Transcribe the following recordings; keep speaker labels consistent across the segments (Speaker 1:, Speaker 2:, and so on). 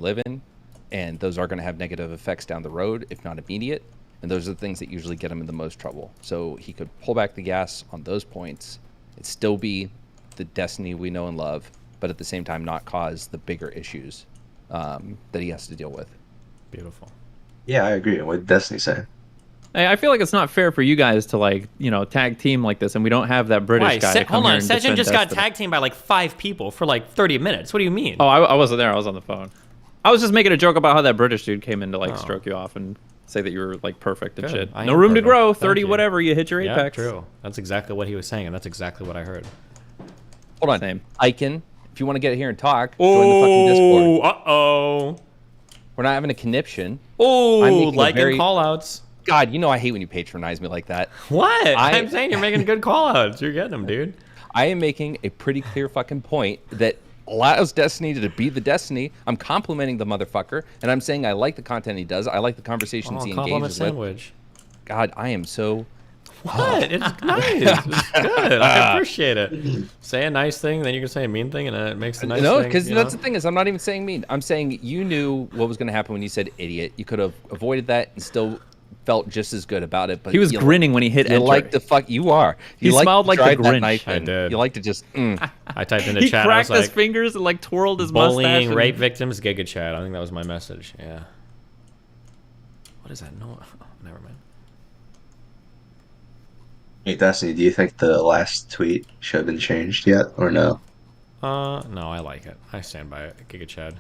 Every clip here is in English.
Speaker 1: live in, and those are going to have negative effects down the road, if not immediate. And those are the things that usually get him in the most trouble. So he could pull back the gas on those points. It'd still be the Destiny we know and love, but at the same time not cause the bigger issues that he has to deal with.
Speaker 2: Beautiful.
Speaker 3: Yeah, I agree. What did Destiny say?
Speaker 4: Hey, I feel like it's not fair for you guys to, like, you know, tag team like this, and we don't have that British guy to come
Speaker 2: Hold
Speaker 4: here
Speaker 2: on,
Speaker 4: and
Speaker 2: Sejin
Speaker 4: defend
Speaker 2: just got
Speaker 4: Destiny.
Speaker 2: tag teamed by like 5 people for like 30 minutes. What do you mean?
Speaker 4: Oh, I wasn't there. I was on the phone. I was just making a joke about how that British dude came in to, like, stroke you off and say that you were, like, perfect and
Speaker 2: Good.
Speaker 4: shit.
Speaker 2: I
Speaker 4: No
Speaker 2: am
Speaker 4: room to
Speaker 2: perfect.
Speaker 4: grow.
Speaker 2: Thank
Speaker 4: 30
Speaker 2: you.
Speaker 4: whatever, you hit your
Speaker 2: Yeah,
Speaker 4: apex.
Speaker 2: true. That's exactly what he was saying, and that's exactly what I heard.
Speaker 1: Hold on.
Speaker 4: Same.
Speaker 1: Icon, if you want to get here and talk, join the fucking Discord.
Speaker 2: Uh-oh.
Speaker 1: We're not having a conniption.
Speaker 2: Oh,
Speaker 1: I'm making a
Speaker 2: liking
Speaker 1: very-
Speaker 2: callouts.
Speaker 1: God, you know I hate when you patronize me like that.
Speaker 2: What?
Speaker 1: I-
Speaker 2: I'm saying you're making good callouts. You're getting them, dude.
Speaker 1: I am making a pretty clear fucking point that allows Destiny to be the Destiny. I'm complimenting the motherfucker, and I'm saying I like the content he does. I like the conversations he
Speaker 2: compliment
Speaker 1: engages with.
Speaker 2: sandwich.
Speaker 1: God, I am so...
Speaker 2: What? It's nice. It's good. I appreciate it. Say a nice thing, then you can say a mean thing, and it makes the nice
Speaker 1: No,
Speaker 2: thing.
Speaker 1: because
Speaker 2: you
Speaker 1: that's
Speaker 2: know?
Speaker 1: the thing is I'm not even saying mean. I'm saying you knew what was going to happen when you said idiot. You could have avoided that and still felt just as good about it. But
Speaker 4: He was
Speaker 1: you
Speaker 4: grinning when he hit
Speaker 1: You
Speaker 4: enter.
Speaker 1: like the fuck. You are. You
Speaker 4: He
Speaker 1: like
Speaker 4: smiled
Speaker 1: to
Speaker 4: like the
Speaker 1: drive that
Speaker 4: Grinch.
Speaker 1: knife
Speaker 2: I
Speaker 1: in.
Speaker 2: did.
Speaker 1: You like to just.
Speaker 2: I typed in the
Speaker 4: He
Speaker 2: chat. I
Speaker 4: cracked
Speaker 2: was
Speaker 4: his
Speaker 2: like,
Speaker 4: fingers and, like, twirled his mustache.
Speaker 2: bullying
Speaker 4: and-
Speaker 2: rape victims, Giga Chat. I think that was my message. Yeah. What is that? No. Oh, never mind.
Speaker 3: Hey, Destiny, do you think the last tweet should have been changed yet, or no?
Speaker 2: No, I like it. I stand by it. Giga Chad.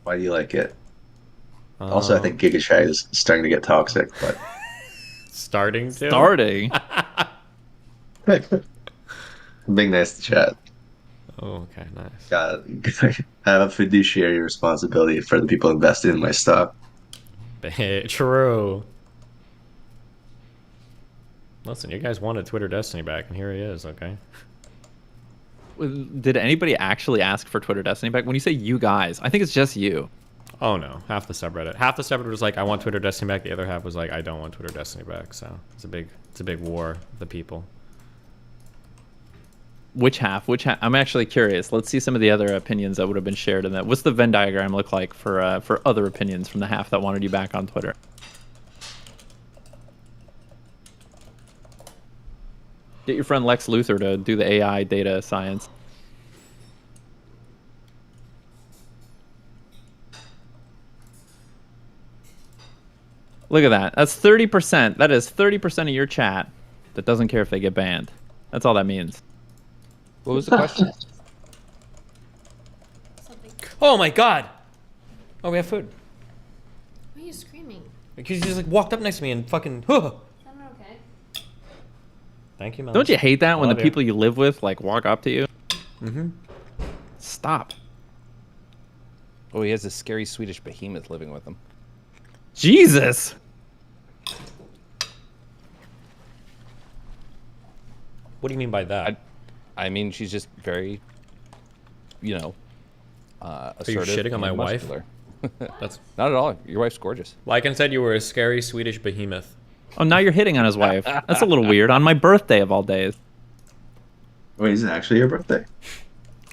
Speaker 3: Why do you like it? Also, I think Giga Chat is starting to get toxic, but
Speaker 2: Starting to.
Speaker 4: Starting.
Speaker 3: being nice to chat.
Speaker 2: Oh, okay, nice.
Speaker 3: God, I have a fiduciary responsibility for the people invested in my stock.
Speaker 2: True. Listen, you guys wanted Twitter Destiny back, and here he is. Okay.
Speaker 4: Did anybody actually ask for Twitter Destiny back? When you say you guys, I think it's just you.
Speaker 2: Oh no, half the subreddit. Half the subreddit was like, "I want Twitter Destiny back." The other half was like, "I don't want Twitter Destiny back." So it's a big war of the people.
Speaker 4: Which half? Which half? I'm actually curious. Let's see some of the other opinions that would have been shared in that. What's the Venn diagram look like for other opinions from the half that wanted you back on Twitter? Get your friend Lex Luthor to do the AI data science. Look at that. That's 30%. That is 30% of your chat that doesn't care if they get banned. That's all that means.
Speaker 1: What was the question?
Speaker 5: Something.
Speaker 2: Oh my god! Oh, we have food.
Speaker 5: Why are you screaming?
Speaker 2: Because you just like walked up next to me and fucking.
Speaker 5: I'm okay.
Speaker 2: Thank you, Mel.
Speaker 4: Don't you hate that when the
Speaker 2: Love you.
Speaker 4: people you live with like walk up to you?
Speaker 2: Mm-hmm.
Speaker 4: Stop.
Speaker 1: Oh, he has a scary Swedish behemoth living with him.
Speaker 4: Jesus.
Speaker 2: What do you mean by that?
Speaker 1: I mean, she's just very, you know, assertive.
Speaker 2: shitting on my
Speaker 1: and
Speaker 2: wife?
Speaker 1: muscular.
Speaker 2: That's
Speaker 1: Not at all. Your wife's gorgeous.
Speaker 2: Lycan said you were a scary Swedish behemoth.
Speaker 4: Oh, now you're hitting on his wife. That's a little weird on my birthday of all days.
Speaker 3: Wait, is it actually your birthday?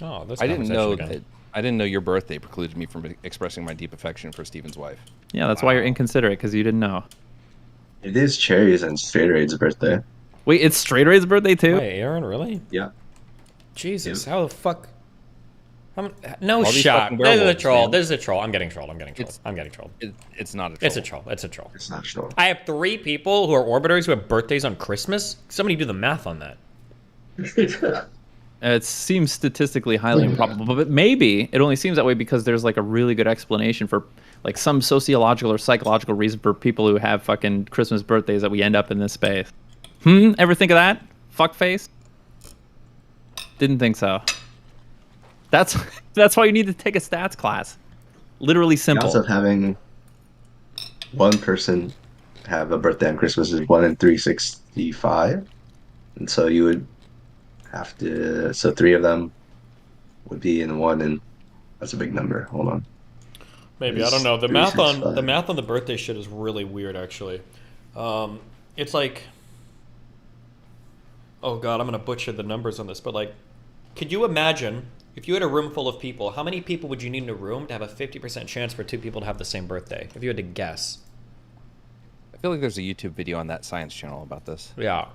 Speaker 2: Oh, this
Speaker 1: I didn't know
Speaker 2: again.
Speaker 1: that. I didn't know your birthday precluded me from expressing my deep affection for Steven's wife.
Speaker 4: Yeah, that's why you're inconsiderate, because you didn't know.
Speaker 3: It is Cherry's and Straight Raid's birthday.
Speaker 4: Wait, it's Straight Ray's birthday too?
Speaker 2: Wait, Aaron, really?
Speaker 3: Yeah.
Speaker 2: Jesus,
Speaker 3: Yeah.
Speaker 2: how the fuck? No
Speaker 1: All these
Speaker 2: shot.
Speaker 1: fucking
Speaker 2: This is a
Speaker 1: werewolves,
Speaker 2: troll.
Speaker 1: man.
Speaker 2: This is a troll. I'm getting trolled. I'm getting trolled.
Speaker 1: It's-
Speaker 2: I'm getting trolled.
Speaker 1: It's not a troll.
Speaker 2: It's a troll. It's a troll.
Speaker 3: It's not sure.
Speaker 2: I have 3 people who are orbiters who have birthdays on Christmas. Somebody do the math on that.
Speaker 4: It seems statistically highly improbable, but maybe it only seems that way because there's like a really good explanation for like some sociological or psychological reason for people who have fucking Christmas birthdays that we end up in this space. Ever think of that? Fuckface? Didn't think so. That's why you need to take a stats class. Literally
Speaker 3: The
Speaker 4: simple.
Speaker 3: odds of having one person have a birthday on Christmas is 1 in 365, and so you would have to. So 3 of them would be in 1, and that's a big number. Hold on.
Speaker 2: Maybe I don't know. The
Speaker 3: Three,
Speaker 2: math
Speaker 3: six,
Speaker 2: on
Speaker 3: five.
Speaker 2: the math on the birthday shit is really weird, actually. It's like, oh god, I'm gonna butcher the numbers on this, but like, could you imagine If you had a room full of people, how many people would you need in a room to have a 50% chance for 2 people to have the same birthday? If you had to guess.
Speaker 1: I feel like there's a YouTube video on that science channel about this.
Speaker 2: Yeah.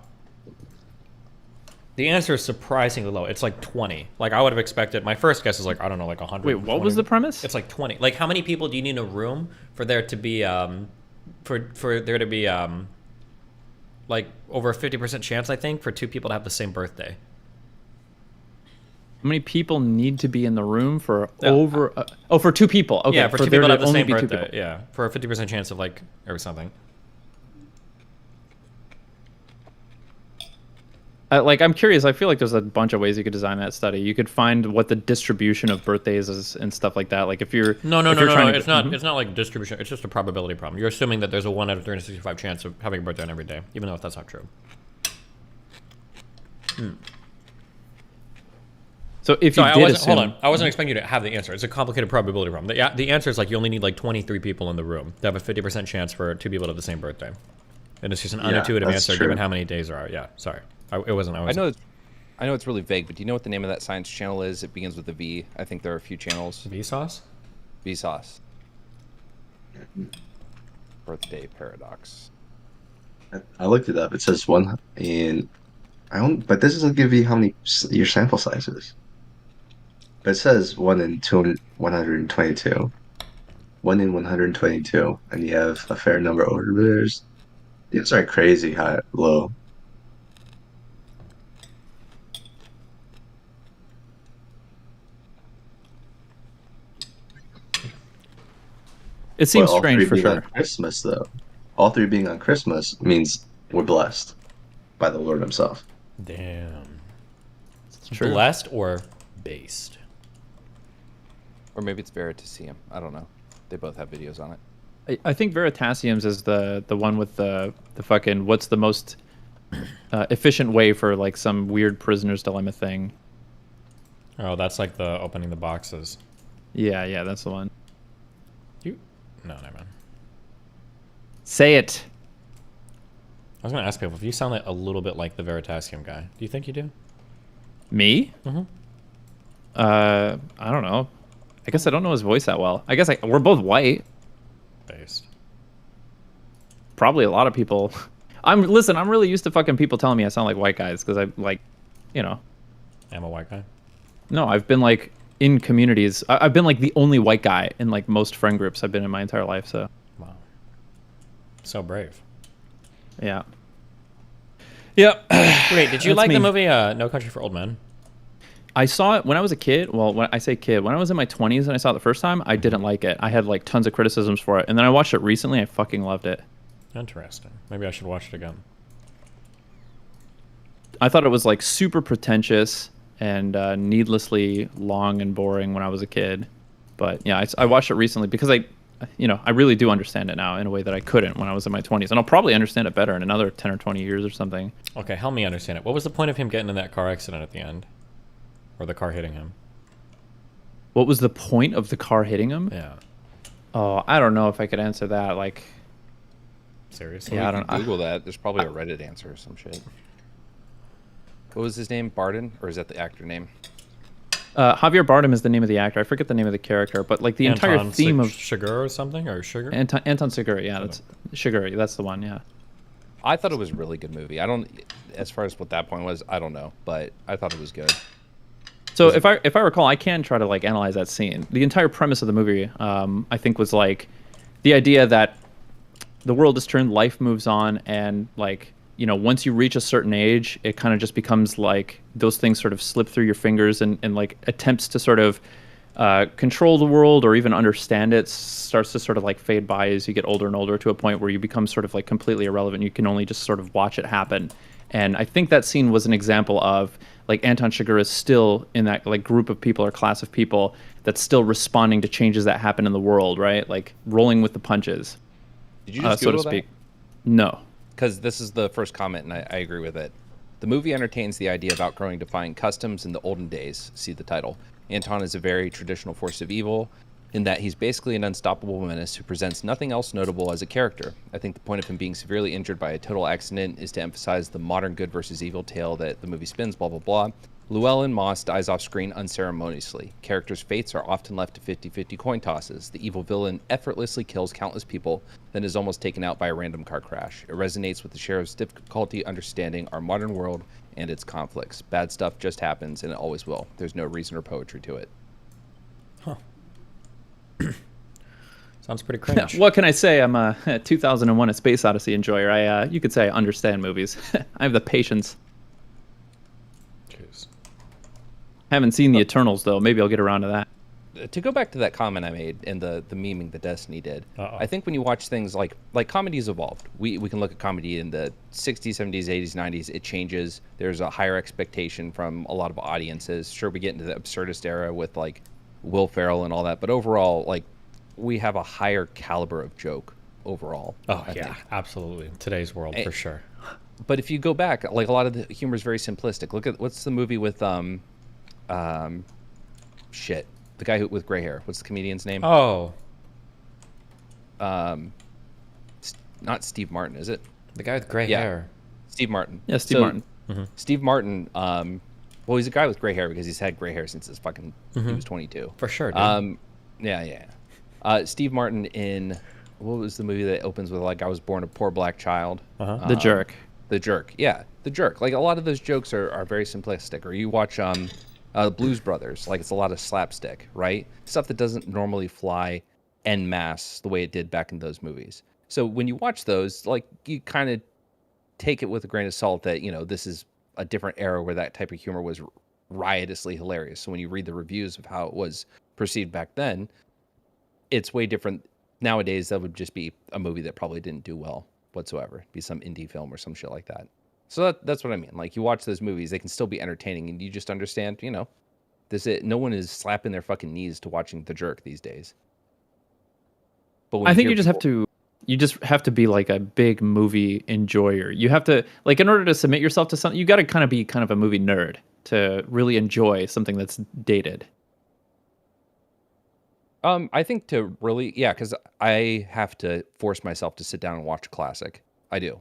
Speaker 2: The answer is surprisingly low. It's like 20. Like, I would have expected... My first guess is like, I don't know, like 100.
Speaker 4: Wait, what was the premise?
Speaker 2: It's like 20. Like, how many people do you need in a room for there to be... for there to be... like, over a 50% chance, I think, for 2 people to have the same birthday.
Speaker 4: How many people need to be in the room for for 2 people? Okay,
Speaker 2: Yeah, for 2
Speaker 4: there
Speaker 2: people to have the
Speaker 4: only
Speaker 2: same
Speaker 4: be 2
Speaker 2: birthday.
Speaker 4: people.
Speaker 2: Yeah, for a 50% chance of, like, or something.
Speaker 4: Like, I'm curious. I feel like there's a bunch of ways you could design that study. You could find what the distribution of birthdays is and stuff like that. Like, if you're
Speaker 2: No.
Speaker 4: trying
Speaker 2: It's not. It's not like distribution. It's just a probability problem. You're assuming that there's a 1 out of 365 chance of having a birthday on every day, even though that's not true.
Speaker 4: So if
Speaker 2: So
Speaker 4: you
Speaker 2: I
Speaker 4: did
Speaker 2: wasn't.
Speaker 4: assume,
Speaker 2: Hold on. I wasn't expecting you to have the answer. It's a complicated probability problem. The answer is like you only need like 23 people in the room to have a 50% chance for 2 people to have the same birthday, and it's just an unintuitive
Speaker 3: that's
Speaker 2: answer
Speaker 3: true.
Speaker 2: given how many days there are. Yeah. Sorry. It wasn't.
Speaker 1: I know it's really vague, but do you know what the name of that science channel is? It begins with a V. I think there are a few channels.
Speaker 2: Vsauce.
Speaker 1: Vsauce. Birthday paradox.
Speaker 3: I looked it up. It says 1 in. I don't. But this doesn't give you how many your sample size is. But it says 1 in 122. 1 in 122, and you have a fair number of orbiters. These are crazy high, low.
Speaker 4: it seems
Speaker 3: But all
Speaker 4: strange
Speaker 3: 3
Speaker 4: for
Speaker 3: being on
Speaker 4: sure.
Speaker 3: Christmas, though, all 3 being on Christmas means we're blessed by the Lord Himself.
Speaker 2: Damn.
Speaker 4: It's true.
Speaker 2: Blessed or based?
Speaker 1: Or maybe it's Veritasium. I don't know. They both have videos on it.
Speaker 4: I think Veritasium's is the one with the fucking what's the most efficient way for like some weird prisoner's dilemma thing.
Speaker 2: Oh, that's like the opening the boxes.
Speaker 4: Yeah, that's the one.
Speaker 2: No, never mind.
Speaker 4: Say it.
Speaker 2: I was gonna ask people if you sound like a little bit like the Veritasium guy. Do you think you do?
Speaker 4: Me?
Speaker 2: Mm-hmm.
Speaker 4: I don't know. I guess I don't know his voice that well. I guess we're both white.
Speaker 2: Based.
Speaker 4: Probably a lot of people. I'm really used to fucking people telling me I sound like white guys because I like,
Speaker 2: I'm a white guy.
Speaker 4: No, I've been like in communities. I've been like the only white guy in like most friend groups I've been in my entire life. So
Speaker 2: Wow. So brave.
Speaker 4: yeah. Yep.
Speaker 2: Wait, did you
Speaker 4: That's
Speaker 2: like the
Speaker 4: me.
Speaker 2: movie No Country for Old Men?
Speaker 4: I saw it when I was a kid. Well, when I say kid, when I was in my 20s and I saw it the first time, I didn't like it. I had like tons of criticisms for it. And then I watched it recently. I fucking loved it.
Speaker 2: Interesting. Maybe I should watch it again.
Speaker 4: I thought it was like super pretentious and needlessly long and boring when I was a kid. But yeah, I watched it recently because I really do understand it now in a way that I couldn't when I was in my 20s. And I'll probably understand it better in another 10 or 20 years or something.
Speaker 2: Okay, help me understand it. What was the point of him getting in that car accident at the end? Or the car hitting him?
Speaker 4: What was the point of the car hitting him?
Speaker 2: Yeah.
Speaker 4: Oh, I don't know if I could answer that. Like,
Speaker 2: Seriously?
Speaker 4: Yeah, I
Speaker 1: You
Speaker 4: don't-
Speaker 1: can Google that. There's probably a Reddit answer or some shit. What was his name? Barden? Or is that the actor name?
Speaker 4: Javier Bardem is the name of the actor. I forget the name of the character, but like the entire
Speaker 2: Anton
Speaker 4: theme of
Speaker 2: Sugar or something? Or Sugar?
Speaker 4: Anton Segura. Yeah, that's Segura. That's the one. Yeah.
Speaker 1: I thought it was a really good movie. I don't, as far as what that point was, I don't know, but I thought it was good.
Speaker 4: So if I recall, I can try to like analyze that scene. The entire premise of the movie, I think, was like the idea that the world is turned, life moves on, and like once you reach a certain age, it kind of just becomes like those things sort of slip through your fingers, and like attempts to sort of control the world or even understand it starts to sort of like fade by as you get older and older to a point where you become sort of like completely irrelevant. You can only just sort of watch it happen. And I think that scene was an example of like Anton Chigurh is still in that like group of people or class of people that's still responding to changes that happen in the world, right? Like rolling with the punches,
Speaker 1: Did you just
Speaker 4: so to
Speaker 1: Google
Speaker 4: speak. No.
Speaker 1: Because this is the first comment, and I agree with it. The movie entertains the idea of outgrowing defined customs in the olden days. See the title. Anton is a very traditional force of evil in that he's basically an unstoppable menace who presents nothing else notable as a character. I think the point of him being severely injured by a total accident is to emphasize the modern good versus evil tale that the movie spins, blah, blah, blah. Llewellyn Moss dies off screen unceremoniously. Characters' fates are often left to 50-50 coin tosses. The evil villain effortlessly kills countless people, then is almost taken out by a random car crash. It resonates with the sheriff's difficulty understanding our modern world and its conflicts. Bad stuff just happens, and it always will. There's no reason or poetry to it.
Speaker 2: Huh. Sounds pretty cringe.
Speaker 4: What can I say? I'm a 2001: A Space Odyssey enjoyer. You could say I understand movies. I have the patience.
Speaker 2: Jeez.
Speaker 4: Haven't seen the Eternals though. Maybe I'll get around to that.
Speaker 1: To go back to that comment I made and the memeing that Destiny did,
Speaker 2: Uh-oh.
Speaker 1: I think when you watch things like comedy's evolved. We can look at comedy in the 60s, 70s, 80s, 90s. It changes. There's a higher expectation from a lot of audiences. Sure, we get into the absurdist era with like Will Ferrell and all that, but overall, like we have a higher caliber of joke overall.
Speaker 2: Oh,
Speaker 1: I
Speaker 2: yeah,
Speaker 1: think.
Speaker 2: absolutely. Today's world, for sure.
Speaker 1: But if you go back, like a lot of the humor is very simplistic. Look at what's the movie with shit, the guy with gray hair. What's the comedian's name?
Speaker 2: Oh,
Speaker 1: Not Steve Martin, is it?
Speaker 2: the guy with gray
Speaker 1: Yeah.
Speaker 2: hair.
Speaker 1: Steve Martin.
Speaker 4: Yeah, Steve Martin.
Speaker 1: Steve Martin. Well, he's a guy with gray hair because he's had gray hair since he was 22.
Speaker 2: For sure, dude.
Speaker 1: Yeah. Steve Martin in what was the movie that opens with like I was born a poor black child?
Speaker 4: The Jerk.
Speaker 1: The Jerk. Yeah, The Jerk. Like a lot of those jokes are very simplistic. Or you watch Blues Brothers, like it's a lot of slapstick, right? Stuff that doesn't normally fly en masse the way it did back in those movies. So when you watch those, like you kind of take it with a grain of salt that, you know, this is a different era where that type of humor was riotously hilarious. So when you read the reviews of how it was perceived back then, it's way different. Nowadays, that would just be a movie that probably didn't do well whatsoever. It'd be some indie film or some shit like that. So that's what I mean. Like you watch those movies, they can still be entertaining, and you just understand, you know, no one is slapping their fucking knees to watching The Jerk these days. But when
Speaker 4: I think
Speaker 1: hear
Speaker 4: you just have to be like a big movie enjoyer. You have to, like, in order to submit yourself to something, you got to kind of be kind of a movie nerd to really enjoy something that's dated.
Speaker 1: I think to really, yeah, because I have to force myself to sit down and watch a classic. I do.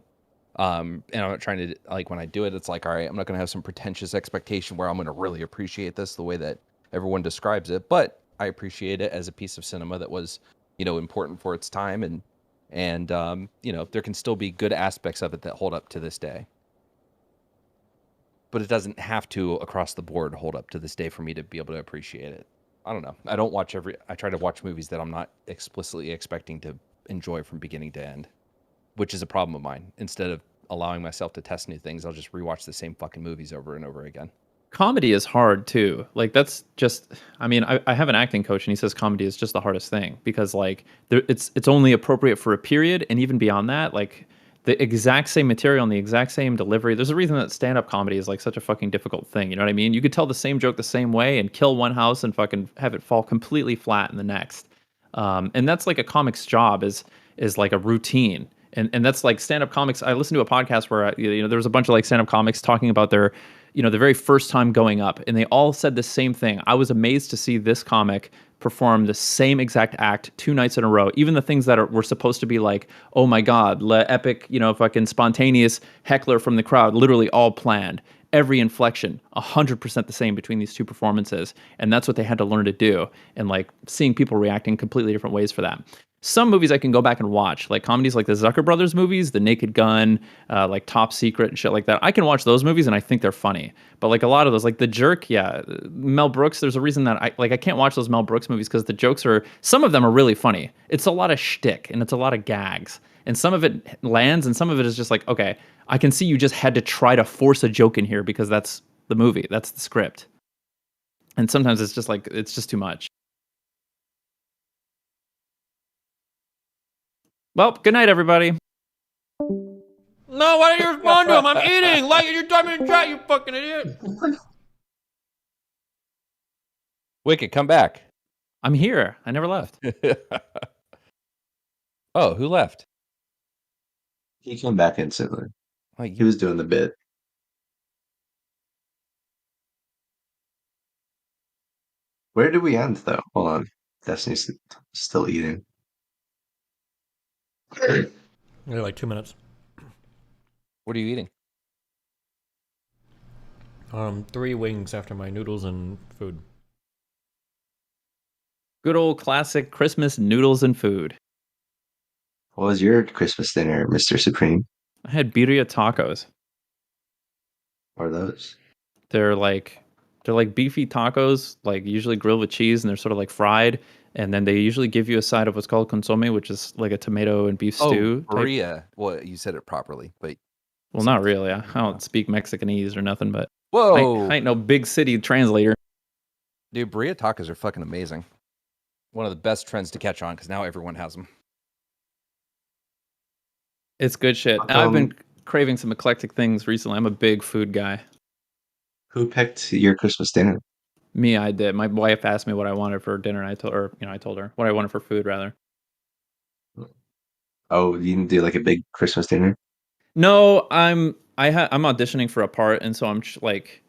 Speaker 1: And I'm not trying to, like, when I do it, it's like, all right, I'm not going to have some pretentious expectation where I'm going to really appreciate this the way that everyone describes it. But I appreciate it as a piece of cinema that was, you know, important for its time. And you know, there can still be good aspects of it that hold up to this day. But it doesn't have to, across the board, hold up to this day for me to be able to appreciate it. I don't know. I try to watch movies that I'm not explicitly expecting to enjoy from beginning to end, which is a problem of mine. Instead of allowing myself to test new things, I'll just rewatch the same fucking movies over and over again.
Speaker 4: Comedy is hard too. Like that's just, I mean, I have an acting coach and he says comedy is just the hardest thing because like it's only appropriate for a period, and even beyond that, like the exact same material and the exact same delivery. There's a reason that stand-up comedy is like such a fucking difficult thing. You know what I mean? You could tell the same joke the same way and kill one house and fucking have it fall completely flat in the next. And that's like a comic's job is like a routine. And that's like stand-up comics. I listened to a podcast where you know there was a bunch of like stand-up comics talking about their, you know, the very first time going up, and they all said the same thing. I was amazed to see this comic perform the same exact act 2 nights in a row. Even the things that were supposed to be like, oh my god, epic, you know, fucking spontaneous heckler from the crowd, literally all planned. Every inflection 100% the same between these two performances, and that's what they had to learn to do. And like seeing people reacting completely different ways for that. Some movies I can go back and watch, like comedies like the Zucker Brothers movies, The Naked Gun, like Top Secret and shit like that. I can watch those movies and I think they're funny. But like a lot of those, like The Jerk, yeah, Mel Brooks, there's a reason that I can't watch those Mel Brooks movies because the jokes some of them are really funny. It's a lot of shtick and it's a lot of gags. And some of it lands and some of it is just like, okay, I can see you just had to try to force a joke in here because that's the movie, that's the script. And sometimes it's just like, it's just too much. Well, good night, everybody.
Speaker 2: No, why don't you respond to him? I'm eating. Like you're typing in chat, you fucking idiot.
Speaker 1: Wicked, come back.
Speaker 4: I'm here. I never left.
Speaker 1: Oh, who left?
Speaker 3: He came back instantly.
Speaker 1: Oh,
Speaker 3: He was doing the bit. Where did we end, though? Hold on. Destiny's still eating.
Speaker 2: Maybe like 2 minutes.
Speaker 1: What are you eating?
Speaker 2: 3 wings after my noodles and food.
Speaker 4: Good old classic Christmas noodles and food.
Speaker 3: What was your Christmas dinner, Mr. Supreme?
Speaker 4: I had birria tacos.
Speaker 3: What are those?
Speaker 4: They're like beefy tacos, like usually grilled with cheese, and they're sort of like fried. And then they usually give you a side of what's called consomme, which is like a tomato and beef stew.
Speaker 1: Oh,
Speaker 4: Type.
Speaker 1: Maria. Well, you said it properly, but
Speaker 4: Well, not really. I don't speak Mexicanese or nothing, but
Speaker 1: whoa,
Speaker 4: I ain't no big city translator.
Speaker 1: dude, burrito tacos are fucking amazing. One of the best trends to catch on because now everyone has them.
Speaker 4: It's good shit. I've been craving some eclectic things recently. I'm a big food guy.
Speaker 3: Who picked your Christmas dinner?
Speaker 4: Me, I did. My wife asked me what I wanted for dinner, and I told her, I told her what I wanted for food, rather.
Speaker 3: Oh, you didn't do like a big Christmas dinner?
Speaker 4: No, I'm auditioning for a part, and so I'm like,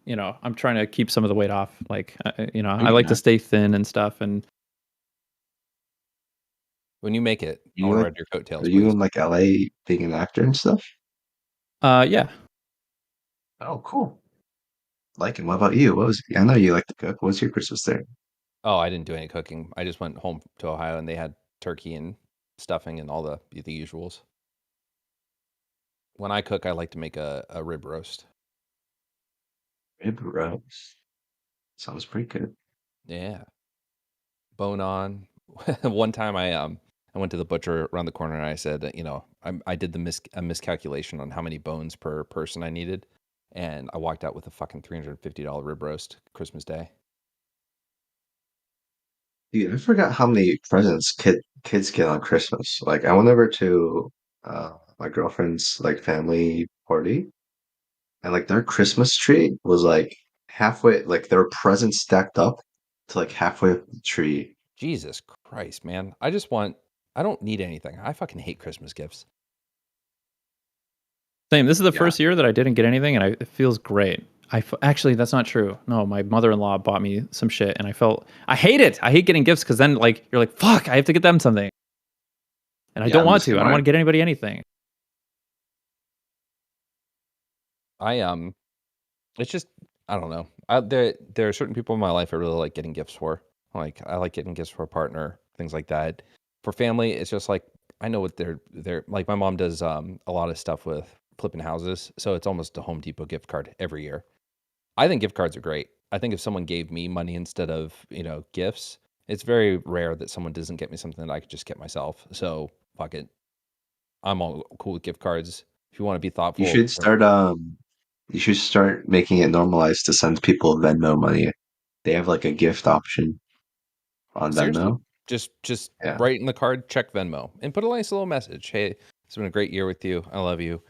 Speaker 4: I'm trying to keep some of the weight off. Like, I like to stay thin and stuff. And
Speaker 1: When you make it, I
Speaker 3: You
Speaker 1: want to
Speaker 3: like-
Speaker 1: ride your coattails,
Speaker 3: Are you
Speaker 1: please.
Speaker 3: in like LA being an actor and stuff?
Speaker 4: yeah,
Speaker 3: Oh, cool. Like it. What about you? I know you like to cook. What's your Christmas dinner?
Speaker 1: Oh, I didn't do any cooking. I just went home to Ohio and they had turkey and stuffing and all the usuals. When I cook, I like to make a rib roast.
Speaker 3: Rib roast. Sounds pretty good.
Speaker 1: Yeah, bone on. One time I went to the butcher around the corner and I said that, I did a miscalculation on how many bones per person I needed, and I walked out with a fucking $350 rib roast Christmas Day.
Speaker 3: Dude, I forgot how many presents kids get on Christmas. Like I went over to my girlfriend's like family party, and like their Christmas tree was like halfway, like there were presents stacked up to like halfway up the tree.
Speaker 1: Jesus Christ, man! I don't need anything. I fucking hate Christmas gifts.
Speaker 4: same. This is the
Speaker 3: Yeah.
Speaker 4: first year that I didn't get anything, and it feels great. Actually, that's not true. No, my mother-in-law bought me some shit, and I hate it. I hate getting gifts because then like you're like, fuck, I have to get them something, and I
Speaker 3: Yeah,
Speaker 4: don't
Speaker 3: I'm
Speaker 4: want
Speaker 3: the
Speaker 4: to.
Speaker 3: same
Speaker 4: I don't
Speaker 3: way.
Speaker 4: want to get anybody anything.
Speaker 1: It's just I don't know. There are certain people in my life I really like getting gifts for. Like I like getting gifts for a partner, things like that. For family, it's just like I know what they're like. My mom does a lot of stuff with flipping houses, so it's almost a Home Depot gift card every year. I think gift cards are great. I think if someone gave me money instead of gifts, it's very rare that someone doesn't get me something that I could just get myself. So fuck it, I'm all cool with gift cards. If you want to be
Speaker 3: You
Speaker 1: thoughtful,
Speaker 3: should start you should start making it normalized to send people Venmo money. They have like a gift option on
Speaker 1: seriously,
Speaker 3: Venmo.
Speaker 1: just
Speaker 3: Yeah.
Speaker 1: write in the card, check Venmo, and put a nice little message. Hey, it's been a great year with you. I love you.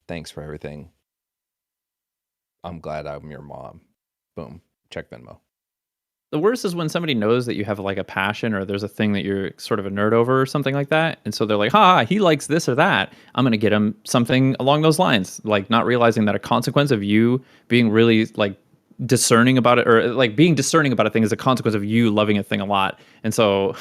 Speaker 1: Thanks for everything. I'm glad I'm your mom. Boom. Check Venmo.
Speaker 4: The worst is when somebody knows that you have like a passion or there's a thing that you're sort of a nerd over or something like that. And so they're like, he likes this or that. I'm going to get him something along those lines. Like not realizing that a consequence of you being really like discerning about it or like being discerning about a thing is a consequence of you loving a thing a lot. And so,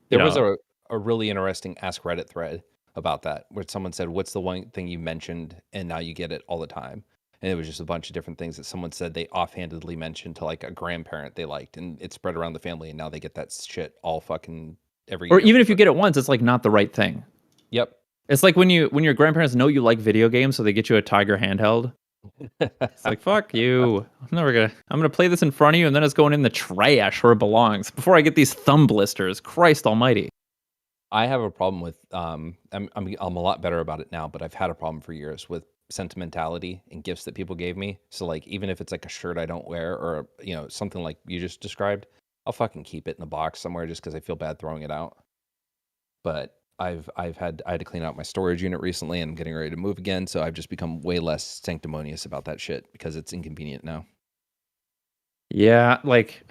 Speaker 1: There was a really interesting Ask Reddit thread about that where someone said, what's the one thing you mentioned and now you get it all the time? And it was just a bunch of different things that someone said they offhandedly mentioned to like a grandparent they liked, and it spread around the family, and now they get that shit all fucking every
Speaker 4: or
Speaker 1: year.
Speaker 4: even if you get it once, it's like not the right thing.
Speaker 1: Yep.
Speaker 4: It's like when your grandparents know you like video games, so they get you a Tiger handheld. It's like, fuck you. I'm gonna play this in front of you, and then it's going in the trash where it belongs before I get these thumb blisters. Christ almighty.
Speaker 1: I have a problem with I'm a lot better about it now, but I've had a problem for years with sentimentality and gifts that people gave me. So like even if it's like a shirt I don't wear or something like you just described, I'll fucking keep it in a box somewhere just because I feel bad throwing it out. But I had to clean out my storage unit recently and I'm getting ready to move again, so I've just become way less sanctimonious about that shit because it's inconvenient now.
Speaker 4: Yeah, like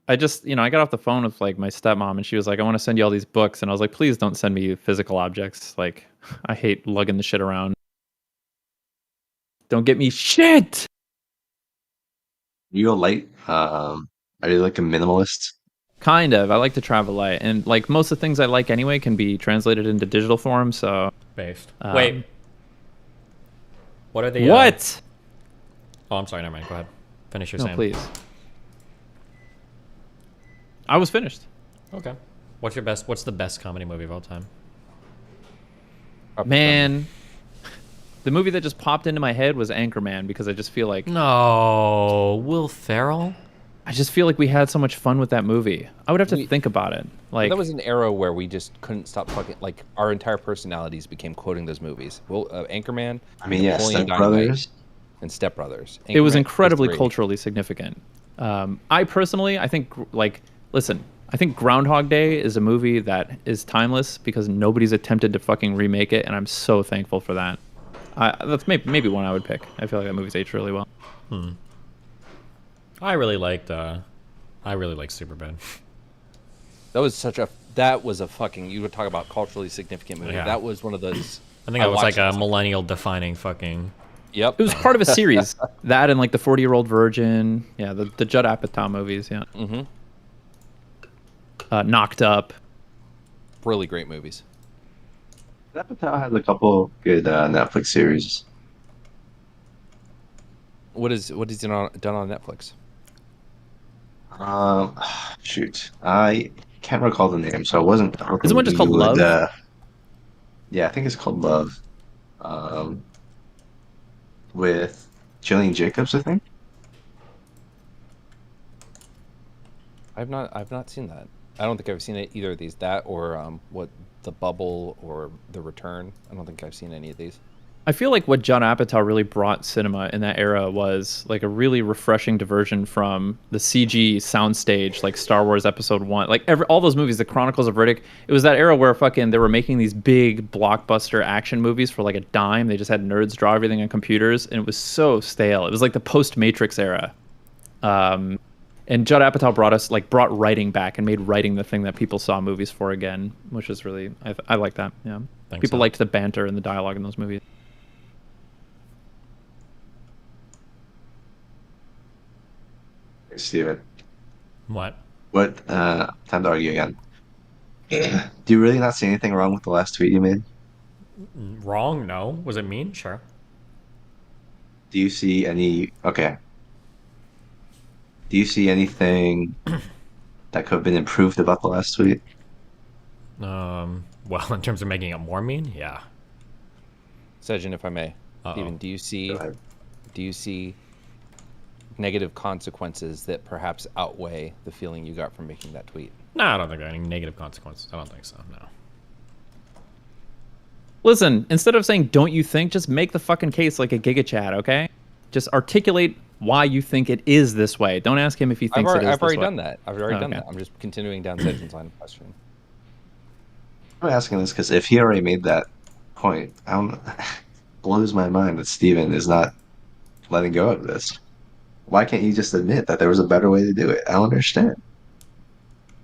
Speaker 4: I just, I got off the phone with like my stepmom and she was like, I want to send you all these books. And I was like, please don't send me physical objects. Like, I hate lugging the shit around. Don't get me shit.
Speaker 3: You a light? Are you like a minimalist?
Speaker 4: Kind of. I like to travel light. And like most of the things I like anyway can be translated into digital form. So.
Speaker 2: Based.
Speaker 4: Um,
Speaker 2: Wait. What are the
Speaker 4: What?
Speaker 2: Oh, I'm sorry. Never mind. Go ahead. Finish your
Speaker 4: No,
Speaker 2: saying.
Speaker 4: please. I was finished.
Speaker 2: Okay. What's the best comedy movie of all time?
Speaker 4: Man, the movie that just popped into my head was Anchorman because I just feel like
Speaker 2: No, Will Ferrell.
Speaker 4: we had so much fun with that movie. I would have to
Speaker 1: We-
Speaker 4: think about it. Like
Speaker 1: that was an era where we just couldn't stop fucking. Like our entire personalities became quoting those movies. Well, Anchorman,
Speaker 3: I mean, yeah,
Speaker 1: Napoleon
Speaker 3: Step
Speaker 1: Dynamite,
Speaker 3: Brothers.
Speaker 1: and Step Brothers.
Speaker 4: it was
Speaker 1: Anchorman,
Speaker 4: incredibly
Speaker 1: those three.
Speaker 4: culturally significant. I personally, I think, like, listen, I think Groundhog Day is a movie that is timeless because nobody's attempted to fucking remake it, and I'm so thankful for that. That's maybe one I would pick. I feel like that movie's aged really well.
Speaker 2: I really liked Superbad.
Speaker 1: That was a fucking. You would talk about culturally significant movie.
Speaker 2: Yeah.
Speaker 1: That was one of those.
Speaker 2: I think that was like
Speaker 1: watched
Speaker 2: a millennial defining fucking.
Speaker 1: Yep.
Speaker 4: It was part of a series. That and like the 40-Year-Old Virgin. Yeah, the Judd Apatow movies. Yeah.
Speaker 1: Mm-hmm.
Speaker 4: Knocked Up.
Speaker 1: Really great movies.
Speaker 3: Apatow has a couple good Netflix series.
Speaker 1: What is done on Netflix?
Speaker 3: Shoot, I can't recall the name, so I wasn't.
Speaker 4: Is it one just called Love?
Speaker 3: Yeah, I think it's called Love. With Jillian Jacobs, I think.
Speaker 1: I've not seen that. I don't think I've seen it either of these. That or what The Bubble or The Return. I don't think I've seen any of these.
Speaker 4: I feel like what Judd Apatow really brought cinema in that era was like a really refreshing diversion from the CG soundstage, like Star Wars Episode 1. Like all those movies, the Chronicles of Riddick, it was that era where fucking they were making these big blockbuster action movies for like a dime. They just had nerds draw everything on computers, and it was so stale. It was like the post-Matrix era. And Judd Apatow brought writing back and made writing the thing that people saw movies for again, which is really, I like that. Yeah, people liked the banter and the dialogue in those movies.
Speaker 3: Steven.
Speaker 2: What?
Speaker 3: Time to argue again. Do you really not see anything wrong with the last tweet you made?
Speaker 2: Wrong? No. Was it mean? Sure.
Speaker 3: Do you see any? Okay. Do you see anything that could have been improved about the last tweet?
Speaker 2: Well, in terms of making it more mean, yeah.
Speaker 1: Sejin, if I may,
Speaker 2: Uh-oh.
Speaker 1: Steven, do
Speaker 3: Go ahead.
Speaker 1: you see negative consequences that perhaps outweigh the feeling you got from making that tweet?
Speaker 2: No, I don't think there are any negative consequences. I don't think so. No.
Speaker 4: Listen, instead of saying "don't you think," just make the fucking case like a Giga Chat, okay? Just articulate why you think it is this way. Don't ask him if he thinks it is
Speaker 1: I've already
Speaker 4: this way.
Speaker 1: done that. I've already done
Speaker 4: Okay.
Speaker 1: that. I'm just continuing down Sejin's line of questioning.
Speaker 3: I'm asking this because if he already made that point, blows my mind that Steven is not letting go of this. Why can't you just admit that there was a better way to do it? I don't understand.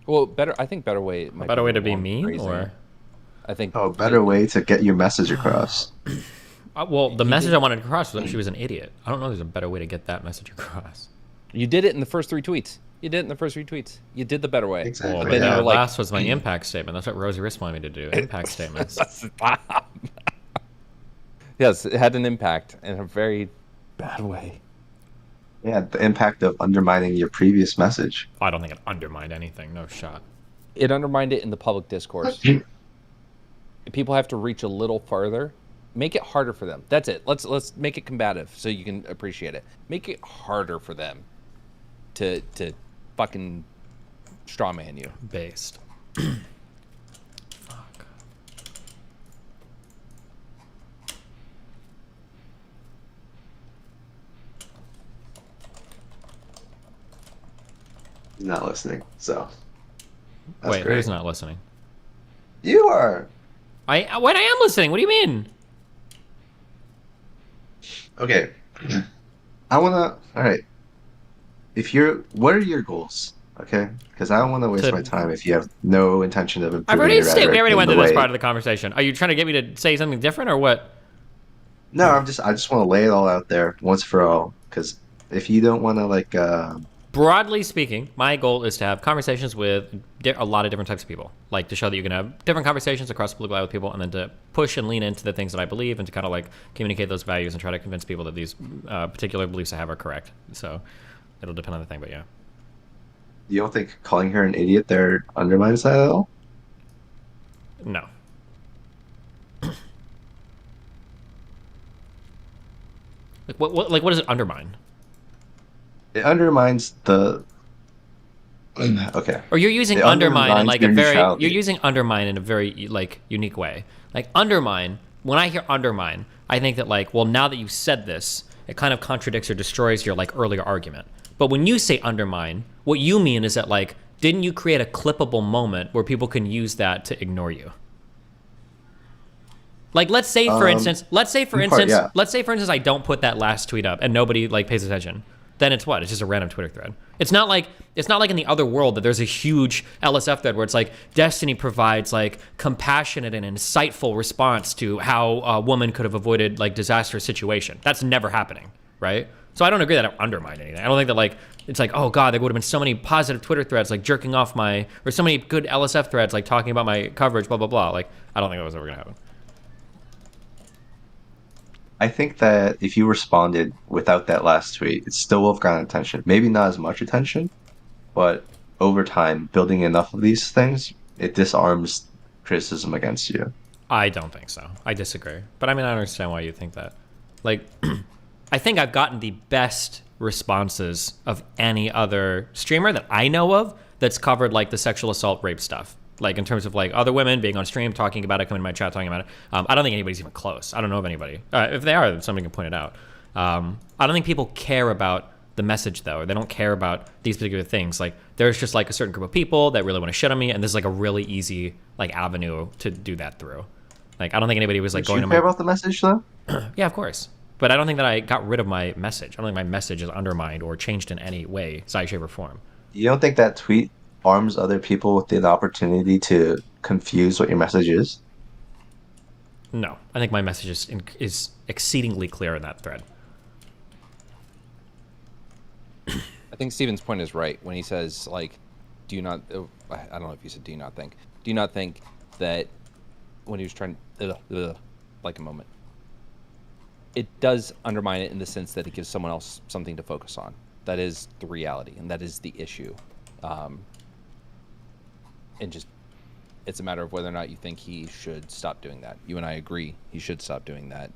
Speaker 1: Well, I think better way. Might
Speaker 2: A better way to be
Speaker 1: more
Speaker 2: mean,
Speaker 1: phrasing.
Speaker 2: or
Speaker 1: I think
Speaker 3: Oh, better way to get your message across.
Speaker 2: well, the message I wanted across was that she was an idiot. I don't know. There's a better way to get that message across.
Speaker 1: You did it in the first 3 tweets. You did the better way.
Speaker 3: Exactly.
Speaker 2: Well,
Speaker 1: But
Speaker 2: but
Speaker 1: then
Speaker 2: that
Speaker 1: you're like,
Speaker 2: last was my impact statement. That's what Rosie Riss wanted me to do. Impact statements.
Speaker 1: stop. Yes, it had an impact in a very bad way.
Speaker 3: Yeah, the impact of undermining your previous message.
Speaker 2: I don't think it undermined anything. No shot.
Speaker 1: It undermined it in the public discourse. People have to reach a little farther. Make it harder for them. That's it. Let's make it combative so you can appreciate it. Make it harder for them to fucking strawman you.
Speaker 2: Based. Fuck.
Speaker 3: He's not listening, so. That's
Speaker 2: Wait,
Speaker 3: great.
Speaker 2: who's not listening?
Speaker 3: You are.
Speaker 2: I am listening. What do you mean?
Speaker 3: Okay. I wanna. All right. What are your goals? Okay, because I don't want to waste my time if you have no intention of improving.
Speaker 2: I've already
Speaker 3: your
Speaker 2: stated. We
Speaker 3: rhetoric
Speaker 2: already
Speaker 3: in
Speaker 2: went
Speaker 3: the
Speaker 2: through this
Speaker 3: way-
Speaker 2: part of the conversation. Are you trying to get me to say something different or what?
Speaker 3: No, I just want to lay it all out there once for all. Because if you don't want to
Speaker 2: broadly speaking, my goal is to have conversations with a lot of different types of people, like to show that you can have different conversations across the blue eye with people, and then to push and lean into the things that I believe, and to kind of like communicate those values and try to convince people that these particular beliefs I have are correct. So it'll depend on the thing, but yeah.
Speaker 3: You don't think calling her an idiot there undermines that at all?
Speaker 2: No. Like what does it undermine?
Speaker 3: It undermines the. Okay.
Speaker 2: Or you're using
Speaker 3: It
Speaker 2: undermine in
Speaker 3: undermines
Speaker 2: like
Speaker 3: your
Speaker 2: a very
Speaker 3: neutrality.
Speaker 2: you're using undermine in a very like unique way. Like undermine, when I hear undermine, I think that like, well, now that you said this, it kind of contradicts or destroys your like earlier argument. But when you say undermine, what you mean is that like, didn't you create a clippable moment where people can use that to ignore you? Like, let's say for instance, I don't put that last tweet up and nobody like pays attention. Then it's what? It's just a random Twitter thread. It's not like in the other world that there's a huge LSF thread where it's like Destiny provides like compassionate and insightful response to how a woman could have avoided like disastrous situation. That's never happening, right? So I don't agree that I undermine anything. I don't think that like it's like, oh god, there would have been so many positive Twitter threads like jerking off my, or so many good LSF threads like talking about my coverage, blah blah blah. Like I don't think that was ever gonna happen.
Speaker 3: I think that if you responded without that last tweet, it still would have gotten attention. Maybe not as much attention, but over time, building enough of these things, it disarms criticism against you.
Speaker 2: I don't think so. I disagree. But I mean, I understand why you think that. Like, I think I've gotten the best responses of any other streamer that I know of that's covered like the sexual assault, rape stuff. Like in terms of like other women being on stream, talking about it, coming in my chat, talking about it. I don't think anybody's even close. I don't know of anybody. If they are, then somebody can point it out. I don't think people care about the message though, or they don't care about these particular things. Like there's just like a certain group of people that really want to shit on me, and this is like a really easy like avenue to do that through. Like I don't think anybody was like
Speaker 3: Do
Speaker 2: going
Speaker 3: you
Speaker 2: to
Speaker 3: care
Speaker 2: my...
Speaker 3: about the message though?
Speaker 2: Yeah, of course. But I don't think that I got rid of my message. I don't think my message is undermined or changed in any way, size, shape, or form.
Speaker 3: You don't think that tweet arms other people with the opportunity to confuse what your message is?
Speaker 2: No, I think my message is exceedingly clear in that thread.
Speaker 1: I think Steven's point is right when he says, like, do you not, I don't know if he said do you not think that when he was trying, like a moment, it does undermine it in the sense that it gives someone else something to focus on. That is the reality, and that is the issue. And just, it's a matter of whether or not you think he should stop doing that. You and I agree he should stop doing that.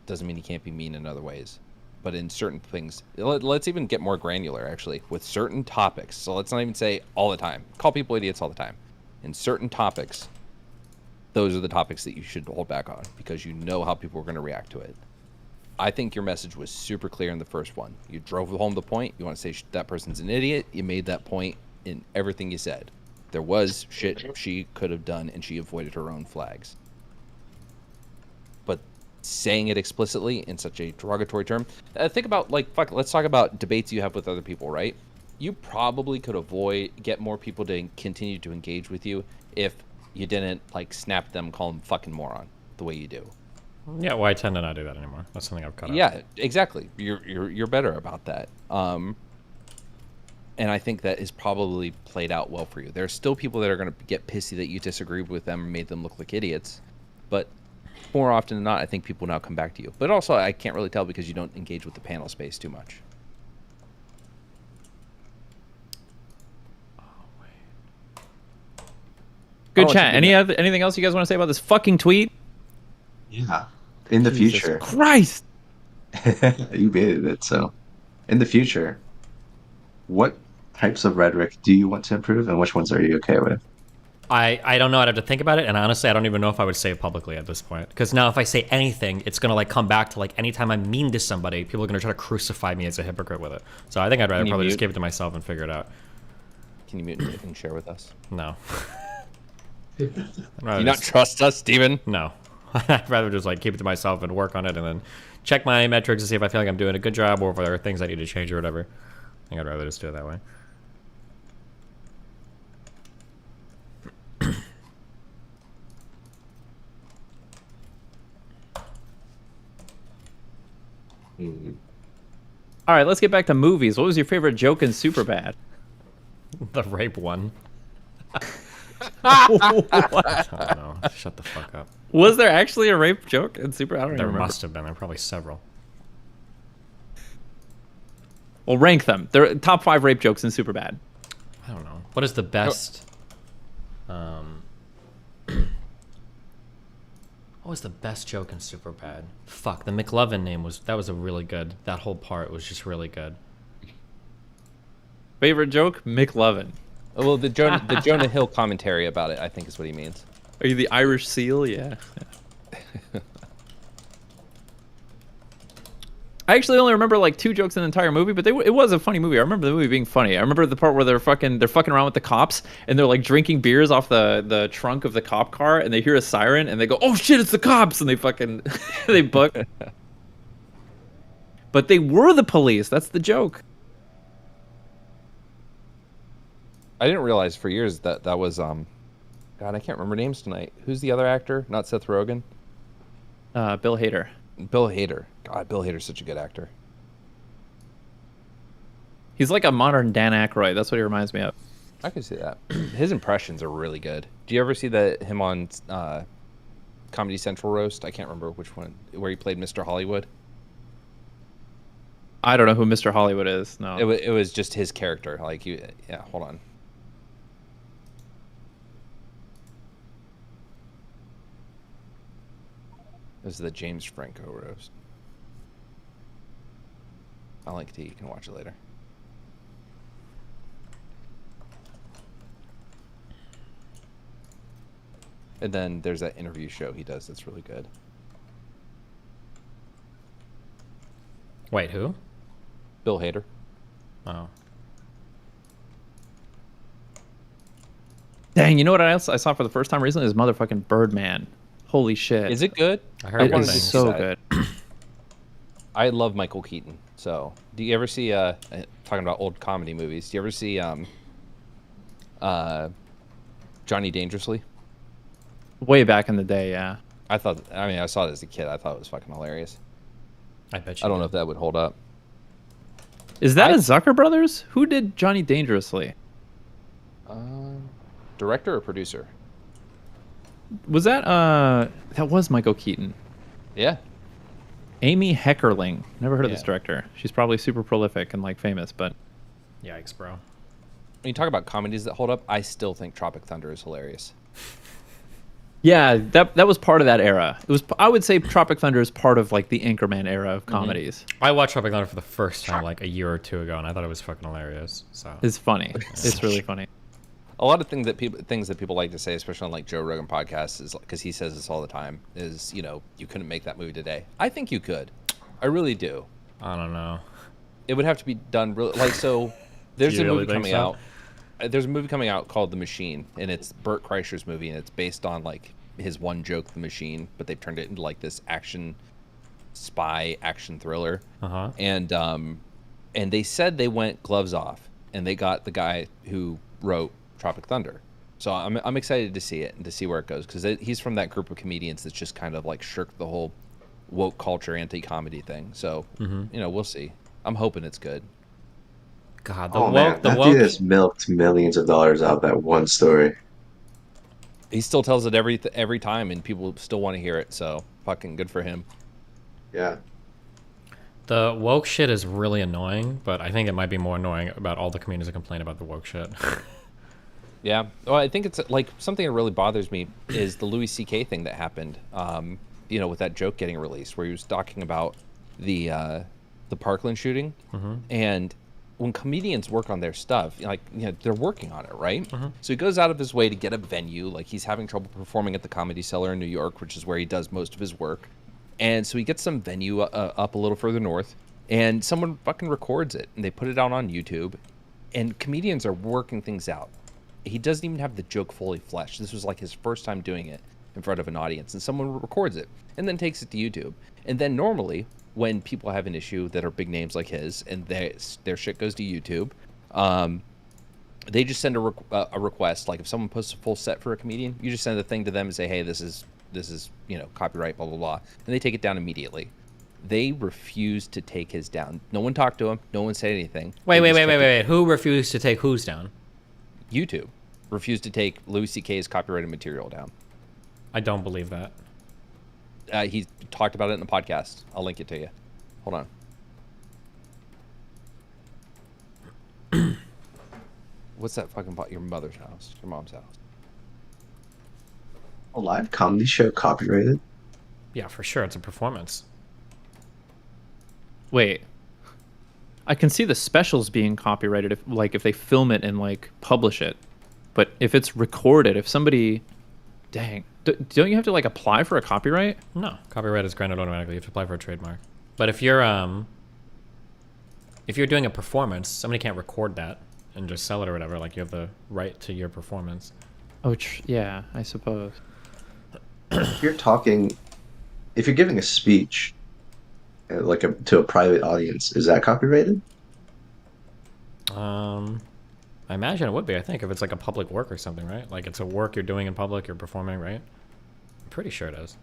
Speaker 1: Doesn't mean he can't be mean in other ways. But in certain things, let's even get more granular, actually, with certain topics. So let's not even say all the time. Call people idiots all the time. In certain topics, those are the topics that you should hold back on because you know how people are going to react to it. I think your message was super clear in the first one. You drove home the point. You want to say that person's an idiot. You made that point in everything you said. There was shit she could have done, and she avoided her own flags. But saying it explicitly in such a derogatory term, think about, like, fuck, let's talk about debates you have with other people, right? You probably could get more people to continue to engage with you if you didn't, like, snap them, call them fucking moron the way you do.
Speaker 2: Yeah, well, I tend to not do that anymore. That's something I've cut out.
Speaker 1: Yeah, exactly. You're better about that. And I think that is probably played out well for you. There are still people that are going to get pissy that you disagreed with them and made them look like idiots. But more often than not, I think people now come back to you. But also, I can't really tell because you don't engage with the panel space too much.
Speaker 4: Good chat. Anything else you guys want to say about this fucking tweet?
Speaker 3: Yeah. In the
Speaker 4: Jesus
Speaker 3: future.
Speaker 4: Christ.
Speaker 3: You baited it, so. In the future, what types of rhetoric do you want to improve and which ones are you okay with?
Speaker 2: I don't know. I'd have to think about it, and honestly, I don't even know if I would say it publicly at this point. Because now if I say anything, it's going to like come back to like anytime I'm mean to somebody, people are going to try to crucify me as a hypocrite with it. So I think I'd rather probably just keep it to myself and figure it out.
Speaker 1: Can you mute and share with us?
Speaker 2: No.
Speaker 1: Do you not trust us, Steven?
Speaker 2: No. I'd rather just like keep it to myself and work on it and then check my metrics to see if I feel like I'm doing a good job or if there are things I need to change or whatever. I think I'd rather just do it that way.
Speaker 4: All right, let's get back to movies. What was your favorite joke in Superbad?
Speaker 2: The rape one. I don't know. Shut the fuck up.
Speaker 4: Was there actually a rape joke in Super? I don't even
Speaker 2: There
Speaker 4: remember.
Speaker 2: must have been. There are probably several.
Speaker 4: Well, rank them. They're top 5 rape jokes in Superbad.
Speaker 2: I don't know. What is the best? What was the best joke in Superbad? Fuck, the McLovin name was a really good. That whole part was just really good.
Speaker 4: Favorite joke? McLovin.
Speaker 1: Well, the Jonah Hill commentary about it, I think, is what he means.
Speaker 4: Are you the Irish seal? Yeah. I actually only remember like 2 jokes in the entire movie, but it was a funny movie. I remember the movie being funny. I remember the part where they're fucking around with the cops and they're like drinking beers off the trunk of the cop car and they hear a siren and they go, "Oh shit, it's the cops!" and they fucking they book. But they were the police. That's the joke.
Speaker 1: I didn't realize for years that was God, I can't remember names tonight. Who's the other actor? Not Seth Rogen.
Speaker 4: Bill Hader.
Speaker 1: Bill Hader. God, Bill Hader's such a good actor.
Speaker 4: He's like a modern Dan Aykroyd. That's what he reminds me of.
Speaker 1: I could see that. His impressions are really good. Do you ever see him on Comedy Central roast? I can't remember which one, where he played Mr. Hollywood.
Speaker 4: I don't know who Mr. Hollywood is. No.
Speaker 1: It was just his character. Like yeah. Hold on. This is the James Franco roast. I'll link to you. You can watch it later. And then there's that interview show he does that's really good.
Speaker 2: Wait, who?
Speaker 1: Bill Hader.
Speaker 2: Oh.
Speaker 4: Dang, you know what else I saw for the first time recently is motherfucking Birdman. Holy shit.
Speaker 1: Is it good?
Speaker 2: I heard
Speaker 4: It
Speaker 2: good
Speaker 1: wanted to
Speaker 4: is
Speaker 2: things.
Speaker 1: see
Speaker 4: so
Speaker 1: that.
Speaker 4: good.
Speaker 1: I love Michael Keaton. So, do you ever see talking about old comedy movies? Do you ever see Johnny Dangerously?
Speaker 4: Way back in the day, yeah.
Speaker 1: I saw it as a kid. I thought it was fucking hilarious.
Speaker 2: I bet you.
Speaker 1: I don't know
Speaker 2: did.
Speaker 1: if that would hold up.
Speaker 4: Is that a Zucker Brothers? Who did Johnny Dangerously?
Speaker 1: Director or producer?
Speaker 4: Was that that was Michael Keaton.
Speaker 1: Yeah.
Speaker 4: Amy Heckerling. Never heard of this
Speaker 1: Yeah.
Speaker 4: director. She's probably super prolific and like famous, but
Speaker 2: Yikes, bro.
Speaker 1: When you talk about comedies that hold up, I still think Tropic Thunder is hilarious.
Speaker 4: yeah, that was part of that era. It was, I would say Tropic Thunder is part of like the Anchorman era of comedies.
Speaker 2: I watched Tropic Thunder for the first time like a year or 2 ago, and I thought it was fucking hilarious. So
Speaker 4: It's funny. It's really funny.
Speaker 1: A lot of things that people like to say, especially on like Joe Rogan podcasts, is because he says this all the time, is you couldn't make that movie today. I think you could. I really do.
Speaker 2: I don't know.
Speaker 1: It would have to be done really like so. There's
Speaker 2: you
Speaker 1: a
Speaker 2: really
Speaker 1: movie
Speaker 2: think
Speaker 1: coming
Speaker 2: so?
Speaker 1: out. There's a movie coming out called The Machine, and it's Burt Kreischer's movie, and it's based on like his one joke, The Machine, but they've turned it into like this spy action thriller.
Speaker 2: Uh-huh.
Speaker 1: And they said they went gloves off, and they got the guy who wrote Tropic Thunder. So I'm excited to see it and to see where it goes, because he's from that group of comedians that's just kind of like shirked the whole woke culture anti-comedy thing. So we'll see. I'm hoping it's good.
Speaker 2: God,
Speaker 3: Oh man, that dude has milked millions of dollars out of that one story.
Speaker 1: He still tells it every time, and people still want to hear it. So fucking good for him.
Speaker 3: Yeah.
Speaker 2: the woke shit is really annoying, but I think it might be more annoying about all the comedians that complain about the woke shit.
Speaker 1: Yeah. Well, I think it's like something that really bothers me is the Louis C.K. thing that happened. With that joke getting released, where he was talking about the Parkland shooting, and when comedians work on their stuff, they're working on it, right? So he goes out of his way to get a venue. Like he's having trouble performing at the Comedy Cellar in New York, which is where he does most of his work. And so he gets some venue up a little further north, and someone fucking records it, and they put it out on YouTube. And comedians are working things out. He doesn't even have the joke fully fleshed. This was like his first time doing it in front of an audience, and someone records it and then takes it to YouTube. And then normally, when people have an issue that are big names like his, and their shit goes to YouTube, they just send a request. Like if someone posts a full set for a comedian, you just send a thing to them and say, hey, this is copyright, blah blah blah, and they take it down immediately. They refused to take his down. No one talked to him. No one said anything.
Speaker 2: Wait.
Speaker 1: They just kept it.
Speaker 2: Wait. Who refused to take whose down?
Speaker 1: YouTube refused to take Louis C.K.'s copyrighted material down.
Speaker 2: I don't believe that.
Speaker 1: He talked about it in the podcast. I'll link it to you. Hold on. What's that fucking your mother's house? Your mom's house?
Speaker 3: A live comedy show copyrighted?
Speaker 2: Yeah, for sure. It's a performance.
Speaker 4: Wait. I can see the specials being copyrighted if they film it and like publish it. But if it's recorded, if somebody dang. Don't you have to like apply for a copyright?
Speaker 2: No, copyright is granted automatically. You have to apply for a trademark. But if you're doing a performance, somebody can't record that and just sell it or whatever. Like you have the right to your performance.
Speaker 4: Oh, yeah, I suppose.
Speaker 3: If you're giving a speech, to a private audience, is that copyrighted?
Speaker 2: I imagine it would be. I think if it's like a public work or something, right? Like it's a work you're doing in public, you're performing, right? I'm pretty sure it is.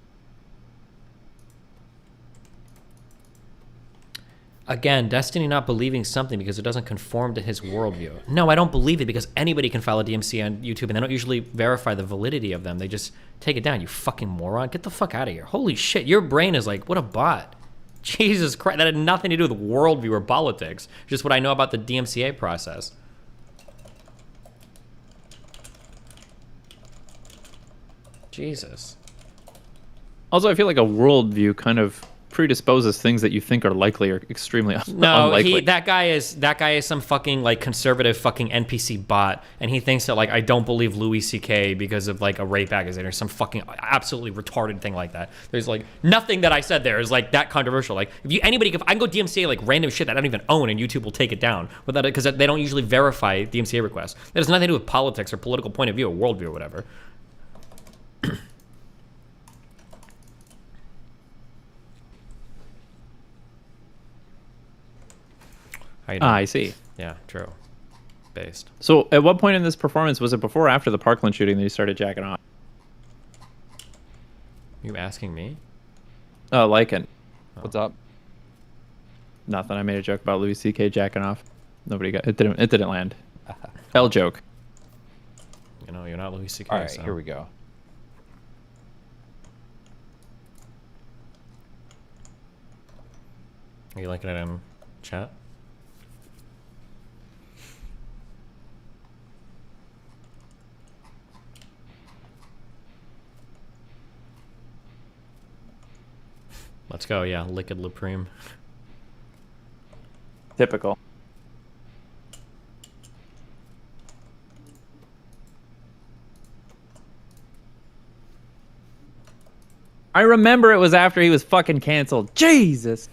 Speaker 2: Again, Destiny not believing something because it doesn't conform to his worldview. No, I don't believe it because anybody can file a DMCA on YouTube and they don't usually verify the validity of them. They just take it down. You fucking moron. Get the fuck out of here. Holy shit. Your brain is like, what a bot. Jesus Christ. That had nothing to do with worldview or politics. Just what I know about the DMCA process. Jesus.
Speaker 4: Also, I feel like a worldview kind of predisposes things that you think are likely or extremely unlikely.
Speaker 2: That guy is some fucking like conservative fucking NPC bot, and he thinks that like I don't believe Louis C.K. because of like a rape magazine or some fucking absolutely retarded thing like that. There's like nothing that I said there is like that controversial. Like if I can go DMCA like random shit that I don't even own, and YouTube will take it down without it because they don't usually verify DMCA requests. That has nothing to do with politics or political point of view or worldview or whatever.
Speaker 4: I see.
Speaker 2: Yeah, true. Based.
Speaker 4: So at what point in this performance, was it before or after the Parkland shooting that you started jacking off?
Speaker 2: You asking me?
Speaker 4: Oh, Lycan.
Speaker 1: What's up?
Speaker 4: Nothing. I made a joke about Louis C.K. jacking off. Nobody got it. It didn't land. L joke.
Speaker 2: You know, you're not Louis C.K.
Speaker 1: All right,
Speaker 2: so.
Speaker 1: here we go.
Speaker 2: Are you liking it in chat? Let's go, yeah. Liquid Lupreme.
Speaker 4: Typical. I remember it was after he was fucking canceled. Jesus.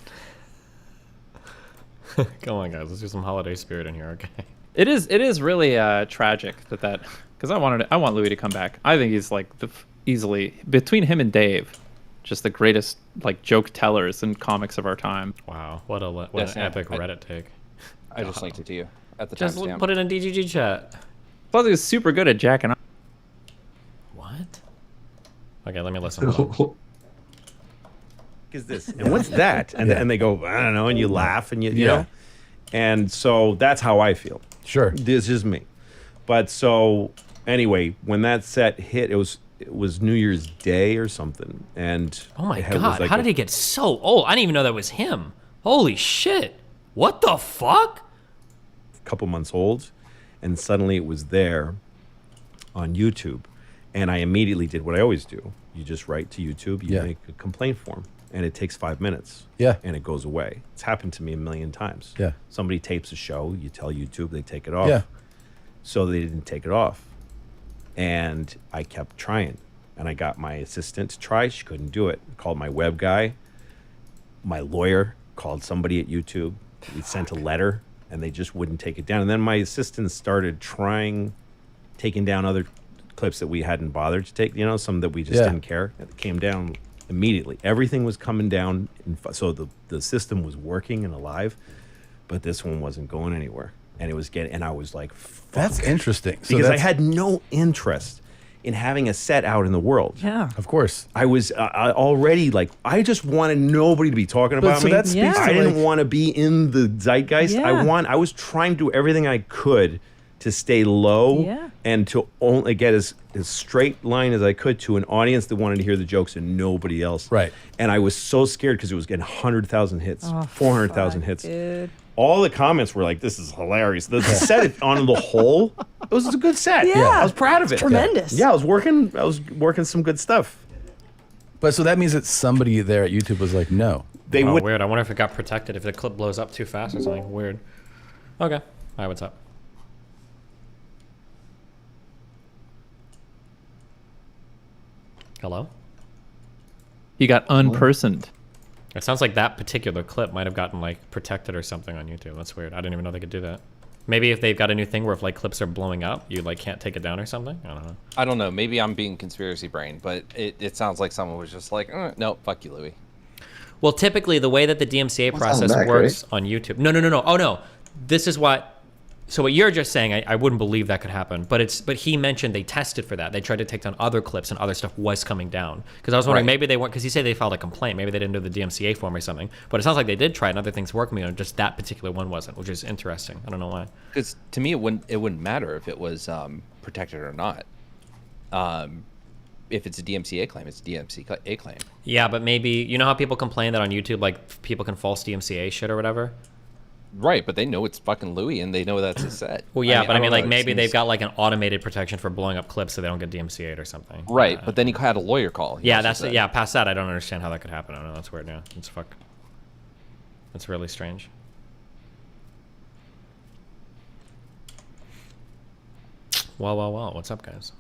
Speaker 2: Come on, guys. Let's do some holiday spirit in here, okay?
Speaker 4: It is really tragic that because I want Louis to come back. I think he's like easily between him and Dave, just the greatest like joke tellers in comics of our time.
Speaker 2: Wow, what an epic Reddit take.
Speaker 1: I just linked it to you at the
Speaker 2: Just
Speaker 1: timestamp.
Speaker 2: put it in DGG chat.
Speaker 4: Plus, he was super good at jacking off.
Speaker 2: What? Okay, let me listen. Hold on.
Speaker 6: Is this and what's that and they go I don't know and you laugh and you know and so that's how I feel.
Speaker 7: Sure.
Speaker 6: This is me. But so anyway, when that set hit, it was New Year's Day or something, and
Speaker 2: Oh my
Speaker 6: it was
Speaker 2: god,
Speaker 6: like
Speaker 2: how did he get so old? I didn't even know that was him. Holy shit. What the fuck?
Speaker 6: a couple months old, and suddenly it was there on YouTube, and I immediately did what I always do. You just write to YouTube, you make a complaint form, and it takes 5 minutes.
Speaker 7: Yeah.
Speaker 6: And it goes away. It's happened to me a million times.
Speaker 7: Yeah.
Speaker 6: Somebody tapes a show, you tell YouTube, they take it off.
Speaker 7: Yeah.
Speaker 6: So they didn't take it off. And I kept trying. And I got my assistant to try. She couldn't do it. Called my web guy. My lawyer called somebody at YouTube. We sent a letter, and they just wouldn't take it down. And then my assistant started taking down other clips that we hadn't bothered to take, some that we just didn't care. It came down immediately. Everything was coming down. So the system was working and alive, but this one wasn't going anywhere. And it was and I was like, fuck.
Speaker 7: That's interesting.
Speaker 6: Because I had no interest in having a set out in the world.
Speaker 4: Yeah.
Speaker 7: Of course.
Speaker 6: I was already like, I just wanted nobody to be talking about
Speaker 7: so
Speaker 6: me.
Speaker 7: that speaks
Speaker 6: I
Speaker 7: to,
Speaker 6: didn't
Speaker 7: like-
Speaker 6: want to be in the zeitgeist.
Speaker 4: Yeah.
Speaker 6: I was trying to do everything I could to stay low
Speaker 4: Yeah.
Speaker 6: and to only get as straight line as I could to an audience that wanted to hear the jokes and nobody else.
Speaker 7: Right.
Speaker 6: And I was so scared because it was getting 100,000 hits, 400,000 hits.
Speaker 4: Dude.
Speaker 6: All the comments were like, "This is hilarious." The set on the whole, it was a good set.
Speaker 8: Yeah.
Speaker 6: I was proud of it.
Speaker 8: Tremendous.
Speaker 6: Yeah, I was working some good stuff.
Speaker 7: But so that means that somebody there at YouTube was like, no.
Speaker 6: They
Speaker 2: Oh,
Speaker 6: would.
Speaker 2: weird. I wonder if it got protected, if the clip blows up too fast or something. Weird. Okay. All right, what's up? Hello?
Speaker 4: He got unpersoned.
Speaker 2: It sounds like that particular clip might have gotten, like, protected or something on YouTube. That's weird. I didn't even know they could do that. Maybe if they've got a new thing where if, like, clips are blowing up, you, like, can't take it down or something? I don't know.
Speaker 1: I don't know. Maybe I'm being conspiracy brain, but it sounds like someone was just like, no, fuck you, Louis.
Speaker 2: Well, typically the way that the DMCA
Speaker 3: Well,
Speaker 2: process
Speaker 3: sounds back,
Speaker 2: works on YouTube. No. Oh no. This is what. So what you're just saying, I wouldn't believe that could happen. But he mentioned they tested for that. They tried to take down other clips and other stuff was coming down. Because I was wondering,
Speaker 1: Right.
Speaker 2: maybe they weren't, because he said they filed a complaint. Maybe they didn't do the DMCA form or something. But it sounds like they did try and other things working on just that particular one wasn't, which is interesting. I don't know why.
Speaker 1: Because to me, it wouldn't matter if it was protected or not. If it's a DMCA claim, it's a DMCA claim.
Speaker 2: Yeah, but maybe, you know how people complain that on YouTube, like, people can false DMCA shit or whatever?
Speaker 1: Right, but they know it's fucking Louis, and they know that's a set.
Speaker 2: Well, yeah, but I mean,
Speaker 1: don't
Speaker 2: like,
Speaker 1: know, it
Speaker 2: maybe they've
Speaker 1: seems-
Speaker 2: got, like, an automated protection for blowing up clips so they don't get DMCA'd or something.
Speaker 1: Right, but then he had a lawyer call. he
Speaker 2: Yeah,
Speaker 1: also
Speaker 2: that's
Speaker 1: said.
Speaker 2: yeah. Past that, I don't understand how that could happen. I don't know. That's weird. Yeah, it's fuck. That's really strange. Well. What's up, guys?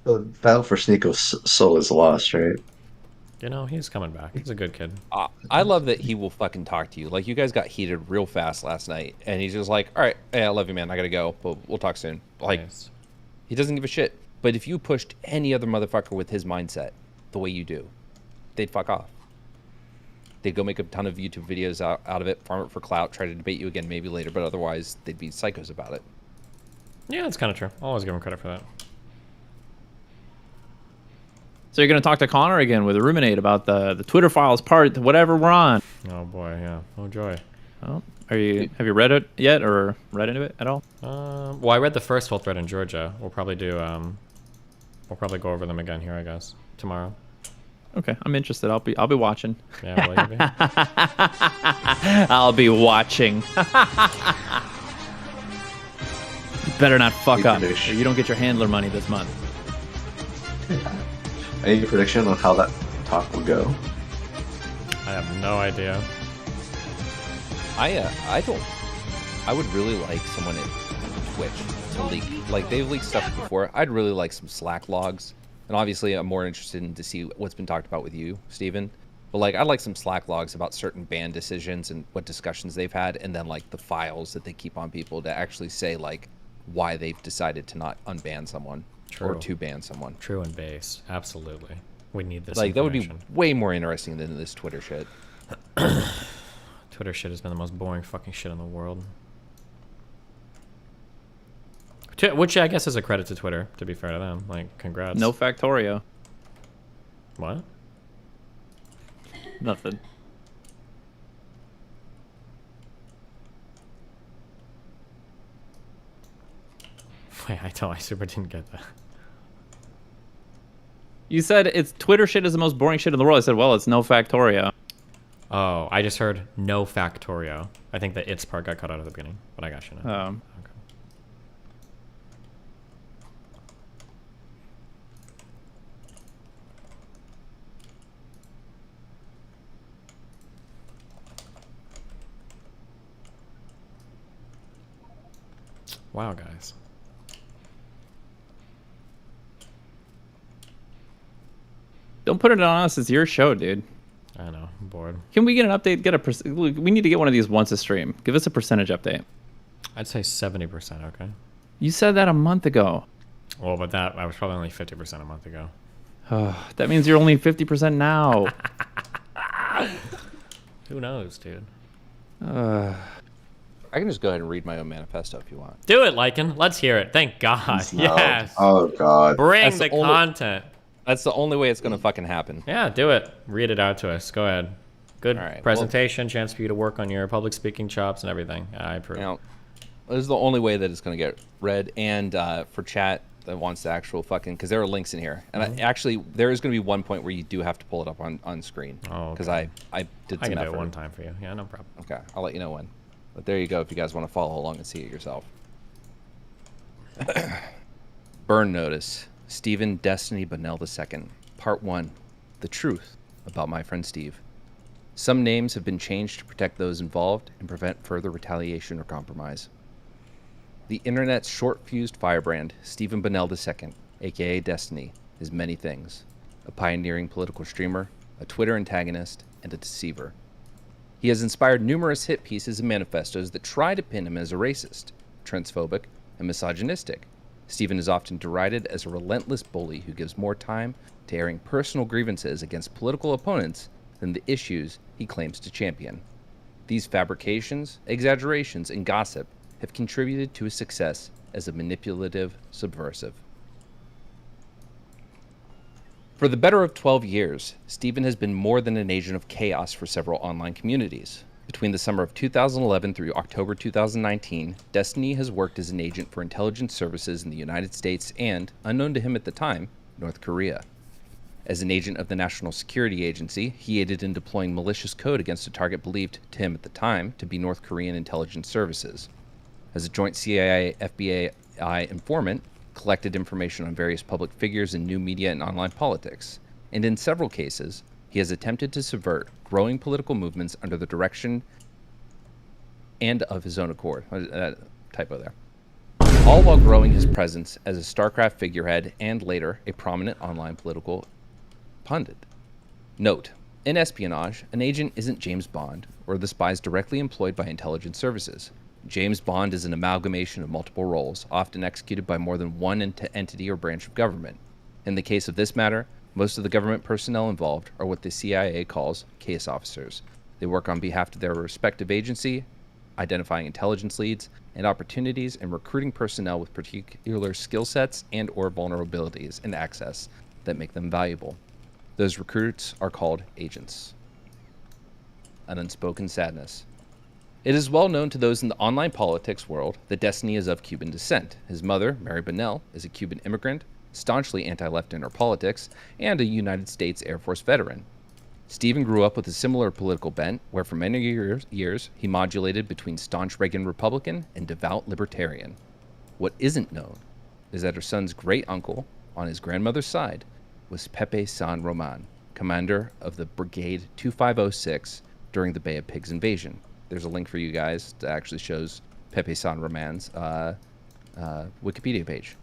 Speaker 3: The battle for Sneeko's soul is lost, right?
Speaker 2: You know, he's coming back. He's a good kid.
Speaker 1: I love that he will fucking talk to you. Like, you guys got heated real fast last night, and he's just like, all right, hey, I love you, man. I gotta go, but we'll talk soon. Like,
Speaker 2: Nice.
Speaker 1: he doesn't give a shit. But if you pushed any other motherfucker with his mindset the way you do, they'd fuck off. They'd go make a ton of YouTube videos out of it, farm it for clout, try to debate you again maybe later, but otherwise they'd be psychos about it.
Speaker 2: Yeah, that's kind of true. I'll always give him credit for that.
Speaker 4: So you're gonna talk to Connor again with a ruminate about the Twitter files part, whatever we're on.
Speaker 2: Oh boy, yeah. Oh joy.
Speaker 4: Oh, have you read it yet or read into it at all?
Speaker 2: Well, I read the first full thread in Georgia. We'll probably do. We'll probably go over them again here, I guess, tomorrow.
Speaker 4: Okay, I'm interested. I'll be watching.
Speaker 2: Yeah, will you be?
Speaker 4: I'll be watching. Better not fuck up,
Speaker 3: Finish.
Speaker 4: or you don't get your handler money this month.
Speaker 3: Any prediction on how that talk will go?
Speaker 2: I have no idea.
Speaker 1: I would really like someone at Twitch to leak. Like, they've leaked stuff before. I'd really like some Slack logs. And obviously, I'm more interested in to see what's been talked about with you, Steven. But, like, I'd like some Slack logs about certain ban decisions and what discussions they've had, and then, like, the files that they keep on people to actually say, like, why they've decided to not unban someone or
Speaker 2: True.
Speaker 1: to ban someone.
Speaker 2: True and based. Absolutely. We need this.
Speaker 1: Like, that would be
Speaker 2: information.
Speaker 1: way more interesting than this Twitter shit.
Speaker 2: Twitter shit has been the most boring fucking shit in the world. Which I guess is a credit to Twitter, to be fair to them. Like, congrats.
Speaker 4: No Factorio.
Speaker 2: What?
Speaker 4: Nothing.
Speaker 2: Wait, I super didn't get that.
Speaker 4: You said it's Twitter shit is the most boring shit in the world. I said, well, it's no Factorio.
Speaker 2: Oh, I just heard no Factorio. I think the it's part got cut out at the beginning, but I got you now. Okay. Wow, guys.
Speaker 4: Don't put it on us. It's your show, dude.
Speaker 2: I know. I'm bored.
Speaker 4: Can we get an update? We need to get one of these once a stream. Give us a percentage update.
Speaker 2: I'd say 70%, okay?
Speaker 4: You said that a month ago.
Speaker 2: Well, but that, I was probably only 50% a month ago.
Speaker 4: That means you're only 50% now.
Speaker 2: Who knows, dude?
Speaker 1: I I can just go ahead and read my own manifesto if you want.
Speaker 2: Do it, Lycan. Let's hear it. Thank God.
Speaker 3: No.
Speaker 2: Yes.
Speaker 3: Oh God.
Speaker 2: Bring
Speaker 1: That's
Speaker 2: the
Speaker 1: the only-
Speaker 2: content.
Speaker 1: That's the only way it's going to fucking happen.
Speaker 2: Yeah, do it. Read it out to us. Go ahead. Good
Speaker 1: All right,
Speaker 2: presentation, chance for you to work on your public speaking chops and everything. I approve.
Speaker 1: You know, this is the only way that it's going to get read. And for chat that wants the actual fucking, because there are links in here. And actually, there is going to be one point where you do have to pull it up on screen.
Speaker 2: Oh,
Speaker 1: because
Speaker 2: okay.
Speaker 1: I did
Speaker 2: I
Speaker 1: some
Speaker 2: can do
Speaker 1: effort.
Speaker 2: it one time for you. Yeah, no problem.
Speaker 1: Okay, I'll let you know when. But there you go if you guys want to follow along and see it yourself. Burn notice. Stephen Destiny Bunnell II. Part 1. The truth about my friend Steve. Some names have been changed to protect those involved and prevent further retaliation or compromise. The internet's short-fused firebrand, Stephen Bunnell II, aka Destiny, is many things. A pioneering political streamer, a Twitter antagonist, and a deceiver. He has inspired numerous hit pieces and manifestos that try to pin him as a racist, transphobic, and misogynistic. Stephen is often derided as a relentless bully who gives more time to airing personal grievances against political opponents than the issues he claims to champion. These fabrications, exaggerations, and gossip have contributed to his success as a manipulative subversive. For the better of 12 years, Stephen has been more than an agent of chaos for several online communities. Between the summer of 2011 through October 2019, Destiny has worked as an agent for intelligence services in the United States and, unknown to him at the time, North Korea. As an agent of the National Security Agency, he aided in deploying malicious code against a target believed to him at the time to be North Korean intelligence services. As a joint CIA-FBI informant, collected information on various public figures in new media and online politics, and in several cases, he has attempted to subvert growing political movements under the direction and of his own accord. Typo there. All while growing his presence as a StarCraft figurehead and later a prominent online political pundit. Note, in espionage, an agent isn't James Bond or the spies directly employed by intelligence services. James Bond is an amalgamation of multiple roles, often executed by more than one entity or branch of government. In the case of this matter, most of the government personnel involved are what the CIA calls case officers. They work on behalf of their respective agency, identifying intelligence leads and opportunities and recruiting personnel with particular skill sets and or vulnerabilities and access that make them valuable. Those recruits are called agents. An unspoken sadness. It is well known to those in the online politics world that Destiny is of Cuban descent. His mother, Mary Bunnell, is a Cuban immigrant, staunchly anti-left in her politics, and a United States Air Force veteran. Stephen grew up with a similar political bent, where for many years he modulated between staunch Reagan Republican and devout Libertarian. What isn't known is that her son's great-uncle, on his grandmother's side, was Pepe San Roman, commander of the Brigade 2506 during the Bay of Pigs invasion. There's a link for you guys that actually shows Pepe San Roman's Wikipedia page.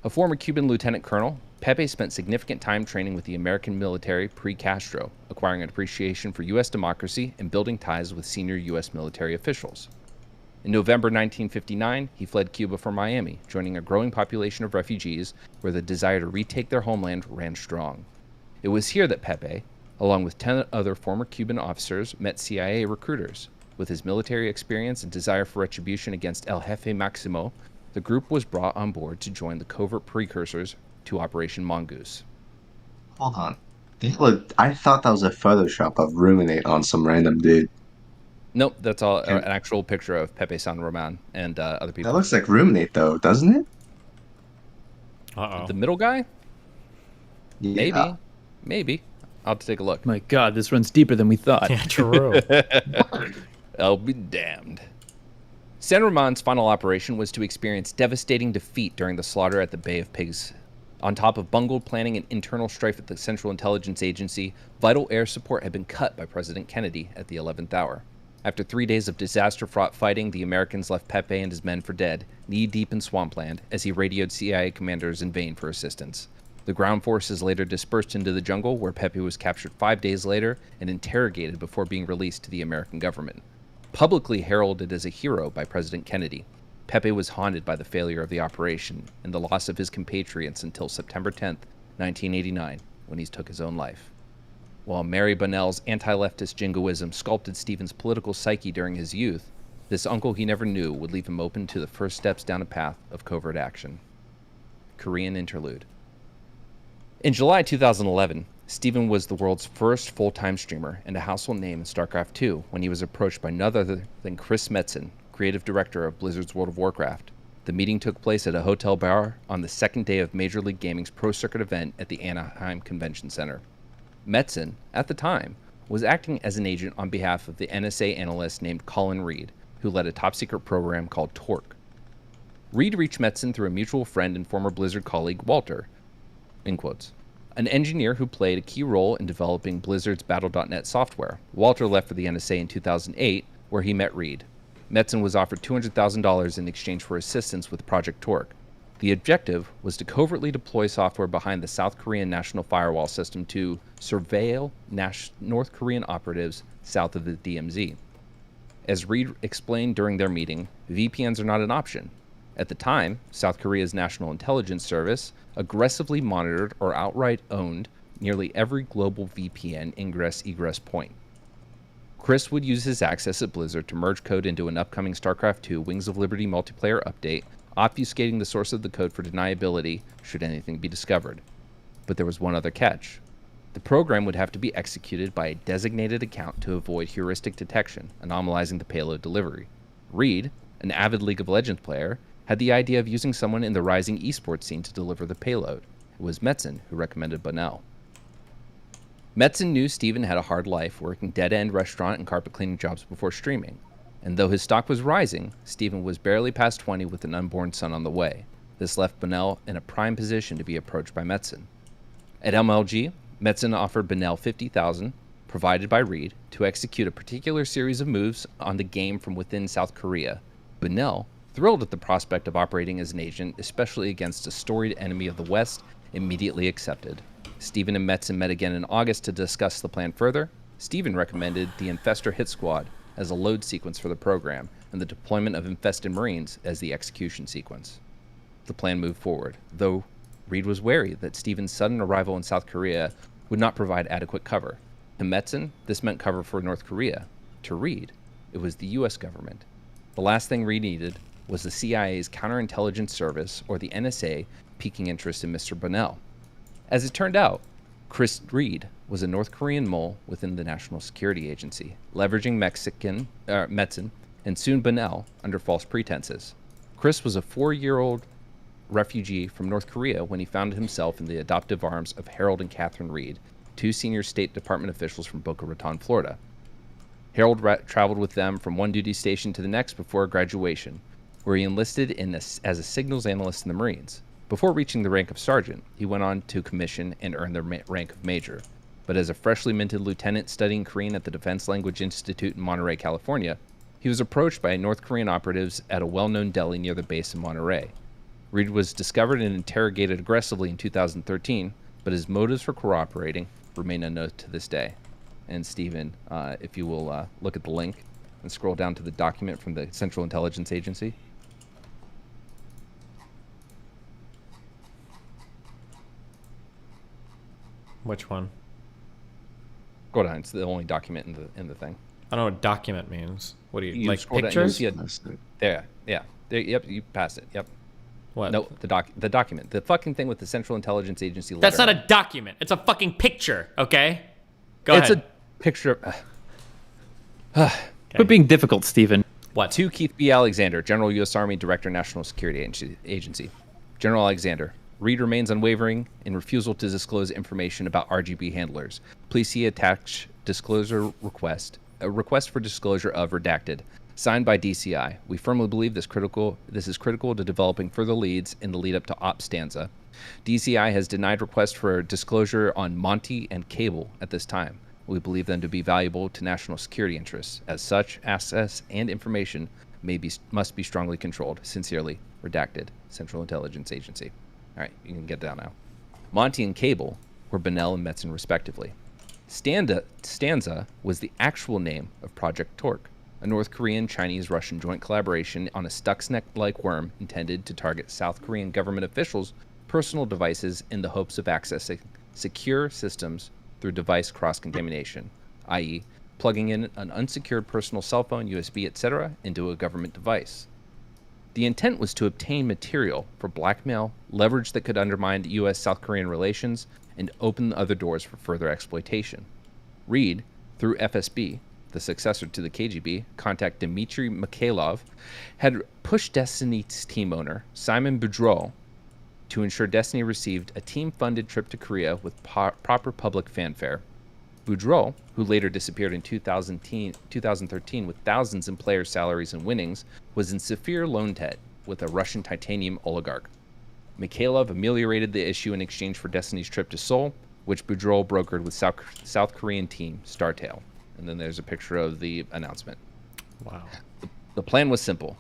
Speaker 1: A former Cuban lieutenant colonel, Pepe spent significant time training with the American military pre-Castro, acquiring an appreciation for U.S. democracy and building ties with senior U.S. military officials. In November 1959, he fled Cuba for Miami, joining a growing population of refugees where the desire to retake their homeland ran strong. It was here that Pepe, along with 10 other former Cuban officers, met CIA recruiters. With his military experience and desire for retribution against El Jefe Maximo, the group was brought on board to join the covert precursors to Operation Mongoose.
Speaker 3: Hold on. I thought that was a Photoshop of Ruminate on some random dude.
Speaker 1: Nope, that's all an actual picture of Pepe San Roman and other people.
Speaker 3: That looks like Ruminate, though, doesn't it?
Speaker 2: Uh-oh.
Speaker 1: The middle guy?
Speaker 3: Yeah.
Speaker 1: Maybe. I'll have to take a look.
Speaker 4: My God, this runs deeper than we thought.
Speaker 2: Yeah, true.
Speaker 1: I'll be damned. San Roman's final operation was to experience devastating defeat during the slaughter at the Bay of Pigs. On top of bungled planning and internal strife at the Central Intelligence Agency, vital air support had been cut by President Kennedy at the 11th hour. After 3 days of disaster-fraught fighting, the Americans left Pepe and his men for dead, knee-deep in swampland, as he radioed CIA commanders in vain for assistance. The ground forces later dispersed into the jungle, where Pepe was captured 5 days later and interrogated before being released to the American government. Publicly heralded as a hero by President Kennedy, Pepe was haunted by the failure of the operation and the loss of his compatriots until September 10, 1989, when he took his own life. While Mary Bunnell's anti-leftist jingoism sculpted Stephen's political psyche during his youth, This uncle he never knew would leave him open to the first steps down a path of covert action. Korean interlude. In July 2011, Steven was the world's first full-time streamer and a household name in StarCraft 2 when he was approached by none other than Chris Metzen, creative director of Blizzard's World of Warcraft. The meeting took place at a hotel bar on the second day of Major League Gaming's Pro Circuit event at the Anaheim Convention Center. Metzen, at the time, was acting as an agent on behalf of the NSA analyst named Colin Reed, who led a top-secret program called Torque. Reed reached Metzen through a mutual friend and former Blizzard colleague, Walter, in quotes, an engineer who played a key role in developing Blizzard's Battle.net software. Walter left for the NSA in 2008, where he met Reed. Metzen was offered $200,000 in exchange for assistance with Project Torque. The objective was to covertly deploy software behind the South Korean national firewall system to surveil North Korean operatives south of the DMZ. As Reed explained during their meeting, VPNs are not an option. At the time, South Korea's National Intelligence Service aggressively monitored or outright owned nearly every global VPN ingress-egress point. Chris would use his access at Blizzard to merge code into an upcoming StarCraft 2 Wings of Liberty multiplayer update, obfuscating the source of the code for deniability should anything be discovered. But there was one other catch. The program would have to be executed by a designated account to avoid heuristic detection, anomalizing the payload delivery. Reed, an avid League of Legends player, had the idea of using someone in the rising esports scene to deliver the payload. It was Metzen who recommended Bunnell. Metzen knew Steven had a hard life, working dead-end restaurant and carpet cleaning jobs before streaming. And though his stock was rising, Steven was barely past 20 with an unborn son on the way. This left Bunnell in a prime position to be approached by Metzen. At MLG, Metzen offered Bunnell $50,000, provided by Reed, to execute a particular series of moves on the game from within South Korea. Bunnell, thrilled at the prospect of operating as an agent, especially against a storied enemy of the West, immediately accepted. Steven and Metzen met again in August to discuss the plan further. Steven recommended the Infestor Hit Squad as a load sequence for the program, and the deployment of infested Marines as the execution sequence. The plan moved forward, though Reed was wary that Steven's sudden arrival in South Korea would not provide adequate cover. To Metzen, this meant cover for North Korea. To Reed, it was the U.S. government. The last thing Reed needed was the CIA's counterintelligence service, or the NSA, piquing interest in Mr. Bunnell. As it turned out, Chris Reed was a North Korean mole within the National Security Agency, leveraging Metzen and soon Bunnell under false pretenses. Chris was a 4-year-old refugee from North Korea when he found himself in the adoptive arms of Harold and Catherine Reed, two senior State Department officials from Boca Raton, Florida. Harold traveled with them from one duty station to the next before graduation, where he enlisted as a signals analyst in the Marines. Before reaching the rank of sergeant, he went on to commission and earn the rank of major. But as a freshly minted lieutenant studying Korean at the Defense Language Institute in Monterey, California, he was approached by North Korean operatives at a well-known deli near the base in Monterey. Reed was discovered and interrogated aggressively in 2013, but his motives for cooperating remain unknown to this day. And Steven, if you will look at the link and scroll down to the document from the Central Intelligence Agency.
Speaker 2: Which one?
Speaker 1: Go down. It's the only document in the thing.
Speaker 2: I don't know what document means. What do you like?
Speaker 1: Scroll down,
Speaker 2: Pictures?
Speaker 1: you'll see it. There, yeah. There, yep, you passed it. Yep.
Speaker 2: What?
Speaker 1: No, the document. The fucking thing with the Central Intelligence Agency letter.
Speaker 2: That's not a document. It's a fucking picture. Okay. Go
Speaker 1: It's
Speaker 2: ahead.
Speaker 1: a picture of...
Speaker 4: Quit being difficult, Steven.
Speaker 2: What?
Speaker 1: To Keith B. Alexander, General U.S. Army Director, National Security Agency. General Alexander, Reed remains unwavering in refusal to disclose information about RGB handlers. Please see attached disclosure request. A request for disclosure of redacted. Signed by DCI. We firmly believe this is critical to developing further leads in the lead up to Op Stanza. DCI has denied requests for disclosure on Monty and Cable at this time. We believe them to be valuable to national security interests. As such, access and information must be strongly controlled. Sincerely, redacted. Central Intelligence Agency. All right, you can get down now. Monty and Cable were Bunnell and Metzen, respectively. Stanza was the actual name of Project Torque, a North Korean, Chinese, Russian joint collaboration on a Stuxnet-like worm intended to target South Korean government officials' personal devices in the hopes of accessing secure systems through device cross-contamination, i.e., plugging in an unsecured personal cell phone, USB, etc., into a government device. The intent was to obtain material for blackmail, leverage that could undermine U.S.-South Korean relations, and open other doors for further exploitation. Reed, through FSB, the successor to the KGB, contact Dmitry Mikhailov, had pushed Destiny's team owner, Simon Boudreau, to ensure Destiny received a team-funded trip to Korea with proper public fanfare. Boudreau, who later disappeared in 2013 with thousands in player salaries and winnings, was in severe loan debt with a Russian titanium oligarch. Mikhailov ameliorated the issue in exchange for Destiny's trip to Seoul, which Boudreau brokered with South Korean team Startail. And then there's a picture of the announcement.
Speaker 2: Wow.
Speaker 1: The plan was simple.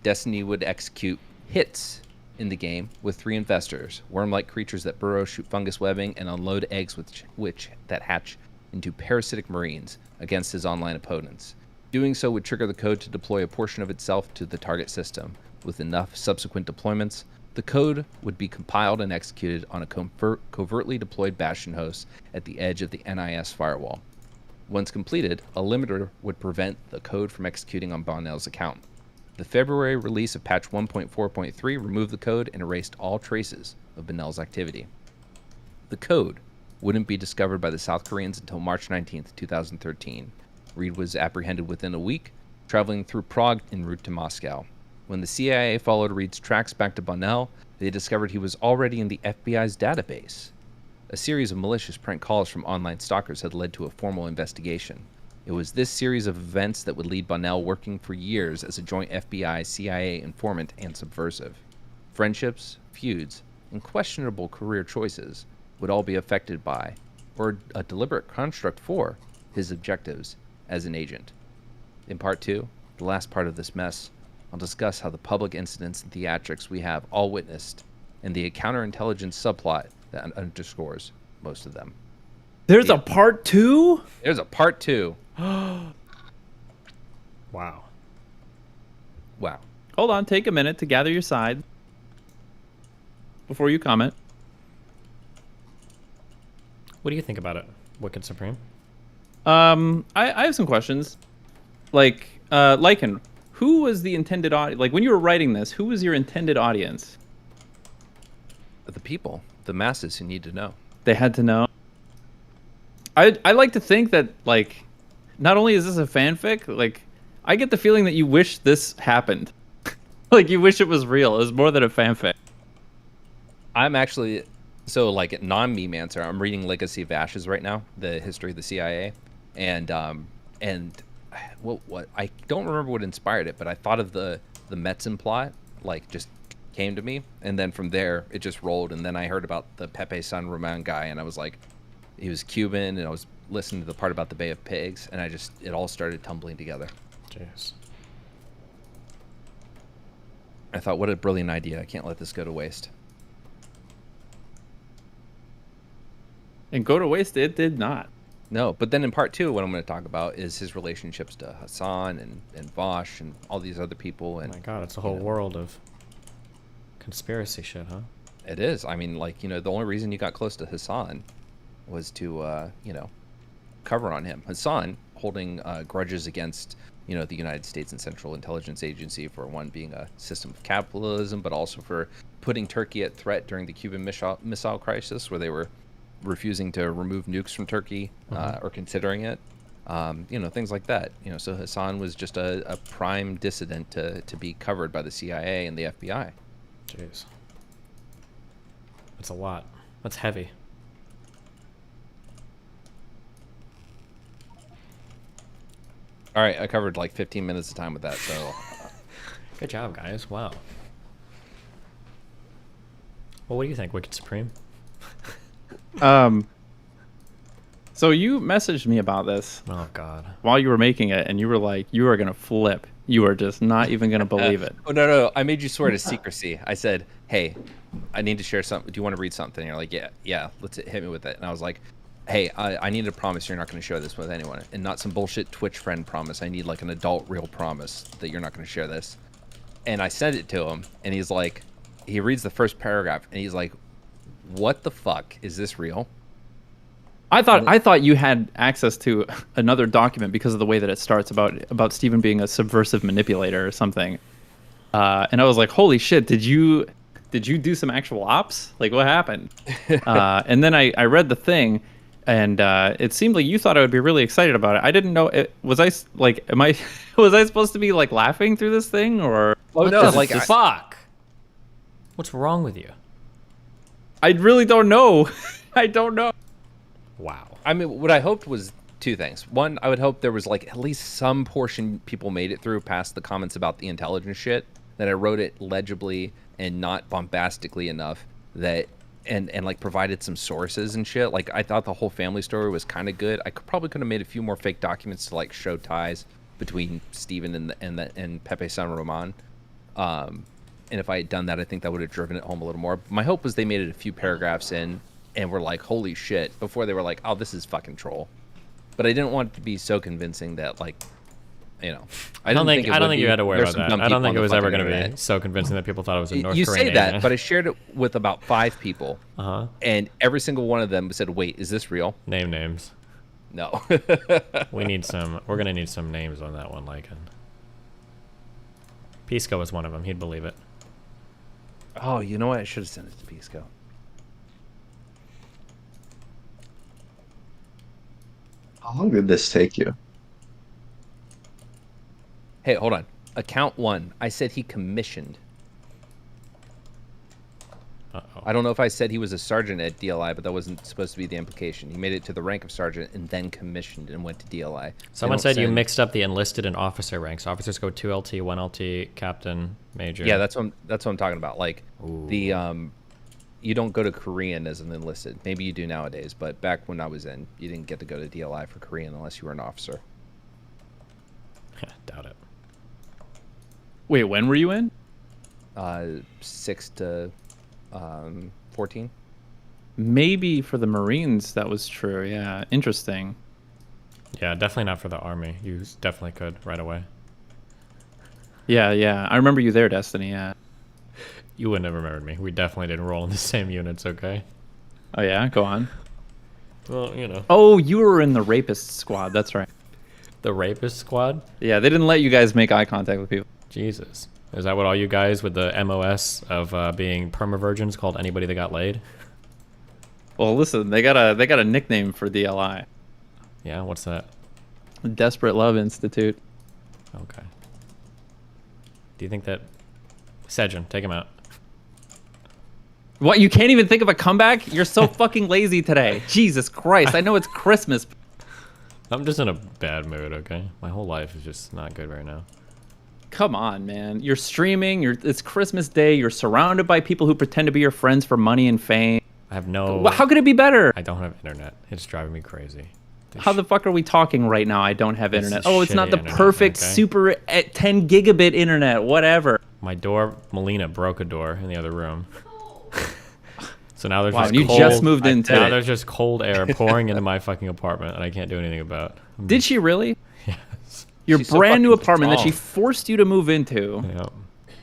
Speaker 1: Destiny would execute hits in the game with 3 investors, worm-like creatures that burrow, shoot fungus webbing, and unload eggs which that hatch into parasitic marines against his online opponents. Doing so would trigger the code to deploy a portion of itself to the target system. With enough subsequent deployments, the code would be compiled and executed on a covertly deployed Bastion host at the edge of the NIS firewall. Once completed, a limiter would prevent the code from executing on Bonnell's account. The February release of patch 1.4.3 removed the code and erased all traces of Bonnell's activity. The code wouldn't be discovered by the South Koreans until March 19, 2013. Reed was apprehended within a week, traveling through Prague en route to Moscow. When the CIA followed Reed's tracks back to Bonnell, they discovered he was already in the FBI's database. A series of malicious prank calls from online stalkers had led to a formal investigation. It was this series of events that would lead Bonnell working for years as a joint FBI-CIA informant and subversive. Friendships, feuds, and questionable career choices would all be affected by, or a deliberate construct for, his objectives as an agent. In part 2, the last part of this mess, I'll discuss how the public incidents and theatrics we have all witnessed, and the counterintelligence subplot that underscores most of them.
Speaker 4: There's a part 2?
Speaker 1: There's a part 2.
Speaker 2: Wow.
Speaker 1: Wow.
Speaker 4: Hold on, take a minute to gather your side before you comment.
Speaker 2: What do you think about it, Wicked Supreme?
Speaker 4: I have some questions. Like, Lycan, who was the intended audience? Like, when you were writing this, who was your intended audience?
Speaker 1: The people, the masses who need to know.
Speaker 4: They had to know. I like to think that, like, not only is this a fanfic, like, I get the feeling that you wish this happened. Like, you wish it was real. It was more than a fanfic.
Speaker 1: I'm actually, so like non-meme answer, I'm reading Legacy of Ashes right now, the history of the CIA, and what I don't remember what inspired it, but I thought of the Metzen plot, like, just came to me, and then from there it just rolled, and then I heard about the Pepe San Roman guy, and I was like, he was Cuban, and I was listening to the part about the Bay of Pigs, and it all started tumbling together.
Speaker 2: Jeez.
Speaker 1: I thought, what a brilliant idea. I can't let this go to waste.
Speaker 4: And go to waste, it did not.
Speaker 1: No, but then in part 2, what I'm going to talk about is his relationships to Hassan and Vosh and all these other people.
Speaker 2: Oh
Speaker 1: And
Speaker 2: my god, it's a whole world of conspiracy shit, huh?
Speaker 1: it is. I mean, like, the only reason you got close to Hassan was to, cover on him. Hassan holding grudges against, the United States and Central Intelligence Agency, for one, being a system of capitalism, but also for putting Turkey at threat during the Cuban Missile Crisis, where they were refusing to remove nukes from Turkey, or considering it. Things like that. So Hassan was just a prime dissident to be covered by the CIA and the FBI.
Speaker 2: Jeez. That's a lot. That's heavy.
Speaker 1: All right, I covered like 15 minutes of time with that, so
Speaker 2: Good job, guys. Wow. Well, what do you think, Wicked Supreme?
Speaker 4: So you messaged me about this
Speaker 2: Oh, God.
Speaker 4: while you were making it, and you were like, you are going to flip. You are just not even going to believe it.
Speaker 1: Oh, no. I made you swear to secrecy. I said, hey, I need to share something. Do you want to read something? And you're like, yeah, let's hit me with it. And I was like, hey, I need to promise you're not going to share this with anyone. And not some bullshit Twitch friend promise. I need like an adult real promise that you're not going to share this. And I sent it to him, and he's like, he reads the first paragraph, and he's like, what the fuck? Is this real?
Speaker 4: I thought you had access to another document because of the way that it starts about Steven being a subversive manipulator or something. And I was like, holy shit, did you do some actual ops? Like, what happened? And then I read the thing, and it seemed like you thought I would be really excited about it. I didn't know it. Was I like, am I was I supposed to be like laughing through this thing, or
Speaker 2: What
Speaker 1: no,
Speaker 2: the
Speaker 1: like,
Speaker 2: fuck? What's wrong with you?
Speaker 4: I really don't know. I don't know.
Speaker 2: Wow.
Speaker 1: I mean, what I hoped was two things. One, I would hope there was like at least some portion people made it through past the comments about the intelligence shit, that I wrote it legibly and not bombastically enough, that and like provided some sources and shit. Like, I thought the whole family story was kind of good. I probably could have made a few more fake documents to like show ties between Steven and Pepe San Roman. And if I had done that, I think that would have driven it home a little more. My hope was they made it a few paragraphs in and were like, holy shit, before they were like, oh, this is fucking troll. But I didn't want it to be so convincing that, like, you know,
Speaker 2: I don't think you had to worry
Speaker 1: There's
Speaker 2: about
Speaker 1: some
Speaker 2: that.
Speaker 1: dumb
Speaker 2: I don't
Speaker 1: people
Speaker 2: think
Speaker 1: on
Speaker 2: it
Speaker 1: the
Speaker 2: was ever
Speaker 1: fucking
Speaker 2: going to be
Speaker 1: internet.
Speaker 2: so convincing that people thought it was a North
Speaker 1: You
Speaker 2: Korean
Speaker 1: say that,
Speaker 2: agent.
Speaker 1: but I shared it with about 5 people, and every single one of them said, wait, is this real?
Speaker 2: Name names.
Speaker 1: No.
Speaker 2: We're gonna need some names on that one, Lycan. Pisco was one of them. He'd believe it.
Speaker 1: Oh, you know what? I should have sent it to Pisco.
Speaker 3: How long did this take you?
Speaker 1: Hey, hold on. Account 1. I said he commissioned.
Speaker 2: Uh-oh.
Speaker 1: I don't know if I said he was a sergeant at DLI, but that wasn't supposed to be the implication. He made it to the rank of sergeant and then commissioned and went to DLI.
Speaker 2: Someone
Speaker 1: They don't
Speaker 2: said you
Speaker 1: send-
Speaker 2: mixed up the enlisted and officer ranks. Officers go 2 LT, 1 LT, captain, major.
Speaker 1: Yeah, that's what I'm talking about. Like, the you don't go to Korean as an enlisted. Maybe you do nowadays, but back when I was in, you didn't get to go to DLI for Korean unless you were an officer.
Speaker 2: Doubt it.
Speaker 4: Wait, when were you in?
Speaker 1: 6 to 14.
Speaker 4: Maybe for the Marines that was true. Yeah, interesting.
Speaker 2: Yeah, definitely not for the army. You definitely could right away.
Speaker 4: Yeah. I remember you there, Destiny. Yeah.
Speaker 2: You wouldn't have remembered me. We definitely didn't roll in the same units, okay?
Speaker 4: Oh yeah, go on.
Speaker 2: Well, you know.
Speaker 4: Oh, you were in the rapist squad. That's right.
Speaker 2: The rapist squad?
Speaker 4: Yeah, they didn't let you guys make eye contact with people.
Speaker 2: Jesus. Is that what all you guys with the MOS of being perma-virgins called anybody that got laid?
Speaker 4: Well, listen, they got a nickname for DLI.
Speaker 2: Yeah, what's that?
Speaker 4: Desperate Love Institute.
Speaker 2: Okay. Do you think that... Sejin, take him out.
Speaker 4: What, you can't even think of a comeback? You're so fucking lazy today. Jesus Christ, I know it's Christmas.
Speaker 2: I'm just in a bad mood, okay? My whole life is just not good right now.
Speaker 4: Come on, man. You're streaming, it's Christmas Day, you're surrounded by people who pretend to be your friends for money and fame.
Speaker 2: I have no...
Speaker 4: Well, how could it be better?
Speaker 2: I don't have internet. It's driving me crazy.
Speaker 4: How the fuck are we talking right now? I don't have internet. Oh, it's not
Speaker 2: shitty
Speaker 4: the
Speaker 2: internet,
Speaker 4: perfect
Speaker 2: okay?
Speaker 4: super 10 gigabit internet, whatever.
Speaker 2: My door, Melina broke a door in the other room. So now there's
Speaker 4: Wow,
Speaker 2: just
Speaker 4: and you
Speaker 2: cold,
Speaker 4: just moved into
Speaker 2: now
Speaker 4: it.
Speaker 2: there's just cold air pouring into my fucking apartment, and I can't do anything about.
Speaker 4: Did she really?
Speaker 2: Yes.
Speaker 4: Your
Speaker 1: She's so
Speaker 4: brand new
Speaker 1: fucking
Speaker 4: apartment that she
Speaker 1: strong.
Speaker 4: forced you to move into.
Speaker 2: Yeah.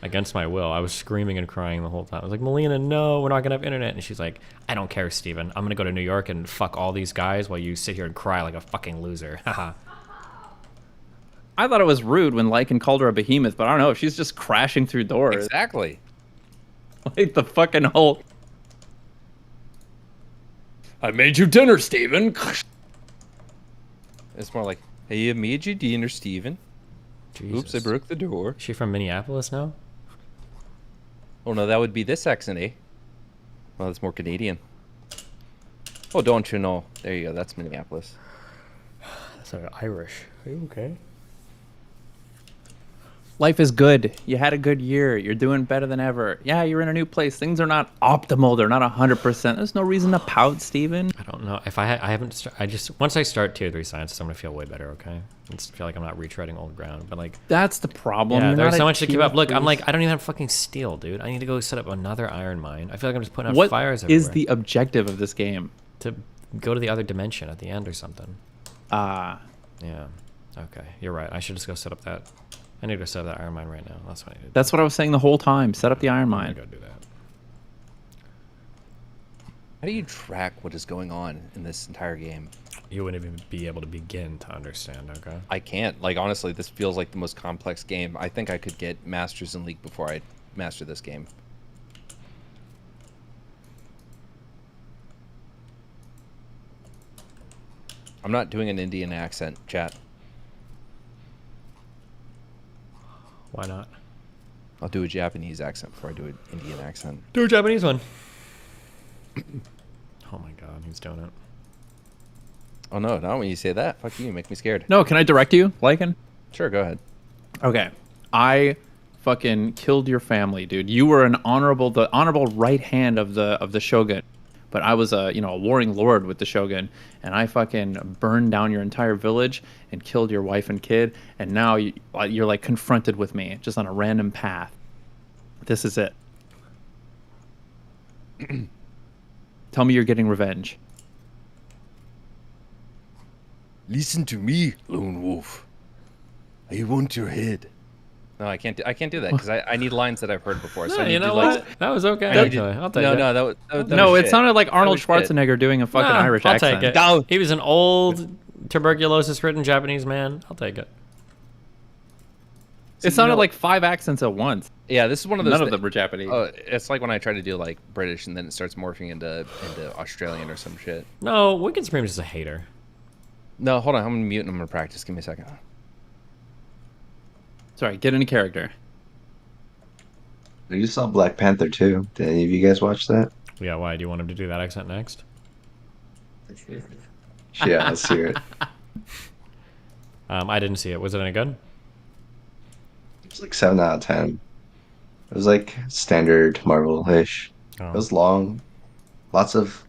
Speaker 2: Against my will. I was screaming and crying the whole time. I was like, Melina, no, we're not gonna have internet. And she's like, I don't care, Steven. I'm gonna go to New York and fuck all these guys while you sit here and cry like a fucking loser. Haha.
Speaker 4: I thought it was rude when Lycan called her a behemoth, but I don't know. She's just crashing through doors.
Speaker 1: Exactly.
Speaker 4: Like the fucking Hulk. I made you dinner, Steven.
Speaker 1: It's more like, hey, I made you dinner, Steven. Oops, I
Speaker 2: Jesus.
Speaker 1: broke the door.
Speaker 2: Is she from Minneapolis now?
Speaker 1: Oh, no, that would be this accent, eh? Well, that's more Canadian. Oh, don't you know? There you go. That's Minneapolis.
Speaker 2: That's Irish. Are you okay?
Speaker 4: Life is good. You had a good year. You're doing better than ever. Yeah, you're in a new place. Things are not optimal. They're not 100%. There's no reason to pout, Steven.
Speaker 2: I don't know. If I haven't, I just, once I start tier 3 sciences, I'm gonna feel way better, okay? I just feel like I'm not retreading old ground, but like,
Speaker 4: That's the problem.
Speaker 2: yeah,
Speaker 4: You're
Speaker 2: there's
Speaker 4: not
Speaker 2: so
Speaker 4: a
Speaker 2: much to keep
Speaker 4: tier
Speaker 2: up. Look, I'm
Speaker 4: three.
Speaker 2: like, I don't even have fucking steel, dude. I need to go set up another iron mine. I feel like I'm just putting out
Speaker 4: What
Speaker 2: fires everywhere.
Speaker 4: is the objective of this game?
Speaker 2: To go to the other dimension at the end or something.
Speaker 4: Ah,
Speaker 2: Yeah. Okay, you're right. I should just go set up that. I need to set up that iron mine right now. That's what I need to do.
Speaker 4: that's what I was saying the whole time. Set up the iron
Speaker 2: I'm
Speaker 4: mine.
Speaker 2: gonna go do that.
Speaker 1: How do you track what is going on in this entire game?
Speaker 2: You wouldn't even be able to begin to understand, okay?
Speaker 1: I can't. Like, honestly, this feels like the most complex game. I think I could get Masters in League before I master this game. I'm not doing an Indian accent, chat.
Speaker 2: Why not?
Speaker 1: I'll do a Japanese accent before I do an Indian accent.
Speaker 2: Do a Japanese one. Oh my god, he's doing it.
Speaker 1: Oh, no, not when you say that. Fuck you, make me scared.
Speaker 4: No, can I direct you, Lycan?
Speaker 1: Sure, go ahead.
Speaker 4: Okay. I fucking killed your family, dude. You were the honorable right hand of the shogun. But I was a warring lord with the shogun, and I fucking burned down your entire village and killed your wife and kid, and now you're like confronted with me just on a random path. This is it. Tell me you're getting revenge.
Speaker 1: Listen to me, lone wolf. I want your head. No, I can't do that because I need lines that I've heard before. So I
Speaker 2: No,
Speaker 1: need
Speaker 2: you know
Speaker 1: to,
Speaker 2: what?
Speaker 1: like,
Speaker 2: That was okay.
Speaker 1: I need
Speaker 2: Actually.
Speaker 1: to-
Speaker 2: I'll take
Speaker 1: no,
Speaker 2: it.
Speaker 1: no, that was
Speaker 4: No, it
Speaker 1: shit.
Speaker 4: sounded like Arnold
Speaker 1: was shit.
Speaker 4: Schwarzenegger doing a fucking
Speaker 2: Nah,
Speaker 4: Irish
Speaker 2: I'll
Speaker 4: accent.
Speaker 2: take it.
Speaker 1: No.
Speaker 2: He was an old tuberculosis-ridden Japanese man. I'll take it.
Speaker 4: It sounded like 5 accents at once.
Speaker 1: Yeah, this is one of those.
Speaker 4: None of them were Japanese.
Speaker 1: Oh, it's like when I try to do like British and then it starts morphing into Australian or some shit.
Speaker 2: No, Wicked Supreme's just a hater.
Speaker 1: No, hold on. I'm gonna mute and I'm gonna practice. Give me a second.
Speaker 4: Sorry, get into character.
Speaker 3: I just saw Black Panther too. Did any of you guys watch that?
Speaker 2: Yeah, why? Do you want him to do that accent next?
Speaker 3: Yeah, let's hear it.
Speaker 2: I didn't see it. Was it any good?
Speaker 3: It was like 7 out of 10. It was like standard Marvel-ish.
Speaker 2: Oh.
Speaker 3: It was long. Lots of.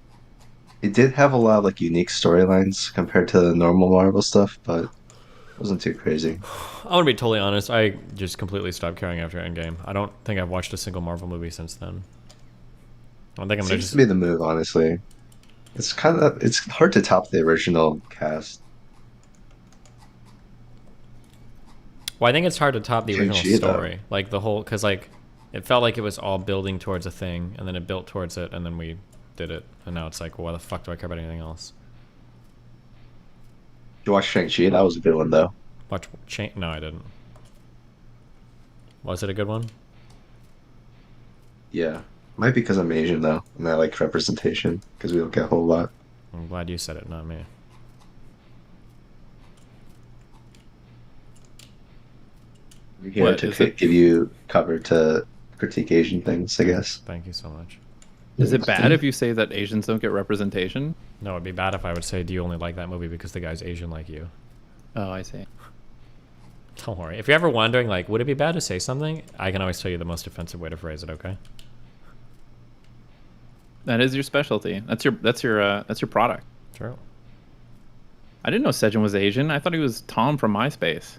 Speaker 3: It did have a lot of like unique storylines compared to the normal Marvel stuff, but it wasn't too crazy.
Speaker 2: I want to be totally honest. I just completely stopped caring after Endgame. I don't think I've watched a single Marvel movie since then. I don't think I'm gonna
Speaker 3: Seems
Speaker 2: just.
Speaker 3: to be the move, honestly. It's hard to top the original cast.
Speaker 2: Well, I think it's hard to top the original
Speaker 3: Shang-Chi, though.
Speaker 2: story. Like the whole, because like it felt like it was all building towards a thing, and then it built towards it, and then we did it, and now it's like, well, why the fuck do I care about anything else?
Speaker 3: You watch Shang-Chi? That was a good one, though.
Speaker 2: Watch No, I didn't. Was it a good one?
Speaker 3: Yeah. Might be because I'm Asian, though, and I like representation, because we don't get a whole lot.
Speaker 2: I'm glad you said it, not me.
Speaker 3: We're here
Speaker 4: What,
Speaker 3: to
Speaker 4: is it-
Speaker 3: give you cover to critique Asian things, I guess.
Speaker 2: Thank you so much.
Speaker 4: Is it bad if you say that Asians don't get representation?
Speaker 2: No, it'd be bad if I would say, do you only like that movie because the guy's Asian like you?
Speaker 4: Oh, I see.
Speaker 2: Don't worry. If you're ever wondering, like, would it be bad to say something? I can always tell you the most offensive way to phrase it, okay?
Speaker 4: That is your specialty. That's your product.
Speaker 2: True.
Speaker 4: I didn't know Sejin was Asian. I thought he was Tom from MySpace.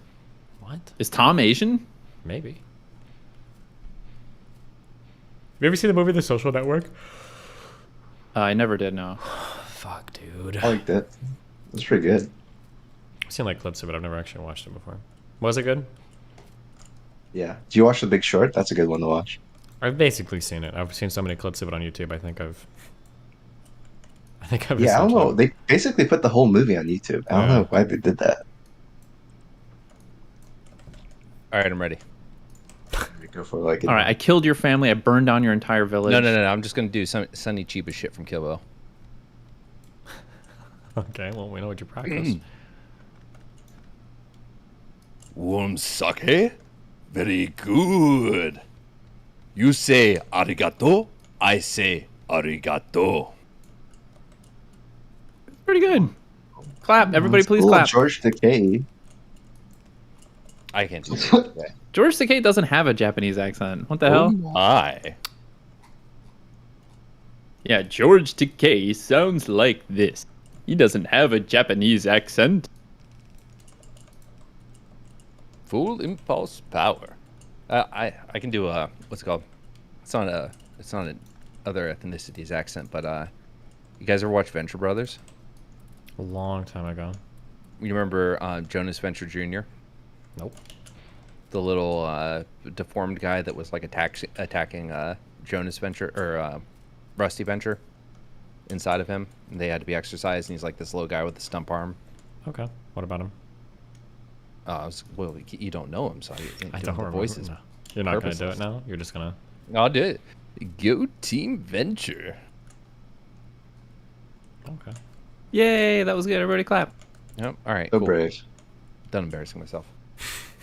Speaker 2: What?
Speaker 4: Is Tom Asian?
Speaker 2: Maybe. Have you ever seen the movie The Social Network?
Speaker 4: I never did know.
Speaker 2: Fuck, dude.
Speaker 3: I liked it. It was pretty good.
Speaker 2: I've seen like clips of it. I've never actually watched it before. Was it good?
Speaker 3: Yeah. Do you watch The Big Short? That's a good one to watch.
Speaker 2: I've basically seen it. I've seen so many clips of it on YouTube. I think I've
Speaker 3: Yeah, I don't know.
Speaker 2: essentially-
Speaker 3: They basically put the whole movie on YouTube. I don't
Speaker 2: Yeah.
Speaker 3: know why they did that.
Speaker 1: All right, I'm ready.
Speaker 3: Go for like.
Speaker 4: All right, I killed your family. I burned down your entire village.
Speaker 1: No. I'm just gonna do some Sunny cheapest shit from Kill Bill.
Speaker 2: Okay, well, we know what you practice.
Speaker 1: Warm sake? Very good. You say arigato, I say arigato.
Speaker 4: Pretty good. Clap. Everybody, please
Speaker 3: Ooh,
Speaker 4: clap.
Speaker 3: George Takei.
Speaker 1: I can't do that.
Speaker 4: George Takei doesn't have a Japanese accent. What the
Speaker 1: Oh
Speaker 4: hell?
Speaker 1: my.
Speaker 4: Yeah, George Takei sounds like this. He doesn't have a Japanese accent.
Speaker 1: Full impulse power. I can do what's it called? It's not an other ethnicity's accent, but you guys ever watch Venture Brothers?
Speaker 2: A long time ago.
Speaker 1: You remember Jonas Venture Jr.?
Speaker 2: Nope.
Speaker 1: The little deformed guy that was like attacking Jonas Venture or Rusty Venture. inside of him, and they had to be exercised. And he's like this little guy with the stump arm.
Speaker 2: Okay. What about him?
Speaker 1: Well, you don't know him, so
Speaker 2: I don't remember.
Speaker 1: voices.
Speaker 2: No. You're not going to do it
Speaker 1: purposeless.
Speaker 2: now? You're just going
Speaker 1: I'll do it. Go Team Venture.
Speaker 2: to... Okay.
Speaker 4: Yay, that was good. Everybody clap.
Speaker 1: Yep. All right.
Speaker 3: So
Speaker 1: Cool.
Speaker 3: brave.
Speaker 1: Done embarrassing myself.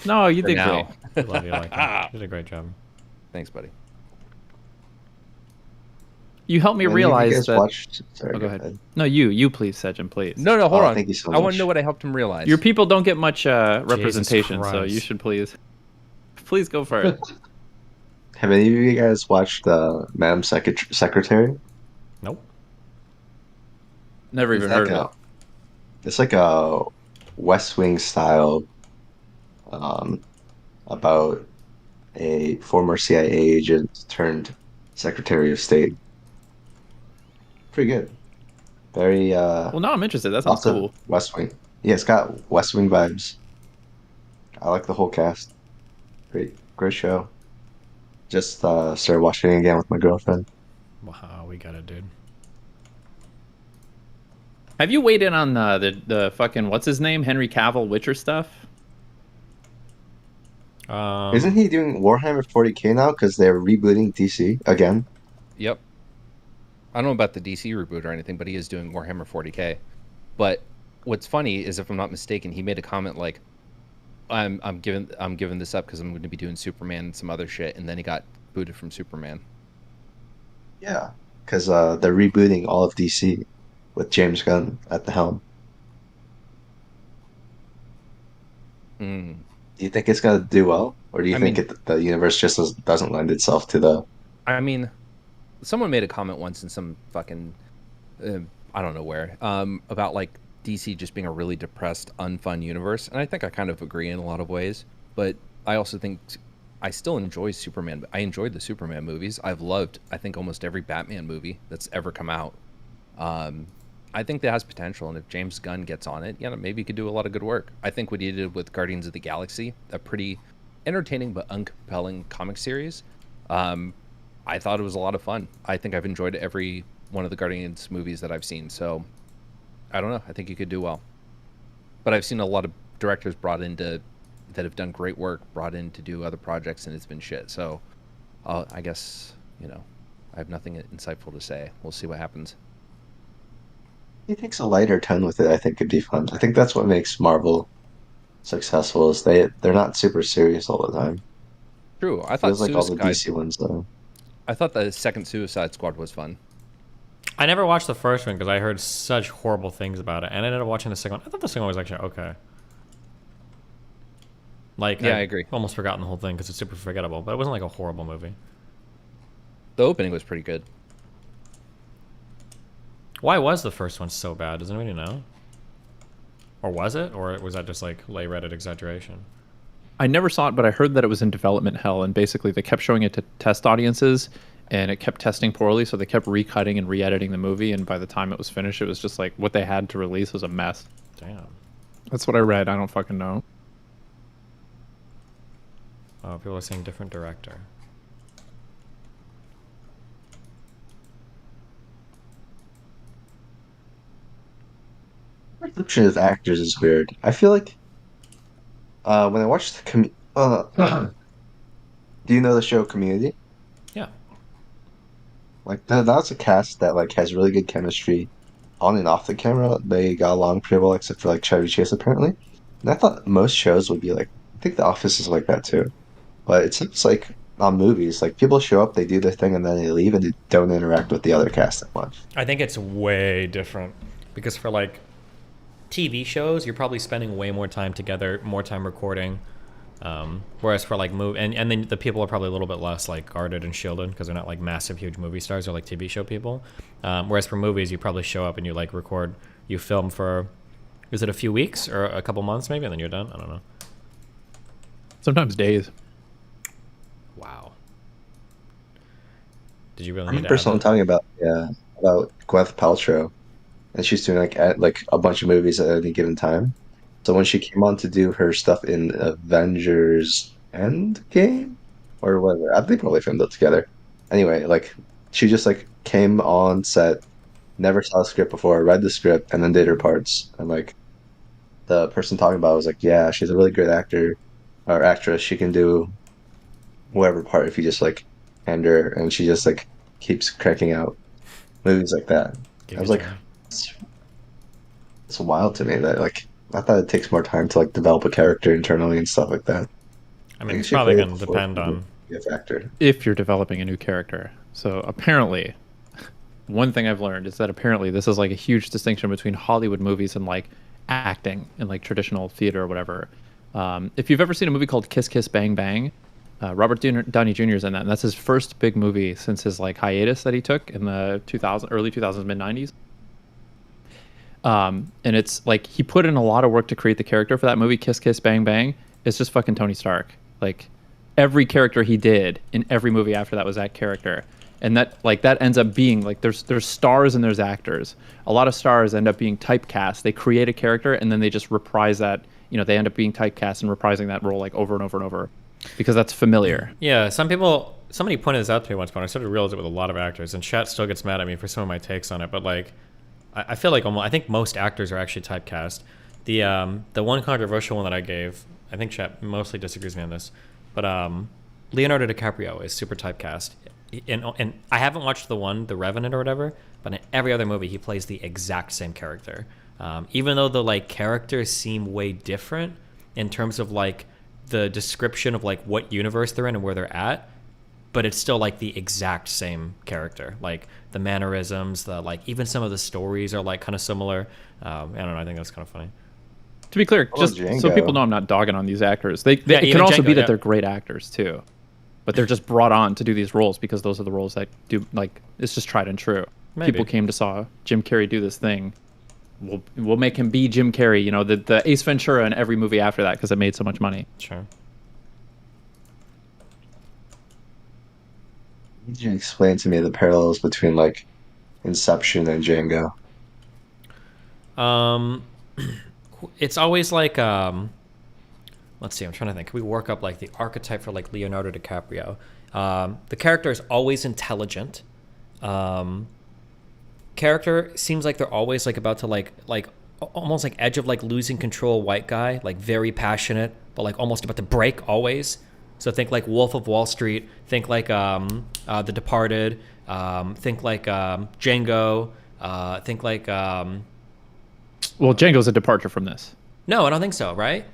Speaker 4: No, you
Speaker 1: For
Speaker 4: did
Speaker 1: now.
Speaker 4: great.
Speaker 2: I love you like that. You did a great job.
Speaker 1: Thanks, buddy.
Speaker 4: You helped me
Speaker 3: Have any of you
Speaker 4: realize
Speaker 3: guys
Speaker 4: that.
Speaker 3: watched? Sorry,
Speaker 4: Oh, go ahead. No, you please, Sejin, please.
Speaker 1: No, hold
Speaker 3: Oh,
Speaker 1: on.
Speaker 3: thank you so
Speaker 1: I want
Speaker 3: much.
Speaker 1: to know what I helped him realize.
Speaker 4: Your people don't get much representation, so
Speaker 2: Christ.
Speaker 4: you should please go for it.
Speaker 3: Have any of you guys watched Madam Secretary?
Speaker 2: Nope.
Speaker 4: Never even heard of it.
Speaker 3: It's like a West Wing style about a former CIA agent turned Secretary of State. Pretty good. Very
Speaker 4: Well, now I'm interested. That sounds
Speaker 3: lots of
Speaker 4: cool.
Speaker 3: West Wing. Yeah, it's got West Wing vibes. I like the whole cast. Great show. Just started watching it again with my girlfriend.
Speaker 2: Wow, we got it, dude.
Speaker 4: Have you weighed in on the fucking what's his name, Henry Cavill Witcher stuff?
Speaker 3: Isn't he doing Warhammer 40K now because they're rebooting DC again?
Speaker 1: Yep. I don't know about the DC reboot or anything, but he is doing Warhammer 40K. But what's funny is, if I'm not mistaken, he made a comment like, "I'm giving this up because I'm going to be doing Superman and some other shit," and then he got booted from Superman.
Speaker 3: Yeah, because they're rebooting all of DC with James Gunn at the helm.
Speaker 1: Mm.
Speaker 3: Do you think it's gonna do well, or do you
Speaker 1: I
Speaker 3: think
Speaker 1: mean-
Speaker 3: the universe just doesn't lend itself to the?
Speaker 1: I mean, someone made a comment once in some fucking, I don't know where, about like DC just being a really depressed, unfun universe, and I think I kind of agree in a lot of ways. But I also think I still enjoy Superman. I enjoyed the Superman movies. I've loved, I think, almost every Batman movie that's ever come out. I think that has potential, and if James Gunn gets on it, maybe he could do a lot of good work. I think what he did with Guardians of the Galaxy, a pretty entertaining but uncompelling comic series, I thought it was a lot of fun. I think I've enjoyed every one of the Guardians movies that I've seen, so I don't know. I think he could do well. But I've seen a lot of directors that have done great work, brought in to do other projects, and it's been shit. So I guess, I have nothing insightful to say. We'll see what happens.
Speaker 3: He takes a lighter tone with it. I think could be fun. I think that's what makes Marvel successful. Is they're not super serious all the time.
Speaker 1: True. I thought
Speaker 3: Feels like all the DC ones though.
Speaker 1: I thought the second Suicide Squad was fun.
Speaker 2: I never watched the first one because I heard such horrible things about it, and I ended up watching the second one. I thought the second one was actually okay. Like,
Speaker 1: Yeah, I agree.
Speaker 2: Almost forgotten the whole thing because it's super forgettable, but it wasn't like a horrible movie.
Speaker 1: The opening was pretty good.
Speaker 2: Why was the first one so bad? Does anybody know? Or was it? Or was that just like lay Reddit exaggeration?
Speaker 4: I never saw it, but I heard that it was in development hell, and basically they kept showing it to test audiences, and it kept testing poorly, so they kept recutting and re-editing the movie, and by the time it was finished, it was just like what they had to release was a mess.
Speaker 2: Damn.
Speaker 4: That's what I read. I don't fucking know.
Speaker 2: Oh, people are saying different director.
Speaker 3: Perception of actors is weird. I feel like when I watched do you know the show Community?
Speaker 2: Yeah.
Speaker 3: Like that's a cast that like has really good chemistry on and off the camera. They got along pretty well, except for like Chevy Chase apparently. And I thought most shows would be like. I think The Office is like that too, but it seems like on movies, like people show up, they do their thing, and then they leave, and they don't interact with the other cast that much.
Speaker 2: I think it's way different because for like TV shows, you're probably spending way more time together, more time recording. Whereas for like and then the people are probably a little bit less like guarded and shielded because they're not like massive, huge movie stars or like TV show people. Whereas for movies, you probably show up and you like record, you film for, is it a few weeks or a couple months maybe, and then you're done? I don't know.
Speaker 4: Sometimes days.
Speaker 2: Wow. Did you really
Speaker 3: I
Speaker 2: need
Speaker 3: mean,
Speaker 2: to
Speaker 3: person I'm
Speaker 2: add that?
Speaker 3: talking about, yeah, about Gwyneth Paltrow, and she's doing like a bunch of movies at any given time. So when she came on to do her stuff in Avengers Endgame or whatever, I think they probably filmed it together. Anyway, like she just like came on set, never saw the script before, read the script, and then did her parts. And like the person talking about it was like, yeah, she's a really good actor or actress. She can do whatever part if you just like hand her, and she just like keeps cranking out movies like that.
Speaker 2: Give
Speaker 3: I
Speaker 2: you
Speaker 3: was like,
Speaker 2: time.
Speaker 3: it's, it's wild to me that like I thought it takes more time to like develop a character internally and stuff like that.
Speaker 2: I
Speaker 3: I
Speaker 2: mean,
Speaker 3: guess
Speaker 2: it's
Speaker 3: she
Speaker 2: probably
Speaker 3: played it
Speaker 2: going to
Speaker 3: before
Speaker 2: depend on.
Speaker 3: be a factor.
Speaker 4: If you're developing a new character. So apparently, one thing I've learned is that apparently this is like a huge distinction between Hollywood movies and like acting and like traditional theater or whatever. If you've ever seen a movie called Kiss Kiss Bang Bang, Robert Downey Jr. is in that, and that's his first big movie since his like hiatus that he took in the early 2000s, mid 90s. And it's like he put in a lot of work to create the character for that movie, Kiss Kiss Bang Bang. It's just fucking Tony Stark. Like every character he did in every movie after that was that character. And that ends up being like there's stars and there's actors. A lot of stars end up being typecast. They create a character and then they just reprise that. You know, they end up being typecast and reprising that role like over and over and over because that's familiar.
Speaker 2: Yeah, somebody pointed this out to me once, but I started to realize it with a lot of actors, and chat still gets mad at me for some of my takes on it. But like, I feel like I think most actors are actually typecast. The one controversial one that I gave, I think chat mostly disagrees with me on this, but Leonardo DiCaprio is super typecast. And I haven't watched The Revenant or whatever, but in every other movie he plays the exact same character. Even though the like characters seem way different in terms of like the description of like what universe they're in and where they're at, but it's still like the exact same character. Like the mannerisms, the like even some of the stories are like kind of similar. I don't know. I think that's kind of funny.
Speaker 4: To be clear, just so
Speaker 3: Django.
Speaker 4: people know I'm not dogging on these actors. It
Speaker 2: Yeah,
Speaker 4: can
Speaker 2: even
Speaker 4: also
Speaker 2: Django,
Speaker 4: be that
Speaker 2: yeah.
Speaker 4: they're great actors too, but they're just brought on to do these roles because those are the roles that do like it's just tried and true.
Speaker 2: Maybe.
Speaker 4: People came to saw Jim Carrey do this thing. We'll make him be Jim Carrey. You know, the Ace Ventura in every movie after that because it made so much money.
Speaker 2: Sure.
Speaker 3: Could you explain to me the parallels between like Inception and Django?
Speaker 2: Um, it's always like let's see. I'm trying to think. Can we work up like the archetype for like Leonardo DiCaprio? The character is always intelligent. Character seems like they're always like about to like almost like edge of like losing control. White guy, like very passionate, but like almost about to break always. So think like Wolf of Wall Street. Think like The Departed. Think like Django. Think like
Speaker 4: Well, Django's a departure from this.
Speaker 2: no, I don't think so. Right?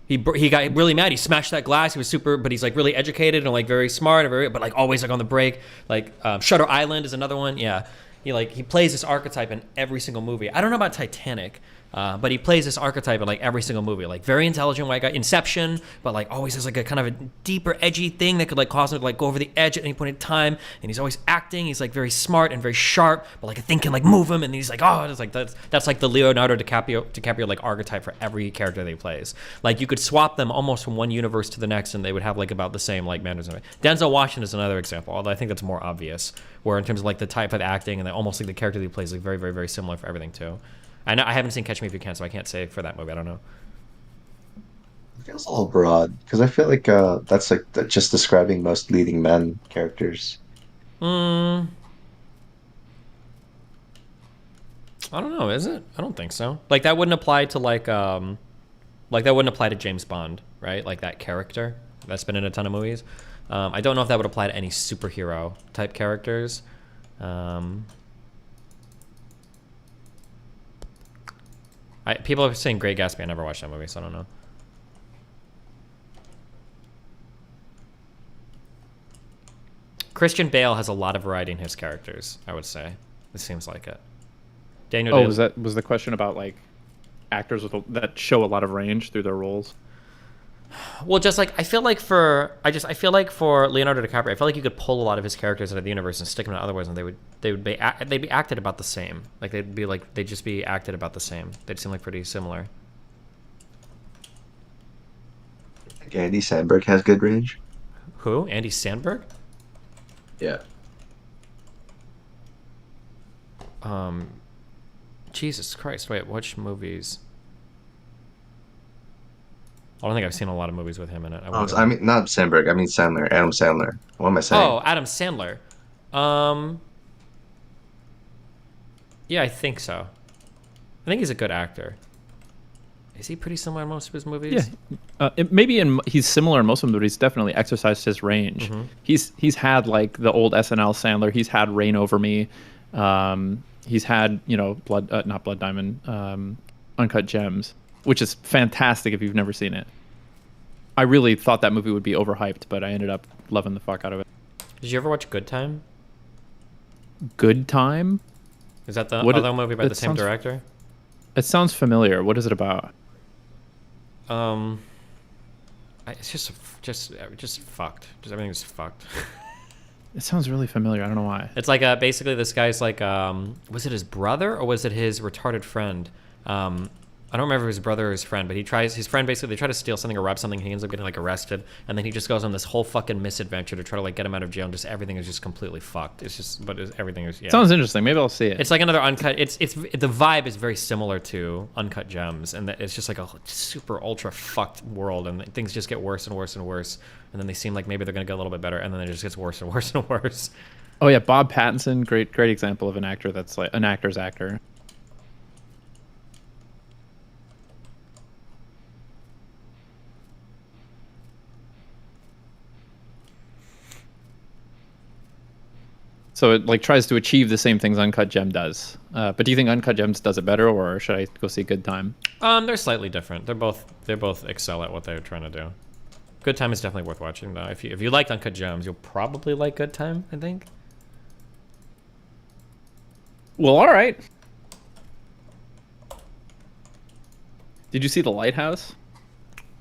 Speaker 2: He got really mad. He smashed that glass. He was super, but he's like really educated and like very smart and very, but like always like on the break. Like Shutter Island is another one. Yeah, he plays this archetype in every single movie. I don't know about Titanic, but he plays this archetype in like every single movie. Like very intelligent white guy. Inception, but like always has like a kind of a deeper, edgy thing that could like cause him to like go over the edge at any point in time. And he's always acting. He's like very smart and very sharp, but like a thing can like move him. And he's like, oh, it's like that's like the Leonardo DiCaprio like archetype for every character that he plays. Like you could swap them almost from one universe to the next, and they would have like about the same like manners. Denzel Washington is another example, although I think that's more obvious. Where in terms of like the type of acting and almost like the character that he plays, like very, very, very similar for everything too. I haven't seen Catch Me If You Can, so I can't say for that movie. I don't know.
Speaker 3: It feels a little broad because I feel like that's like just describing most leading men characters.
Speaker 2: I don't know. Is it? I don't think so. Like that wouldn't apply to like that wouldn't apply to James Bond, right? Like that character that's been in a ton of movies. I don't know if that would apply to any superhero type characters. People are saying Great Gatsby. I never watched that movie, so I don't know. Christian Bale has a lot of variety in his characters, I would say. It seems like it. Daniel Day-
Speaker 4: was the question about like actors that show a lot of range through their roles?
Speaker 2: Well, just like I feel like for Leonardo DiCaprio, I feel like you could pull a lot of his characters out of the universe and stick them in other ones, and they'd be acted about the same. Like they'd just be acted about the same. They'd seem like pretty similar.
Speaker 3: Like Andy Samberg has good range.
Speaker 2: Who? Andy Samberg?
Speaker 3: Yeah.
Speaker 2: Jesus Christ! Wait, which movies? I don't think I've seen a lot of movies with him in it.
Speaker 3: I mean, not Samberg. I mean Sandler. Adam Sandler. What am I saying?
Speaker 2: Oh, Adam Sandler. Yeah, I think so. I think he's a good actor. Is he pretty similar in most of his movies?
Speaker 4: Yeah, he's similar in most of them, but he's definitely exercised his range. He's had like the old SNL Sandler. He's had Reign Over Me. He's had not Blood Diamond, Uncut Gems, which is fantastic if you've never seen it. I really thought that movie would be overhyped, but I ended up loving the fuck out of it.
Speaker 2: Did you ever watch Good Time?
Speaker 4: Good Time?
Speaker 2: Is that the
Speaker 4: What
Speaker 2: other
Speaker 4: it-
Speaker 2: movie by
Speaker 4: it
Speaker 2: the same
Speaker 4: sounds-
Speaker 2: director?
Speaker 4: It sounds familiar. What is it about?
Speaker 2: It's just fucked. Just everything's fucked.
Speaker 4: It sounds really familiar. I don't know why.
Speaker 2: It's like basically this guy's like was it his brother or was it his retarded friend? I don't remember if it was his brother or his friend, but his friend basically, they try to steal something or rob something. He ends up getting like arrested, and then he just goes on this whole fucking misadventure to try to like get him out of jail. And just everything is just completely fucked. Everything is
Speaker 4: Sounds interesting. Maybe I'll see it.
Speaker 2: It's like another uncut. The vibe is very similar to Uncut Gems, and it's just like a super ultra fucked world, and things just get worse and worse and worse. And then they seem like maybe they're gonna get a little bit better, and then it just gets worse and worse and worse.
Speaker 4: Oh yeah, Bob Pattinson, great example of an actor that's like an actor's actor. So it like tries to achieve the same things Uncut Gem does. But do you think Uncut Gems does it better, or should I go see Good Time?
Speaker 2: They're slightly different. They both excel at what they're trying to do. Good Time is definitely worth watching though. If you liked Uncut Gems, you'll probably like Good Time, I think.
Speaker 4: Well, all right. Did you see The Lighthouse?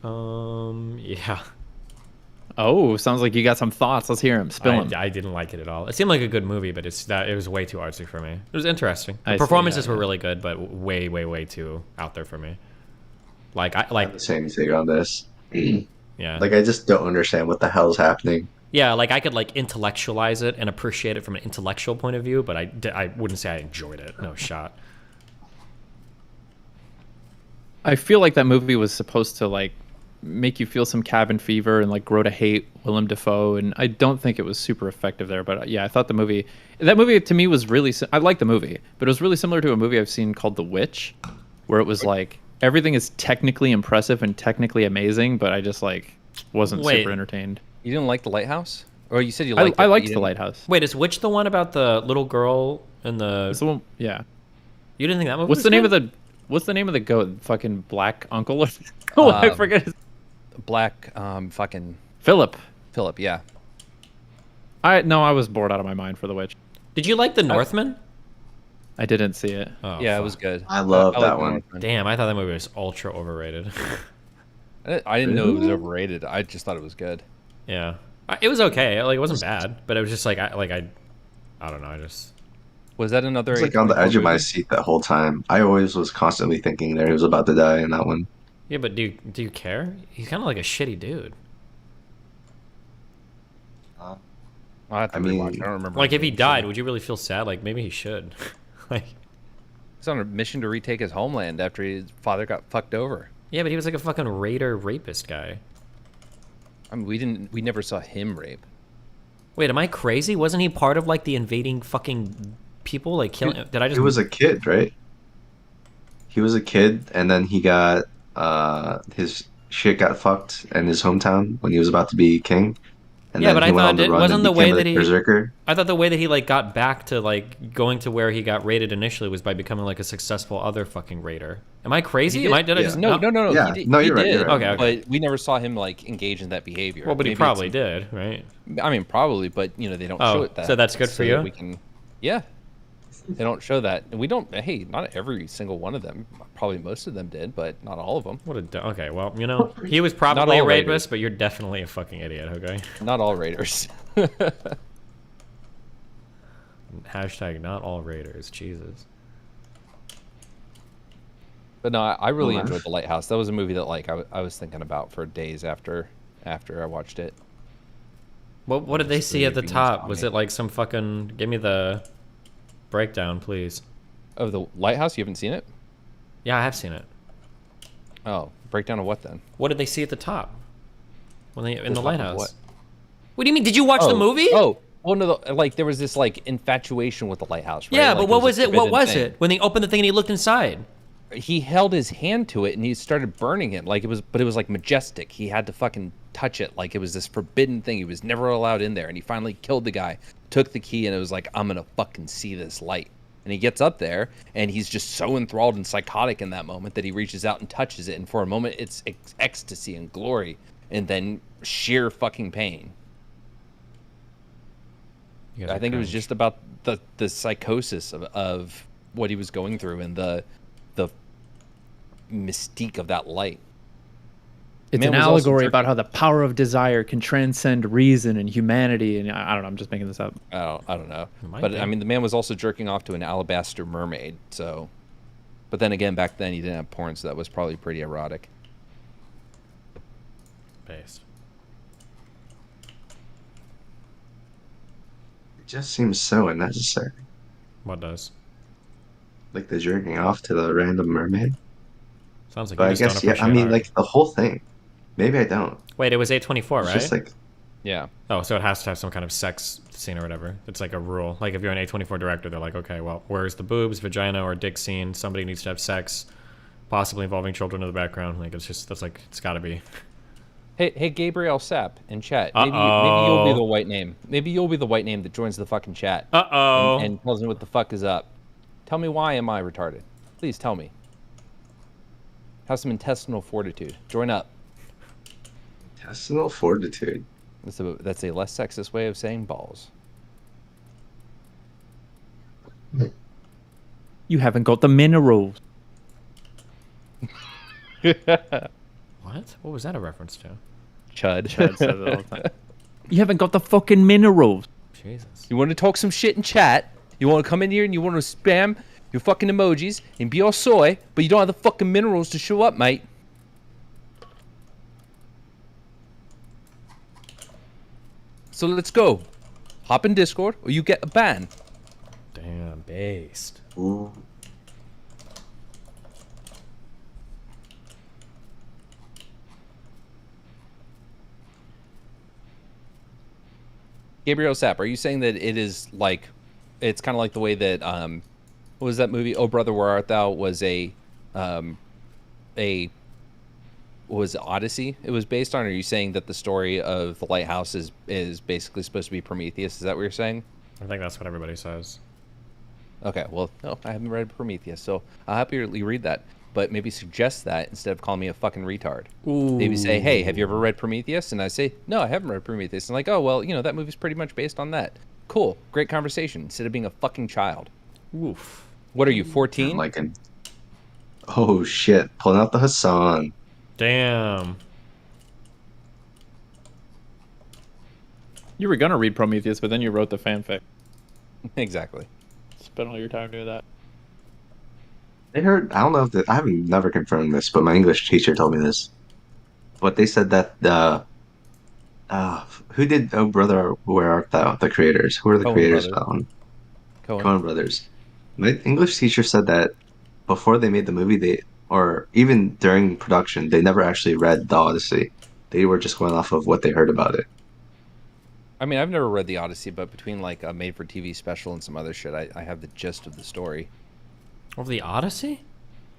Speaker 2: Yeah.
Speaker 4: Oh, sounds like you got some thoughts. Let's hear them. Spill them.
Speaker 2: I didn't like it at all. It seemed like a good movie, but it was way too artsy for me. It was interesting. The
Speaker 4: I see,
Speaker 2: performances
Speaker 4: yeah,
Speaker 2: were
Speaker 4: yeah.
Speaker 2: really good, but way too out there for me. Like
Speaker 3: I have the same take on this.
Speaker 2: yeah.
Speaker 3: Like I just don't understand what the hell's happening.
Speaker 2: Yeah, like I could like intellectualize it and appreciate it from an intellectual point of view, but I wouldn't say I enjoyed it. No shot.
Speaker 4: I feel like that movie was supposed to like make you feel some cabin fever and like grow to hate Willem Dafoe, and I don't think it was super effective there. But yeah, I thought that movie to me was really. I liked the movie, but it was really similar to a movie I've seen called The Witch, where it was like everything is technically impressive and technically amazing, but I just like wasn't super entertained.
Speaker 1: You didn't like The Lighthouse? Or you said you liked it?
Speaker 4: I
Speaker 1: but
Speaker 4: liked
Speaker 1: you
Speaker 4: The
Speaker 1: didn't-
Speaker 4: Lighthouse.
Speaker 2: Wait, is which the one about the little girl and the?
Speaker 4: It's the one, yeah.
Speaker 2: You didn't think that movie?
Speaker 4: What's
Speaker 2: was
Speaker 4: the name
Speaker 2: good?
Speaker 4: of the What's the name of the goat? Fucking Black Uncle? Oh, I forget his.
Speaker 1: Black, fucking
Speaker 4: Philip.
Speaker 1: Philip, yeah.
Speaker 4: I was bored out of my mind for The Witch.
Speaker 2: Did you like The Northman?
Speaker 4: I didn't see it.
Speaker 2: Oh,
Speaker 1: Yeah, it
Speaker 2: fuck.
Speaker 1: was good.
Speaker 3: I love
Speaker 1: like
Speaker 3: that
Speaker 1: The
Speaker 3: one.
Speaker 1: Northman.
Speaker 2: Damn, I thought that movie was ultra overrated.
Speaker 1: I didn't know it was overrated. I just thought it was good.
Speaker 2: Yeah, it was okay. Like it wasn't bad, but it was just like I don't know. I just
Speaker 1: Was that another?
Speaker 3: I was like on the
Speaker 1: A24
Speaker 3: edge of my
Speaker 1: movie?
Speaker 3: seat that whole time. I always was constantly thinking that he was about to die in that one.
Speaker 2: yeah. But do you care? He's kind of like a shitty dude.
Speaker 1: I'll have to
Speaker 3: I mean,
Speaker 1: rewatch. I don't remember.
Speaker 2: Like if he
Speaker 1: anything.
Speaker 2: died, would you really feel sad? Like maybe he should. Like
Speaker 1: He's on a mission to retake his homeland after his father got fucked over.
Speaker 2: yeah, but he was like a fucking raider rapist guy.
Speaker 1: I mean, we never saw him rape.
Speaker 2: Wait, am I crazy? Wasn't he part of like the invading fucking people? Like killing? Did I just?
Speaker 3: He was a kid, right? He was a kid, and then he got his shit got fucked in his hometown when he was about to be king. And
Speaker 2: Yeah,
Speaker 3: then
Speaker 2: but
Speaker 3: he
Speaker 2: I
Speaker 3: went
Speaker 2: thought
Speaker 3: on the
Speaker 2: it
Speaker 3: run
Speaker 2: wasn't
Speaker 3: and
Speaker 2: the way
Speaker 3: became a
Speaker 2: that he.
Speaker 3: berserker.
Speaker 2: I thought the way that he like got back to like going to where he got raided initially was by becoming like a successful other fucking raider. Am I crazy? Did I
Speaker 3: yeah.
Speaker 2: just
Speaker 1: No.
Speaker 3: Yeah.
Speaker 1: He did,
Speaker 3: No,
Speaker 1: he
Speaker 3: you're right,
Speaker 1: did,
Speaker 3: you're right.
Speaker 2: Okay.
Speaker 1: But we never saw him like engage in that behavior.
Speaker 2: Well, but he
Speaker 1: Maybe
Speaker 2: probably
Speaker 1: it's-
Speaker 2: did, right?
Speaker 1: I mean, probably, but they don't
Speaker 2: Oh,
Speaker 1: show it that.
Speaker 2: so that's good for
Speaker 1: that
Speaker 2: you?
Speaker 1: We can, yeah. They don't show that. And we don't. Hey, not every single one of them. Probably most of them did, but not all of them.
Speaker 2: What a okay. Well, he was probably a
Speaker 1: all
Speaker 2: rapist,
Speaker 1: raiders.
Speaker 2: but you're definitely a fucking idiot. Okay.
Speaker 1: Not all raiders.
Speaker 2: Hashtag not all raiders. Jesus.
Speaker 1: But no, I really
Speaker 3: Oh,
Speaker 1: enjoyed The Lighthouse. That was a movie that like I was thinking about for days after I watched it.
Speaker 2: What did they
Speaker 1: Just
Speaker 2: see at the
Speaker 1: being
Speaker 2: top? Was
Speaker 1: Tommy.
Speaker 2: it like some fucking? Give me the breakdown, please.
Speaker 1: Oh, The Lighthouse. You haven't seen it?
Speaker 2: Yeah, I have seen it.
Speaker 1: Oh, breakdown of what then?
Speaker 2: What did they see at the top? When they in the
Speaker 1: top of
Speaker 2: lighthouse?
Speaker 1: what?
Speaker 2: What do you mean? Did you watch the movie?
Speaker 1: Oh, Well, no, like there was this like infatuation with the lighthouse, right?
Speaker 2: Yeah,
Speaker 1: Like,
Speaker 2: but what was
Speaker 1: a
Speaker 2: it? What
Speaker 1: forbidden
Speaker 2: was
Speaker 1: thing.
Speaker 2: it? When they opened the thing and he looked inside.
Speaker 1: He held his hand to it and he started burning it like it was, but it was like majestic. He had to fucking touch it like it was this forbidden thing. He was never allowed in there, and he finally killed the guy, took the key, and it was like, I'm gonna fucking see this light. And he gets up there and he's just so enthralled and psychotic in that moment that he reaches out and touches it, and for a moment it's ecstasy and glory, and then sheer fucking pain.
Speaker 2: You guys
Speaker 1: I
Speaker 2: are
Speaker 1: think it was
Speaker 2: cringe.
Speaker 1: just about the psychosis of what he was going through and the mystique of that light.
Speaker 4: It's
Speaker 1: Man
Speaker 4: an
Speaker 1: was also
Speaker 4: allegory
Speaker 1: jerking-
Speaker 4: about how the power of desire can transcend reason and humanity. And I don't know. I'm just making this up.
Speaker 1: I don't know.
Speaker 2: It might
Speaker 1: But
Speaker 2: be.
Speaker 1: I mean, the man was also jerking off to an alabaster mermaid. So, but then again, back then he didn't have porn, so that was probably pretty erotic.
Speaker 2: Based.
Speaker 3: It just seems so unnecessary.
Speaker 2: What does?
Speaker 3: Like the jerking off to the random mermaid.
Speaker 2: Sounds like
Speaker 3: But
Speaker 2: you
Speaker 3: I
Speaker 2: just don't
Speaker 3: guess, yeah, I
Speaker 2: appreciate
Speaker 3: mean,
Speaker 2: art.
Speaker 3: like the whole thing. Maybe I don't.
Speaker 2: Wait, it was 824,
Speaker 3: It's
Speaker 2: right?
Speaker 3: just like,
Speaker 1: Yeah.
Speaker 2: Oh, so it has to have some kind of sex scene or whatever. It's like a rule. Like if you're an A24 director, they're like, okay, well, where's the boobs, vagina, or dick scene? Somebody needs to have sex, possibly involving children in the background. Like it's got to be.
Speaker 1: Hey, Gabriel Sapp in chat. Maybe you'll be the white name. Maybe you'll be the white name that joins the fucking chat.
Speaker 2: Uh-oh.
Speaker 1: And tells me what the fuck is up. Tell me, why am I retarded? Please tell me. Have some intestinal fortitude. Join up.
Speaker 3: intestinal fortitude.
Speaker 1: That's a less sexist way of saying balls.
Speaker 4: You haven't got the minerals.
Speaker 2: What? What was that a reference to?
Speaker 1: Chud.
Speaker 4: Chad says it all the time. You haven't got the fucking minerals.
Speaker 2: Jesus.
Speaker 1: You want to talk some shit in chat? You want to come in here and you want to spam your fucking emojis and be all soy, but you don't have the fucking minerals to show up, mate. So let's go. Hop in Discord or you get a ban.
Speaker 2: Damn, based.
Speaker 3: Ooh.
Speaker 1: Gabriel Sapp, are you saying that it is like, it's kind of like the way that what was that movie? Oh Brother, Where Art Thou? Was was Odyssey it was based on? Or are you saying that the story of the lighthouse is basically supposed to be Prometheus? Is that what you're saying?
Speaker 2: I think that's what everybody says.
Speaker 1: Okay, well, no, I haven't read Prometheus, so I'll happily read that. But maybe suggest that instead of calling me a fucking retard. Maybe say, hey, have you ever read Prometheus? And I say, no, I haven't read Prometheus. And like, oh, well, that movie's pretty much based on that. Cool, great conversation, instead of being a fucking child.
Speaker 2: Oof.
Speaker 1: What are you, 14?
Speaker 3: Like an. Oh shit! Pulling out the Hassan.
Speaker 2: Damn.
Speaker 4: You were gonna read Prometheus, but then you wrote the fanfic.
Speaker 1: Exactly.
Speaker 4: Spent all your time doing that.
Speaker 3: I heard. I don't know if I haven't never confirmed this, but my English teacher told me this. But they said that who did Oh Brother Where Art Thou? The creators. Who are the
Speaker 1: Coen
Speaker 3: creators of
Speaker 1: brothers.
Speaker 3: that one?
Speaker 1: Cohen.
Speaker 3: Coen Brothers. My English teacher said that before they made the movie, or even during production, they never actually read the Odyssey. They were just going off of what they heard about it.
Speaker 1: I mean, I've never read the Odyssey, but between like a made-for-TV special and some other shit, I have the gist of the story.
Speaker 2: Over the Odyssey?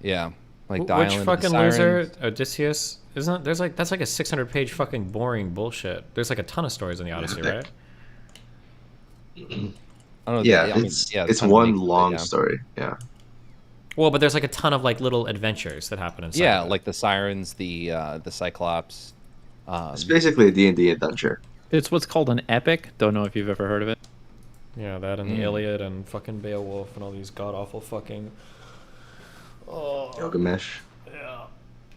Speaker 1: Yeah, like the
Speaker 2: Which
Speaker 1: island
Speaker 2: fucking
Speaker 1: of the
Speaker 2: loser?
Speaker 1: Sirens.
Speaker 2: Odysseus? Isn't there's like that's like a 600-page fucking boring bullshit. There's like a ton of stories in the Odyssey,
Speaker 3: Yeah.
Speaker 2: right?
Speaker 1: I don't know.
Speaker 3: Yeah,
Speaker 1: I mean,
Speaker 3: it's
Speaker 1: yeah,
Speaker 3: it's
Speaker 1: kind of
Speaker 3: one
Speaker 1: makes it,
Speaker 3: long
Speaker 1: yeah.
Speaker 3: story. Yeah.
Speaker 2: Well, but there's like a ton of like little adventures that happen inside.
Speaker 1: Yeah,
Speaker 2: of it.
Speaker 1: like the Sirens, the Cyclops.
Speaker 3: It's basically a D&D adventure.
Speaker 4: It's what's called an epic. Don't know if you've ever heard of it.
Speaker 2: Yeah, that and the Iliad and fucking Beowulf and all these god awful fucking. Oh,
Speaker 3: Gilgamesh.
Speaker 2: yeah.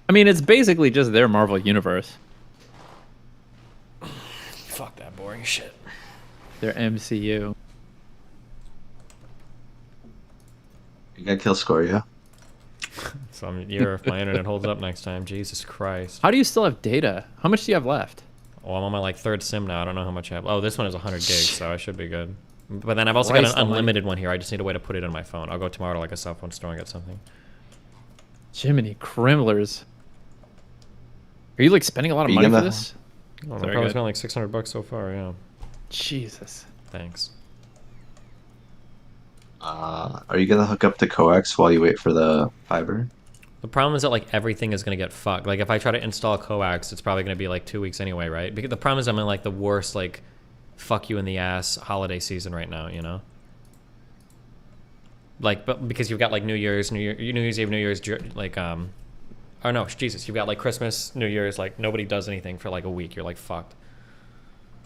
Speaker 4: I mean, it's basically just their Marvel universe.
Speaker 2: Fuck that boring shit.
Speaker 4: Their MCU.
Speaker 3: You gotta kill Scoria.
Speaker 2: Some year if my internet holds up next time. Jesus Christ.
Speaker 4: How do you still have data? How much do you have left?
Speaker 2: Well, I'm on my like third sim now. I don't know how much I have. Oh, this one is 100 gigs, so I should be good. But then I've also
Speaker 4: Christ
Speaker 2: got an
Speaker 4: almighty.
Speaker 2: unlimited one here. I just need a way to put it in my phone. I'll go tomorrow to like a cell phone store and get something.
Speaker 4: Jiminy Crimblers. Are you like spending a lot of
Speaker 3: Are you
Speaker 4: money for
Speaker 3: gonna-
Speaker 4: this?
Speaker 2: Oh, I
Speaker 4: Very
Speaker 2: probably
Speaker 4: good.
Speaker 2: spent like $600 so far. Yeah.
Speaker 4: Jesus.
Speaker 2: Thanks.
Speaker 3: Are you gonna hook up to coax while you wait for the fiber?
Speaker 2: The problem is that like everything is gonna get fucked. Like if I try to install coax, it's probably gonna be like 2 weeks anyway, right? Because the problem is I'm in like the worst like fuck you in the ass holiday season right now, you know? Like, but because you've got like New Year's Eve, New Year's, like oh no, Jesus, you've got like Christmas, New Year's, like nobody does anything for like a week. You're like fucked.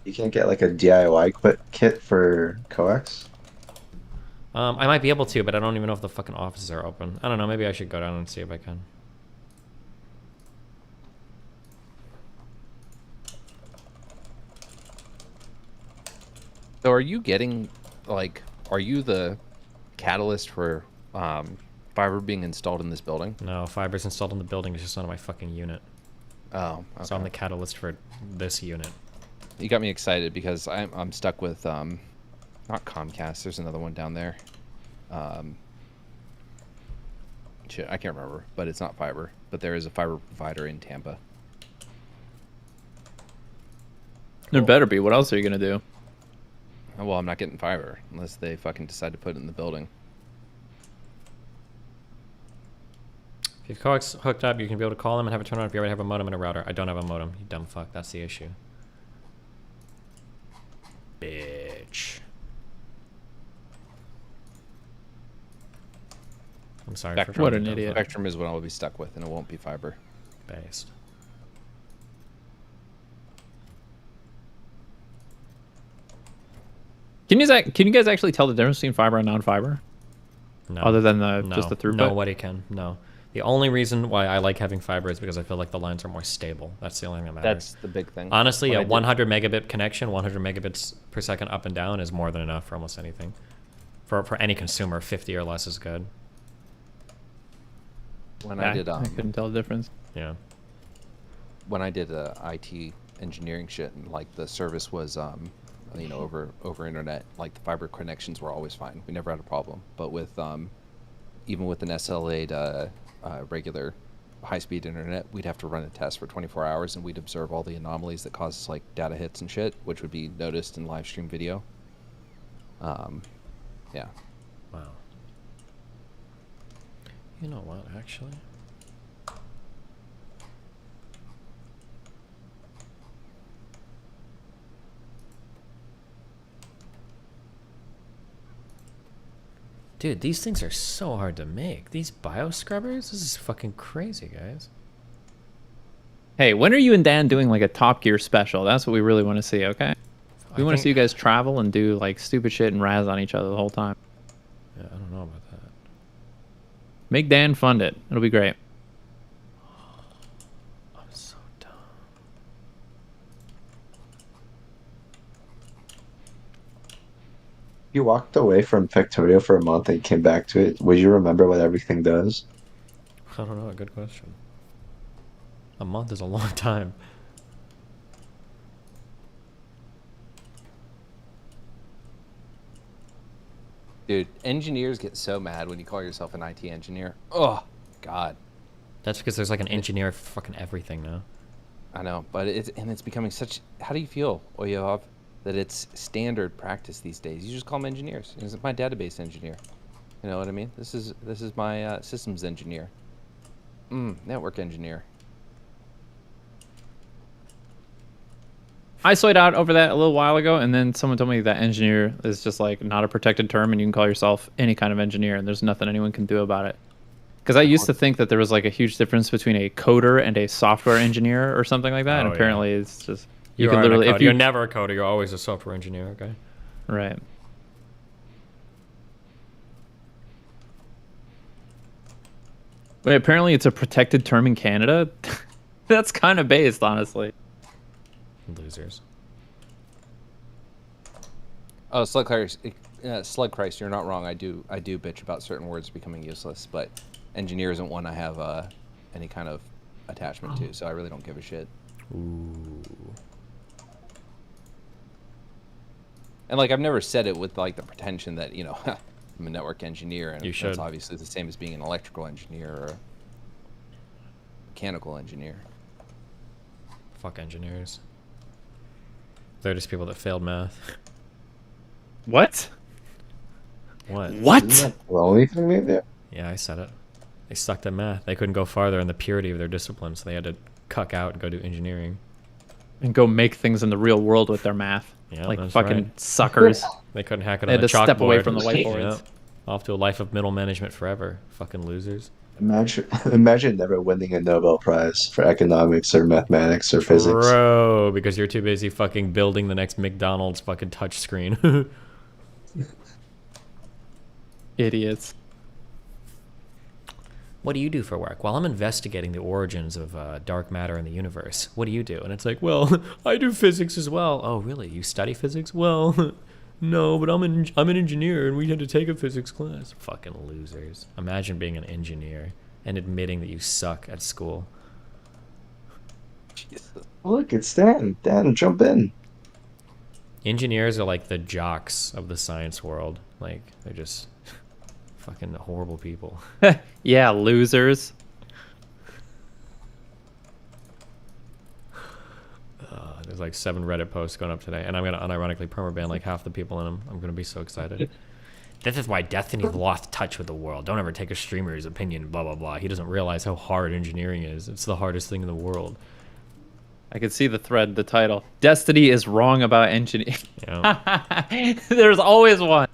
Speaker 3: You can't get like a DIY kit for coax?
Speaker 2: I might be able to, but I don't even know if the fucking offices are open. I don't know. Maybe I should go down and see if I can.
Speaker 1: So are you getting, like, are you the catalyst for fiber being installed in this building?
Speaker 2: No, fiber's installed in the building. It's just not on my fucking unit.
Speaker 1: Oh, okay.
Speaker 2: So I'm the catalyst for this unit.
Speaker 1: You got me excited because I'm stuck with not Comcast. There's another one down there. Shit, I can't remember, but it's not fiber. But there is a fiber provider in Tampa.
Speaker 4: There better be. What else are you gonna do?
Speaker 1: Oh, well, I'm not getting fiber unless they fucking decide to put it in the building.
Speaker 2: If you've coax hooked up, you can be able to call them and have it turn on if you already have a modem and a router. I don't have a modem, you dumb fuck. That's the issue. Bitch. I'm sorry for
Speaker 1: Spectrum,
Speaker 4: What an idiot.
Speaker 1: Spectrum is what I'll be stuck with, and it won't be fiber.
Speaker 2: Based.
Speaker 4: Can you guys actually tell the difference between fiber and non-fiber?
Speaker 2: No.
Speaker 4: Other than the
Speaker 2: No.
Speaker 4: just the throughput?
Speaker 2: Nobody can. No. The only reason why I like having fiber is because I feel like the lines are more stable. That's the only thing that matters.
Speaker 1: That's the big thing.
Speaker 2: Honestly,
Speaker 1: What
Speaker 2: a
Speaker 1: I did-
Speaker 2: 100 megabit connection, 100 megabits per second up and down is more than enough for almost anything. For any consumer, 50 or less is good.
Speaker 1: When I did
Speaker 4: I couldn't tell the difference.
Speaker 2: Yeah.
Speaker 1: when I did IT engineering shit, and like the service was you know, over internet, like the fiber connections were always fine. We never had a problem. But with even with an SLA to regular high-speed internet, we'd have to run a test for 24 hours, and we'd observe all the anomalies that causes like data hits and shit, which would be noticed in live stream video. Yeah.
Speaker 2: Wow. You know what, actually? Dude, these things are so hard to make. These bio scrubbers? This is fucking crazy, guys.
Speaker 4: Hey, when are you and Dan doing like a Top Gear special? That's what we really want to see, okay? We want to see you guys travel and do like stupid shit and razz on each other the whole time.
Speaker 2: Yeah, I don't know about that.
Speaker 4: Make Dan fund it. It'll be great.
Speaker 2: I'm so dumb.
Speaker 3: You walked away from Factorio for a month and came back to it. Would you remember what everything does?
Speaker 2: I don't know. Good question. A month is a long time.
Speaker 1: Dude, engineers get so mad when you call yourself an IT engineer. Oh, God.
Speaker 2: That's because there's like an engineer for fucking everything now.
Speaker 1: I know, but it's becoming such. How do you feel, Oyov, that it's standard practice these days? You just call them engineers. This is my database engineer. You know what I mean? This is my systems engineer. Network engineer.
Speaker 4: I soyed out over that a little while ago, and then someone told me that engineer is just like not a protected term, and you can call yourself any kind of engineer, and there's nothing anyone can do about it. Because I used to think that there was like a huge difference between a coder and a software engineer or something like that, and
Speaker 2: Oh,
Speaker 4: apparently it's just
Speaker 2: You
Speaker 4: can
Speaker 2: are
Speaker 4: literally if
Speaker 2: you're never a coder. You're always a software engineer. Okay.
Speaker 4: right. But apparently it's a protected term in Canada. That's kind of based, honestly.
Speaker 2: Losers.
Speaker 1: Oh, Slug Christ, you're not wrong. I do bitch about certain words becoming useless, but engineer isn't one I have any kind of attachment to, so I really don't give a shit.
Speaker 2: Ooh.
Speaker 1: And like I've never said it with like the pretension that, you know, I'm a network engineer, and
Speaker 2: You should.
Speaker 1: that's obviously the same as being an electrical engineer or a mechanical engineer.
Speaker 2: Fuck engineers. They're just people that failed math.
Speaker 4: What?
Speaker 2: What?
Speaker 4: What?
Speaker 3: Isn't that the only thing they do?
Speaker 2: Yeah, I said it. They sucked at math. They couldn't go farther in the purity of their discipline, so they had to cuck out and go do engineering.
Speaker 4: And go make things in the real world with their math.
Speaker 2: Yeah,
Speaker 4: like
Speaker 2: that's
Speaker 4: fucking
Speaker 2: right.
Speaker 4: suckers.
Speaker 2: They couldn't hack it
Speaker 4: They
Speaker 2: on
Speaker 4: had
Speaker 2: the
Speaker 4: to
Speaker 2: chalkboard.
Speaker 4: step away from the whiteboards.
Speaker 2: Yeah. Off to a life of middle management forever. Fucking losers.
Speaker 3: Imagine never winning a Nobel Prize for economics or mathematics or physics.
Speaker 2: Bro, because you're too busy fucking building the next McDonald's fucking touchscreen.
Speaker 4: Idiots.
Speaker 2: What do you do for work? Well, I'm investigating the origins of dark matter in the universe. What do you do? And it's like, well, I do physics as well. Oh, really? You study physics? Well, no, but I'm an engineer and we had to take a physics class. Fucking losers. Imagine being an engineer and admitting that you suck at school.
Speaker 3: Look, it's Dan. Dan, jump in.
Speaker 2: Engineers are like the jocks of the science world. Like, they're just fucking horrible people.
Speaker 4: Yeah, losers.
Speaker 2: There's like 7 Reddit posts going up today, and I'm gonna unironically permaban like half the people in them. I'm gonna be so excited. This is why Destiny lost touch with the world. Don't ever take a streamer's opinion, blah blah blah. He doesn't realize how hard engineering is. It's the hardest thing in the world.
Speaker 4: I could see the thread, the title. Destiny is wrong about engineering.
Speaker 2: Yeah.
Speaker 4: There's always one.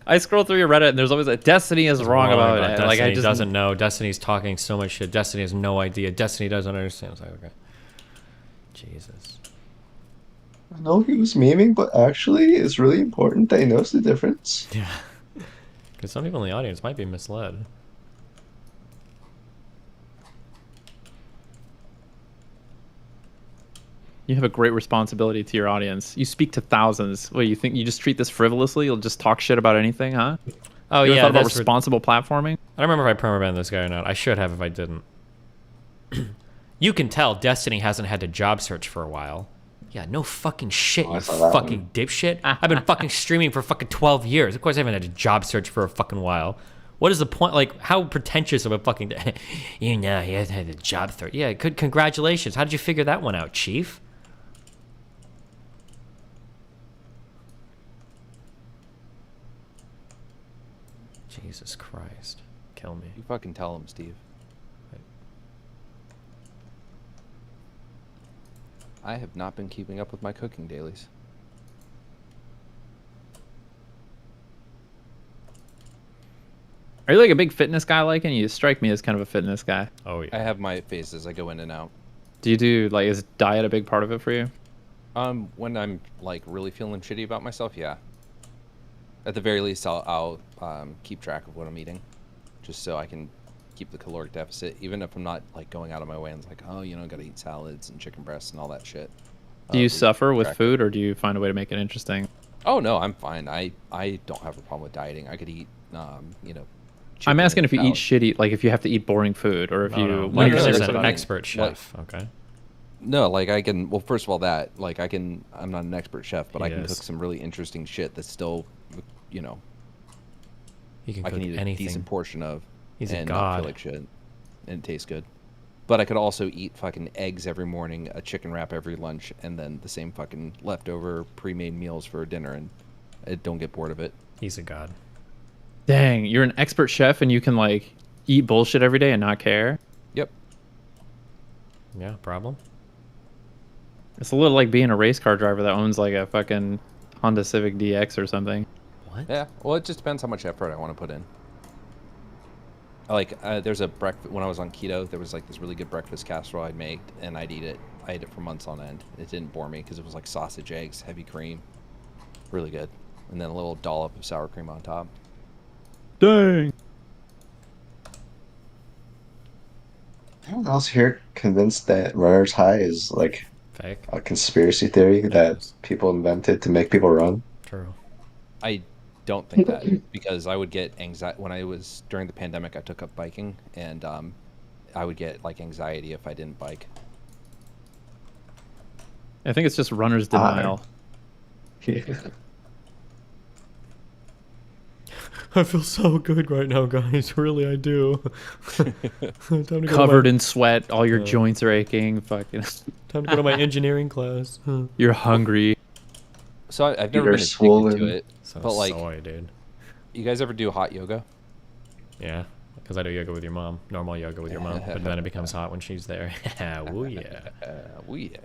Speaker 4: I scroll through your Reddit and there's always a Destiny is wrong about it.
Speaker 2: Destiny.
Speaker 4: Like I just
Speaker 2: doesn't know. Destiny's talking so much shit. Destiny has no idea. Destiny doesn't understand. It's like, okay. Jesus.
Speaker 3: I know he was memeing, but actually, it's really important that he knows the difference.
Speaker 2: Yeah. Because some people in the audience might be misled.
Speaker 4: You have a great responsibility to your audience. You speak to thousands. What, you think you just treat this frivolously? You'll just talk shit about anything, huh?
Speaker 2: Oh,
Speaker 4: You ever
Speaker 2: yeah.
Speaker 4: thought about
Speaker 2: That's
Speaker 4: responsible platforming?
Speaker 2: I don't remember if I permabanned this guy or not. I should have if I didn't. You can tell Destiny hasn't had to job search for a while. Yeah, no fucking shit,
Speaker 3: Oh, I
Speaker 2: you
Speaker 3: saw that
Speaker 2: fucking dipshit. I've been fucking streaming for fucking 12 years. Of course I haven't had a job search for a fucking while. What is the point? Like, how pretentious of a fucking... You know, he hasn't had a job search. Yeah, congratulations. How did you figure that one out, Chief? Jesus Christ. Kill me.
Speaker 1: You fucking tell him, Steve. I have not been keeping up with my cooking dailies.
Speaker 4: Are you like a big fitness guy like? And you strike me as kind of a fitness guy.
Speaker 2: Oh,
Speaker 1: I
Speaker 2: yeah.
Speaker 1: have my phases. I go in and out.
Speaker 4: Do you do like, is diet a big part of it for you?
Speaker 1: When I'm like really feeling shitty about myself, yeah. At the very least, I'll keep track of what I'm eating, just so I can keep the caloric deficit, even if I'm not like going out of my way and it's like, oh, you know, gotta eat salads and chicken breasts and all that shit.
Speaker 4: Do you
Speaker 1: We
Speaker 4: suffer with
Speaker 1: track it.
Speaker 4: food, or do you find a way to make it interesting?
Speaker 1: Oh no, I'm fine. I don't have a problem with dieting. I could eat, you know.
Speaker 4: I'm
Speaker 1: chicken
Speaker 4: asking
Speaker 1: and
Speaker 4: if you eat
Speaker 1: salad.
Speaker 4: shitty, like if you have to eat boring food, or if you.
Speaker 2: No,
Speaker 4: when
Speaker 1: no,
Speaker 4: you're
Speaker 1: no,
Speaker 2: Lucas
Speaker 4: serious
Speaker 2: is an
Speaker 4: about it.
Speaker 2: expert chef, okay?
Speaker 1: No, like I can. Well, first of all, that like I'm not an expert chef, but I can
Speaker 2: Yes.
Speaker 1: cook some really interesting shit that's still, you know,
Speaker 2: He can
Speaker 1: I
Speaker 2: cook
Speaker 1: can eat a
Speaker 2: anything.
Speaker 1: decent portion of,
Speaker 2: He's a
Speaker 1: and not
Speaker 2: god.
Speaker 1: feel like shit, and it tastes good. But I could also eat fucking eggs every morning, a chicken wrap every lunch, and then the same fucking leftover pre-made meals for dinner, and I don't get bored of it.
Speaker 2: He's a god.
Speaker 4: Dang, you're an expert chef and you can like eat bullshit every day and not care.
Speaker 1: Yep.
Speaker 2: Yeah, problem?
Speaker 4: It's a little like being a race car driver that owns like a fucking Honda Civic DX or something.
Speaker 2: What?
Speaker 1: Yeah. Well, it just depends how much effort I want to put in. Like, there's a breakfast when I was on keto. There was like this really good breakfast casserole I'd make, and I'd eat it. I ate it for months on end. It didn't bore me because it was like sausage, eggs, heavy cream, really good, and then a little dollop of sour cream on top.
Speaker 4: Dang.
Speaker 3: Anyone else here convinced that runner's high is like
Speaker 2: Fake?
Speaker 3: a conspiracy theory that people invented to make people run?
Speaker 2: True.
Speaker 1: I don't think that because I would get anxiety when I was during the pandemic. I took up biking, and I would get like anxiety if I didn't bike.
Speaker 4: I think it's just runner's denial.
Speaker 2: I feel so good right now, guys. Really, I do. Time to go to
Speaker 4: Covered
Speaker 2: my,
Speaker 4: in sweat, all your joints are aching. Fucking,
Speaker 2: time to go to my engineering class.
Speaker 4: you're hungry.
Speaker 1: So I've
Speaker 3: Feet
Speaker 1: never
Speaker 3: are
Speaker 1: been addicted to
Speaker 3: swollen.
Speaker 1: it,
Speaker 2: So
Speaker 1: but like,
Speaker 2: soy, dude.
Speaker 1: you guys ever do hot yoga?
Speaker 2: Yeah, because I do yoga with your mom, normal yoga with your mom, but then it becomes hot when she's there. Ooh yeah.
Speaker 1: Oh yeah.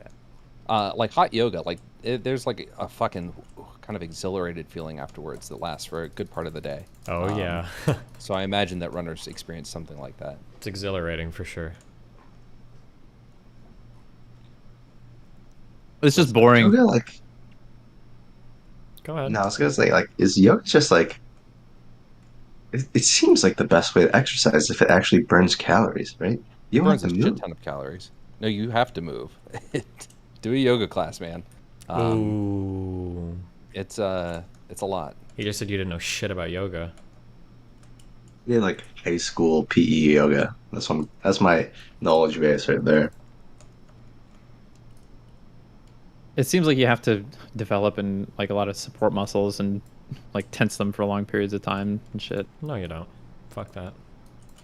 Speaker 1: Like hot yoga, like there's like a fucking kind of exhilarated feeling afterwards that lasts for a good part of the day.
Speaker 2: Oh yeah.
Speaker 1: So I imagine that runners experience something like that.
Speaker 2: It's exhilarating for sure.
Speaker 4: It's just boring.
Speaker 3: Yoga, like,
Speaker 2: Go ahead.
Speaker 3: no, I was gonna say, like, is yoga just like? It seems like the best way to exercise if it actually burns calories, right? You don't have
Speaker 1: Burns
Speaker 3: to
Speaker 1: a shit
Speaker 3: move.
Speaker 1: ton of calories. No, you have to move. Do a yoga class, man.
Speaker 2: Ooh.
Speaker 1: It's a lot.
Speaker 2: You just said you didn't know shit about yoga.
Speaker 3: Yeah, like high school PE yoga. That's my knowledge base right there.
Speaker 4: It seems like you have to develop and like a lot of support muscles and like tense them for long periods of time and shit.
Speaker 2: No, you don't. Fuck that.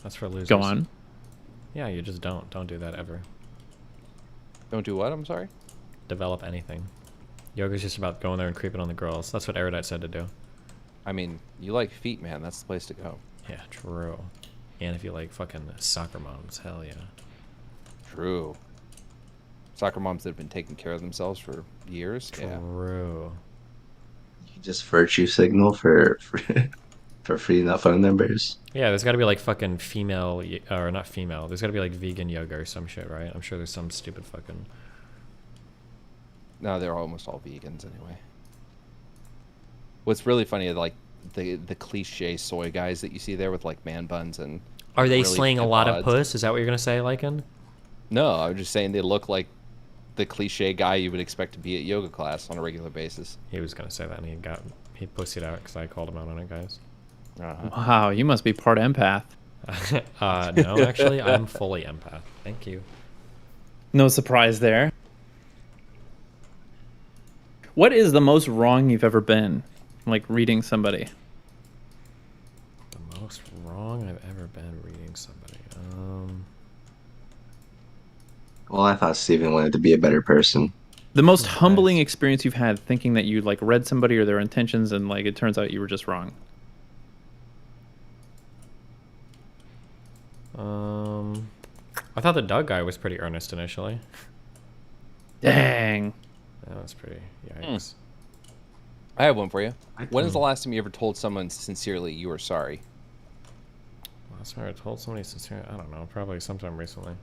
Speaker 2: That's for losers.
Speaker 4: Go on.
Speaker 2: Yeah, you just don't. Don't do that ever.
Speaker 1: Don't do what? I'm sorry.
Speaker 2: Develop anything. Yoga's just about going there and creeping on the girls. That's what Erudite said to do.
Speaker 1: I mean, you like feet, man. That's the place to go.
Speaker 2: Yeah, true. And if you like fucking soccer moms, hell yeah.
Speaker 1: True. Soccer moms that have been taking care of themselves for years. Yeah.
Speaker 2: True.
Speaker 3: You just virtue signal for free not phone numbers.
Speaker 2: Yeah, there's got to be like fucking female, or not female. There's got to be like vegan yoga or some shit, right? I'm sure there's some stupid fucking.
Speaker 1: No, they're almost all vegans anyway. What's really funny is like the cliche soy guys that you see there with like man buns and.
Speaker 2: Are they
Speaker 1: really
Speaker 2: slaying a
Speaker 1: big
Speaker 2: lot of
Speaker 1: odds.
Speaker 2: puss? Is that what you're gonna say, Lycan?
Speaker 1: No, I'm just saying they look like the cliche guy you would expect to be at yoga class on a regular basis.
Speaker 2: He was gonna say that, and he pussied out because I called him out on it, guys.
Speaker 1: Uh-huh.
Speaker 4: Wow, you must be part empath.
Speaker 2: No, actually, I'm fully empath. Thank you.
Speaker 4: No surprise there. What is the most wrong you've ever been? Like reading somebody.
Speaker 2: The most wrong I've ever been reading somebody.
Speaker 3: Well, I thought Steven wanted to be a better person.
Speaker 4: The most
Speaker 2: Nice.
Speaker 4: humbling experience you've had thinking that you like read somebody or their intentions and like it turns out you were just wrong.
Speaker 2: I thought the Doug guy was pretty earnest initially.
Speaker 4: Dang.
Speaker 2: That was pretty yikes.
Speaker 1: I have one for you. When is the last time you ever told someone sincerely you were sorry?
Speaker 2: Last time I told somebody sincerely, I don't know, probably sometime recently.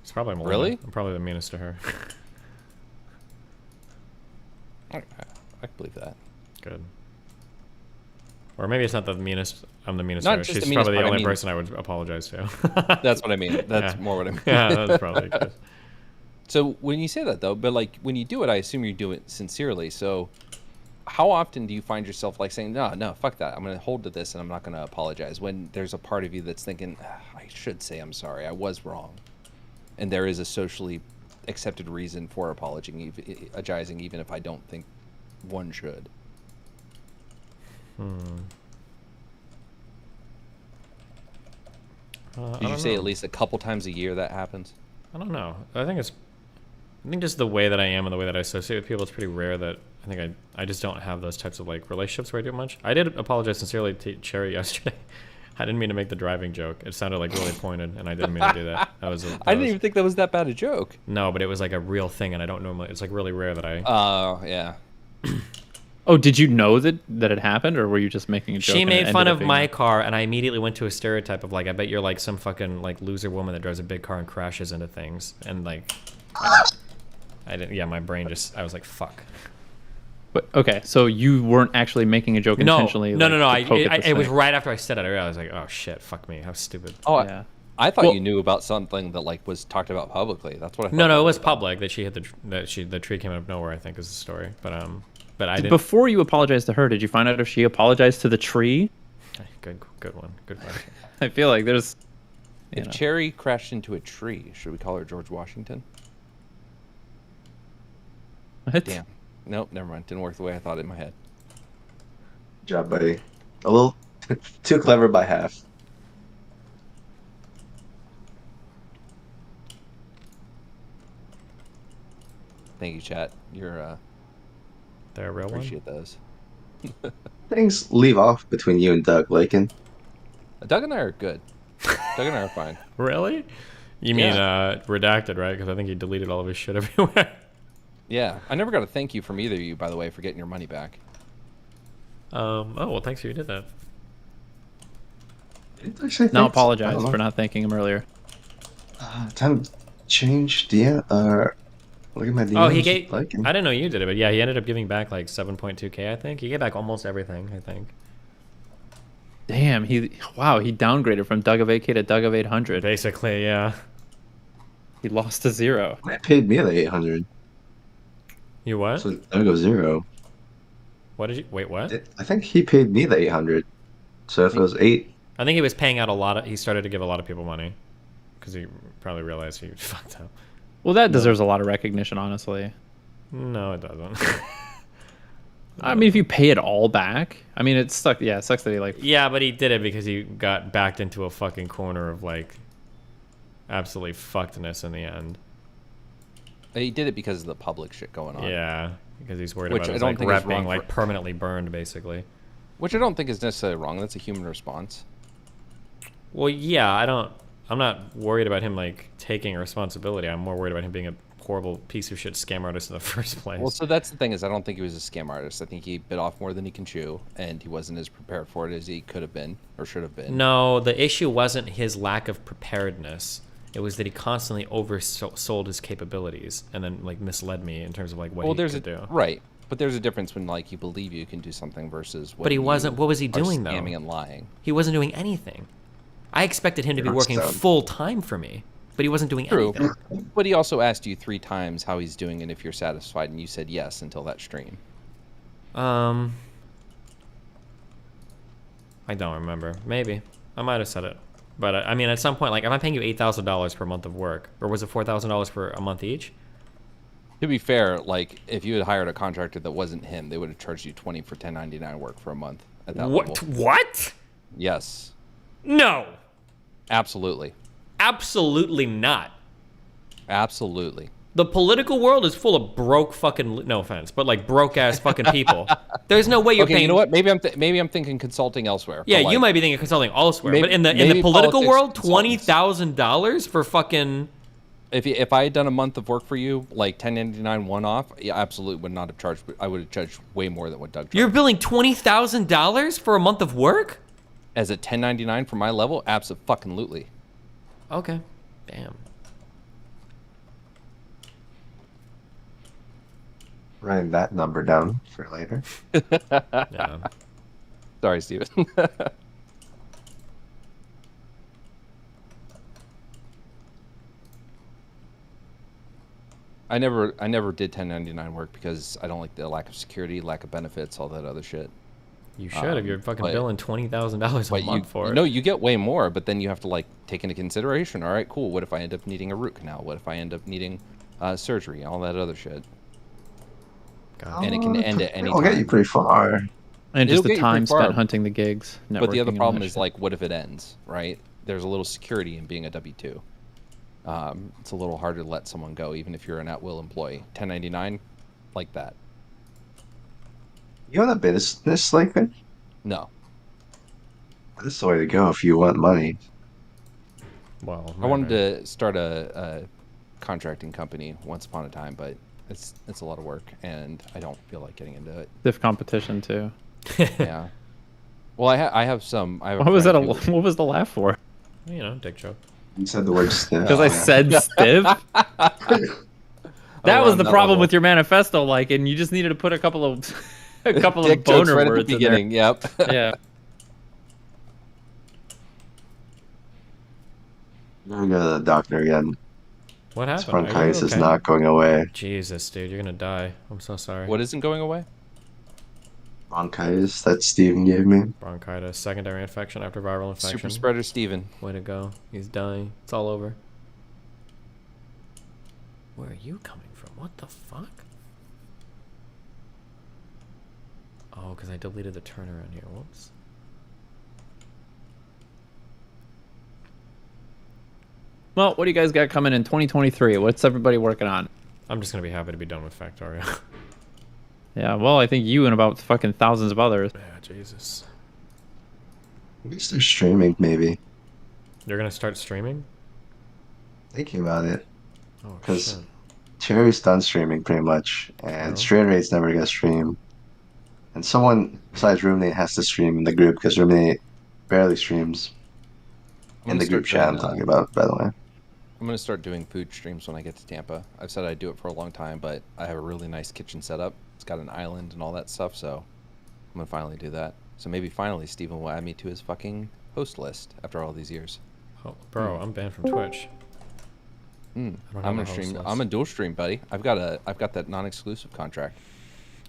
Speaker 2: It's probably Melina.
Speaker 1: Really?
Speaker 2: I'm probably the meanest to her.
Speaker 1: I can believe that.
Speaker 2: Good. Or maybe it's not the meanest. I'm the meanest
Speaker 1: Not
Speaker 2: to her.
Speaker 1: just
Speaker 2: She's
Speaker 1: the meanest,
Speaker 2: probably the
Speaker 1: but I
Speaker 2: only
Speaker 1: mean-
Speaker 2: person I would apologize to.
Speaker 1: That's what I mean. That's
Speaker 2: Yeah.
Speaker 1: more what I mean.
Speaker 2: Yeah, that's probably good.
Speaker 1: So when you say that though, but like when you do it, I assume you do it sincerely. So how often do you find yourself like saying, no, fuck that. I'm going to hold to this and I'm not going to apologize when there's a part of you that's thinking, I should say I'm sorry. I was wrong. And there is a socially accepted reason for apologizing, even if I don't think one should. Did you say at least a couple times a year that happens?
Speaker 2: I don't know. I think just the way that I am and the way that I associate with people, it's pretty rare that I just don't have those types of like relationships where I do much. I did apologize sincerely to Cherry yesterday. I didn't mean to make the driving joke. It sounded like really pointed, and I didn't mean to do that.
Speaker 1: I didn't even think that was that bad a joke.
Speaker 2: No, but it was like a real thing, and I don't normally. It's like really rare that I.
Speaker 1: Oh, yeah.
Speaker 4: Oh, did you know that it happened, or were you just making a joke?
Speaker 2: She
Speaker 4: and it
Speaker 2: made fun
Speaker 4: ended up
Speaker 2: of
Speaker 4: being-
Speaker 2: my car, and I immediately went to a stereotype of like, I bet you're like some fucking like loser woman that drives a big car and crashes into things, and like, I didn't. Yeah, my brain just. I was like, fuck.
Speaker 4: But okay, so you weren't actually making a joke intentionally.
Speaker 2: No.
Speaker 4: like, to poke at the
Speaker 2: It was
Speaker 4: snake.
Speaker 2: right after I said it. I realized like, oh shit, fuck me, how stupid.
Speaker 1: Oh,
Speaker 4: Yeah.
Speaker 1: I thought
Speaker 4: Well-
Speaker 1: you knew about something that like was talked about publicly. That's what I thought.
Speaker 2: No,
Speaker 1: that
Speaker 2: it was
Speaker 1: about.
Speaker 2: public that she hit the tree came out of nowhere. I think is the story, but I didn't.
Speaker 4: Before you apologized to her, did you find out if she apologized to the tree?
Speaker 2: Good one. Good question.
Speaker 4: I feel like there's. You
Speaker 1: If
Speaker 4: know.
Speaker 1: Cherry crashed into a tree, should we call her George Washington?
Speaker 4: What?
Speaker 1: Damn. Nope, never mind. Didn't work the way I thought in my head.
Speaker 3: Good job, buddy. A little too clever by half.
Speaker 1: Thank you, chat. You're
Speaker 2: there a real one?
Speaker 1: Appreciate those.
Speaker 3: Things leave off between you and Doug Lakin.
Speaker 1: Doug and I are good. Doug and I are fine.
Speaker 2: Really? You mean
Speaker 1: Yeah.
Speaker 2: redacted, right? Because I think he deleted all of his shit everywhere.
Speaker 1: Yeah, I never got a thank you from either of you, by the way, for getting your money back.
Speaker 2: Oh, well, thanks for you did that.
Speaker 4: Now apologize for not thanking him earlier.
Speaker 3: Time to change the look at my DMs.
Speaker 2: Oh, he gave.
Speaker 3: Lakin.
Speaker 2: I didn't know you did it, but yeah, he ended up giving back like 7.2k. I think he gave back almost everything. I think.
Speaker 4: Damn, he downgraded from Doug of 8K to Doug of 800.
Speaker 2: Basically, yeah.
Speaker 4: He lost to 0.
Speaker 3: They paid me the 800.
Speaker 2: You what?
Speaker 3: So Doug goes 0.
Speaker 2: What did you? Wait, what?
Speaker 3: I think he paid me the 800. So if it was 8,
Speaker 2: I think he was paying out a lot of. He started to give a lot of people money because he probably realized he fucked up.
Speaker 4: Well, that deserves a lot of recognition, honestly.
Speaker 2: No, it doesn't.
Speaker 4: I mean, if you pay it all back, I mean, it sucks. Yeah, it sucks that he like.
Speaker 2: Yeah, but he did it because he got backed into a fucking corner of like absolutely fuckedness in the end.
Speaker 1: He did it because of the public shit going on.
Speaker 2: Yeah, because he's worried
Speaker 1: Which
Speaker 2: about
Speaker 1: I
Speaker 2: his
Speaker 1: don't
Speaker 2: like,
Speaker 1: think is
Speaker 2: rep being
Speaker 1: wrong
Speaker 2: like
Speaker 1: for-
Speaker 2: permanently burned, basically.
Speaker 1: Which I don't think is necessarily wrong. That's a human response.
Speaker 2: Well, yeah, I'm not worried about him like taking responsibility. I'm more worried about him being a horrible piece of shit scam artist in the first place.
Speaker 1: Well, so that's the thing is I don't think he was a scam artist. I think he bit off more than he can chew, and he wasn't as prepared for it as he could have been or should have been.
Speaker 2: No, the issue wasn't his lack of preparedness. It was that he constantly oversold his capabilities and then like misled me in terms of like what he could do.
Speaker 1: Right, but there's a difference when like you believe you can do something versus.
Speaker 2: But he wasn't. What was he
Speaker 1: are
Speaker 2: doing though?
Speaker 1: Scamming and lying.
Speaker 2: He wasn't doing anything. I expected him to be working
Speaker 3: Rockstar.
Speaker 2: full time for me, but he wasn't doing
Speaker 1: True,
Speaker 2: anything.
Speaker 1: but he also asked you 3 times how he's doing and if you're satisfied, and you said yes until that stream.
Speaker 2: I don't remember. Maybe I might have said it, but I mean, at some point, like, if I'm paying you $8,000 per month of work, or was it $4,000 for a month each?
Speaker 1: To be fair, like if you had hired a contractor that wasn't him, they would have charged you 20 for 1099 work for a month at that level.
Speaker 2: What?
Speaker 1: Yes,
Speaker 2: No,
Speaker 1: absolutely,
Speaker 2: absolutely not.
Speaker 1: absolutely.
Speaker 2: The political world is full of broke fucking, no offense, but like broke ass fucking people. There's no way you're
Speaker 1: Okay,
Speaker 2: paying.
Speaker 1: you know what? Maybe I'm thinking consulting elsewhere.
Speaker 2: Yeah,
Speaker 1: but,
Speaker 2: you
Speaker 1: like,
Speaker 2: might be thinking of consulting elsewhere,
Speaker 1: maybe-
Speaker 2: but in the
Speaker 1: maybe
Speaker 2: political
Speaker 1: politics
Speaker 2: world,
Speaker 1: consultants.
Speaker 2: $20,000 for fucking.
Speaker 1: If I had done a month of work for you, like 1099 one-off, yeah, absolutely would not have charged. I would have charged way more than what Doug charged.
Speaker 2: You're billing $20,000 for a month of work?
Speaker 1: As a 1099 for my level, absolutely.
Speaker 2: Okay, damn.
Speaker 3: writing that number down for later.
Speaker 2: Yeah.
Speaker 1: Sorry, Steven. I never did 1099 work because I don't like the lack of security, lack of benefits, all that other shit.
Speaker 2: You should if you're fucking
Speaker 1: but-
Speaker 2: billing $20,000 a
Speaker 1: But
Speaker 2: month for it.
Speaker 1: no, you get way more, but then you have to like take into consideration. All right, cool. What if I end up needing a root canal? What if I end up needing surgery? All that other shit.
Speaker 2: God.
Speaker 1: And it can end at any
Speaker 3: I'll get you
Speaker 1: time.
Speaker 3: pretty far.
Speaker 4: And
Speaker 1: It'll
Speaker 4: just the
Speaker 1: get you
Speaker 4: time
Speaker 1: pretty far.
Speaker 4: spent hunting the gigs.
Speaker 1: But the other
Speaker 4: networking and
Speaker 1: problem
Speaker 4: all that
Speaker 1: is
Speaker 4: shit.
Speaker 1: like, what if it ends? Right? There's a little security in being a W-2. It's a little harder to let someone go, even if you're an at-will employee. 1099, like that.
Speaker 3: You want a business like that?
Speaker 1: No.
Speaker 3: This is the way to go if you want money.
Speaker 2: Well,
Speaker 1: I wanted to start a contracting company once upon a time, but it's a lot of work, and I don't feel like getting into it.
Speaker 4: stiff competition too.
Speaker 1: Yeah. Well, I have some. I have a
Speaker 4: What was that?
Speaker 1: friend who-
Speaker 4: What was the laugh for?
Speaker 2: You know, dick joke.
Speaker 3: You said the word stiff.
Speaker 4: Because I said stiff. That
Speaker 1: we're
Speaker 4: was
Speaker 1: on
Speaker 4: the
Speaker 1: that
Speaker 4: problem
Speaker 1: level.
Speaker 4: with your manifesto, like, and you just needed to put a couple of
Speaker 1: Dick
Speaker 4: of
Speaker 1: jokes
Speaker 4: boner
Speaker 1: right at
Speaker 4: words
Speaker 1: the
Speaker 4: in there.
Speaker 1: beginning. Yep.
Speaker 4: Yeah.
Speaker 3: I'm gonna go to the doctor again.
Speaker 2: What
Speaker 3: This
Speaker 2: happened? Are you
Speaker 3: bronchitis is
Speaker 2: okay?
Speaker 3: not going away.
Speaker 2: Jesus, dude, you're gonna die. I'm so sorry.
Speaker 1: What isn't going away?
Speaker 3: Bronchitis that Steven gave me.
Speaker 2: Bronchitis, secondary infection after viral infection.
Speaker 1: Super spreader Steven.
Speaker 2: Way to go. He's dying. It's all over. Where are you coming from? What the fuck? Oh, because I deleted the turnaround here. Whoops.
Speaker 4: Well, what do you guys got coming in 2023? What's everybody working on?
Speaker 2: I'm just gonna be happy to be done with Factorio.
Speaker 4: Yeah, well, I think you and about fucking thousands of others.
Speaker 2: Yeah, Jesus.
Speaker 3: At least they're streaming, maybe.
Speaker 2: You're gonna start streaming?
Speaker 3: Thinking about it.
Speaker 2: Oh
Speaker 3: Because
Speaker 2: shit.
Speaker 3: Cherry's done streaming pretty much, and
Speaker 2: True.
Speaker 3: Straight Rate's never gonna stream. And someone besides Roommate has to stream in the group because Roommate barely streams
Speaker 1: I'm
Speaker 3: in
Speaker 1: gonna
Speaker 3: the group
Speaker 1: start
Speaker 3: chat I'm
Speaker 1: doing,
Speaker 3: talking about, by the way.
Speaker 1: I'm gonna start doing food streams when I get to Tampa. I've said I'd do it for a long time, but I have a really nice kitchen setup. It's got an island and all that stuff, so I'm gonna finally do that. So maybe finally Steven will add me to his fucking host list after all these years.
Speaker 2: Oh, bro, I'm banned from Twitch. I don't have
Speaker 1: I'm
Speaker 2: a
Speaker 1: gonna
Speaker 2: host
Speaker 1: stream.
Speaker 2: list.
Speaker 1: I'm a dual stream, buddy. I've got that non-exclusive contract.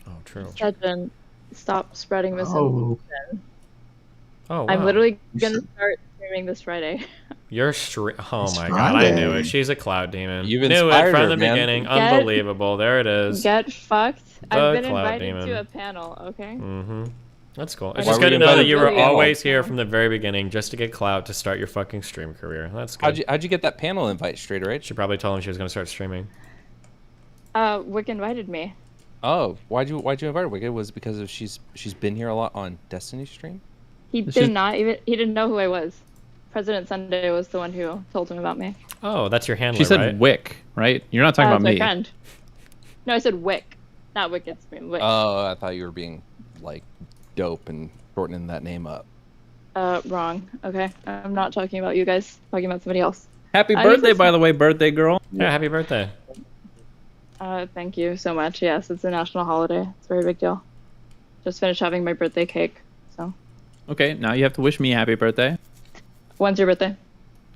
Speaker 2: Oh, true.
Speaker 8: Sejin, stop spreading misinformation.
Speaker 2: Oh, wow.
Speaker 8: I'm literally gonna start streaming this Friday.
Speaker 2: You're Oh
Speaker 3: It's
Speaker 2: my god, I knew
Speaker 3: Friday.
Speaker 2: it. She's a cloud demon.
Speaker 1: You've
Speaker 2: Knew it
Speaker 1: inspired
Speaker 2: from
Speaker 1: her,
Speaker 2: the
Speaker 1: man.
Speaker 2: beginning.
Speaker 8: Get-
Speaker 2: Unbelievable. There it is.
Speaker 8: Get fucked. I've been
Speaker 2: cloud
Speaker 8: invited
Speaker 2: demon.
Speaker 8: to a panel, okay?
Speaker 2: Mm-hmm. That's cool.
Speaker 8: Why
Speaker 2: It's just
Speaker 1: were
Speaker 2: good
Speaker 1: you
Speaker 2: to know that
Speaker 1: invited
Speaker 2: you
Speaker 1: to
Speaker 2: were
Speaker 1: the panel?
Speaker 2: always here from the very beginning just to get clout to start your fucking stream career. That's good.
Speaker 1: How'd you get that panel invite straight, right?
Speaker 2: She probably told him she was going to start streaming.
Speaker 8: Wick invited me.
Speaker 1: Oh, why'd you invite her? Wicked? Was it because of she's been here a lot on Destiny stream?
Speaker 8: He
Speaker 4: She's-
Speaker 8: he didn't know who I was. President Sunday was the one who told him about me.
Speaker 2: Oh, that's your handler,
Speaker 4: She said
Speaker 2: right?
Speaker 4: Wick, right? You're not talking
Speaker 8: It's
Speaker 4: about
Speaker 8: my
Speaker 4: me.
Speaker 8: friend. No, I said Wick. Not Wicked Stream. Wick.
Speaker 1: Oh, I thought you were being like dope and shortening that name up.
Speaker 8: Wrong. Okay. I'm not talking about you guys. Talking about somebody else.
Speaker 4: Happy
Speaker 8: I
Speaker 4: birthday,
Speaker 8: just-
Speaker 4: by the way, birthday girl.
Speaker 2: Yeah, happy birthday.
Speaker 8: Thank you so much. Yes, it's a national holiday. It's a very big deal. Just finished having my birthday cake. So,
Speaker 4: Okay, now you have to wish me happy birthday,
Speaker 8: when's your birthday?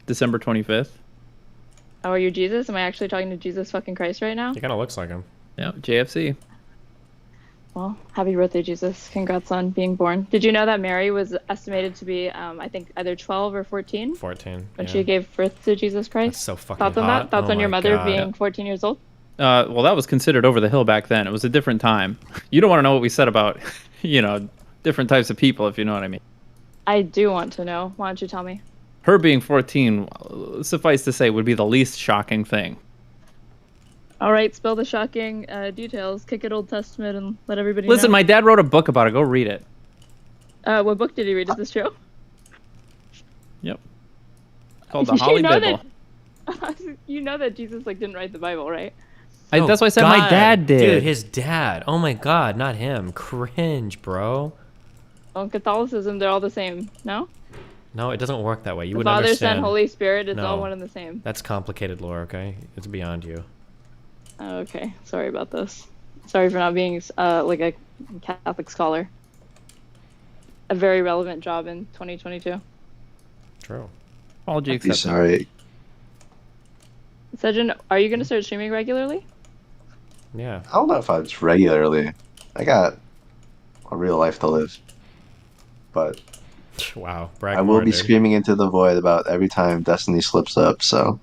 Speaker 4: December 25th.
Speaker 8: Oh, are you Jesus? Am I actually talking to Jesus fucking Christ right now?
Speaker 2: He kind of looks like him.
Speaker 4: Yeah, JFC.
Speaker 8: Well, happy birthday, Jesus. Congrats on being born. Did you know that Mary was estimated to be, I think, either 12 or 14
Speaker 2: 14.
Speaker 8: when
Speaker 2: yeah.
Speaker 8: she gave birth to Jesus Christ?
Speaker 2: That's so fucking
Speaker 8: Thoughts on
Speaker 2: hot.
Speaker 8: that? Thoughts
Speaker 2: Oh
Speaker 8: on your
Speaker 2: my
Speaker 8: mother
Speaker 2: God.
Speaker 8: being 14 years old?
Speaker 4: Well, that was considered over the hill back then. It was a different time. You don't want to know what we said about, different types of people, if you know what I mean.
Speaker 8: I do want to know. Why don't you tell me?
Speaker 4: Her being 14, suffice to say, would be the least shocking thing.
Speaker 8: All right, spill the shocking details. Kick it Old Testament and let everybody know.
Speaker 4: Listen, my dad wrote a book about it. Go read it.
Speaker 8: What book did he read? Is this true?
Speaker 4: Yep. Called the
Speaker 8: You
Speaker 4: Holly
Speaker 8: know
Speaker 4: Bible.
Speaker 8: You know that Jesus didn't write the Bible, right?
Speaker 2: Oh,
Speaker 4: That's why I said my
Speaker 2: God.
Speaker 4: dad did.
Speaker 2: Dude, his dad. Oh my god, not him. Cringe, bro.
Speaker 8: Well, in Catholicism, they're all the same. No?
Speaker 2: No, it doesn't work that way. You
Speaker 8: The
Speaker 2: would
Speaker 8: Father,
Speaker 2: understand.
Speaker 8: Son, Holy Spirit, it's all
Speaker 2: No.
Speaker 8: one and the same.
Speaker 2: That's complicated lore, okay? It's beyond you.
Speaker 8: Oh, okay. Sorry about this. Sorry for not being like a Catholic scholar. A very relevant job in 2022.
Speaker 2: True.
Speaker 4: Apology
Speaker 3: Be
Speaker 4: accepted.
Speaker 3: sorry.
Speaker 8: Sejin, are you going to start streaming regularly?
Speaker 2: Yeah.
Speaker 3: I don't know if it's regularly. I got a real life to live. But
Speaker 2: Wow. Brag
Speaker 3: I will
Speaker 2: more,
Speaker 3: be
Speaker 2: dude.
Speaker 3: screaming into the void about every time Destiny slips up, so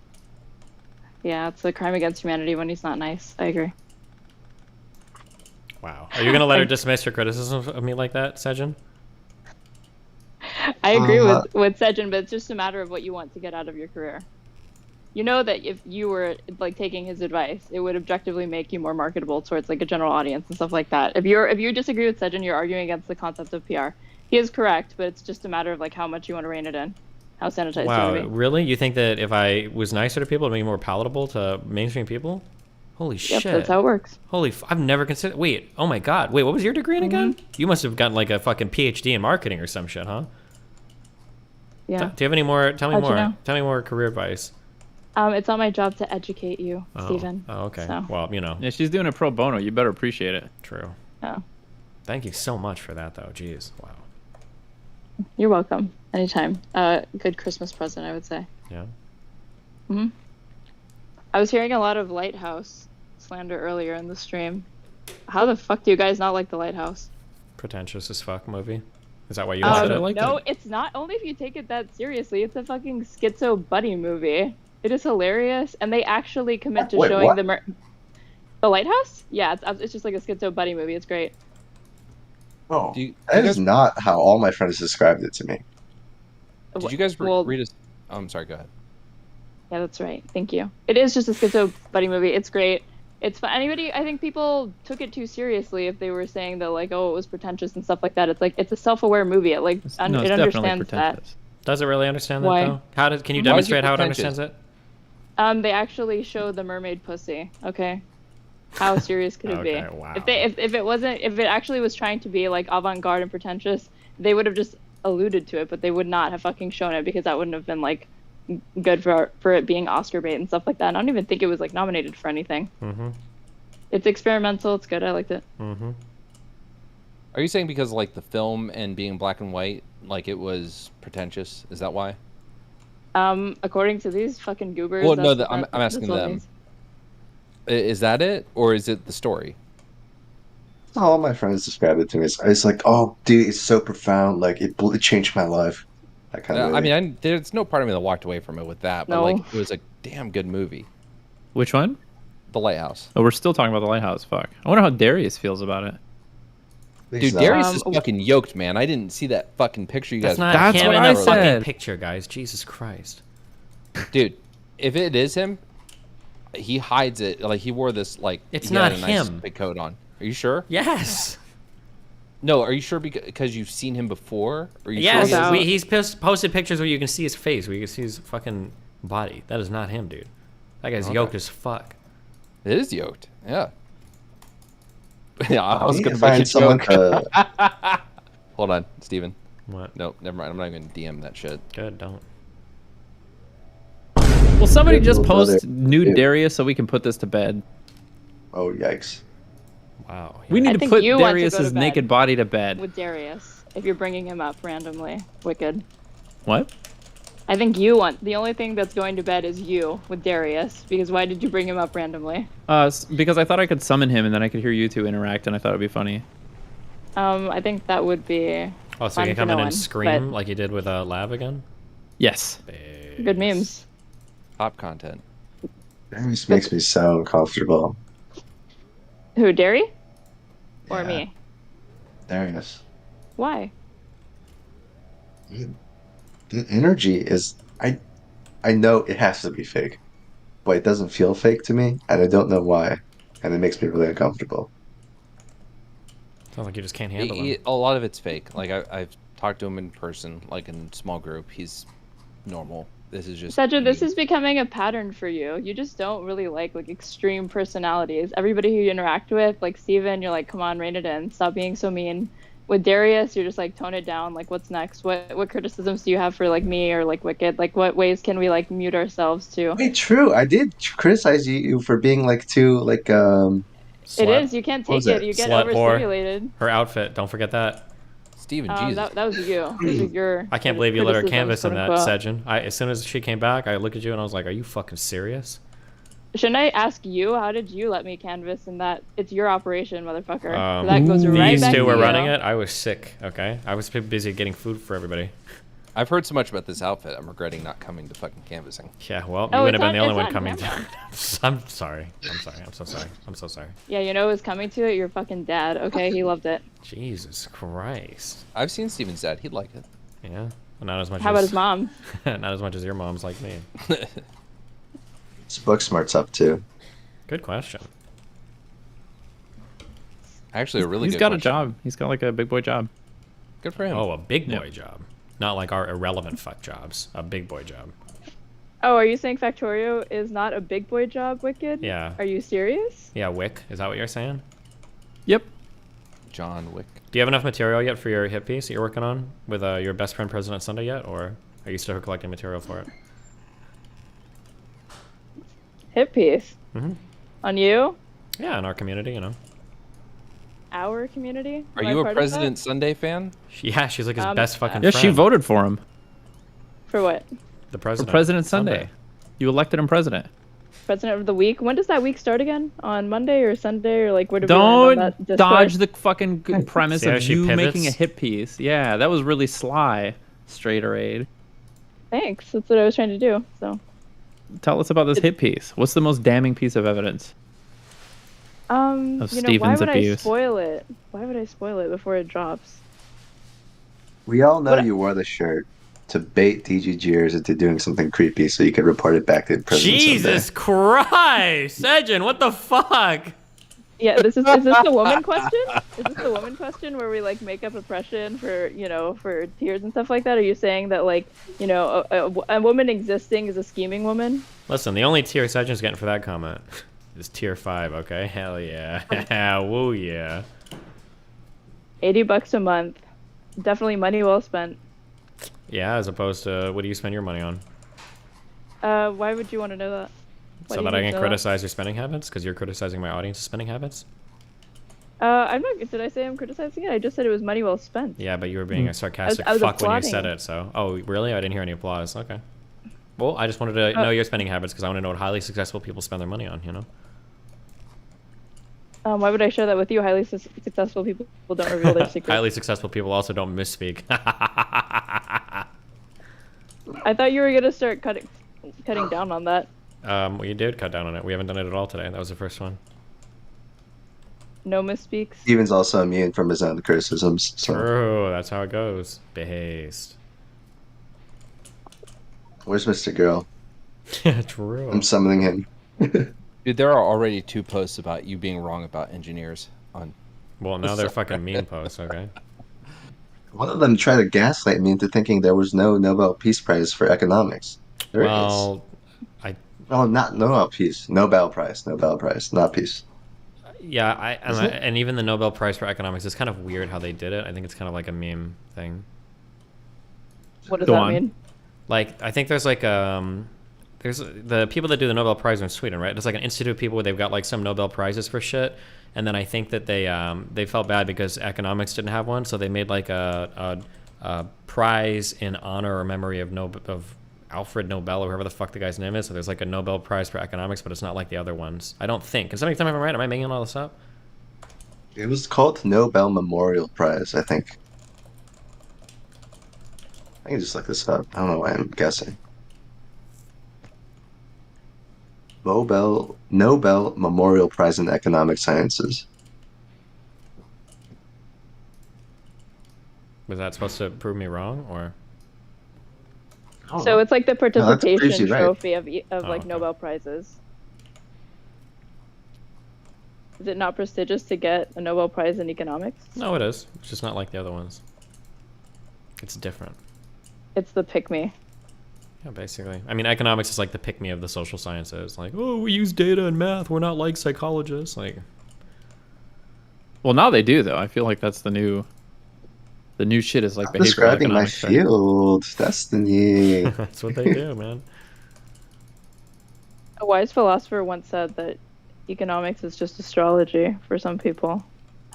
Speaker 8: Yeah, it's a crime against humanity when he's not nice. I agree.
Speaker 2: Wow. Are you gonna let her dismiss your criticism of me like that, Sejin?
Speaker 8: I agree
Speaker 3: Uh,
Speaker 8: with Sejin, but it's just a matter of what you want to get out of your career. You know that if you were like taking his advice, it would objectively make you more marketable towards like a general audience and stuff like that. If you disagree with Sejin, you're arguing against the concept of PR. He is correct, but it's just a matter of like how much you want to rein it in, how sanitized
Speaker 2: Wow.
Speaker 8: you want to be.
Speaker 2: Really? You think that if I was nicer to people, it'd be more palatable to mainstream people? Holy
Speaker 8: Yep,
Speaker 2: shit.
Speaker 8: that's how it works.
Speaker 2: Holy, I've never considered. Wait, oh my god. Wait, what was your degree in again? You must have gotten like a fucking PhD in marketing or some shit, huh?
Speaker 8: Yeah.
Speaker 2: Do you have any more? Tell me
Speaker 8: How'd you
Speaker 2: more.
Speaker 8: know?
Speaker 2: Tell me more career advice.
Speaker 8: It's not my job to educate you,
Speaker 2: Oh,
Speaker 8: Stephen.
Speaker 2: oh, okay.
Speaker 8: So,
Speaker 2: Well,
Speaker 4: Yeah, she's doing it pro bono. You better appreciate it.
Speaker 2: true.
Speaker 8: oh,
Speaker 2: Thank you so much for that, though. Jeez. Wow.
Speaker 8: you're welcome. Anytime. Good Christmas present, I would say.
Speaker 2: Yeah.
Speaker 8: I was hearing a lot of Lighthouse slander earlier in the stream. How the fuck do you guys not like the Lighthouse?
Speaker 2: Pretentious as fuck movie. Is that why you liked
Speaker 4: I
Speaker 2: it?
Speaker 4: like
Speaker 8: no,
Speaker 4: it.
Speaker 8: it's not. Only if you take it that seriously. It's a fucking schizo buddy movie. It is hilarious, and they actually commit to
Speaker 3: Wait,
Speaker 8: showing
Speaker 3: what?
Speaker 8: the Lighthouse. Yeah, it's just like a schizo buddy movie. It's great.
Speaker 3: oh,
Speaker 1: Do you
Speaker 3: that
Speaker 1: guys-
Speaker 3: is not how all my friends described it to me.
Speaker 1: Did you guys
Speaker 8: Well,
Speaker 1: read us? Oh, I'm sorry. Go ahead.
Speaker 8: Yeah, that's right. Thank you. It is just a schizo buddy movie. It's great. It's fun. Anybody, I think people took it too seriously if they were saying that like, oh, it was pretentious and stuff like that. It's like it's a self-aware movie. It like
Speaker 4: No,
Speaker 8: it
Speaker 4: it's definitely
Speaker 8: understands that.
Speaker 4: pretentious.
Speaker 2: Does it really understand
Speaker 8: Why?
Speaker 2: that though? Can you
Speaker 1: Why is it
Speaker 2: demonstrate how it
Speaker 1: pretentious?
Speaker 2: understands it?
Speaker 8: They actually show the mermaid pussy. Okay, how serious could it be?
Speaker 2: Okay, wow.
Speaker 8: If it wasn't, if it actually was trying to be like avant-garde and pretentious, they would have just alluded to it, but they would not have fucking shown it because that wouldn't have been like good for it being Oscar bait and stuff like that. And I don't even think it was like nominated for anything.
Speaker 2: Mm-hmm.
Speaker 8: It's experimental. It's good. I liked it.
Speaker 2: Mm-hmm.
Speaker 1: Are you saying because like the film and being black and white, like it was pretentious? Is that why?
Speaker 8: According to these fucking goobers.
Speaker 1: Well, no,
Speaker 8: that's
Speaker 1: I'm
Speaker 8: what
Speaker 1: asking
Speaker 8: that
Speaker 1: them.
Speaker 8: means.
Speaker 1: Is that it, or is it the story?
Speaker 3: All my friends describe it to me. It's like, oh, dude, it's so profound. Like it changed my life. That kind of
Speaker 1: I
Speaker 3: movie.
Speaker 1: mean, there's no part of me that walked away from it with that, but
Speaker 8: No.
Speaker 1: like it was a damn good movie.
Speaker 4: Which one?
Speaker 1: The Lighthouse.
Speaker 4: Oh, we're still talking about the lighthouse. Fuck. I wonder how Darius feels about it.
Speaker 3: He's
Speaker 1: Dude,
Speaker 3: not.
Speaker 1: Darius is fucking yoked, man. I didn't see that fucking picture you guys.
Speaker 2: That's not
Speaker 4: That's
Speaker 2: him
Speaker 4: what
Speaker 2: in
Speaker 4: I
Speaker 2: that fucking
Speaker 4: said.
Speaker 2: picture, guys. Jesus Christ.
Speaker 1: Dude, if it is him, he hides it. Like he wore this like.
Speaker 2: It's
Speaker 1: he had
Speaker 2: not
Speaker 1: a nice
Speaker 2: him.
Speaker 1: big coat on. Are you sure?
Speaker 2: Yes.
Speaker 1: No, are you sure because you've seen him before? Or are you
Speaker 2: Yes.
Speaker 1: sure
Speaker 8: About-
Speaker 2: He's posted pictures where you can see his face, where you can see his fucking body. That is not him, dude. That guy's
Speaker 1: Okay.
Speaker 2: yoked as fuck.
Speaker 1: it is yoked? Yeah. Yeah, I
Speaker 3: I
Speaker 1: was
Speaker 3: need
Speaker 1: gonna
Speaker 3: to
Speaker 1: make a
Speaker 3: find someone
Speaker 1: joke.
Speaker 3: to.
Speaker 1: Hold on, Steven.
Speaker 2: What?
Speaker 1: No, never mind. I'm not even gonna DM that shit.
Speaker 2: Good, don't.
Speaker 4: Will somebody
Speaker 3: Good
Speaker 4: just
Speaker 3: little
Speaker 4: post
Speaker 3: brother.
Speaker 4: nude
Speaker 3: Yeah.
Speaker 4: Darius so we can put this to bed?
Speaker 3: Oh yikes!
Speaker 2: Wow.
Speaker 4: We
Speaker 2: yeah.
Speaker 4: need
Speaker 8: I
Speaker 4: to
Speaker 8: think
Speaker 4: put
Speaker 8: you want to go to
Speaker 4: Darius's
Speaker 8: bed.
Speaker 4: naked body to bed.
Speaker 8: With Darius, if you're bringing him up randomly, wicked.
Speaker 4: What?
Speaker 8: I think you want the only thing that's going to bed is you with Darius because why did you bring him up randomly?
Speaker 4: Because I thought I could summon him and then I could hear you two interact, and I thought it'd be funny.
Speaker 8: I think that would be
Speaker 2: Oh, so
Speaker 8: fun
Speaker 2: you can
Speaker 8: for
Speaker 2: come
Speaker 8: no
Speaker 2: in
Speaker 8: one,
Speaker 2: and scream
Speaker 8: but
Speaker 2: like you did with Lav again?
Speaker 4: Yes.
Speaker 8: good memes.
Speaker 1: Top content.
Speaker 3: Darius makes me so uncomfortable.
Speaker 8: Who, Derry? Or
Speaker 3: Yeah.
Speaker 8: me?
Speaker 3: Darius.
Speaker 8: Why?
Speaker 3: The energy is I know it has to be fake, but it doesn't feel fake to me, and I don't know why, and it makes me really uncomfortable.
Speaker 2: Sounds like you just can't handle him.
Speaker 1: A lot of it's fake. Like I've talked to him in person, like in small group. He's normal. This is just.
Speaker 8: Cedric, this
Speaker 1: me.
Speaker 8: is becoming a pattern for you. You just don't really like extreme personalities. Everybody who you interact with, like Steven, you're like, come on, rein it in. Stop being so mean. With Darius, you're just like, tone it down. Like, what's next? What criticisms do you have for like me or like Wicked? Like, what ways can we like mute ourselves to?
Speaker 3: Wait, true. I did criticize you for being like too like
Speaker 8: It
Speaker 2: Slut.
Speaker 8: is. You can't
Speaker 3: What was
Speaker 8: take it.
Speaker 3: that?
Speaker 8: You get
Speaker 2: Slut whore.
Speaker 8: overstimulated.
Speaker 2: Her outfit, don't forget that.
Speaker 1: Steven, Jesus.
Speaker 8: That was you. Those are your.
Speaker 2: I can't believe you let her
Speaker 8: criticisms,
Speaker 2: canvas in that,
Speaker 8: quote-unquote.
Speaker 2: Sejin. As soon as she came back, I looked at you and I was like, are you fucking serious?
Speaker 8: Shouldn't I ask you? How did you let me canvas in that? It's your operation, motherfucker. So that goes right
Speaker 2: These
Speaker 8: back
Speaker 2: two
Speaker 8: to
Speaker 2: were
Speaker 8: you.
Speaker 2: running it. I was sick, okay? I was busy getting food for everybody.
Speaker 1: I've heard so much about this outfit. I'm regretting not coming to fucking canvassing.
Speaker 2: Yeah, well, you
Speaker 8: Oh,
Speaker 2: wouldn't have
Speaker 8: it's
Speaker 2: been the only
Speaker 8: on-
Speaker 2: one
Speaker 8: it's
Speaker 2: coming
Speaker 8: on
Speaker 2: to
Speaker 8: camera.
Speaker 2: I'm sorry. I'm sorry. I'm so sorry. I'm so sorry.
Speaker 8: Yeah, you know who's coming to it? Your fucking dad. Okay, he loved it.
Speaker 2: Jesus Christ.
Speaker 1: I've seen Steven's dad. He'd like it.
Speaker 2: Yeah. Well, not as much
Speaker 8: How
Speaker 2: as
Speaker 8: about his mom?
Speaker 2: not as much as your mom's like me.
Speaker 3: What's Booksmart's up to?
Speaker 2: Good question.
Speaker 1: Actually, a really
Speaker 4: He's
Speaker 1: good
Speaker 4: got a
Speaker 1: question.
Speaker 4: job. He's got like a big boy job.
Speaker 1: Good for him.
Speaker 2: Oh, a big boy
Speaker 4: Yeah.
Speaker 2: job. Not like our irrelevant fuck jobs. A big boy job.
Speaker 8: Oh, are you saying Factorio is not a big boy job, Wicked?
Speaker 2: Yeah.
Speaker 8: Are you serious?
Speaker 2: Yeah, Wick. Is that what you're saying?
Speaker 4: Yep.
Speaker 1: John Wick.
Speaker 2: Do you have enough material yet for your hit piece that you're working on with your best friend President Sunday yet, or are you still collecting material for it?
Speaker 8: Hit piece.
Speaker 2: Mhm.
Speaker 8: On you?
Speaker 2: Yeah, in our community, you know.
Speaker 8: Our community?
Speaker 1: Are
Speaker 8: Am I
Speaker 1: you a
Speaker 8: part of that?
Speaker 1: President Sunday fan?
Speaker 2: Yeah, she's like his best fucking
Speaker 4: Yeah,
Speaker 2: friend.
Speaker 4: she voted for him
Speaker 8: For what?
Speaker 2: The
Speaker 4: for
Speaker 2: president.
Speaker 4: President Sunday. You elected him president.
Speaker 8: President of the week? When does that week start again? On Monday or Sunday or like where do we land on that
Speaker 4: Don't
Speaker 8: Discord?
Speaker 4: dodge the fucking premise
Speaker 2: See how
Speaker 4: of
Speaker 2: she
Speaker 4: you making a
Speaker 2: pivots?
Speaker 4: hit piece. Yeah, that was really sly, Straighterade.
Speaker 8: Thanks. That's what I was trying to do. So,
Speaker 4: Tell us about this hit piece. What's the most damning piece of evidence? Of
Speaker 8: you know, why
Speaker 4: Steven's
Speaker 8: would I
Speaker 4: abuse.
Speaker 8: spoil it? Why would I spoil it before it drops?
Speaker 3: We all know
Speaker 8: What-
Speaker 3: you wore the shirt to bait DGGers into doing something creepy so you could report it back to the president
Speaker 2: Jesus
Speaker 3: someday.
Speaker 2: Christ, Edgen, what the fuck?
Speaker 8: Yeah, is this the woman question? Is this the woman question where we like make up oppression for for tiers and stuff like that? Are you saying that like a woman existing is a scheming woman?
Speaker 2: Listen, the only tier Edgen's getting for that comment is tier 5. Okay, hell yeah, woo yeah.
Speaker 8: $80 a month, definitely money well spent.
Speaker 2: Yeah, as opposed to what do you spend your money on?
Speaker 8: Why would you want to know that? Why
Speaker 2: So
Speaker 8: do you
Speaker 2: that I
Speaker 8: need to
Speaker 2: can
Speaker 8: know that?
Speaker 2: criticize your spending habits because you're criticizing my audience's spending habits.
Speaker 8: I'm not. Did I say I'm criticizing it? I just said it was money well spent.
Speaker 2: Yeah, but you were being a sarcastic
Speaker 8: I was
Speaker 2: fuck when you
Speaker 8: applauding
Speaker 2: said
Speaker 8: it.
Speaker 2: it. So, oh really? I didn't hear any applause. Okay. Well, I just wanted to know your spending habits because I want to know what highly successful people spend their money on. You know.
Speaker 8: Why would I share that with you? Highly successful people don't reveal their secrets.
Speaker 2: Highly successful people also don't misspeak.
Speaker 8: I thought you were gonna start cutting down on that.
Speaker 2: Well, you did cut down on it. We haven't done it at all today. That was the first one.
Speaker 8: No misspeaks.
Speaker 3: Steven's also immune from his own criticisms. So
Speaker 2: True. That's how it goes. Behaste.
Speaker 3: where's Mr. Girl?
Speaker 2: True.
Speaker 3: I'm summoning him.
Speaker 1: Dude, there are already 2 posts about you being wrong about engineers on.
Speaker 2: Well, now they're fucking meme posts. Okay.
Speaker 3: One of them tried to gaslight me into thinking there was no Nobel Peace Prize for economics. There is.
Speaker 2: Well,
Speaker 3: Oh, not Nobel Peace. Nobel Prize, not peace.
Speaker 2: yeah,
Speaker 3: Isn't it?
Speaker 2: and even the Nobel Prize for Economics is kind of weird how they did it. I think it's kind of like a meme thing.
Speaker 8: What does
Speaker 4: Go
Speaker 8: that
Speaker 4: on.
Speaker 8: mean?
Speaker 2: Like, I think there's like there's the people that do the Nobel Prize are in Sweden, right? There's like an institute of people where they've got like some Nobel Prizes for shit, and then I think that they felt bad because economics didn't have one, so they made like a prize in honor or memory of Alfred Nobel or whoever the fuck the guy's name is. So there's like a Nobel Prize for economics, but it's not like the other ones. I don't think. Can somebody tell me if I'm right? Am I making all this up?
Speaker 3: It was called Nobel Memorial Prize, I think. I can just look this up. I don't know why I'm guessing. Nobel Memorial Prize in Economic Sciences.
Speaker 2: Was that supposed to prove me wrong, or?
Speaker 8: So it's like the
Speaker 3: proves
Speaker 8: participation
Speaker 3: you right.
Speaker 8: trophy of like
Speaker 2: okay.
Speaker 8: Nobel Prizes. Is it not prestigious to get a Nobel Prize in economics?
Speaker 2: No, it is. It's just not like the other ones. It's different.
Speaker 8: It's the pick-me.
Speaker 2: Yeah, basically. I mean, economics is like the pick-me of the social sciences. Like, oh, we use data and math. We're not like psychologists. Like,
Speaker 4: Well, now they do though. I feel like that's the new shit is like
Speaker 3: I'm
Speaker 4: behavioral
Speaker 3: describing my
Speaker 4: economics. right?
Speaker 3: field. Destiny.
Speaker 2: that's what they do, man.
Speaker 8: A wise philosopher once said that economics is just astrology for some people.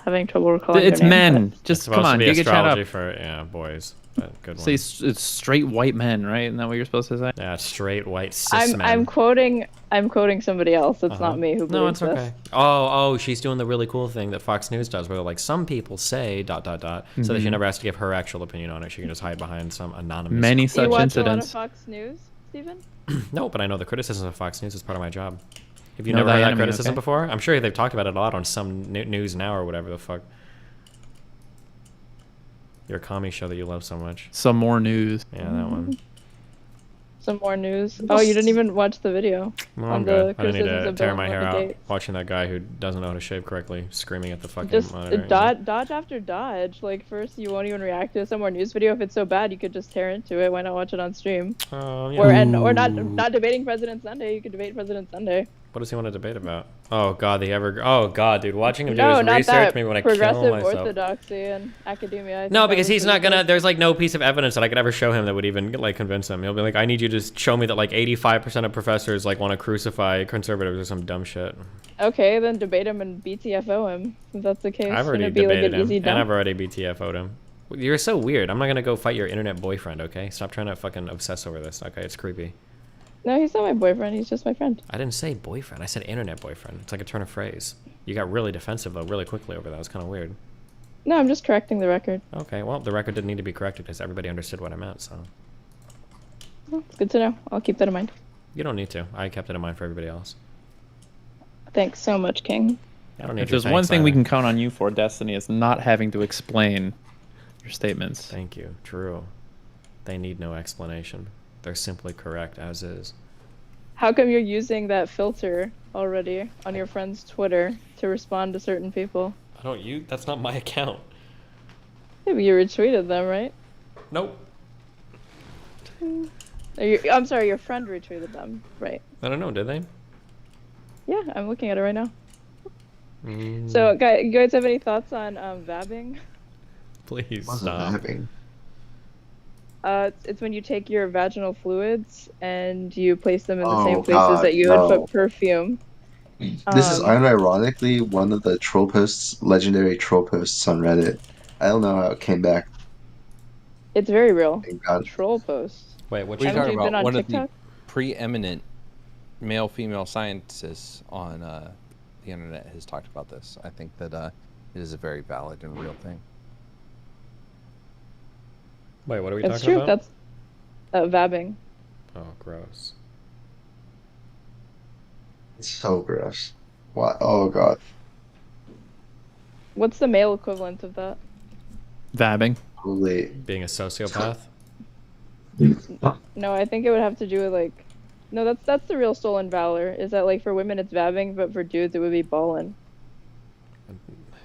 Speaker 8: Having trouble recalling
Speaker 4: It's
Speaker 8: their name,
Speaker 4: men.
Speaker 8: but-
Speaker 4: Just
Speaker 2: It's supposed
Speaker 4: come on,
Speaker 2: to be
Speaker 4: dig a chat
Speaker 2: astrology
Speaker 4: up.
Speaker 2: for boys. But good
Speaker 4: Say
Speaker 2: one.
Speaker 4: it's straight white men, right? Isn't that what you're supposed to say?
Speaker 2: Yeah, straight white cis men.
Speaker 8: I'm quoting somebody else. It's
Speaker 2: Uh-huh.
Speaker 8: not me who believes
Speaker 2: No, it's
Speaker 8: this.
Speaker 2: okay. Oh, she's doing the really cool thing that Fox News does, where like some people say ... so that she never has to give her actual opinion on it. She can just hide behind some anonymous.
Speaker 4: Many
Speaker 8: Do you
Speaker 4: such
Speaker 8: watch
Speaker 4: incidents.
Speaker 8: a lot of Fox News, Stephen?
Speaker 2: No, but I know the criticism of Fox News is part of my job. Have you
Speaker 4: Know
Speaker 2: never
Speaker 4: that
Speaker 2: heard that
Speaker 4: enemy,
Speaker 2: criticism
Speaker 4: okay?
Speaker 2: before? I'm sure they've talked about it a lot on some News Now or whatever the fuck. Your commie show that you love so much.
Speaker 4: Some more news.
Speaker 2: Yeah, that one.
Speaker 8: Some more news. Oh, you didn't even watch the video
Speaker 2: Well,
Speaker 8: on
Speaker 2: I'm
Speaker 8: the
Speaker 2: good. I don't need
Speaker 8: criticisms
Speaker 2: to
Speaker 8: of
Speaker 2: tear
Speaker 8: Bill
Speaker 2: my
Speaker 8: and
Speaker 2: hair
Speaker 8: Melinda
Speaker 2: out
Speaker 8: Gates.
Speaker 2: watching that guy who doesn't know how to shave correctly screaming at the fucking
Speaker 8: Just
Speaker 2: monitor. you know?
Speaker 8: dodge after dodge. Like first, you won't even react to some more news video. If it's so bad, you could just tear into it. Why not watch it on stream?
Speaker 2: Yeah.
Speaker 8: Or not debating President Sunday. You could debate President Sunday.
Speaker 2: What does he want to debate about? Oh god, oh god, dude, watching him do
Speaker 8: No,
Speaker 2: his
Speaker 8: not
Speaker 2: research
Speaker 8: that.
Speaker 2: made me want to kill
Speaker 8: Progressive
Speaker 2: myself.
Speaker 8: orthodoxy and academia. I think
Speaker 2: No,
Speaker 8: that
Speaker 2: because
Speaker 8: was
Speaker 2: he's
Speaker 8: pretty
Speaker 2: not gonna.
Speaker 8: good.
Speaker 2: There's like no piece of evidence that I could ever show him that would even like convince him. He'll be like, I need you to show me that like 85% of professors like want to crucify conservatives or some dumb shit.
Speaker 8: Okay, then debate him and BTFO him. If that's the case,
Speaker 2: I've already
Speaker 8: It'd be like
Speaker 2: debated
Speaker 8: an
Speaker 2: him,
Speaker 8: easy
Speaker 2: and
Speaker 8: dump.
Speaker 2: I've already BTFO'd him. You're so weird. I'm not gonna go fight your internet boyfriend. Okay, stop trying to fucking obsess over this. Okay, it's creepy.
Speaker 8: No, he's not my boyfriend. He's just my friend.
Speaker 2: I didn't say boyfriend. I said internet boyfriend. It's like a turn of phrase. You got really defensive though, really quickly over that. It was kind of weird.
Speaker 8: No, I'm just correcting the record.
Speaker 2: Okay, well, the record didn't need to be corrected because everybody understood what I meant, so.
Speaker 8: Well, it's good to know. I'll keep that in mind.
Speaker 2: You don't need to. I kept it in mind for everybody else.
Speaker 8: Thanks so much, King.
Speaker 2: I don't need
Speaker 4: If
Speaker 2: your
Speaker 4: there's one
Speaker 2: thanks
Speaker 4: thing we
Speaker 2: either.
Speaker 4: can count on you for, Destiny, is not having to explain your statements.
Speaker 2: Thank you. True. They need no explanation. They're simply correct as is.
Speaker 8: How come you're using that filter already on your friend's Twitter to respond to certain people?
Speaker 2: I don't that's not my account.
Speaker 8: Yeah, but you retweeted them, right?
Speaker 2: Nope.
Speaker 8: I'm sorry, your friend retweeted them, right?
Speaker 2: I don't know, did they?
Speaker 8: Yeah, I'm looking at it right now.
Speaker 2: Mm,
Speaker 8: So, you guys have any thoughts on vabbing?
Speaker 2: please
Speaker 3: Wasn't
Speaker 2: stop.
Speaker 3: having.
Speaker 8: It's when you take your vaginal fluids and you place them in the
Speaker 3: Oh,
Speaker 8: same places
Speaker 3: God,
Speaker 8: that you would
Speaker 3: no.
Speaker 8: put perfume.
Speaker 3: This is unironically one of the troll posts, legendary troll posts on Reddit. I don't know how it came back.
Speaker 8: It's very real.
Speaker 3: Thank God.
Speaker 8: Troll posts.
Speaker 2: Wait, what
Speaker 1: What are you
Speaker 8: Haven't
Speaker 1: talking
Speaker 8: you
Speaker 1: about?
Speaker 8: been on
Speaker 1: One
Speaker 8: TikTok?
Speaker 1: of the preeminent male-female scientists on the internet has talked about this. I think that it is a very valid and real thing.
Speaker 2: Wait, what are we
Speaker 8: It's
Speaker 2: talking
Speaker 8: true.
Speaker 2: about?
Speaker 8: That's vabbing.
Speaker 2: Oh, gross.
Speaker 3: It's so gross. What? Oh, God.
Speaker 8: What's the male equivalent of that?
Speaker 4: Vabbing.
Speaker 3: Probably.
Speaker 2: Being a sociopath?
Speaker 8: No, I think it would have to do with like. No, that's the real stolen valor. Is that like for women it's vabbing, but for dudes it would be ballin'.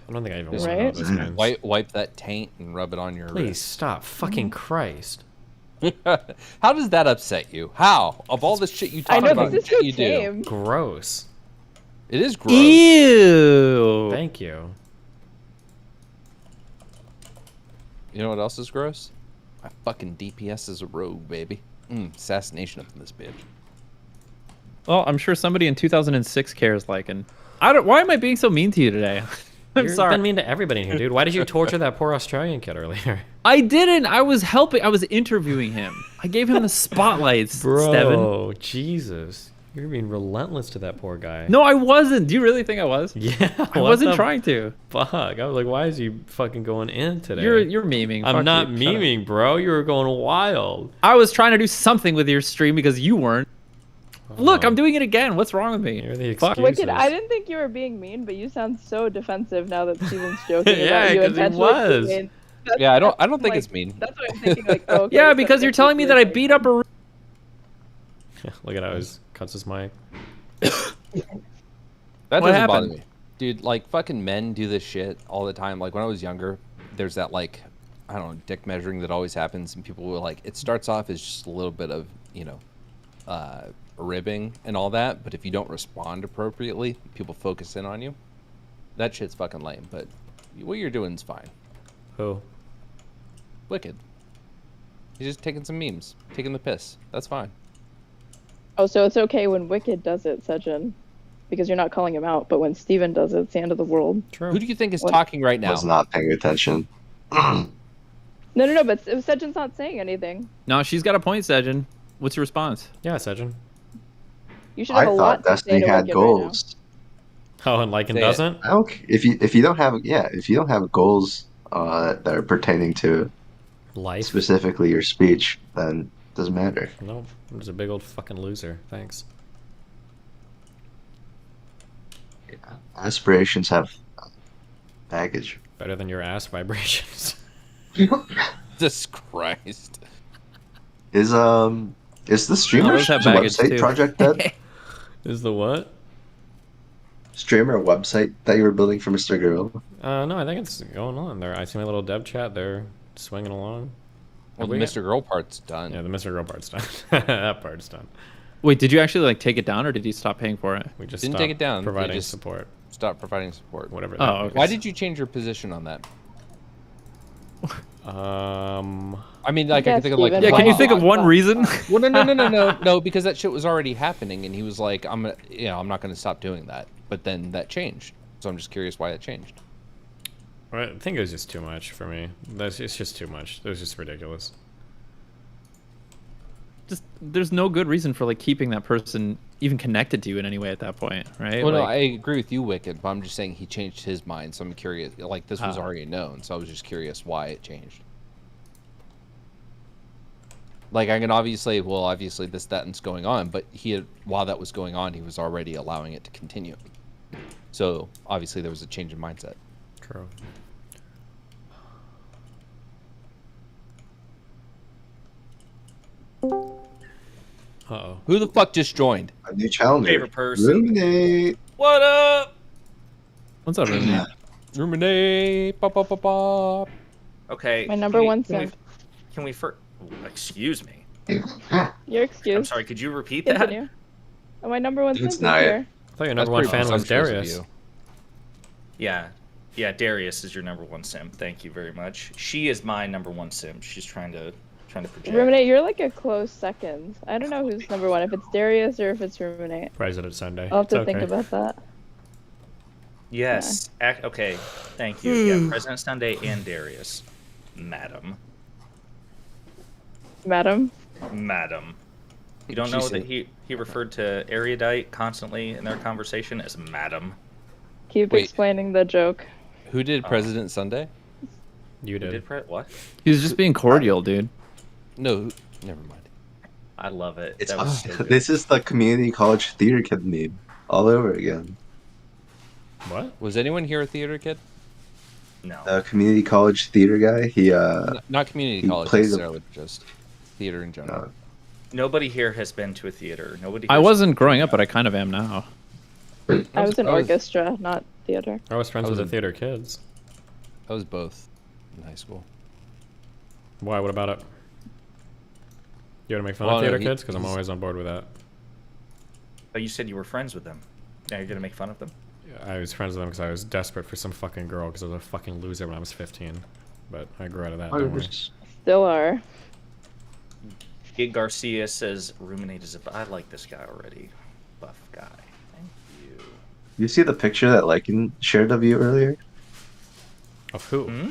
Speaker 2: I don't think I even
Speaker 1: Just
Speaker 2: want to know what
Speaker 8: Right?
Speaker 2: this means.
Speaker 1: Wipe that taint and rub it on your
Speaker 2: Please
Speaker 1: wrist.
Speaker 2: stop. Fucking Christ.
Speaker 1: How does that upset you? How? Of all the shit you
Speaker 8: I
Speaker 1: talk
Speaker 8: know
Speaker 1: about,
Speaker 8: this is
Speaker 1: shit
Speaker 8: so
Speaker 1: you do,
Speaker 8: tame.
Speaker 2: Gross.
Speaker 1: it is gross.
Speaker 4: Ew.
Speaker 2: Thank you.
Speaker 1: You know what else is gross? My fucking DPS is a rogue, baby. Assassination up in this bitch.
Speaker 4: Well, I'm sure somebody in 2006 cares. Like, and I don't. Why am I being so mean to you today? I'm
Speaker 2: You've
Speaker 4: sorry.
Speaker 2: been mean to everybody in here, dude. Why did you torture that poor Australian kid earlier?
Speaker 4: I didn't. I was helping. I was interviewing him. I gave him the spotlights, Steven.
Speaker 2: Bro, Jesus. You're being relentless to that poor guy.
Speaker 4: No, I wasn't. Do you really think I was?
Speaker 2: Yeah.
Speaker 4: I wasn't trying to.
Speaker 2: Fuck. I was like, why is he fucking going in today?
Speaker 4: You're memeing.
Speaker 2: I'm
Speaker 4: Fuck
Speaker 2: not
Speaker 4: you. Shut up.
Speaker 2: memeing, bro. You were going wild.
Speaker 4: I was trying to do something with your stream because you weren't. Look, I'm doing it again. What's wrong with me?
Speaker 2: You're the
Speaker 4: Fuck.
Speaker 2: excuse.
Speaker 8: Wicked, I didn't think you were being mean, but you sound so defensive now that Steven's joking
Speaker 2: Yeah,
Speaker 8: about you
Speaker 2: 'cause he
Speaker 8: intentionally being
Speaker 2: was.
Speaker 8: mean. That's-
Speaker 1: Yeah, I don't think
Speaker 8: like,
Speaker 1: it's mean.
Speaker 8: That's what I'm thinking. Like, oh, okay,
Speaker 4: Yeah,
Speaker 8: so
Speaker 4: because you're
Speaker 8: it's
Speaker 4: telling me that I
Speaker 8: like-
Speaker 4: beat up a.
Speaker 2: Look at how he cuts his mic.
Speaker 1: That
Speaker 4: What
Speaker 1: doesn't bother
Speaker 4: happened?
Speaker 1: me. Dude, like, fucking men do this shit all the time. Like, when I was younger, there's that, like, I don't know, dick measuring that always happens. And people will, like, it starts off as just a little bit of, you know, ribbing and all that. But if you don't respond appropriately, people focus in on you. That shit's fucking lame. But what you're doing is fine.
Speaker 2: Who?
Speaker 1: Wicked. He's just taking some memes, taking the piss. That's fine.
Speaker 8: Oh, so it's okay when Wicked does it, Sejin, because you're not calling him out. But when Steven does it, it's the end of the world.
Speaker 2: True.
Speaker 1: Who do you think is
Speaker 8: What?
Speaker 1: talking right now?
Speaker 3: Was not paying attention.
Speaker 8: No. But Sejin's not saying anything.
Speaker 4: No, she's got a point, Sejin. What's your response?
Speaker 2: Yeah, Sejin.
Speaker 8: You should
Speaker 3: I
Speaker 8: have a lot
Speaker 3: thought
Speaker 8: to say
Speaker 3: Destiny
Speaker 8: to
Speaker 3: had
Speaker 8: Wicked right now.
Speaker 3: goals.
Speaker 2: Oh, and Lycan
Speaker 1: Say it.
Speaker 2: doesn't?
Speaker 3: I don't. If you don't have if you don't have goals that are pertaining to
Speaker 2: Life?
Speaker 3: specifically your speech, then it doesn't matter.
Speaker 2: No, I'm just a big old fucking loser. Thanks.
Speaker 3: Aspirations have baggage.
Speaker 2: Better than your ass vibrations.
Speaker 1: Jesus Christ.
Speaker 3: Is the streamer
Speaker 4: those have baggage,
Speaker 3: website
Speaker 4: too.
Speaker 3: project dead?
Speaker 2: Is the what?
Speaker 3: Streamer website that you were building for Mr. Girl?
Speaker 2: No, I think it's going on. There, I see my little dev chat. They're swinging along.
Speaker 1: Well,
Speaker 2: Have
Speaker 1: the
Speaker 2: we-
Speaker 1: Mr. Girl part's done.
Speaker 2: Yeah, the Mr. Girl part's done. That part's done.
Speaker 4: Wait, did you actually like take it down, or did you stop paying for it?
Speaker 2: We just
Speaker 1: Didn't
Speaker 2: stopped
Speaker 1: take it down. They
Speaker 2: providing
Speaker 1: just-
Speaker 2: support.
Speaker 1: Stop providing support.
Speaker 2: Whatever.
Speaker 4: Oh,
Speaker 2: that
Speaker 4: okay.
Speaker 2: is.
Speaker 1: Why did you change your position on that? I mean, like, I
Speaker 8: Yeah,
Speaker 1: can think of like.
Speaker 8: Steven,
Speaker 4: Yeah,
Speaker 8: why
Speaker 4: can you
Speaker 8: not?
Speaker 4: think of one reason?
Speaker 1: Well, no, because that shit was already happening, and he was like, I'm not gonna stop doing that. But then that changed, so I'm just curious why it changed.
Speaker 2: I think it was just too much for me. It's just too much. It was just ridiculous.
Speaker 4: Just there's no good reason for like keeping that person even connected to you in any way at that point, right?
Speaker 1: Well, no,
Speaker 4: Like,
Speaker 1: I agree with you, Wicked, but I'm just saying he changed his mind, so I'm curious. Like, this was
Speaker 4: Ah.
Speaker 1: already known, so I was just curious why it changed. Like, I can obviously this, that, and's going on, but while that was going on, he was already allowing it to continue. So, obviously, there was a change in mindset.
Speaker 2: True. Uh-oh.
Speaker 1: Who the fuck just joined?
Speaker 3: A new challenger.
Speaker 9: Favorite person.
Speaker 3: Ruminate.
Speaker 9: What up?
Speaker 4: What's up, Ruminate?
Speaker 1: Ruminate. Pop, pop, pop, pop.
Speaker 9: Okay.
Speaker 8: My number one simp.
Speaker 9: Can we first? Excuse me.
Speaker 8: Your excuse.
Speaker 9: I'm sorry. Could you repeat that?
Speaker 8: Continue. Oh, my number one
Speaker 3: It's
Speaker 8: simp
Speaker 3: not
Speaker 8: is
Speaker 3: it.
Speaker 8: here.
Speaker 2: I thought your
Speaker 1: That's
Speaker 2: number one
Speaker 1: pretty
Speaker 2: fan was
Speaker 1: presumptuous of
Speaker 2: Darius.
Speaker 1: you.
Speaker 9: Yeah, Darius is your number one simp. Thank you very much. She is my number one simp. She's trying to project.
Speaker 8: Ruminate, you're like a close second. I don't know who's number one, if it's Darius or if it's Ruminate.
Speaker 2: President Sunday.
Speaker 8: I'll have to
Speaker 2: It's
Speaker 8: think
Speaker 2: okay.
Speaker 8: about that.
Speaker 9: Yes. Okay. Thank you. Yeah, President Sunday and Darius, madam.
Speaker 8: Madam?
Speaker 9: Madam. You don't
Speaker 1: She
Speaker 9: know
Speaker 1: said-
Speaker 9: that he referred to erudite constantly in their conversation as madam.
Speaker 8: Keep
Speaker 1: Wait.
Speaker 8: explaining the joke.
Speaker 1: Who did President Sunday?
Speaker 2: You did.
Speaker 9: What?
Speaker 4: He was just being cordial, dude.
Speaker 1: No, never mind.
Speaker 9: I love it.
Speaker 3: It's
Speaker 9: That was so good.
Speaker 3: this is the community college theater kid meme all over again.
Speaker 2: What?
Speaker 1: Was anyone here a theater kid?
Speaker 9: No.
Speaker 3: The community college theater guy. He
Speaker 1: Not community
Speaker 3: he
Speaker 1: college
Speaker 3: played the-
Speaker 1: necessarily, but just theater in general.
Speaker 9: Nobody here has been to a theater. Nobody.
Speaker 4: I
Speaker 9: here's-
Speaker 4: wasn't growing up, but I kind of am now.
Speaker 8: I was in
Speaker 1: I was-
Speaker 8: orchestra, not theater.
Speaker 2: I was friends
Speaker 1: I was
Speaker 2: with the
Speaker 1: in-
Speaker 2: theater kids.
Speaker 1: I was both in high school.
Speaker 2: Why? What about it? You want to make fun
Speaker 1: Well,
Speaker 2: of
Speaker 1: no,
Speaker 2: theater
Speaker 1: he-
Speaker 2: kids? Because I'm
Speaker 1: he's-
Speaker 2: always on board with that.
Speaker 9: But you said you were friends with them. Now you're gonna make fun of them.
Speaker 2: I was friends with them because I was desperate for some fucking girl because I was a fucking loser when I was 15. But I grew out of that. Don't worry.
Speaker 8: Still are.
Speaker 9: Gig Garcia says Ruminate is I like this guy already. Buff guy. Thank you.
Speaker 3: You see the picture that Lycan shared of you earlier?
Speaker 2: Of who?
Speaker 9: Hmm?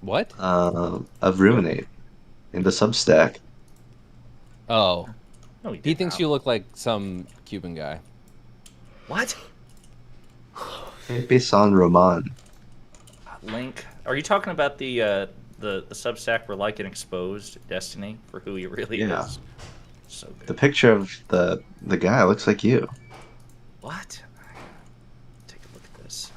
Speaker 1: What?
Speaker 3: Of Ruminate in the Substack.
Speaker 1: Oh,
Speaker 9: No,
Speaker 1: he thinks you look like some Cuban guy.
Speaker 9: What?
Speaker 3: Based on Roman.
Speaker 9: Link. Are you talking about the Substack where Lycan exposed Destiny for who he really
Speaker 3: Yeah.
Speaker 9: is? So good.
Speaker 3: The picture of the guy looks like you.
Speaker 9: What? Take a look at this.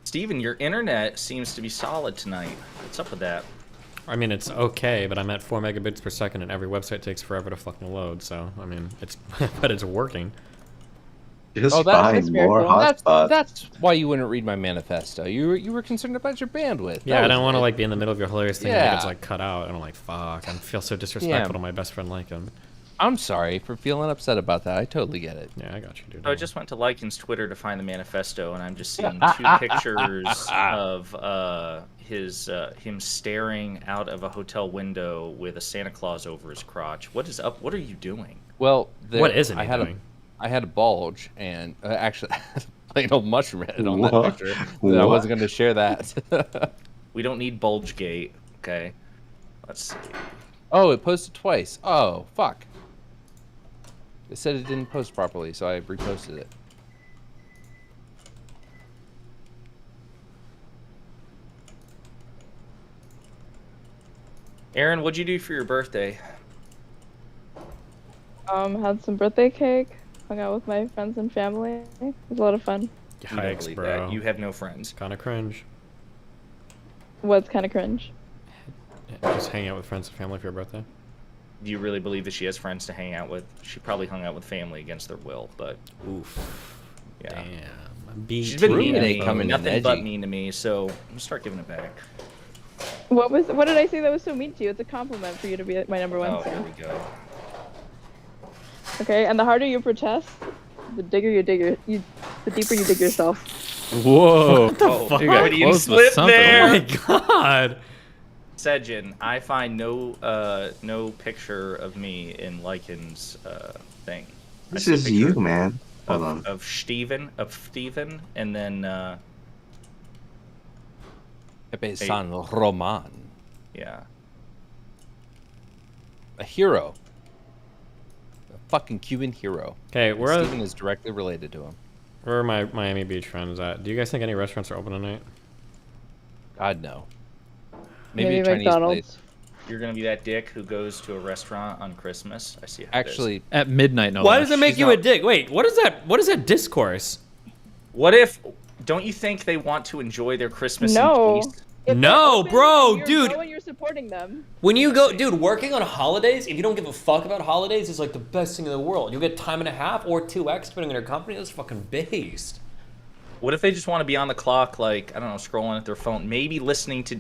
Speaker 9: Steven, your internet seems to be solid tonight. What's up with that?
Speaker 2: I mean, it's okay, but I'm at 4 megabits per second, and every website takes forever to fucking load. So, I mean, it's but it's working.
Speaker 3: Just
Speaker 1: Oh, that's
Speaker 3: find more
Speaker 8: miracle.
Speaker 3: hotspots.
Speaker 1: That's why you wouldn't read my manifesto. You were concerned about your bandwidth.
Speaker 2: Yeah,
Speaker 1: That
Speaker 2: I don't
Speaker 1: was
Speaker 2: want to
Speaker 1: it.
Speaker 2: like be in the middle of your hilarious thing and
Speaker 1: Yeah.
Speaker 2: it gets like cut out. And I'm like, fuck, I feel so disrespectful
Speaker 1: Yeah.
Speaker 2: to my best friend Lincoln.
Speaker 1: I'm sorry for feeling upset about that. I totally get it.
Speaker 2: Yeah, I got you, dude.
Speaker 9: So I just went to Lycan's Twitter to find the manifesto, and I'm just seeing two pictures of him staring out of a hotel window with a Santa Claus over his crotch. What is up? What are you doing?
Speaker 1: Well,
Speaker 2: What isn't
Speaker 1: I
Speaker 2: he
Speaker 1: had
Speaker 2: doing?
Speaker 1: I had a bulge, and actually, plain old mushroom head on
Speaker 3: What?
Speaker 1: that picture. But I wasn't going to share that.
Speaker 9: We don't need Bulgegate, okay? Let's see.
Speaker 1: Oh, it posted twice. Oh, fuck. It said it didn't post properly, so I reposted it.
Speaker 9: Aaron, what'd you do for your birthday?
Speaker 8: Had some birthday cake, hung out with my friends and family. It was a lot of fun.
Speaker 9: You don't
Speaker 2: Yikes,
Speaker 9: believe
Speaker 2: bro.
Speaker 9: that. You have no friends.
Speaker 2: Kind of cringe.
Speaker 8: Was kind of cringe.
Speaker 2: Just hanging out with friends and family for your birthday.
Speaker 9: Do you really believe that she has friends to hang out with? She probably hung out with family against their will, but
Speaker 2: Oof.
Speaker 9: yeah.
Speaker 2: Damn.
Speaker 9: She's been mean to
Speaker 1: Ruminate
Speaker 9: me,
Speaker 1: coming in
Speaker 9: nothing but
Speaker 1: edgy.
Speaker 9: mean to me, so I'm gonna start giving it back.
Speaker 8: What did I say that was so mean to you? It's a compliment for you to be my number one
Speaker 9: Oh, here
Speaker 8: simp.
Speaker 9: we go.
Speaker 8: Okay, and the harder you protest, the deeper you dig yourself.
Speaker 4: Whoa.
Speaker 9: Oh,
Speaker 2: fuck?
Speaker 4: You got
Speaker 9: Freudian
Speaker 4: close with
Speaker 9: slip
Speaker 4: something.
Speaker 2: Oh my
Speaker 9: there.
Speaker 2: god.
Speaker 9: Sejin, I find no picture of me in Lycan's thing. I
Speaker 3: This
Speaker 9: see a
Speaker 3: is
Speaker 9: picture
Speaker 3: you, man. Hold on.
Speaker 9: of Steven, and then
Speaker 1: Pepe San Roman.
Speaker 9: yeah.
Speaker 1: A hero. A fucking Cuban hero.
Speaker 2: Okay,
Speaker 1: And
Speaker 2: where
Speaker 1: Steven is directly related to him.
Speaker 2: are my Miami Beach friends at? Do you guys think any restaurants are open tonight?
Speaker 1: God, no. Maybe
Speaker 8: Maybe
Speaker 1: a Chinese
Speaker 8: McDonald's.
Speaker 1: place.
Speaker 9: You're gonna be that dick who goes to a restaurant on Christmas. I see. How it is.
Speaker 1: Actually,
Speaker 4: At midnight, no
Speaker 2: Why
Speaker 4: less.
Speaker 2: does it make
Speaker 1: she's
Speaker 2: you
Speaker 1: not-
Speaker 2: a dick? Wait, what is that? What is that discourse?
Speaker 9: what if? Don't you think they want to enjoy their Christmas
Speaker 8: No.
Speaker 9: in peace?
Speaker 8: If
Speaker 2: No,
Speaker 8: they're open
Speaker 2: bro,
Speaker 8: and you're
Speaker 2: dude.
Speaker 8: going, you're supporting them.
Speaker 2: When you go, dude, working on holidays, if you don't give a fuck about holidays, is like the best thing in the world. You'll get time and a half or 2x depending on your company. That's fucking based.
Speaker 9: What if they just want to be on the clock, like, I don't know, scrolling at their phone, maybe they're listening
Speaker 2: You
Speaker 9: to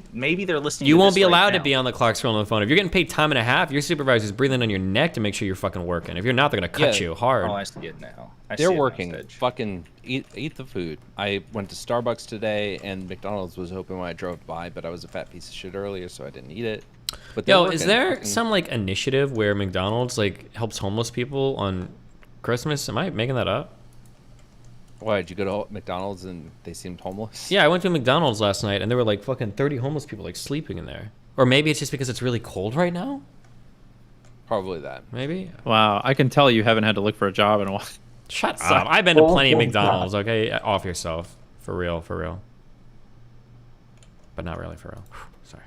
Speaker 2: won't
Speaker 9: this
Speaker 2: be
Speaker 9: right
Speaker 2: allowed to
Speaker 9: now.
Speaker 2: be on the clock scrolling on the phone. If you're getting paid time and a half, your supervisor's breathing on your neck to make sure you're fucking working. If you're not, they're gonna cut you hard.
Speaker 9: Oh, I see it now.
Speaker 1: They're working. Fucking eat the food. I went to Starbucks today, and McDonald's was open when I drove by, but I was a fat piece of shit earlier, so I didn't eat it. But they're
Speaker 2: Yo,
Speaker 1: working.
Speaker 2: is there
Speaker 1: Fucking-
Speaker 2: some like initiative where McDonald's like helps homeless people on Christmas? Am I making that up?
Speaker 1: Why did you go to McDonald's and they seemed homeless?
Speaker 2: Yeah, I went to McDonald's last night and there were like fucking 30 homeless people like sleeping in there. Or maybe it's just because it's really cold right now.
Speaker 1: Probably that.
Speaker 2: Maybe.
Speaker 4: Wow, I can tell you haven't had to look for a job in a while.
Speaker 2: Shut up. I've been to plenty of McDonald's, okay? Off yourself. For real, for real. But not really for real. Sorry.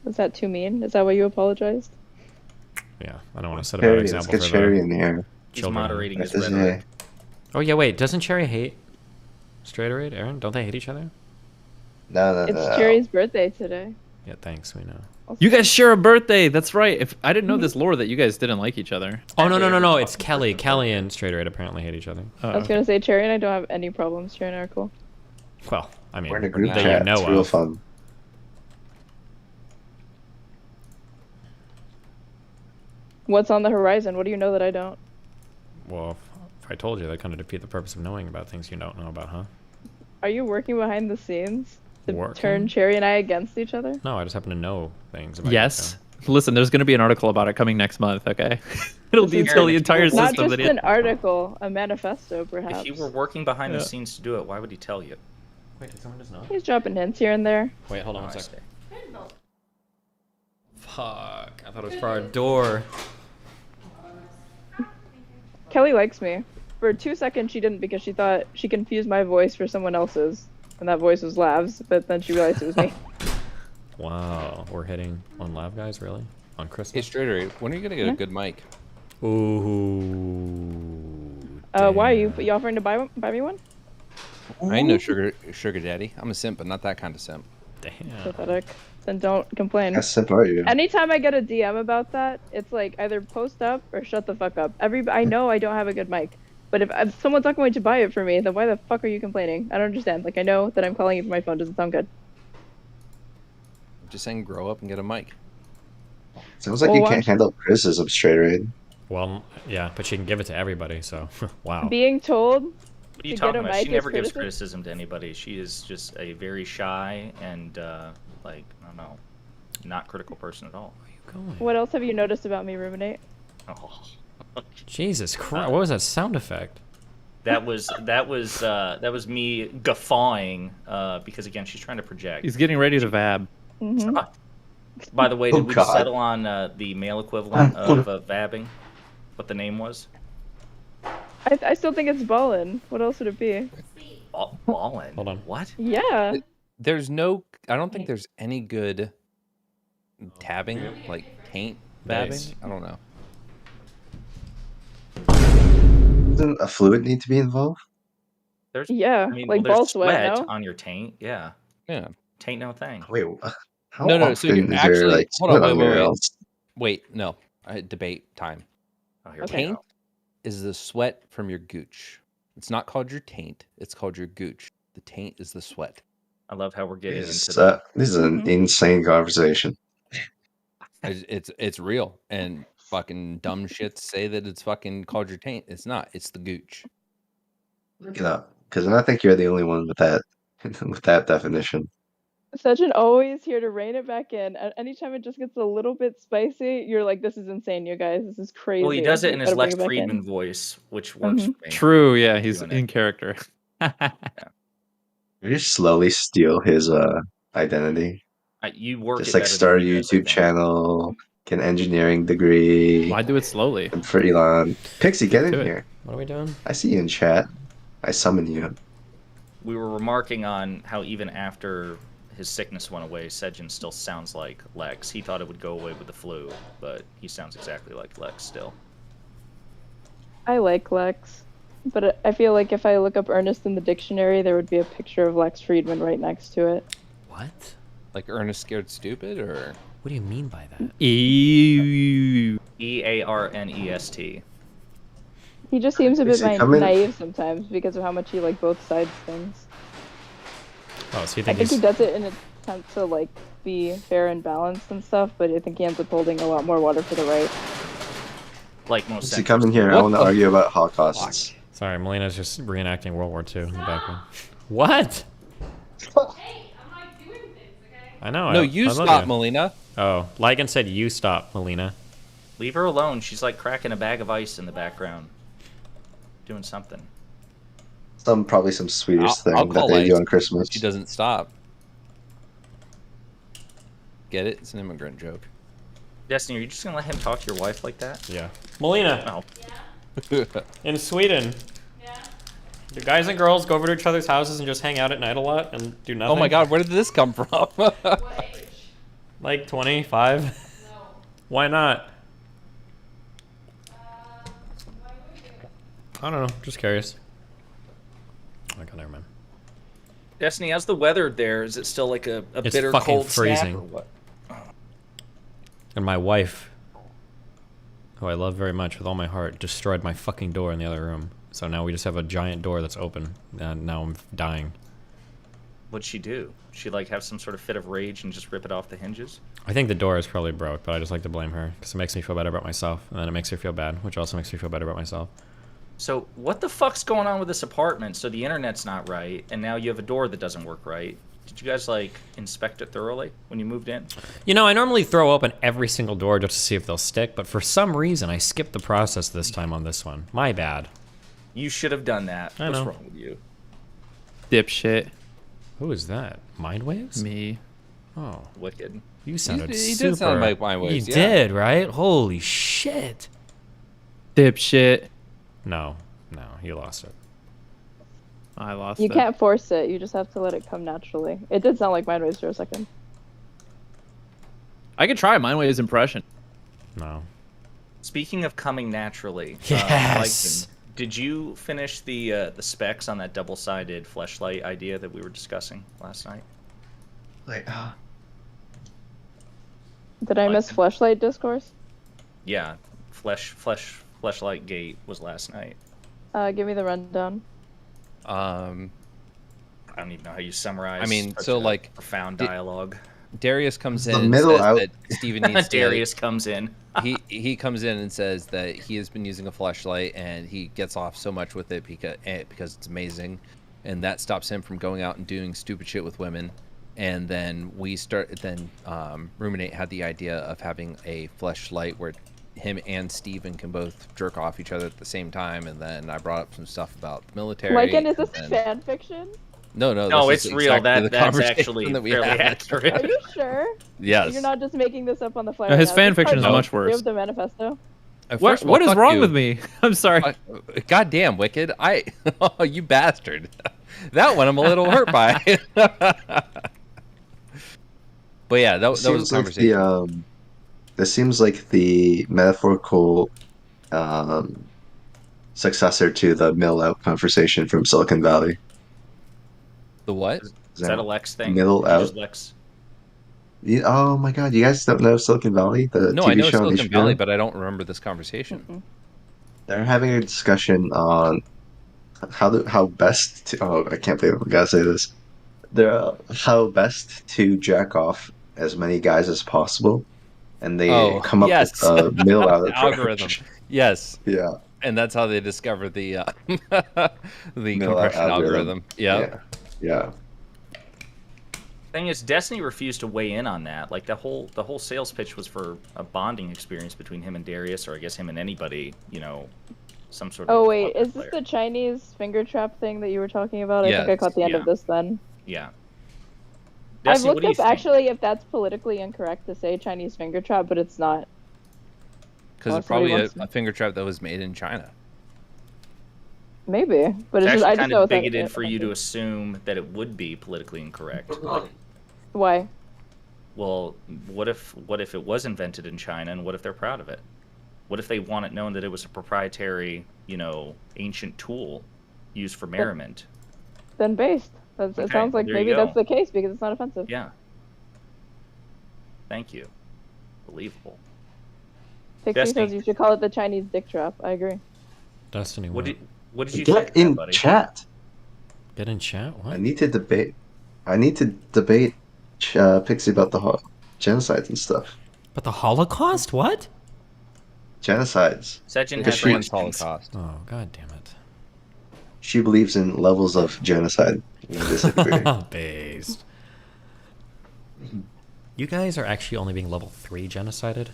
Speaker 8: Was that too mean? Is that why you apologized?
Speaker 2: Yeah, I don't want to set a bad
Speaker 3: Let's
Speaker 2: example
Speaker 3: get
Speaker 2: for
Speaker 3: Sherry
Speaker 2: the
Speaker 3: in here.
Speaker 9: He's
Speaker 2: children.
Speaker 9: moderating his
Speaker 3: This is
Speaker 9: rhetoric.
Speaker 3: it.
Speaker 2: Oh, yeah, wait. Doesn't Cherry hate Straighterade, Aaron? Don't they hate each other?
Speaker 3: No.
Speaker 8: It's Cherry's birthday today.
Speaker 2: Yeah, thanks. We know.
Speaker 4: You guys share a birthday. That's right. If I didn't know this lore that you guys didn't like each other.
Speaker 2: Oh, no. It's Kelly. Kelly and Straighterade apparently hate each other.
Speaker 8: I was gonna say Cherry and I don't have any problems. Cherry and I are cool.
Speaker 2: Well, I mean,
Speaker 3: We're in a group
Speaker 2: that
Speaker 3: chat.
Speaker 2: you know
Speaker 3: It's real
Speaker 2: of.
Speaker 3: fun.
Speaker 8: What's on the horizon? What do you know that I don't?
Speaker 2: Well, if I told you, that kind of defeat the purpose of knowing about things you don't know about, huh?
Speaker 8: Are you working behind the scenes to
Speaker 2: Working?
Speaker 8: turn Cherry and I against each other?
Speaker 2: No, I just happen to know things about
Speaker 4: Yes. Listen, there's going to be an article about it coming next month, okay? It'll detail the entire
Speaker 8: Not
Speaker 4: system.
Speaker 8: just
Speaker 4: that
Speaker 8: an article, a manifesto, perhaps.
Speaker 9: If he were working behind the scenes to do it, why would he tell you?
Speaker 2: Wait, did someone just know?
Speaker 8: He's dropping hints here and there.
Speaker 2: Wait, hold on
Speaker 9: Oh,
Speaker 2: one
Speaker 9: I
Speaker 2: sec.
Speaker 9: see.
Speaker 2: Fuck, I thought it was for our door.
Speaker 8: Kelly likes me. For 2 seconds, she didn't because she thought she confused my voice for someone else's, and that voice was Lav's. But then she realized it was me.
Speaker 2: Wow, we're hitting on Lav guys, really? On
Speaker 1: Hey,
Speaker 2: Christmas?
Speaker 1: Straighterade, when are you gonna get
Speaker 8: Yeah.
Speaker 1: a good mic?
Speaker 2: Ooh.
Speaker 8: Why are you
Speaker 2: damn.
Speaker 8: offering to buy me one?
Speaker 1: I ain't no sugar daddy. I'm a simp, but not that kind of simp.
Speaker 2: Damn.
Speaker 8: Pathetic. Then don't complain.
Speaker 3: How simple are you?
Speaker 8: Anytime I get a DM about that, it's like either post up or shut the fuck up. I know I don't have a good mic, but if someone's not going to buy it for me, then why the fuck are you complaining? I don't understand. Like, I know that I'm calling you from my phone doesn't sound good.
Speaker 1: I'm just saying, grow up and get a mic.
Speaker 3: Sounds like
Speaker 8: Well,
Speaker 3: you can't
Speaker 8: watch-
Speaker 3: handle criticism straight, right?
Speaker 2: Well, yeah, but she can give it to everybody, so wow.
Speaker 8: Being told
Speaker 9: What are you
Speaker 8: To get
Speaker 9: talking
Speaker 8: a
Speaker 9: about?
Speaker 8: mic
Speaker 9: She
Speaker 8: is
Speaker 9: never gives
Speaker 8: criticism?
Speaker 9: criticism to anybody. She is just a very shy and, like, I don't know, not critical person at all.
Speaker 2: Going.
Speaker 8: what else have you noticed about me, Ruminate?
Speaker 9: Oh.
Speaker 2: Jesus Christ, what was that sound effect?
Speaker 9: That was me guffawing because again she's trying to project.
Speaker 4: He's getting ready to vab.
Speaker 8: Hmm.
Speaker 9: By the way,
Speaker 3: Oh,
Speaker 9: did we just
Speaker 3: God.
Speaker 9: settle on the male equivalent of vabbing? What the name was?
Speaker 8: I still think it's ballin'. What else would it be?
Speaker 9: Ballin.
Speaker 2: Hold on.
Speaker 9: What?
Speaker 8: Yeah.
Speaker 1: There's no. I don't think there's any good tabbing, like taint
Speaker 2: Bass.
Speaker 1: vabbing. I don't know.
Speaker 3: Doesn't a fluid need to be involved?
Speaker 9: There's
Speaker 8: Yeah.
Speaker 9: I mean,
Speaker 8: like
Speaker 9: well,
Speaker 8: ball
Speaker 9: there's
Speaker 8: sweat, no?
Speaker 9: on your taint. Yeah,
Speaker 1: Yeah.
Speaker 9: taint no thing.
Speaker 3: Wait, how
Speaker 1: No,
Speaker 3: often
Speaker 1: so you're
Speaker 3: is there
Speaker 1: actually-
Speaker 3: like
Speaker 1: hold on,
Speaker 3: sweat on
Speaker 1: wait,
Speaker 3: your
Speaker 1: wait.
Speaker 3: else?
Speaker 1: Wait, no. Debate time.
Speaker 9: Oh, here
Speaker 8: Okay.
Speaker 9: we
Speaker 1: Taint
Speaker 9: go.
Speaker 1: is the sweat from your gooch. It's not called your taint. It's called your gooch. The taint is the sweat.
Speaker 9: I love how we're getting
Speaker 3: This
Speaker 9: into the.
Speaker 3: this is an
Speaker 8: Mhm.
Speaker 3: insane conversation.
Speaker 1: It's real, and fucking dumb shits say that it's fucking called your taint. It's not. It's the gooch.
Speaker 3: Look it up, because I think you're the only one with that with that definition.
Speaker 8: Sejin always here to rein it back in. And anytime it just gets a little bit spicy, you're like, this is insane, you guys. This is crazy.
Speaker 9: Well, he does it in his
Speaker 8: Gotta bring
Speaker 9: Lex
Speaker 8: it back in.
Speaker 9: Friedman voice, which works
Speaker 8: Mhm.
Speaker 9: for me.
Speaker 4: True, yeah, he's
Speaker 9: Doing it.
Speaker 4: in character.
Speaker 3: You just slowly steal his identity.
Speaker 9: You work
Speaker 3: Just
Speaker 9: it
Speaker 3: like
Speaker 9: better
Speaker 3: start a
Speaker 9: than he does, I
Speaker 3: YouTube
Speaker 9: think.
Speaker 3: channel, get an engineering degree.
Speaker 4: Why do it slowly?
Speaker 3: And for Elon, Pixie, get in
Speaker 4: to it.
Speaker 3: here.
Speaker 2: What are we doing?
Speaker 3: I see you in chat. I summon you.
Speaker 9: We were remarking on how even after his sickness went away, Sejin still sounds like Lex. He thought it would go away with the flu, but he sounds exactly like Lex still.
Speaker 8: I like Lex. But I feel like if I look up Ernest in the dictionary, there would be a picture of Lex Friedman right next to it.
Speaker 2: What?
Speaker 1: Like Ernest Scared Stupid, or
Speaker 2: What do you mean by that?
Speaker 4: Ew.
Speaker 9: EARNEST.
Speaker 8: He just seems a bit
Speaker 3: Is he coming?
Speaker 8: naive sometimes because of how much he like both sides things.
Speaker 2: Oh, so you
Speaker 8: I
Speaker 2: think
Speaker 8: think he
Speaker 2: he's...
Speaker 8: does it in an attempt to like be fair and balanced and stuff, but I think he ends up holding a lot more water for the right.
Speaker 9: Like most.
Speaker 3: Is he coming here? I
Speaker 1: What
Speaker 3: want to
Speaker 1: the
Speaker 3: argue about Holocausts.
Speaker 2: Sorry, Melina's just reenacting World War II in the background. What?
Speaker 5: Hey, I'm like doing things, okay?
Speaker 2: I know.
Speaker 1: no,
Speaker 2: I
Speaker 1: you
Speaker 2: love
Speaker 1: stop,
Speaker 2: you.
Speaker 1: Melina.
Speaker 2: Oh, Lygan said you stop, Melina.
Speaker 9: Leave her alone. She's like cracking a bag of ice in the background, doing something.
Speaker 3: Probably some Swedish
Speaker 1: I'll
Speaker 3: thing that
Speaker 1: call
Speaker 3: they do
Speaker 1: Ice
Speaker 3: on Christmas.
Speaker 1: She doesn't stop. Get it? It's an immigrant joke.
Speaker 9: Destiny, are you just gonna let him talk to your wife like that?
Speaker 2: Yeah. Melina,
Speaker 9: Oh,
Speaker 2: in Sweden,
Speaker 5: Yeah.
Speaker 2: do guys and girls go over to each other's houses and just hang out at night a lot and do nothing?
Speaker 1: Oh my God, where did this come from?
Speaker 5: What age?
Speaker 2: Like 25?
Speaker 5: No.
Speaker 2: Why not?
Speaker 5: Why would you?
Speaker 2: I don't know. Just curious. Okay, never mind.
Speaker 9: Destiny, how's the weather there? Is it still like a
Speaker 2: It's
Speaker 9: bitter
Speaker 2: fucking
Speaker 9: cold snap
Speaker 2: freezing.
Speaker 9: or what?
Speaker 2: And my wife, who I love very much with all my heart, destroyed my fucking door in the other room. So now we just have a giant door that's open, and now I'm dying.
Speaker 9: What'd she do? She like have some sort of fit of rage and just rip it off the hinges?
Speaker 2: I think the door is probably broke, but I just like to blame her because it makes me feel better about myself, and then it makes her feel bad, which also makes me feel better about myself.
Speaker 9: So what the fuck's going on with this apartment? So the internet's not right, and now you have a door that doesn't work right. Did you guys like inspect it thoroughly when you moved in?
Speaker 2: You know, I normally throw open every single door just to see if they'll stick, but for some reason I skipped the process this time on this one. My bad.
Speaker 9: You should have done that.
Speaker 2: I
Speaker 9: What's
Speaker 2: know.
Speaker 9: wrong with you?
Speaker 4: Dipshit.
Speaker 2: Who is that? Mind waves?
Speaker 4: Me.
Speaker 2: Oh,
Speaker 9: Wicked.
Speaker 2: you sounded
Speaker 1: he
Speaker 2: super...
Speaker 1: did sound like Mind Waves,
Speaker 2: You
Speaker 1: yeah.
Speaker 2: did, right? Holy shit.
Speaker 4: Dipshit.
Speaker 2: No, you lost it.
Speaker 4: I lost
Speaker 8: You
Speaker 4: it.
Speaker 8: can't force it. You just have to let it come naturally. It did sound like Mind Waves for a second.
Speaker 4: I could try Mind Wave's impression.
Speaker 2: No.
Speaker 9: Speaking of coming naturally,
Speaker 2: Yes.
Speaker 9: Lycan, did you finish the specs on that double-sided fleshlight idea that we were discussing last night?
Speaker 3: Like,
Speaker 8: Did I miss Fleshlight discourse?
Speaker 9: Yeah, fleshlight gate was last night.
Speaker 8: Give me the rundown.
Speaker 1: Um,
Speaker 9: I don't even know how you summarize.
Speaker 1: I mean,
Speaker 9: such
Speaker 1: so,
Speaker 9: a
Speaker 1: like,
Speaker 9: profound dialogue.
Speaker 1: Darius comes in
Speaker 3: The
Speaker 1: and
Speaker 3: middle
Speaker 1: says
Speaker 3: out.
Speaker 1: that Steven needs
Speaker 9: Darius comes in.
Speaker 1: he comes in and says that he has been using a flashlight and he gets off so much with it because it's amazing, and that stops him from going out and doing stupid shit with women. And then Ruminate had the idea of having a fleshlight where him and Steven can both jerk off each other at the same time. And then I brought up some stuff about the military.
Speaker 8: Lycan, is this
Speaker 1: and
Speaker 8: fan fiction?
Speaker 1: No,
Speaker 9: No,
Speaker 1: this
Speaker 9: it's
Speaker 1: is
Speaker 9: real.
Speaker 1: exactly the
Speaker 9: That's
Speaker 1: conversation
Speaker 9: actually
Speaker 1: that we
Speaker 9: fairly
Speaker 1: had.
Speaker 9: accurate.
Speaker 8: Are you sure?
Speaker 1: Yes.
Speaker 8: You're not just making this up on the fly.
Speaker 4: No, his
Speaker 8: right now?
Speaker 4: fan fiction is
Speaker 8: part
Speaker 4: much
Speaker 8: three
Speaker 4: worse.
Speaker 8: Of the manifesto.
Speaker 4: What
Speaker 1: First of all,
Speaker 4: is
Speaker 1: fuck
Speaker 4: wrong
Speaker 1: you.
Speaker 4: with me? I'm sorry.
Speaker 1: God damn, Wicked. Oh, you bastard. That one I'm a little hurt by. But yeah, that was a
Speaker 3: seems like
Speaker 1: conversation.
Speaker 3: this seems like the metaphorical successor to the mill out conversation from Silicon Valley.
Speaker 1: The what?
Speaker 9: Is that a Lex thing?
Speaker 3: Middle
Speaker 9: Did you
Speaker 3: out.
Speaker 9: just Lex?
Speaker 3: Oh my God, you guys don't know Silicon Valley, the
Speaker 1: No,
Speaker 3: TV
Speaker 1: I know
Speaker 3: show on
Speaker 1: Silicon
Speaker 3: HBO?
Speaker 1: Valley, but I don't remember this conversation.
Speaker 3: They're having a discussion on how best to, oh, I can't believe I'm gonna say this. They're how best to jack off as many guys as possible, and they come up
Speaker 1: yes.
Speaker 3: with a middle out
Speaker 1: The algorithm. Yes.
Speaker 3: Yeah,
Speaker 1: And that's how they discover the the
Speaker 3: Middle
Speaker 1: compression
Speaker 3: algorithm.
Speaker 1: algorithm. Yep.
Speaker 3: yeah.
Speaker 9: Thing is, Destiny refused to weigh in on that. Like the whole sales pitch was for a bonding experience between him and Darius, or I guess him and anybody, some sort of.
Speaker 8: Oh wait,
Speaker 9: player.
Speaker 8: is this the Chinese finger trap thing that you were talking about? I
Speaker 1: Yes,
Speaker 8: think I caught the end
Speaker 9: yeah.
Speaker 8: of this then.
Speaker 9: Yeah.
Speaker 8: I've
Speaker 9: Destiny, what
Speaker 8: looked
Speaker 9: do you
Speaker 8: up
Speaker 9: think?
Speaker 8: actually if that's politically incorrect to say Chinese finger trap, but it's not.
Speaker 1: Because
Speaker 8: Well,
Speaker 1: it's probably
Speaker 8: somebody
Speaker 1: a
Speaker 8: wants-
Speaker 1: finger trap that was made in China.
Speaker 8: Maybe, but
Speaker 9: It's
Speaker 8: it's just, I
Speaker 9: actually
Speaker 8: just
Speaker 9: kind
Speaker 8: know
Speaker 9: of
Speaker 8: it's
Speaker 9: bigoted for you to assume that it would be politically incorrect.
Speaker 8: Why?
Speaker 9: Well, what if it was invented in China, and what if they're proud of it? What if they want it known that it was a proprietary ancient tool used for merriment.
Speaker 8: Then based. It
Speaker 9: Okay,
Speaker 8: sounds like
Speaker 9: there you
Speaker 8: maybe
Speaker 9: go.
Speaker 8: that's the case because it's not offensive.
Speaker 9: Yeah. Thank you. Believable.
Speaker 8: Pixie
Speaker 9: Destiny.
Speaker 8: says you should call it the Chinese dick trap. I agree.
Speaker 2: Destiny,
Speaker 9: What
Speaker 2: what?
Speaker 9: did you say,
Speaker 3: Get in
Speaker 9: buddy?
Speaker 3: chat.
Speaker 2: Get in chat? What?
Speaker 3: I need to debate Pixie about the genocides and stuff.
Speaker 2: But the Holocaust? What?
Speaker 3: Genocides.
Speaker 9: Sejin
Speaker 3: Because
Speaker 9: has
Speaker 3: she-
Speaker 1: Everyone's
Speaker 9: questions.
Speaker 1: Holocaust.
Speaker 2: Oh, god damn it.
Speaker 3: She believes in levels of genocide. We disagree.
Speaker 2: Based. You guys are actually only being level 3 genocided?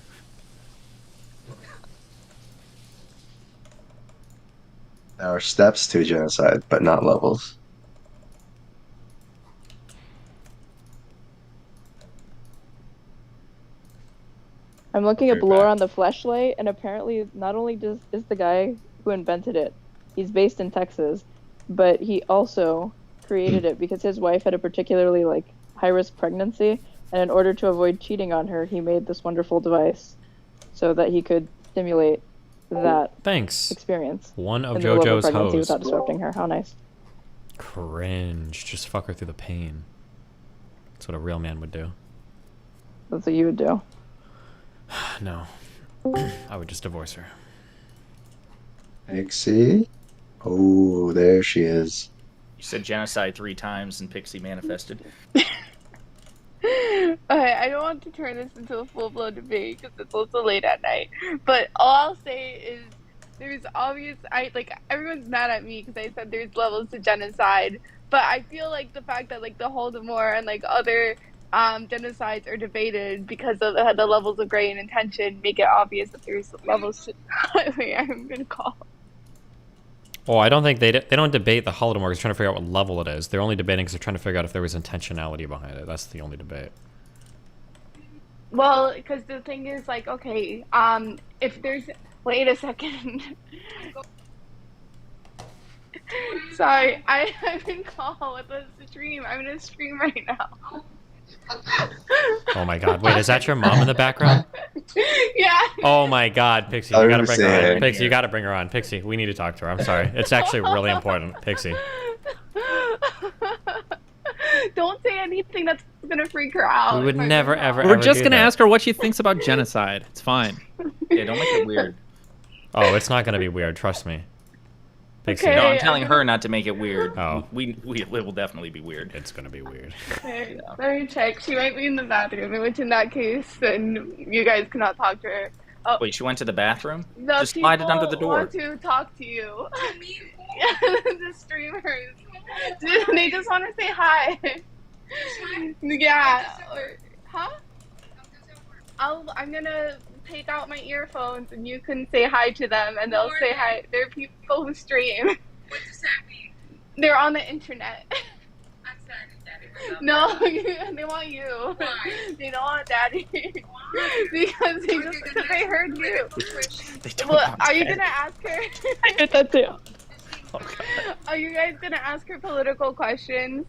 Speaker 3: There are steps to genocide, but not levels.
Speaker 8: I'm looking at
Speaker 9: Very
Speaker 8: lore
Speaker 9: bad.
Speaker 8: on the fleshlight, and apparently not only is the guy who invented it, he's based in Texas, but he also created it because his wife had a particularly high risk pregnancy, and in order to avoid cheating on her, he made this wonderful device so that he could simulate that
Speaker 2: Thanks.
Speaker 8: experience
Speaker 2: One of
Speaker 8: in the middle of a
Speaker 2: JoJo's
Speaker 8: pregnancy
Speaker 2: hoes.
Speaker 8: without disrupting her. How nice.
Speaker 2: Cringe. Just fuck her through the pain. That's what a real man would do.
Speaker 8: That's what you would do.
Speaker 2: No. I would just divorce her.
Speaker 3: Pixie? Oh, there she is.
Speaker 9: You said genocide 3 times and Pixie manifested.
Speaker 10: Okay, I don't want to turn this into a full-blown debate because it's also late at night. But all I'll say is there's everyone's mad at me because I said there's levels to genocide. But I feel like the fact that the Holodomor and other genocides are debated because of the levels of gray and intention make it obvious that there's levels to... Wait, I'm gonna call.
Speaker 2: Oh, I don't think they don't debate the Holodomor because they're trying to figure out what level it is. They're only debating because they're trying to figure out if there was intentionality behind it. That's the only debate.
Speaker 10: Well, because the thing is, okay, if there's... Wait a second. Sorry, I'm in call with the stream. I'm in a stream right now.
Speaker 2: Oh my god. Wait, is that your mom in the background?
Speaker 10: Yeah.
Speaker 2: Oh my god, Pixie,
Speaker 3: I
Speaker 2: you gotta bring her on.
Speaker 3: understand.
Speaker 2: Pixie, you gotta bring her on. Pixie, we need to talk to her. I'm sorry. It's actually really important. Pixie.
Speaker 10: Don't say anything that's gonna freak her out.
Speaker 2: We would
Speaker 10: if I
Speaker 2: never,
Speaker 10: bring her
Speaker 2: ever,
Speaker 10: on.
Speaker 4: We're
Speaker 2: ever
Speaker 4: just
Speaker 2: do
Speaker 4: gonna
Speaker 2: that.
Speaker 4: ask her what she thinks about genocide. It's fine.
Speaker 9: Yeah, don't make it weird.
Speaker 2: Oh, it's not gonna be weird, trust me. Pixie.
Speaker 10: Okay.
Speaker 9: No, I'm
Speaker 10: I'm
Speaker 9: telling
Speaker 10: gonna-
Speaker 9: her not to make it weird.
Speaker 2: Oh.
Speaker 9: It will definitely be weird.
Speaker 2: It's gonna be weird.
Speaker 10: Okay, let me check. She might be in the bathroom, in which in that case, then you guys cannot talk to her. Oh,
Speaker 9: Wait, she went to the bathroom?
Speaker 10: the
Speaker 9: Just slide it under the door.
Speaker 10: want to talk to you. The streamers. They just want to say hi. Yeah. Huh? I'm gonna take out my earphones and you can say hi to them and they'll say hi. They're people who stream.
Speaker 5: What does that mean?
Speaker 10: They're on the internet.
Speaker 5: I'm sorry, Daddy.
Speaker 10: No, they want you.
Speaker 5: Why?
Speaker 10: They don't want Daddy. Because they heard you.
Speaker 9: They don't
Speaker 10: Well,
Speaker 9: want
Speaker 10: are you
Speaker 9: that.
Speaker 10: gonna ask her?
Speaker 8: I get that too.
Speaker 9: Oh, God.
Speaker 10: Are you guys gonna ask her political questions?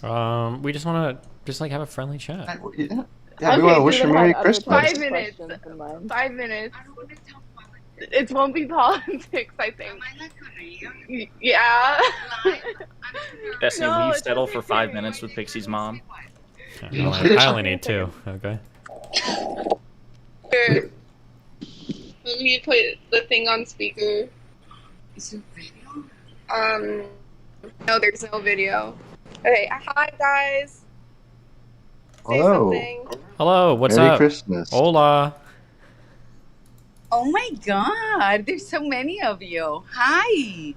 Speaker 2: We just wanna have a friendly chat.
Speaker 3: Yeah, we want to wish her
Speaker 8: Steven
Speaker 3: Merry
Speaker 8: had other
Speaker 3: Christmas.
Speaker 10: 5 minutes.
Speaker 8: questions in mind.
Speaker 10: 5 minutes.
Speaker 5: I don't want to talk politics.
Speaker 10: It won't be politics, I think.
Speaker 5: Am I like Korean?
Speaker 10: Yeah.
Speaker 5: Live?
Speaker 9: Destiny,
Speaker 10: No,
Speaker 9: will you
Speaker 10: it's
Speaker 9: settle
Speaker 10: okay.
Speaker 9: for 5 minutes with Pixie's mom?
Speaker 2: I only need 2, okay?
Speaker 10: Let me put the thing on speaker.
Speaker 5: Is it video?
Speaker 10: No, there's no video. Okay, hi guys. Say
Speaker 3: Hello.
Speaker 10: something.
Speaker 2: Hello, what's
Speaker 3: Merry
Speaker 2: up?
Speaker 3: Christmas.
Speaker 2: Hola.
Speaker 5: Oh my god, there's so many of you. Hi.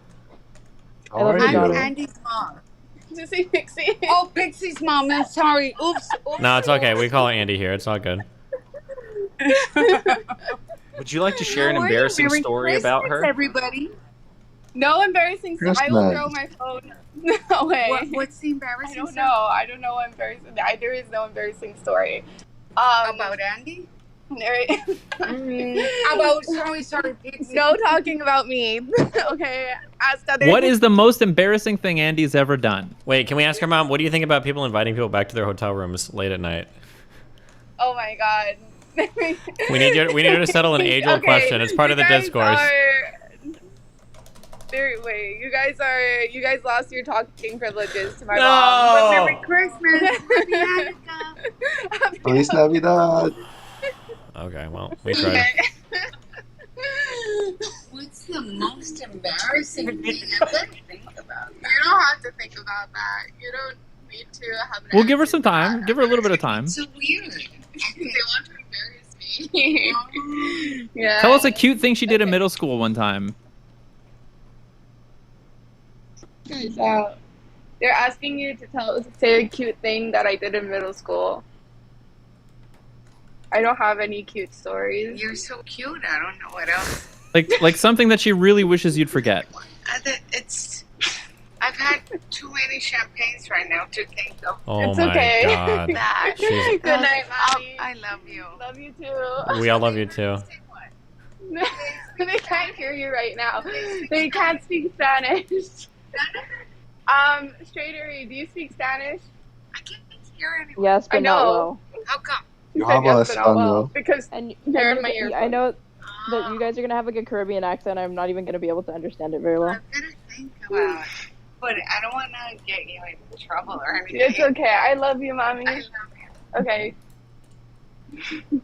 Speaker 3: How
Speaker 8: I love
Speaker 3: are
Speaker 8: your
Speaker 5: I'm
Speaker 8: daughter.
Speaker 3: you?
Speaker 5: Andy's mom.
Speaker 10: Did you say Pixie?
Speaker 5: Oh, Pixie's mom. I'm sorry. Oops.
Speaker 2: No, it's okay. We call her Andy here. It's all good.
Speaker 9: Would you like to share an
Speaker 5: How are you?
Speaker 9: embarrassing
Speaker 5: Merry
Speaker 9: story about
Speaker 5: Christmas,
Speaker 9: her?
Speaker 5: Everybody.
Speaker 10: No embarrassing stuff. I will
Speaker 3: Christmas.
Speaker 10: throw my phone away.
Speaker 5: What's the
Speaker 10: I
Speaker 5: embarrassing
Speaker 10: don't know.
Speaker 5: stuff
Speaker 10: I don't know what embarrassing. There is no embarrassing story.
Speaker 5: about Andy? About sorry, Pixie.
Speaker 10: No talking about me. Okay. Ask other.
Speaker 4: What is the most embarrassing thing Andy's ever done?
Speaker 2: Wait, can we ask her mom, what do you think about people inviting people back to their hotel rooms late at night?
Speaker 10: Oh my god.
Speaker 2: We need her to settle an age-old question. It's part of the discourse.
Speaker 10: Wait, you guys lost your talking privileges to my
Speaker 2: No!
Speaker 10: mom.
Speaker 5: Merry Christmas. Happy Hanukkah.
Speaker 3: Feliz Navidad.
Speaker 2: Okay, well, we tried.
Speaker 5: What's the most embarrassing thing? I gotta think about
Speaker 10: You don't have to think about that. You don't need to have an
Speaker 4: We'll give her
Speaker 10: answer
Speaker 4: some
Speaker 10: to
Speaker 4: time.
Speaker 10: that.
Speaker 4: Give her a little bit of time.
Speaker 5: It's so weird.
Speaker 10: They want to embarrass me. Yeah.
Speaker 4: Tell us a cute thing she did in middle school one time.
Speaker 10: Guys out. They're asking you to say a cute thing that I did in middle school. I don't have any cute stories.
Speaker 5: You're so cute. I don't know what else.
Speaker 4: Like something that she really wishes you'd forget.
Speaker 5: I've had too many champagnes right now to think of
Speaker 2: Oh
Speaker 10: It's
Speaker 2: my
Speaker 10: okay.
Speaker 2: god.
Speaker 5: that.
Speaker 2: She's-
Speaker 10: Good night, Mommy.
Speaker 5: I love you.
Speaker 10: Love you too.
Speaker 2: We all love you too.
Speaker 10: They can't hear you right now. They can't speak Spanish. Straightery, do you speak Spanish?
Speaker 5: I can't hear anyone.
Speaker 8: Yes, but
Speaker 10: I
Speaker 8: not
Speaker 10: know.
Speaker 8: well.
Speaker 5: How come?
Speaker 10: You
Speaker 3: Yo
Speaker 10: said
Speaker 3: hablo
Speaker 10: yes, but not well.
Speaker 3: español.
Speaker 10: Because
Speaker 8: And
Speaker 10: they're
Speaker 8: and
Speaker 10: in my
Speaker 8: you're-
Speaker 10: earphones.
Speaker 8: I know that you guys are gonna have like a Caribbean accent. I'm not even gonna be able to understand it very well.
Speaker 5: I'm gonna think about it. But I don't want to get you in trouble or anything.
Speaker 10: It's okay. I love you, Mommy.
Speaker 5: I love you.
Speaker 10: Okay.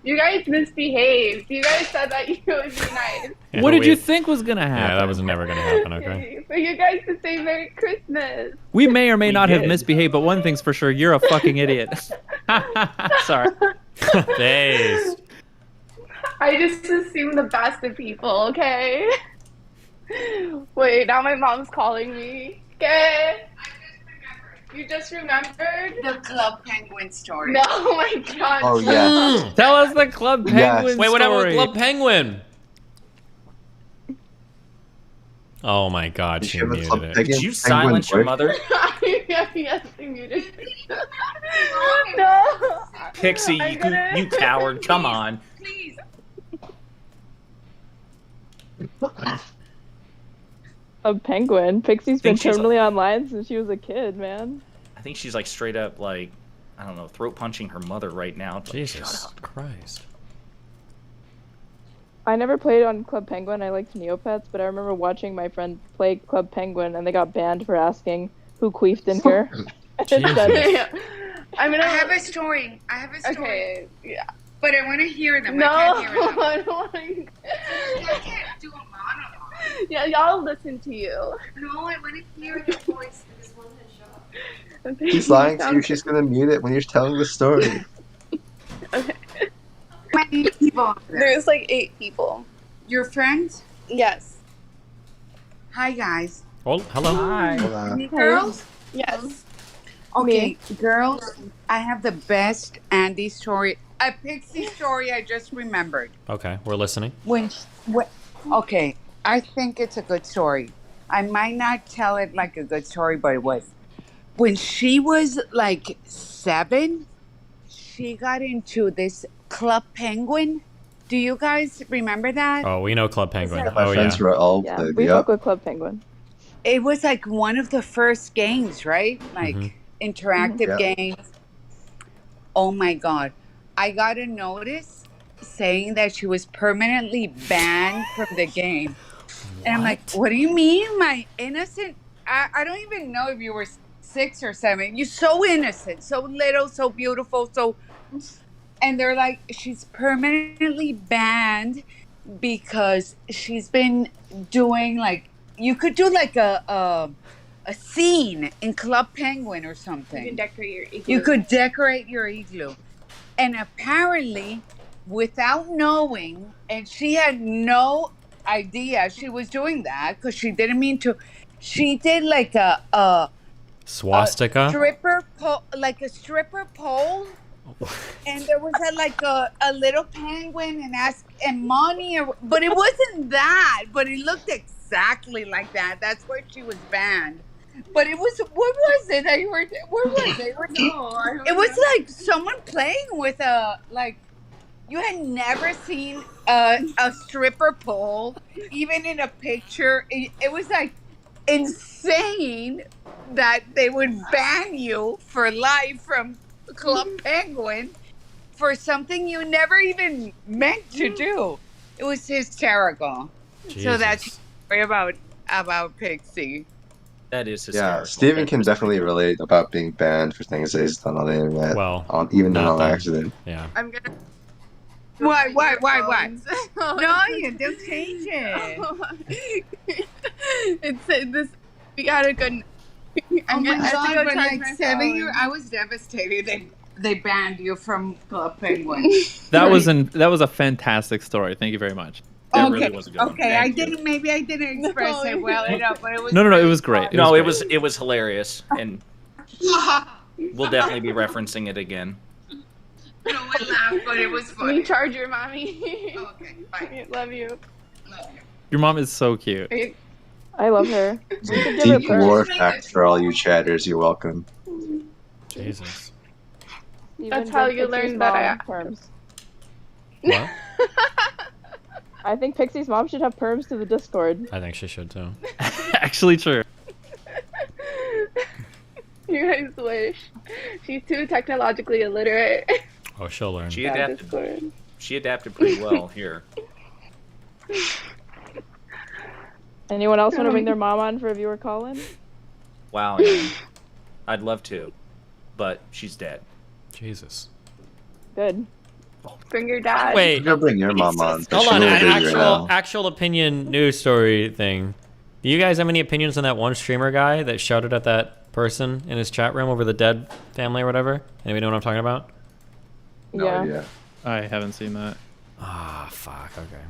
Speaker 10: You guys misbehaved. You guys said that you would be nice.
Speaker 2: Yeah,
Speaker 4: What did
Speaker 2: we-
Speaker 4: you think was gonna happen?
Speaker 2: Yeah, that was never gonna happen, okay?
Speaker 10: For you guys to say Merry Christmas.
Speaker 4: We may or may
Speaker 2: We
Speaker 4: not have
Speaker 2: did.
Speaker 4: misbehaved, but one thing's for sure: you're a fucking idiot. Sorry.
Speaker 2: Based.
Speaker 10: I just assume the best of people, okay? Wait, now my mom's calling me. Okay? You just remembered?
Speaker 5: The Club Penguin story.
Speaker 10: No, oh my god.
Speaker 3: Oh yeah.
Speaker 4: Tell us the Club
Speaker 3: Yes.
Speaker 4: Penguin
Speaker 2: Wait, whatever with
Speaker 4: story.
Speaker 2: Club Penguin. Oh my god,
Speaker 3: You
Speaker 2: she
Speaker 3: should have
Speaker 2: muted
Speaker 3: Club
Speaker 2: it.
Speaker 3: Penguin-
Speaker 9: Did you
Speaker 3: Penguin
Speaker 9: silence your
Speaker 3: work.
Speaker 9: mother?
Speaker 10: Yes, I muted. No.
Speaker 9: Pixie,
Speaker 10: I'm
Speaker 9: you,
Speaker 10: gonna-
Speaker 9: you coward. Come on.
Speaker 5: Please.
Speaker 8: A penguin. Pixie's been
Speaker 9: Think she's-
Speaker 8: terminally online since she was a kid, man.
Speaker 9: I think she's like straight up like, I don't know, throat punching her mother right now. It's like,
Speaker 2: Jesus
Speaker 9: shut up.
Speaker 2: Christ.
Speaker 8: I never played on Club Penguin. I liked Neopets, but I remember watching my friend play Club Penguin, and they got banned for asking who queefed in here.
Speaker 2: Jesus.
Speaker 10: I'm gonna.
Speaker 5: I have a story.
Speaker 10: Okay. Yeah.
Speaker 5: But I want to hear them.
Speaker 10: No,
Speaker 5: I can't hear them.
Speaker 10: I don't want to.
Speaker 5: I can't do a monologue.
Speaker 10: Yeah, y'all listen to you.
Speaker 5: No, I want to hear your voice.
Speaker 3: She's lying to you. She's gonna mute it when you're telling the story.
Speaker 5: Many people.
Speaker 10: There's like 8 people.
Speaker 5: Your friends?
Speaker 10: Yes.
Speaker 5: Hi, guys.
Speaker 2: Oh, hello.
Speaker 9: Hi.
Speaker 3: Hold on.
Speaker 5: Any girls?
Speaker 10: Yes.
Speaker 5: Okay, girls, I have the best Andy story. A Pixie story I just remembered.
Speaker 2: Okay, we're listening.
Speaker 5: Okay, I think it's a good story. I might not tell it like a good story, but it was. When she was like 7, she got into this Club Penguin. Do you guys remember that?
Speaker 2: Oh, we know Club Penguin.
Speaker 5: like-
Speaker 3: My
Speaker 2: Oh yeah.
Speaker 3: friends were all
Speaker 8: Yeah,
Speaker 3: played.
Speaker 8: we
Speaker 3: Yep.
Speaker 8: fuck with Club Penguin.
Speaker 5: It was like one of the first games, right? Like
Speaker 2: Mhm.
Speaker 5: interactive
Speaker 3: Yeah.
Speaker 5: games. Oh my God. I got a notice saying that she was permanently banned from the game. And I'm like, what do you mean, my innocent? I don't even know if you were 6 or 7. You're so innocent, so little, so beautiful, so. And they're like, she's permanently banned because she's been doing like, you could do like a scene in Club Penguin or something.
Speaker 10: You can decorate your igloo.
Speaker 5: You could decorate your igloo. And apparently, without knowing, and she had no idea she was doing that because she didn't mean to. She did like a
Speaker 2: Swastika.
Speaker 5: stripper pole, and there was like a little penguin and money, but it wasn't that. But it looked exactly like that. That's where she was banned. But it was, what was it that you were, where was it? It was like someone playing with you had never seen a stripper pole, even in a picture. It was like insane that they would ban you for life from Club Penguin for something you never even meant to do. It was hysterical. So that's
Speaker 2: Jesus.
Speaker 5: story about about Pixie.
Speaker 9: That is
Speaker 3: Yeah,
Speaker 9: hysterical.
Speaker 3: Steven can definitely relate about being banned for things that he's done on the internet.
Speaker 2: Well,
Speaker 3: even
Speaker 2: not
Speaker 3: on
Speaker 2: them.
Speaker 3: accident.
Speaker 2: Yeah.
Speaker 10: I'm gonna.
Speaker 5: What?
Speaker 10: No,
Speaker 5: No, you don't change it.
Speaker 10: it's this. We got a good.
Speaker 5: Oh my
Speaker 10: I have to
Speaker 5: god,
Speaker 10: go
Speaker 5: but
Speaker 10: charge
Speaker 5: like
Speaker 10: my
Speaker 5: 7 years,
Speaker 10: phone.
Speaker 5: I was devastated. They banned you from Club Penguin.
Speaker 4: That was a fantastic story. Thank you very much.
Speaker 9: That really was a good one.
Speaker 5: Okay,
Speaker 9: Thank you.
Speaker 5: maybe I didn't express it well enough, but it was
Speaker 4: No, it
Speaker 5: really
Speaker 4: was great.
Speaker 5: fun.
Speaker 9: No, it
Speaker 4: great.
Speaker 9: was hilarious, and we'll definitely be referencing it again.
Speaker 5: No one laughed, but it was
Speaker 10: Let
Speaker 5: funny.
Speaker 10: me charge your mommy.
Speaker 5: Okay, bye.
Speaker 10: Love you.
Speaker 4: Your mom is so cute.
Speaker 8: I love her. We should give her
Speaker 3: Deep
Speaker 8: perms.
Speaker 3: war fact for all you chatters. You're welcome.
Speaker 2: Jesus.
Speaker 8: Steven,
Speaker 10: That's how
Speaker 8: give
Speaker 10: you
Speaker 8: Pixie's
Speaker 10: learn that I-
Speaker 8: mom perms.
Speaker 2: What?
Speaker 8: I think Pixie's mom should have perms to the Discord.
Speaker 2: I think she should too.
Speaker 4: Actually, true.
Speaker 10: You guys wish. She's too technologically illiterate.
Speaker 2: Oh, she'll learn.
Speaker 9: She
Speaker 10: Yeah,
Speaker 9: adapted.
Speaker 10: Discord.
Speaker 9: She adapted pretty well here.
Speaker 8: Anyone else want to bring their mom on for a viewer call-in?
Speaker 9: Wow, man. I'd love to, but she's dead.
Speaker 2: Jesus.
Speaker 8: Good.
Speaker 10: Bring your dad.
Speaker 2: Wait,
Speaker 3: Go bring your mom on.
Speaker 2: hold
Speaker 3: She's
Speaker 2: on.
Speaker 3: a little busy right now.
Speaker 2: Actual opinion news story thing. Do you guys have any opinions on that one streamer guy that shouted at that person in his chat room over the dead family or whatever? Anybody know what I'm talking about?
Speaker 3: No
Speaker 8: Yeah.
Speaker 3: idea.
Speaker 4: I haven't seen that.
Speaker 2: Ah, fuck. Okay.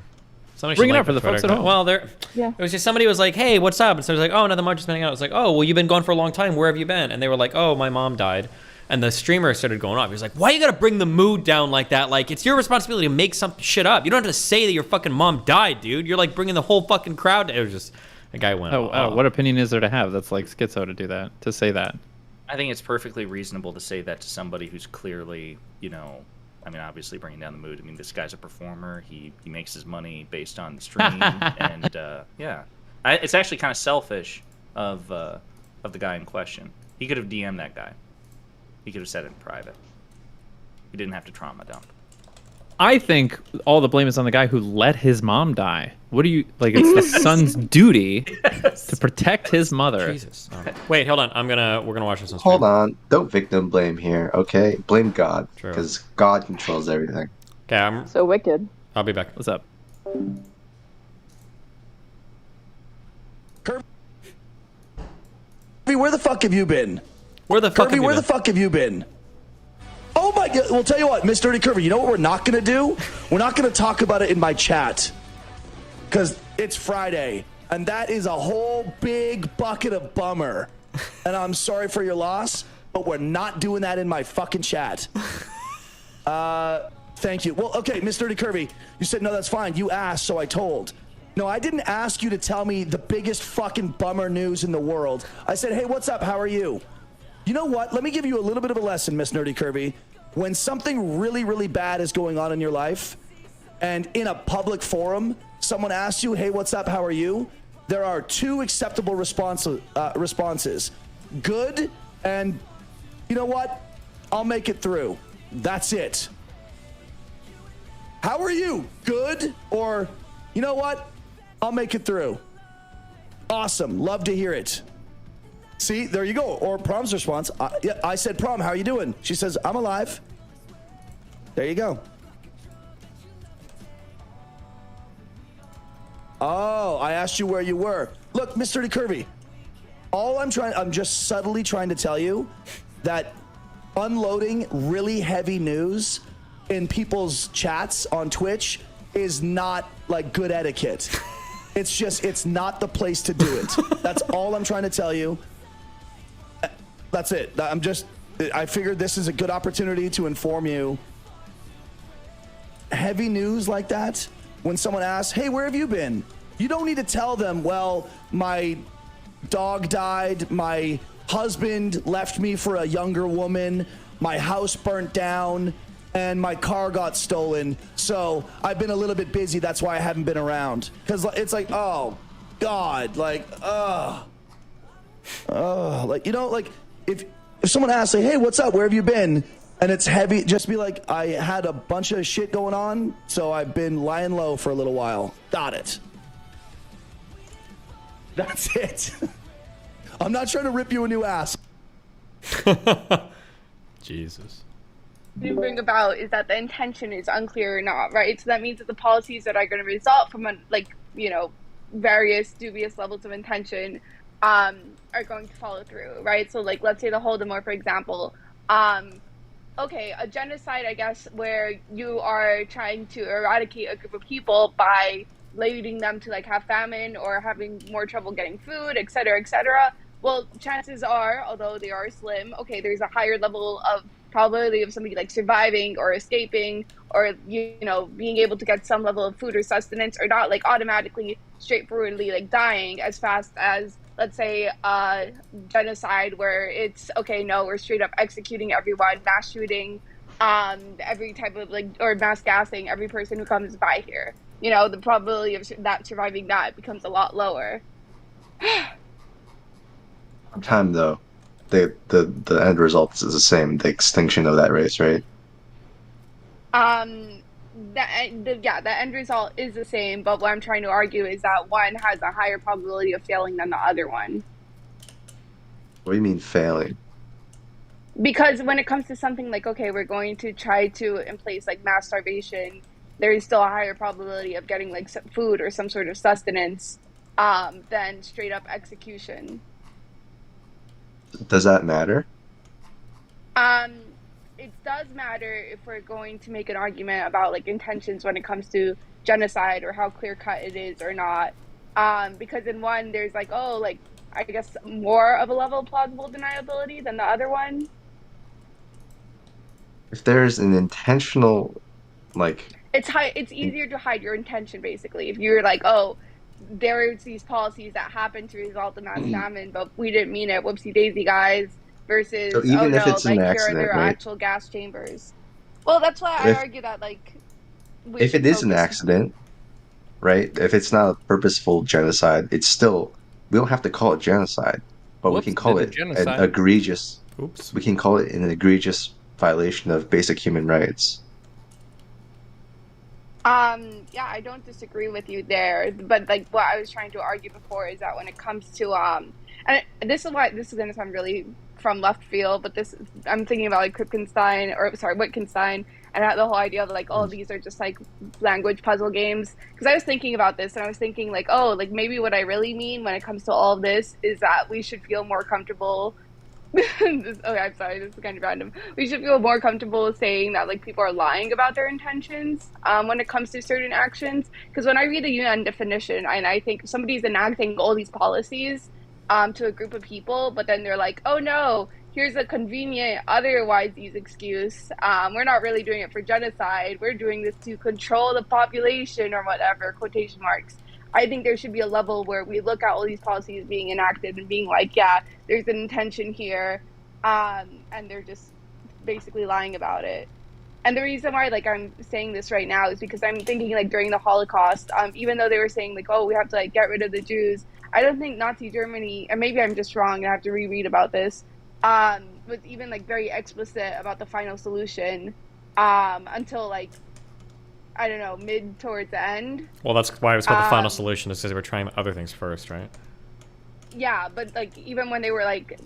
Speaker 2: Somebody
Speaker 4: Bring
Speaker 2: should
Speaker 4: it
Speaker 2: like
Speaker 4: up for the
Speaker 2: Twitter
Speaker 4: folks at
Speaker 2: account.
Speaker 4: home.
Speaker 2: Well, there.
Speaker 8: Yeah.
Speaker 2: It was just somebody was like, "Hey, what's up?" And so I was like, "Oh, nothing much, just hanging out." It's like, "Oh, well, you've been gone for a long time. Where have you been?" And they were like, "Oh, my mom died." And the streamer started going off. He was like, "Why you gotta bring the mood down like that? Like, it's your responsibility to make some shit up. You don't have to say that your fucking mom died, dude. You're like bringing the whole fucking crowd." It was just a guy went.
Speaker 4: What opinion is there to have? That's like schizo to do that, to say that.
Speaker 9: I think it's perfectly reasonable to say that to somebody who's clearly, I mean, obviously bringing down the mood. I mean, this guy's a performer. He makes his money based on the stream, and yeah, it's actually kind of selfish of the guy in question. He could have DM'd that guy. He could have said it in private. He didn't have to trauma dump.
Speaker 4: I think all the blame is on the guy who let his mom die. What do you like? It's the son's duty to protect his mother.
Speaker 2: Jesus. Wait, hold on. We're gonna watch this on stream.
Speaker 3: Hold on. Don't victim blame here, okay? Blame God.
Speaker 2: True.
Speaker 3: Because God controls everything.
Speaker 2: Okay,
Speaker 8: So wicked.
Speaker 2: I'll be back.
Speaker 4: What's up?
Speaker 11: Kirby, where the fuck have you been?
Speaker 2: Where the fuck
Speaker 11: Kirby,
Speaker 2: have you
Speaker 11: where
Speaker 2: been?
Speaker 11: the fuck have you been? Oh my god, well tell you what, Miss Dirty Kirby, you know what we're not gonna do? We're not gonna talk about it in my chat. Cause it's Friday, and that is a whole big bucket of bummer. And I'm sorry for your loss, but we're not doing that in my fucking chat. Thank you. Well, okay, Miss Dirty Kirby, you said no, that's fine. You asked, so I told. No, I didn't ask you to tell me the biggest fucking bummer news in the world. I said, hey, what's up? How are you? You know what? Let me give you a little bit of a lesson, Miss Nerdy Kirby. When something really, really bad is going on in your life, and in a public forum, someone asks you, hey, what's up? How are you? There are two acceptable responses. Good, and you know what? I'll make it through. That's it. How are you? Good, or you know what? I'll make it through. Awesome. Love to hear it. See, there you go. Or Prom's response. I said, Prom, how are you doing? She says, I'm alive. There you go. Oh, I asked you where you were. Look, Mr. Curvy, I'm just subtly trying to tell you that unloading really heavy news in people's chats on Twitch is not like good etiquette. It's not the place to do it. That's all I'm trying to tell you. That's it. I figured this is a good opportunity to inform you. Heavy news like that, when someone asks, hey, where have you been? You don't need to tell them, well, my dog died, my husband left me for a younger woman, my house burnt down, and my car got stolen, so I've been a little bit busy, that's why I haven't been around. Because it's like, oh, God, like, like, you know, like, if someone asks, like, hey, what's up, where have you been? And it's heavy, just be like, I had a bunch of shit going on, so I've been lying low for a little while. Got it. That's it. I'm not trying to rip you a new ass.
Speaker 2: Jesus.
Speaker 10: To bring about is that the intention is unclear or not, right? So that means that the policies that are going to result from various dubious levels of intention are going to follow through, right? So like, let's say the Holodomor, for example. Okay, a genocide, I guess, where you are trying to eradicate a group of people by leading them to like have famine or having more trouble getting food, et cetera, et cetera. Well, chances are, although they are slim, okay, there's a higher level of probability of somebody like surviving or escaping or, you know, being able to get some level of food or sustenance, or not like automatically straightforwardly like dying as fast as, let's say, genocide where it's, okay, no, we're straight up executing everyone, mass shooting, every type of like, or mass gassing every person who comes by here. You know, the probability of that surviving that becomes a lot lower.
Speaker 3: Time though, the end result is the same, the extinction of that race, right?
Speaker 10: The end result is the same, but what I'm trying to argue is that one has a higher probability of failing than the other one.
Speaker 3: What do you mean failing?
Speaker 10: Because when it comes to something like, okay, we're going to try to in place like mass starvation, there is still a higher probability of getting like some food or some sort of sustenance than straight up execution.
Speaker 3: Does that matter?
Speaker 10: It does matter if we're going to make an argument about like intentions when it comes to genocide or how clear cut it is or not. Because in one, there's like, oh, like, I guess more of a level of plausible deniability than the other one.
Speaker 3: If there's an intentional, like...
Speaker 10: It's easier to hide your intention, basically. If you're like, oh, there's these policies that happen to result in mass famine, but we didn't mean it, whoopsie daisy, guys. Versus,
Speaker 3: So even
Speaker 10: oh
Speaker 3: if
Speaker 10: no,
Speaker 3: it's
Speaker 10: like
Speaker 3: an
Speaker 10: here
Speaker 3: accident,
Speaker 10: there are
Speaker 3: right?
Speaker 10: actual gas chambers. Well, that's why I argue that like.
Speaker 3: If it is an accident, right? If it's not a purposeful genocide, it's still, we don't have to call it genocide, but we can call it an egregious.
Speaker 2: Oops.
Speaker 3: We can call it an egregious violation of basic human rights.
Speaker 10: Yeah, I don't disagree with you there, but like what I was trying to argue before is that when it comes to and this is going to sound really from left field, but I'm thinking about like Wittgenstein, and the whole idea of like, oh, these are just like language puzzle games. Because I was thinking about this, and I was thinking like, oh, like maybe what I really mean when it comes to all of this is that we should feel more comfortable. Okay, I'm sorry, this is kind of random. We should feel more comfortable saying that like people are lying about their intentions when it comes to certain actions. Because when I read the UN definition, and I think somebody's enacting all these policies to a group of people, but then they're like, oh no, here's a convenient otherwise used excuse. We're not really doing it for genocide. We're doing this to control the population or whatever, quotation marks. I think there should be a level where we look at all these policies being enacted and being like, yeah, there's an intention here, and they're just basically lying about it. And the reason why like I'm saying this right now is because I'm thinking like during the Holocaust, even though they were saying like, oh, we have to like get rid of the Jews, I don't think Nazi Germany, and maybe I'm just wrong, I have to reread about this, was even like very explicit about the final solution until like, I don't know, mid towards the end.
Speaker 2: Well, that's why it was called the final solution, is because they were trying other things first, right?
Speaker 10: Yeah, but like even when they were like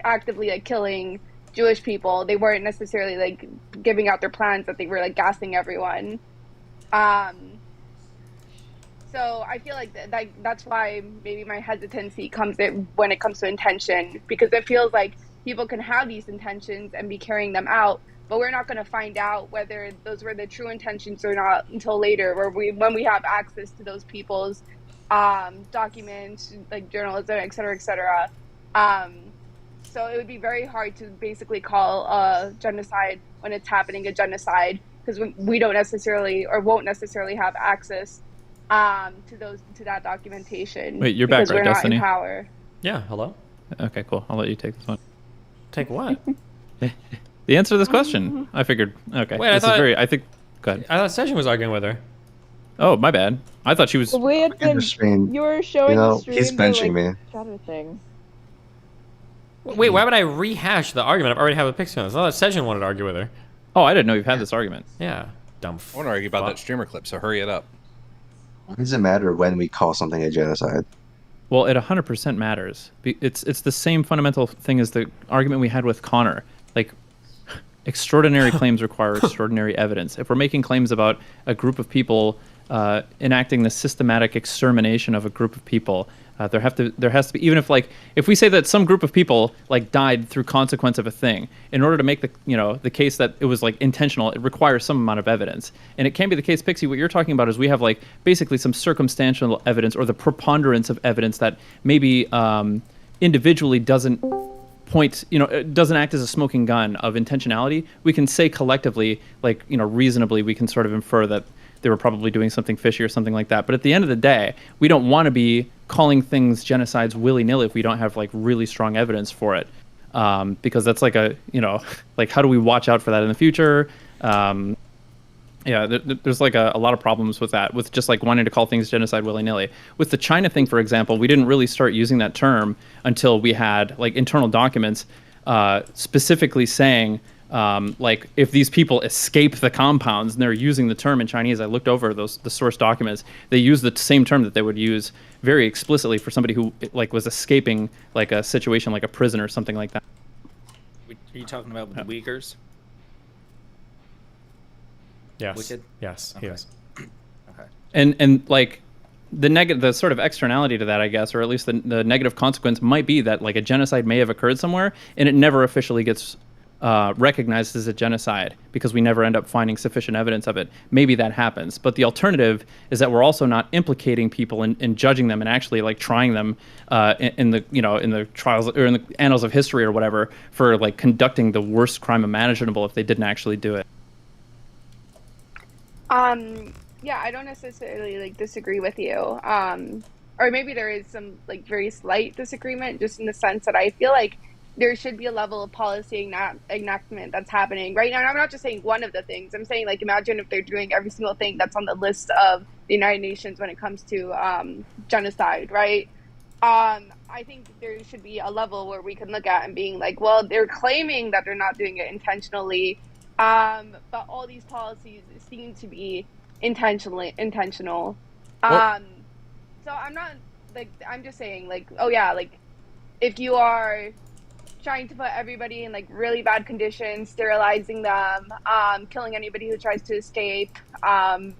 Speaker 10: actively like killing Jewish people, they weren't necessarily like giving out their plans that they were like gassing everyone. So I feel like that's why maybe my hesitancy comes in when it comes to intention, because it feels like people can have these intentions and be carrying them out, but we're not going to find out whether those were the true intentions or not until later, when we have access to those people's documents, like journalism, et cetera, et cetera. So it would be very hard to basically call a genocide when it's happening a genocide, because we don't necessarily or won't necessarily have access to that documentation.
Speaker 4: Wait, you're back, right,
Speaker 10: because we're not
Speaker 4: Destiny?
Speaker 10: in power.
Speaker 2: Yeah, hello?
Speaker 4: Okay, cool. I'll let you take this one.
Speaker 2: Take what?
Speaker 4: The answer to this question. I figured. Okay.
Speaker 2: Wait,
Speaker 4: this is very. I think. Go ahead.
Speaker 2: I thought Session was arguing with her.
Speaker 4: Oh, my bad. I thought she was.
Speaker 8: We had been. You were showing the stream.
Speaker 3: He's benching
Speaker 8: the, like,
Speaker 3: me.
Speaker 8: shadow thing.
Speaker 2: Wait, why would I rehash the argument? I've already have a picture of this. I thought Session wanted to argue with her.
Speaker 4: Oh, I didn't know you've had this argument.
Speaker 2: Yeah. Dumb.
Speaker 1: I want to argue about that streamer clip, so hurry it up.
Speaker 3: Why does it matter when we call something a genocide?
Speaker 4: Well, it 100% matters. It's the same fundamental thing as the argument we had with Connor. Like, extraordinary claims require extraordinary evidence. If we're making claims about a group of people enacting the systematic extermination of a group of people, there has to be, even if we say that some group of people like died through consequence of a thing, in order to make the case that it was like intentional, it requires some amount of evidence. And it can be the case, Pixie, what you're talking about is we have like basically some circumstantial evidence or the preponderance of evidence that maybe individually doesn't point, it doesn't act as a smoking gun of intentionality. We can say collectively, like, reasonably, we can sort of infer that they were probably doing something fishy or something like that. But at the end of the day, we don't want to be calling things genocides willy-nilly if we don't have like really strong evidence for it. Because that's like like how do we watch out for that in the future? There's like a lot of problems with that, with just like wanting to call things genocide willy-nilly. With the China thing, for example, we didn't really start using that term until we had like internal documents specifically saying, like if these people escape the compounds, and they're using the term in Chinese. I looked over the source documents. They use the same term that they would use very explicitly for somebody who like was escaping like a situation like a prison or something like that.
Speaker 9: Are you talking about the Uyghurs?
Speaker 2: Yes.
Speaker 9: Wicked?
Speaker 2: Yes.
Speaker 9: Okay.
Speaker 2: Yes.
Speaker 9: Okay.
Speaker 4: And like the sort of externality to that, I guess, or at least the negative consequence might be that like a genocide may have occurred somewhere and it never officially gets recognized as a genocide because we never end up finding sufficient evidence of it. Maybe that happens, but the alternative is that we're also not implicating people and judging them and actually like trying them in the trials or in the annals of history or whatever for like conducting the worst crime imaginable if they didn't actually do it.
Speaker 10: Yeah, I don't necessarily like disagree with you. Or maybe there is some like very slight disagreement, just in the sense that I feel like there should be a level of policy enactment that's happening right now. And I'm not just saying one of the things. I'm saying, like, imagine if they're doing every single thing that's on the list of the United Nations when it comes to genocide, right? I think there should be a level where we can look at and being like, well, they're claiming that they're not doing it intentionally, but all these policies seem to be intentional. So I'm not like, I'm just saying, like, oh yeah, like if you are trying to put everybody in like really bad conditions, sterilizing them, killing anybody who tries to escape,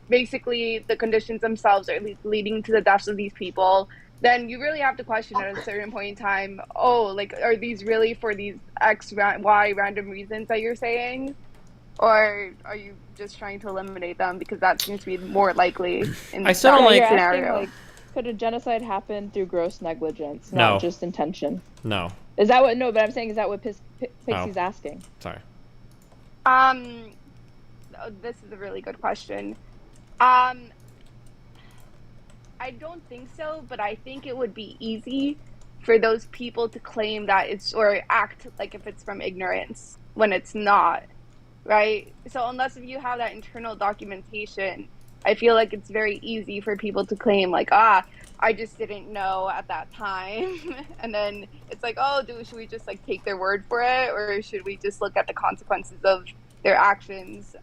Speaker 10: basically the conditions themselves are leading to the deaths of these people, then you really have to question at a certain point in time, oh, like, are these really for these X, Y random reasons that you're saying? Or are you just trying to eliminate them because that seems to be more likely in
Speaker 2: I still don't like
Speaker 10: scenario?
Speaker 8: Asking, like, could a genocide happen through gross negligence,
Speaker 2: No.
Speaker 8: not just intention?
Speaker 2: No.
Speaker 8: Is that what? No, but I'm saying, is that what Pixie's asking?
Speaker 2: Sorry.
Speaker 10: This is a really good question. I don't think so, but I think it would be easy for those people to claim that it's, or act like if it's from ignorance when it's not, right? So unless if you have that internal documentation, I feel like it's very easy for people to claim like, I just didn't know at that time. And then it's like, oh, should we just like take their word for it? Or should we just look at the consequences of their actions?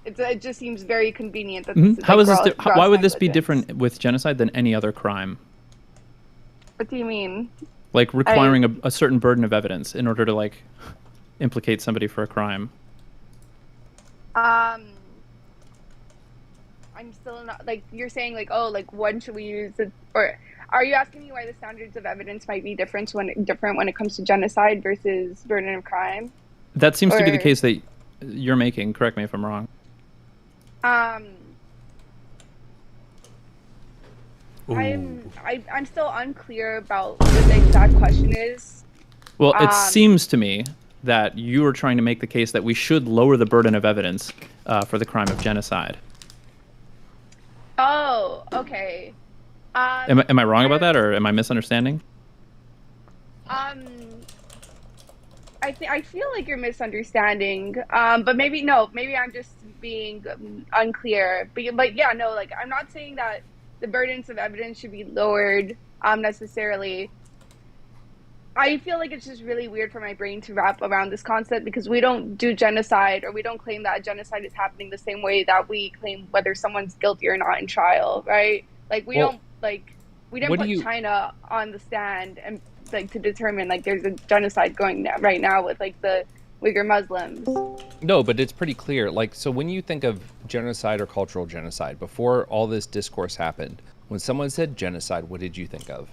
Speaker 10: It just seems very convenient that this is,
Speaker 4: How
Speaker 10: like,
Speaker 4: is this? Why would this be
Speaker 10: negligence.
Speaker 4: different with genocide than any other crime?
Speaker 10: What do you mean?
Speaker 4: Like requiring a certain burden of evidence in order to like implicate somebody for a crime.
Speaker 10: I'm still not, like, you're saying like, oh, like when should we use it, or are you asking me why the standards of evidence might be different when it comes to genocide versus burden of crime?
Speaker 4: That seems to be the case that you're making. Correct me if I'm wrong.
Speaker 10: I'm still unclear about what the exact question is.
Speaker 4: Well, it seems to me that you are trying to make the case that we should lower the burden of evidence for the crime of genocide.
Speaker 10: Oh, okay.
Speaker 4: Am I wrong about that, or am I misunderstanding?
Speaker 10: I feel like you're misunderstanding, but maybe I'm just being unclear. But yeah, no, like, I'm not saying that the burdens of evidence should be lowered necessarily. I feel like it's just really weird for my brain to wrap around this concept because we don't do genocide, or we don't claim that genocide is happening the same way that we claim whether someone's guilty or not in trial, right? Like, we we didn't
Speaker 1: What do
Speaker 10: put
Speaker 1: you-
Speaker 10: China on the stand and like to determine like there's a genocide going right now with like the Uyghur Muslims.
Speaker 1: No, but it's pretty clear. Like, so when you think of genocide or cultural genocide, before all this discourse happened, when someone said genocide, what did you think of?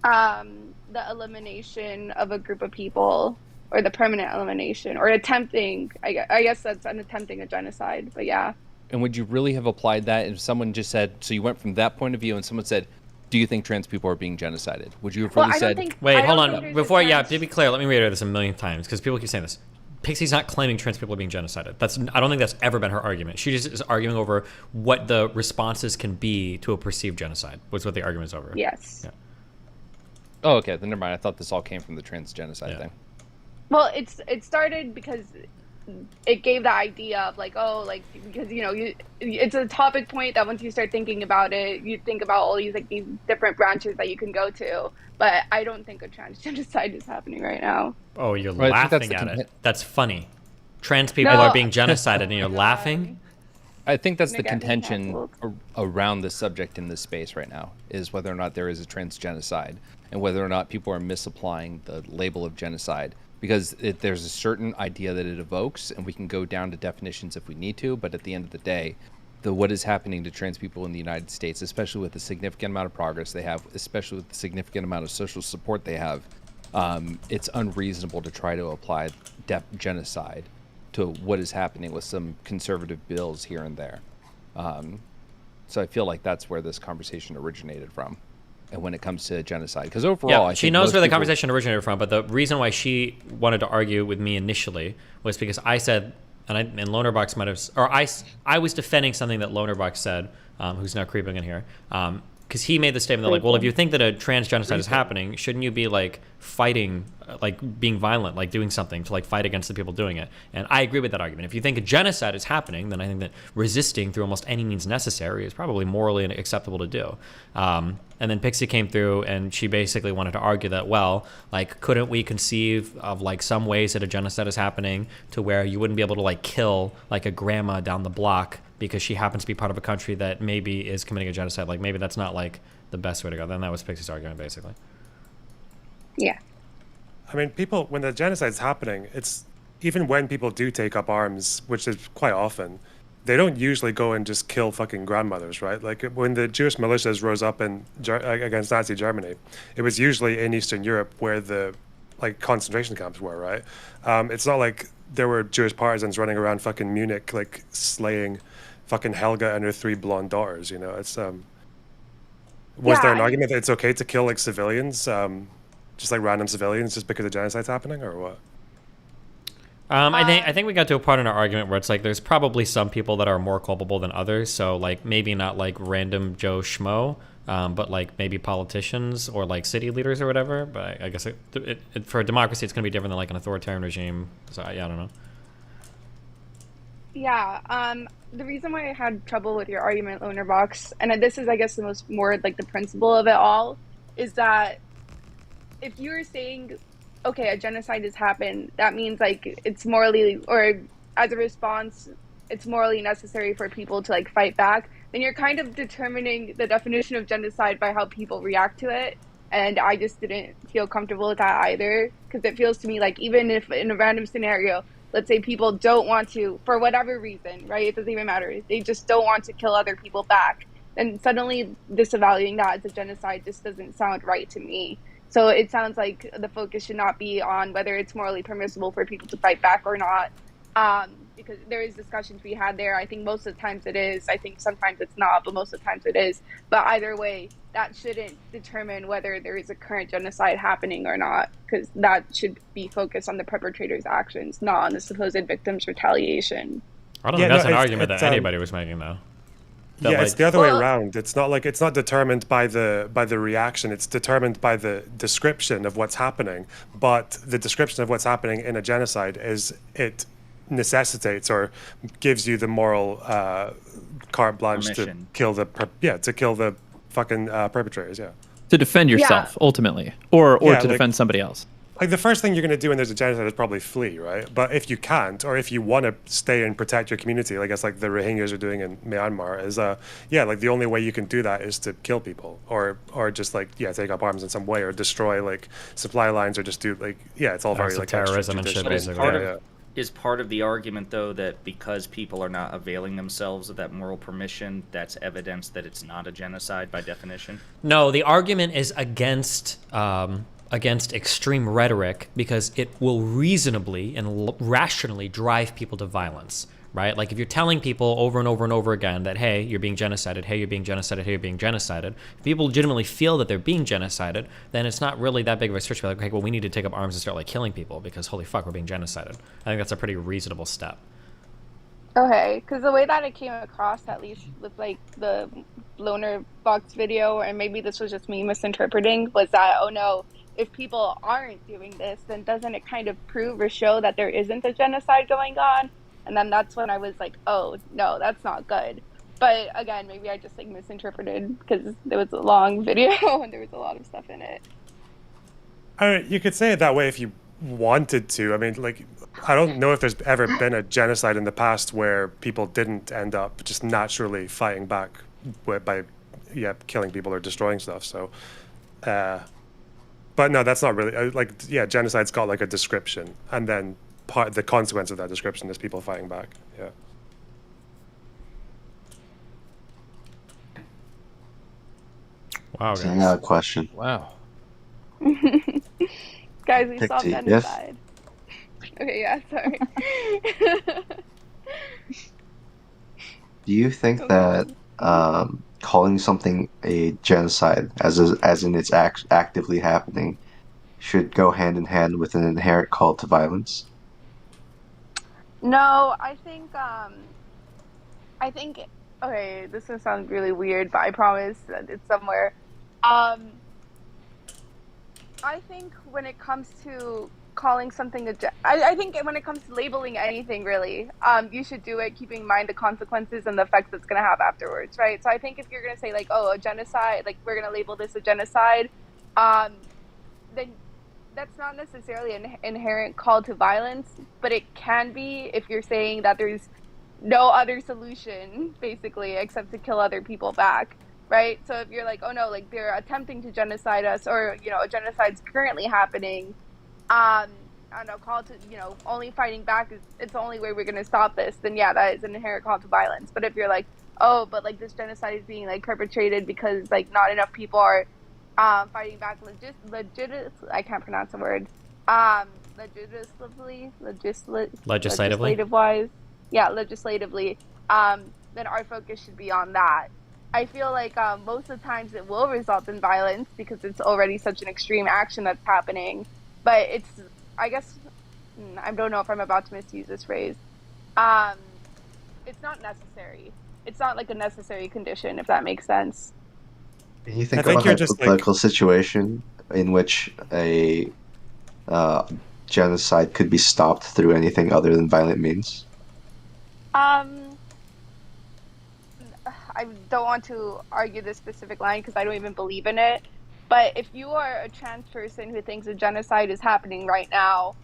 Speaker 10: The elimination of a group of people, or the permanent elimination, or attempting. I guess that's an attempting a genocide. But yeah.
Speaker 1: And would you really have applied that if someone just said, so you went from that point of view and someone said, do you think trans people are being genocided? Would you have really said...
Speaker 2: Wait, hold on. Before, to be clear, let me reiterate this a million times, because people keep saying this. Pixie's not claiming trans people are being genocided. I don't think that's ever been her argument. She just is arguing over what the responses can be to a perceived genocide, was what the argument is over.
Speaker 10: Yes.
Speaker 2: Yeah.
Speaker 1: Oh, okay, then never mind. I thought this all came from the trans genocide thing.
Speaker 10: Well, it started because it gave the idea of like, oh, like, because it's a topic point that once you start thinking about it, you think about all these like these different branches that you can go to. But I don't think a trans genocide is happening right now.
Speaker 2: Oh, you're
Speaker 1: Right, I think
Speaker 2: laughing
Speaker 1: that's
Speaker 2: at it. That's funny. Trans people are being genocided and you're laughing?
Speaker 1: I think that's the
Speaker 10: Gonna get me
Speaker 1: contention around the subject in this space right now, is whether or not there is a trans genocide and whether or not people are misapplying the label of genocide. Because there's a certain idea that it evokes, and we can go down to definitions if we need to, but at the end of the day, what is happening to trans people in the United States, especially with the significant amount of progress they have, especially with the significant amount of social support they have, it's unreasonable to try to apply genocide to what is happening with some conservative bills here and there. So I feel like that's where this conversation originated from. And when it comes to genocide, because overall,
Speaker 2: she knows where the conversation originated from, but the reason why she wanted to argue with me initially was because I said, and Lonerbox might have, or I was defending something that Lonerbox said, who's now creeping in here, because he made the statement that like, well, if you think that a trans genocide is happening, shouldn't you be like fighting, like being violent, like doing something to like fight against the people doing it? And I agree with that argument. If you think a genocide is happening, then I think that resisting through almost any means necessary is probably morally acceptable to do. And then Pixie came through and she basically wanted to argue that, well, like, couldn't we conceive of like some ways that a genocide is happening to where you wouldn't be able to like kill like a grandma down the block because she happens to be part of a country that maybe is committing a genocide? Like maybe that's not like the best way to go. Then that was Pixie's argument basically.
Speaker 10: Yeah.
Speaker 12: I mean, when the genocide's happening, it's even when people do take up arms, which is quite often, they don't usually go and just kill fucking grandmothers, right? Like when the Jewish militias rose up against Nazi Germany, it was usually in Eastern Europe where the like concentration camps were, right? It's not like there were Jewish partisans running around fucking Munich like slaying fucking Helga and her 3 blonde daughters. It's was there an argument that it's okay to kill like civilians, just like random civilians, just because the genocide's happening, or what?
Speaker 2: I think we got to a part in our argument where it's like there's probably some people that are more culpable than others. So like maybe not like random Joe Schmo, but like maybe politicians or like city leaders or whatever. But I guess for a democracy, it's going to be different than like an authoritarian regime. So yeah, I don't know.
Speaker 10: Yeah. The reason why I had trouble with your argument, Lonerbox, and this is, I guess, the more like the principle of it all, is that if you were saying, okay, a genocide has happened, that means like it's morally, or as a response, it's morally necessary for people to like fight back, then you're kind of determining the definition of genocide by how people react to it. And I just didn't feel comfortable with that either, because it feels to me like even if in a random scenario, let's say people don't want to, for whatever reason, right? It doesn't even matter. They just don't want to kill other people back. Then suddenly disavowing that as a genocide just doesn't sound right to me. So it sounds like the focus should not be on whether it's morally permissible for people to fight back or not, because there is discussions we had there. I think most of the times it is. I think sometimes it's not, but most of the times it is. But either way, that shouldn't determine whether there is a current genocide happening or not, because that should be focused on the perpetrator's actions, not on the supposed victim's retaliation.
Speaker 2: I don't think that's an argument that anybody was making, though.
Speaker 12: Yeah, it's the other way around. It's not like it's not determined by the reaction. It's determined by the description of what's happening. But the description of what's happening in a genocide is it necessitates or gives you the moral carte blanche to kill the fucking perpetrators. Yeah.
Speaker 4: To defend yourself ultimately, or to defend somebody else.
Speaker 12: like the first thing you're going to do when there's a genocide is probably flee, right? But if you can't, or if you want to stay and protect your community, like I guess like the Rohingyas are doing in Myanmar, is like the only way you can do that is to kill people, or just like take up arms in some way, or destroy like supply lines, or just do like it's all very like
Speaker 2: terrorism and shit, basically.
Speaker 9: Is part of the argument, though, that because people are not availing themselves of that moral permission, that's evidence that it's not a genocide by definition?
Speaker 2: No, the argument is against extreme rhetoric because it will reasonably and rationally drive people to violence, right? Like if you're telling people over and over and over again that, hey, you're being genocided, hey, you're being genocided, hey, you're being genocided, if people legitimately feel that they're being genocided, then it's not really that big of a stretch to be like, okay, well, we need to take up arms and start like killing people because holy fuck, we're being genocided. I think that's a pretty reasonable step.
Speaker 10: Okay, because the way that it came across, at least with like the loner box video, and maybe this was just me misinterpreting, was that, oh no, if people aren't doing this, then doesn't it kind of prove or show that there isn't a genocide going on? And then that's when I was like, oh, no, that's not good. But again, maybe I just like misinterpreted because there was a long video and there was a lot of stuff in it.
Speaker 12: I mean, you could say it that way if you wanted to. I mean, like, I don't know if there's ever been a genocide in the past where people didn't end up just naturally fighting back by killing people or destroying stuff. So, but no, that's not really genocide's got like a description, and then the consequence of that description is people fighting back. Yeah.
Speaker 2: Wow,
Speaker 3: guys. Another question.
Speaker 1: Wow.
Speaker 10: Guys, we solved
Speaker 3: Yes?
Speaker 10: genocide. Okay, yeah, sorry.
Speaker 3: Do you think that calling something a genocide, as in it's actively happening, should go hand in hand with an inherent call to violence?
Speaker 10: No, I think, okay, this is gonna sound really weird, but I promise that it's somewhere. I think when it comes to calling something I think when it comes to labeling anything, really, you should do it keeping in mind the consequences and the effects it's going to have afterwards, right? So I think if you're going to say, like, oh, a genocide, like, we're going to label this a genocide, then that's not necessarily an inherent call to violence, but it can be if you're saying that there's no other solution, basically, except to kill other people back. Right? So if you're like, oh no, like they're attempting to genocide us, or, you know, a genocide's currently happening, I don't know, call to, you know, only fighting back is, it's the only way we're going to stop this, then yeah, that is an inherent call to violence. But if you're like, oh, but like this genocide is being like perpetrated because like not enough people are fighting back I can't pronounce the word, legislative-wise, yeah, legislatively, then our focus should be on that. I feel like most of the times it will result in violence because it's already such an extreme action that's happening. But it's, I guess, I don't know if I'm about to misuse this phrase. It's not necessary. It's not like a necessary condition, if that makes sense.
Speaker 3: Can you think of a hypothetical situation in which a genocide could be stopped through anything other than violent means?
Speaker 10: I don't want to argue this specific line because I don't even believe in it. But if you are a trans person who thinks a genocide is happening right now,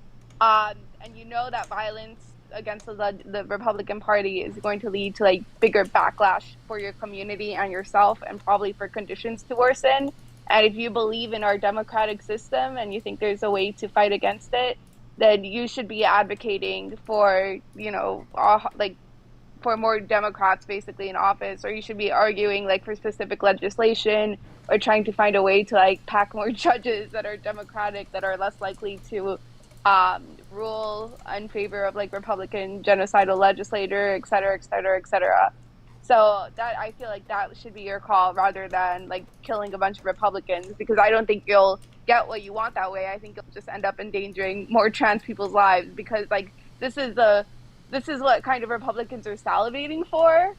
Speaker 10: and you know that violence against the Republican Party is going to lead to like bigger backlash for your community and yourself, and probably for conditions to worsen, and if you believe in our democratic system and you think there's a way to fight against it, then you should be advocating for, you know, for more Democrats basically in office, or you should be arguing like for specific legislation, or trying to find a way to like pack more judges that are Democratic, that are less likely to rule in favor of like Republican genocidal legislator, et cetera, et cetera, et cetera. So that, I feel like that should be your call rather than like killing a bunch of Republicans, because I don't think you'll get what you want that way. I think you'll just end up endangering more trans people's lives, because like this is what kind of Republicans are salivating for.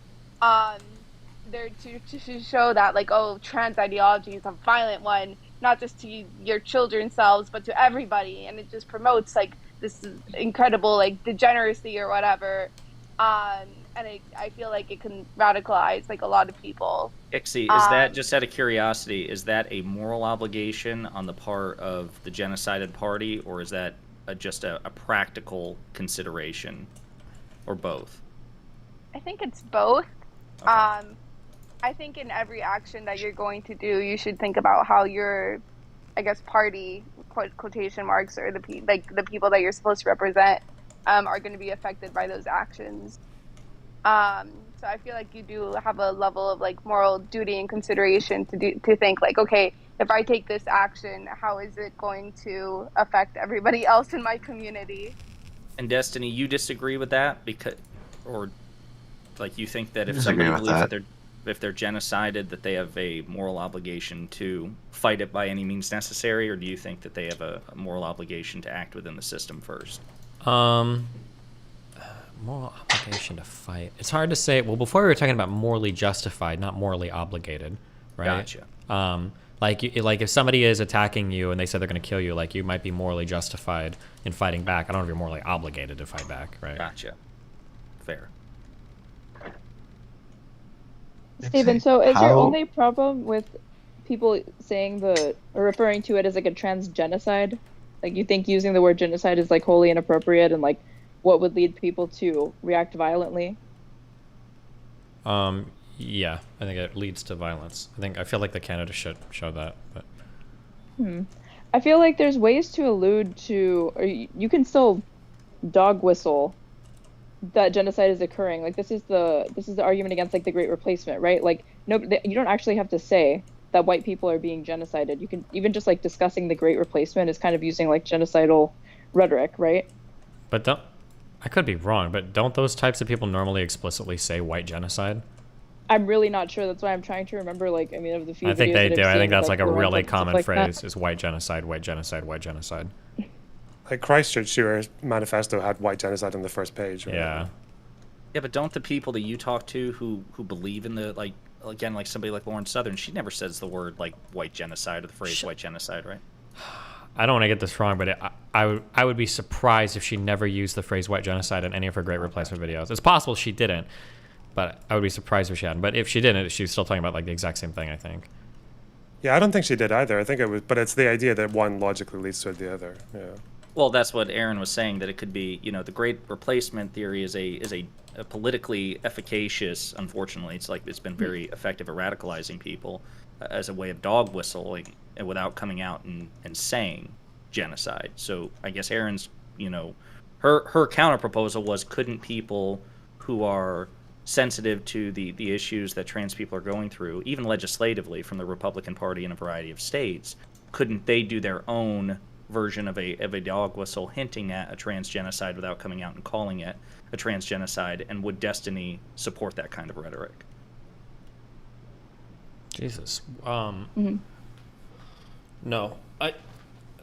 Speaker 10: They're to show that like, oh, trans ideology is a violent one, not just to your children's selves, but to everybody, and it just promotes like this incredible like degeneracy or whatever. And I feel like it can radicalize like a lot of people.
Speaker 9: Ixie, is that, just out of curiosity, is that a moral obligation on the part of the genocided party, or is that just a practical consideration, or both?
Speaker 10: I think it's both.
Speaker 9: Okay.
Speaker 10: I think in every action that you're going to do, you should think about how your, I guess, party, quotation marks, or the people that you're supposed to represent are going to be affected by those actions. So I feel like you do have a level of like moral duty and consideration to think like, okay, if I take this action, how is it going to affect everybody else in my community?
Speaker 9: And Destiny, you disagree with that because, or like you think that if
Speaker 3: Disagree
Speaker 9: somebody
Speaker 3: with
Speaker 9: believes
Speaker 3: that.
Speaker 9: if they're genocided, that they have a moral obligation to fight it by any means necessary, or do you think that they have a moral obligation to act within the system first?
Speaker 2: Moral obligation to fight. It's hard to say. Well, before we were talking about morally justified, not morally obligated, right?
Speaker 9: Gotcha.
Speaker 2: Like if somebody is attacking you and they said they're going to kill you, like you might be morally justified in fighting back. I don't know if you're morally obligated to fight back, right?
Speaker 9: Gotcha. Fair.
Speaker 8: Steven, so is your
Speaker 3: How-
Speaker 8: only problem with people saying or referring to it as like a trans genocide? Like you think using the word genocide is like wholly inappropriate and like what would lead people to react violently?
Speaker 2: Yeah, I think it leads to violence. I feel like the Canada should show that. But
Speaker 8: I feel like there's ways to allude to, or you can still dog whistle that genocide is occurring. Like this is the argument against like the Great Replacement, right? Like you don't actually have to say that white people are being genocided. You can even just like discussing the Great Replacement is kind of using like genocidal rhetoric, right?
Speaker 2: But I could be wrong, but don't those types of people normally explicitly say white genocide?
Speaker 8: I'm really not sure. That's why I'm trying to remember. Like, I mean, of the few.
Speaker 2: I think
Speaker 8: videos
Speaker 2: they
Speaker 8: that
Speaker 2: do.
Speaker 8: I've
Speaker 2: I
Speaker 8: seen,
Speaker 2: think that's like a
Speaker 8: Lawrence
Speaker 2: really
Speaker 8: and stuff
Speaker 2: common
Speaker 8: like that.
Speaker 2: phrase: is white genocide, white genocide, white genocide.
Speaker 12: Like Christchurch shooter manifesto had white genocide on the first page. Right?
Speaker 2: Yeah.
Speaker 9: Yeah, but don't the people that you talk to who believe in the, like, again, like somebody like Lauren Southern, she never says the word like white genocide or the phrase white genocide, right?
Speaker 2: I don't want to get this wrong, but I would be surprised if she never used the phrase white genocide in any of her Great Replacement videos. It's possible she didn't, but I would be surprised if she hadn't. But if she didn't, she was still talking about like the exact same thing, I think.
Speaker 12: Yeah, I don't think she did either. I think it was, but it's the idea that one logically leads to the other. Yeah.
Speaker 9: Well, that's what Aaron was saying, that it could be, you know, the Great Replacement theory is a politically efficacious, unfortunately, it's been very effective at radicalizing people as a way of dog whistling without coming out and saying genocide. So I guess Aaron's, you know, her counter proposal was, couldn't people who are sensitive to the issues that trans people are going through, even legislatively from the Republican Party in a variety of states, couldn't they do their own version of a dog whistle hinting at a trans genocide without coming out and calling it a trans genocide? And would Destiny support that kind of rhetoric?
Speaker 2: Jesus. No, I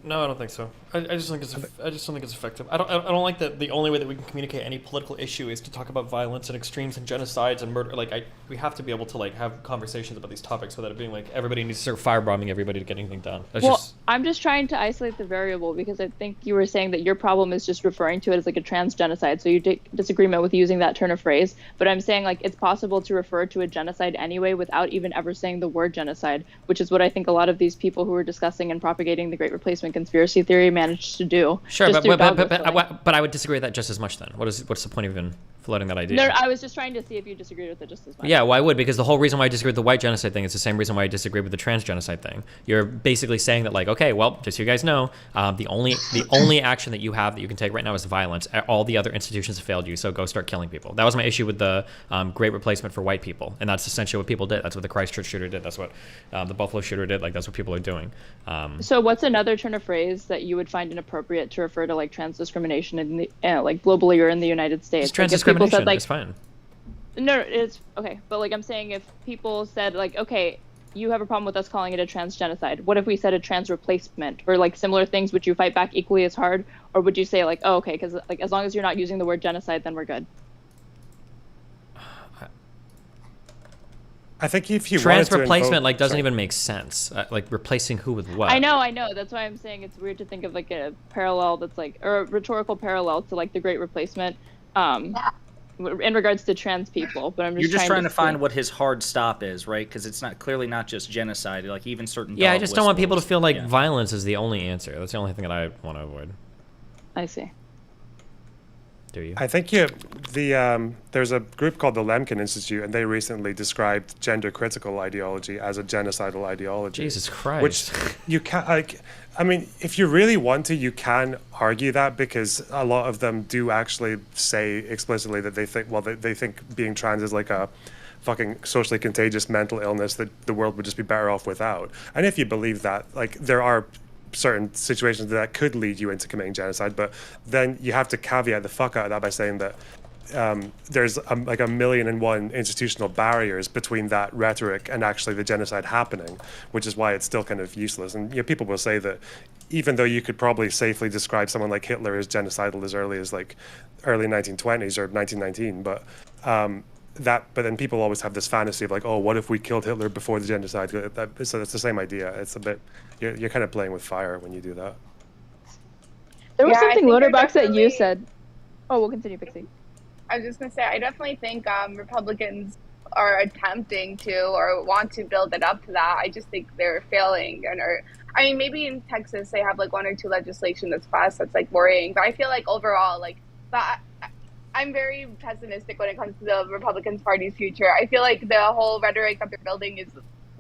Speaker 2: don't think so. I just think it's effective. I don't like that the only way that we can communicate any political issue is to talk about violence and extremes and genocides and murder. Like we have to be able to like have conversations about these topics without it being like everybody needs to start firebombing everybody to get anything done.
Speaker 8: I'm just trying to isolate the variable because I think you were saying that your problem is just referring to it as like a trans genocide. So you disagreement with using that turn of phrase, but I'm saying like it's possible to refer to a genocide anyway without even ever saying the word genocide, which is what I think a lot of these people who are discussing and propagating the Great Replacement conspiracy theory managed to do.
Speaker 2: Sure, but I would disagree with that just as much then. What's the point of even floating that idea?
Speaker 8: No, I was just trying to see if you disagreed with it just as much.
Speaker 2: Yeah, well, I would, because the whole reason why I disagree with the white genocide thing is the same reason why I disagree with the trans genocide thing. You're basically saying that, like, okay, well, just so you guys know, the only action that you have that you can take right now is violence. All the other institutions have failed you, so go start killing people. That was my issue with the Great Replacement for white people, and that's essentially what people did. That's what the Christchurch shooter did. That's what the Buffalo shooter did. Like, that's what people are doing.
Speaker 8: So what's another turn of phrase that you would find inappropriate to refer to like trans discrimination in the like globally or in the United States?
Speaker 2: It's trans
Speaker 8: like,
Speaker 2: discrimination.
Speaker 8: Said, like,
Speaker 2: it's fine.
Speaker 8: No, it's okay. But like I'm saying, if people said like, okay, you have a problem with us calling it a trans genocide, what if we said a trans replacement or like similar things? Would you fight back equally as hard, or would you say like, oh, okay, because like as long as you're not using the word genocide, then we're good?
Speaker 12: I think if you
Speaker 2: trans
Speaker 12: wanted to
Speaker 2: replacement
Speaker 12: invoke,
Speaker 2: like doesn't even make sense. Like replacing who with what?
Speaker 8: I know. That's why I'm saying it's weird to think of like a parallel that's like, or a rhetorical parallel to like the Great Replacement, in regards to trans people. But I'm just
Speaker 9: You're just trying to find
Speaker 8: think-
Speaker 9: what his hard stop is, right? Because it's not clearly not just genocide. Like even certain.
Speaker 2: Yeah, I
Speaker 9: dog
Speaker 2: just don't want people to
Speaker 9: whistles.
Speaker 2: feel like
Speaker 9: Yeah.
Speaker 2: violence is the only answer. That's the only thing that I want to avoid.
Speaker 8: I see.
Speaker 2: Do you?
Speaker 12: I think there's a group called the Lemkin Institute, and they recently described gender critical ideology as a genocidal ideology.
Speaker 2: Jesus Christ.
Speaker 12: Which you can't, like, I mean, if you really want to, you can argue that, because a lot of them do actually say explicitly that they think, well, they think being trans is like a fucking socially contagious mental illness that the world would just be better off without. And if you believe that, like, there are certain situations that could lead you into committing genocide, but then you have to caveat the fuck out of that by saying that there's like a million and one institutional barriers between that rhetoric and actually the genocide happening, which is why it's still kind of useless. And people will say that even though you could probably safely describe someone like Hitler as genocidal as early as like early 1920s or 1919, but then people always have this fantasy of like, oh, what if we killed Hitler before the genocide? So it's the same idea. It's a bit, you're kind of playing with fire when you do that.
Speaker 8: There was
Speaker 10: Yeah, I
Speaker 8: something
Speaker 10: think they're
Speaker 8: Loaderbox that you
Speaker 10: definitely-
Speaker 8: said. Oh, we'll continue, Pixie.
Speaker 10: I was just gonna say, I definitely think Republicans are attempting to or want to build it up to that. I just think they're failing, I mean, maybe in Texas they have like one or two legislation that's passed that's like worrying, but I feel like overall, like, I'm very pessimistic when it comes to the Republican Party's future. I feel like the whole rhetoric that they're building is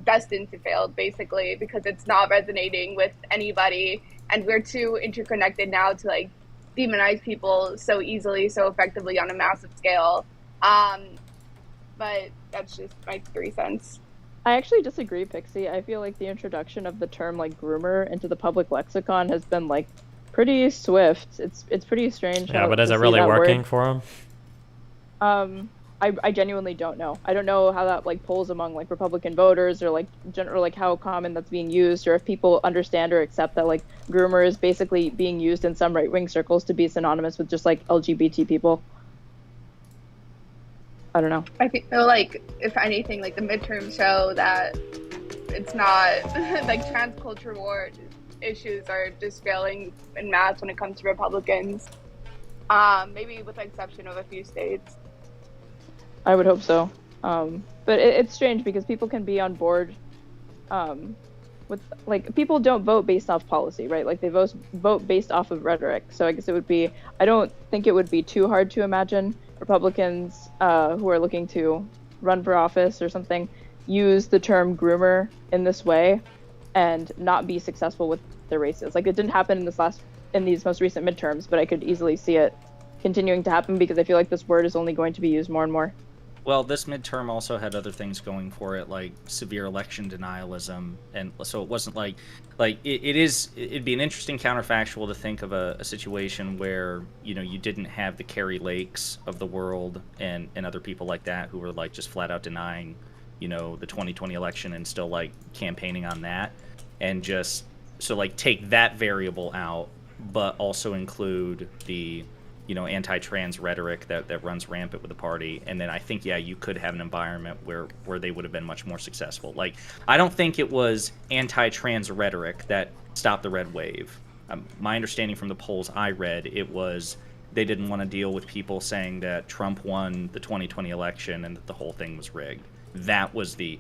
Speaker 10: destined to fail, basically, because it's not resonating with anybody, and we're too interconnected now to like demonize people so easily, so effectively on a massive scale. But that's just my 3 cents.
Speaker 8: I actually disagree, Pixie. I feel like the introduction of the term like groomer into the public lexicon has been like pretty swift. It's pretty strange.
Speaker 2: Yeah,
Speaker 8: how
Speaker 2: but is
Speaker 8: to
Speaker 2: it
Speaker 8: see
Speaker 2: really
Speaker 8: that
Speaker 2: working
Speaker 8: word.
Speaker 2: for him?
Speaker 8: I genuinely don't know. I don't know how that like polls among like Republican voters, or like like how common that's being used, or if people understand or accept that like groomer is basically being used in some right-wing circles to be synonymous with just like LGBT people. I don't know.
Speaker 10: I feel like, if anything, like the midterms show that it's not like trans culture war issues are just failing en masse when it comes to Republicans. Maybe with the exception of a few states.
Speaker 8: I would hope so. But it's strange because people can be on board with, like, people don't vote based off policy, right? Like, they vote based off of rhetoric. So I guess it would be, I don't think it would be too hard to imagine Republicans who are looking to run for office or something use the term groomer in this way and not be successful with their races. Like, it didn't happen in these most recent midterms, but I could easily see it continuing to happen because I feel like this word is only going to be used more and more.
Speaker 9: Well, this midterm also had other things going for it, like severe election denialism, and so it wasn't like it'd be an interesting counterfactual to think of a situation where, you know, you didn't have the Carrie Lakes of the world and other people like that who were like just flat out denying, you know, the 2020 election and still like campaigning on that, and just so like take that variable out, but also include the, you know, anti-trans rhetoric that runs rampant with the party. And then I think, yeah, you could have an environment where they would have been much more successful. Like, I don't think it was anti-trans rhetoric that stopped the red wave. My understanding from the polls I read, it was they didn't want to deal with people saying that Trump won the 2020 election and that the whole thing was rigged. That was the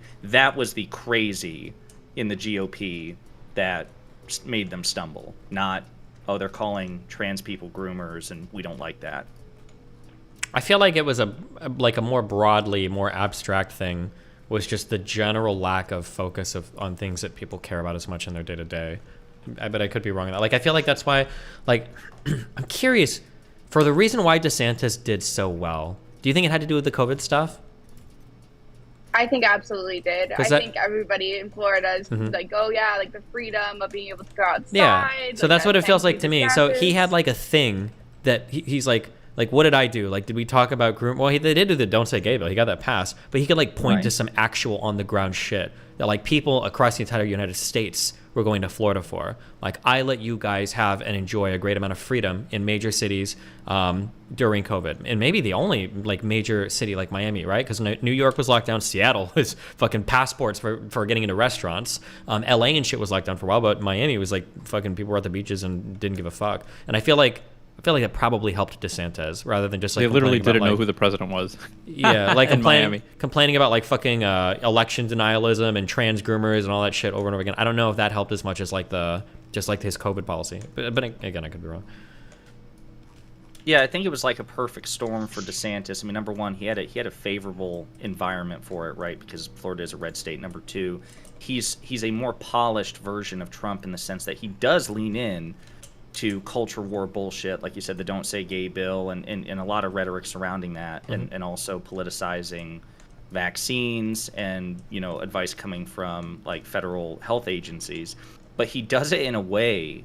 Speaker 9: crazy in the GOP that made them stumble, not, oh, they're calling trans people groomers and we don't like that.
Speaker 2: I feel like it was a more broadly, more abstract thing, was just the general lack of focus on things that people care about as much in their day-to-day. But I could be wrong on that. Like, I feel like that's why, like, I'm curious, for the reason why DeSantis did so well, do you think it had to do with the COVID stuff?
Speaker 10: I think absolutely did. I
Speaker 2: 'Cause
Speaker 10: think everybody in Florida is like, oh yeah, like the freedom of being able to go outside.
Speaker 2: Yeah. So
Speaker 10: like
Speaker 2: that's
Speaker 10: that
Speaker 2: what it feels like
Speaker 10: thank
Speaker 2: to
Speaker 10: you
Speaker 2: me. So
Speaker 10: DeSantis.
Speaker 2: he had like a thing that he's like, what did I do? Like, did we talk about groom? Well, they did do the Don't Say Gay bill. He got that passed. But he could like point to some actual on the ground shit that like people across the entire United States were going to Florida for. Like, I let you guys have and enjoy a great amount of freedom in major cities during COVID. And maybe the only like major city like Miami, right? Because New York was locked down. Seattle was fucking passports for getting into restaurants. LA and shit was locked down for a while, but Miami was like fucking people were at the beaches and didn't give a fuck. And I feel like I feel like it probably helped DeSantis rather than just like
Speaker 4: They literally
Speaker 2: complaining
Speaker 4: didn't
Speaker 2: about,
Speaker 4: know
Speaker 2: like,
Speaker 4: who the president was.
Speaker 2: Yeah, like
Speaker 4: in Miami.
Speaker 2: complaining about like fucking election denialism and trans groomers and all that shit over and over again. I don't know if that helped as much as like his COVID policy. But again, I could be wrong.
Speaker 9: Yeah, I think it was like a perfect storm for DeSantis. I mean, number one, he had a favorable environment for it, right? Because Florida is a red state. Number two, he's a more polished version of Trump in the sense that he does lean in to culture war bullshit, like you said, the Don't Say Gay bill, and a lot of rhetoric surrounding that, and also politicizing vaccines and, you know, advice coming from like federal health agencies. But he does it in a way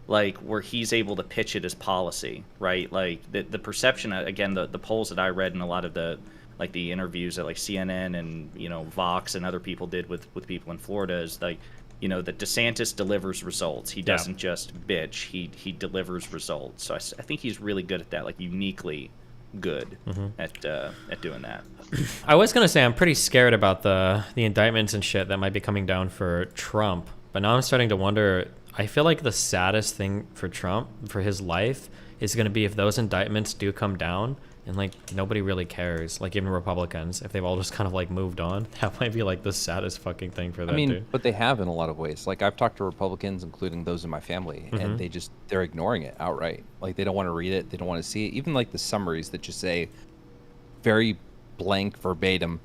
Speaker 9: like where he's able to pitch it as policy, right? Like the perception, again, the polls that I read and a lot of the like the interviews that like CNN and, you know, Vox and other people did with people in Florida is like, you know, that DeSantis delivers results. He doesn't just bitch. He delivers results. So I think he's really good at that, like uniquely good at doing that.
Speaker 2: I was gonna say I'm pretty scared about the indictments and shit that might be coming down for Trump, but now I'm starting to wonder. I feel like the saddest thing for Trump, for his life, is going to be if those indictments do come down and like nobody really cares, like even Republicans, if they've all just kind of like moved on. That might be like the saddest fucking thing for that dude.
Speaker 1: But they have in a lot of ways. Like I've talked to Republicans, including those in my family, and they're ignoring it outright. Like they don't want to read it, they don't want to see it. Even like the summaries that just say very blank verbatim,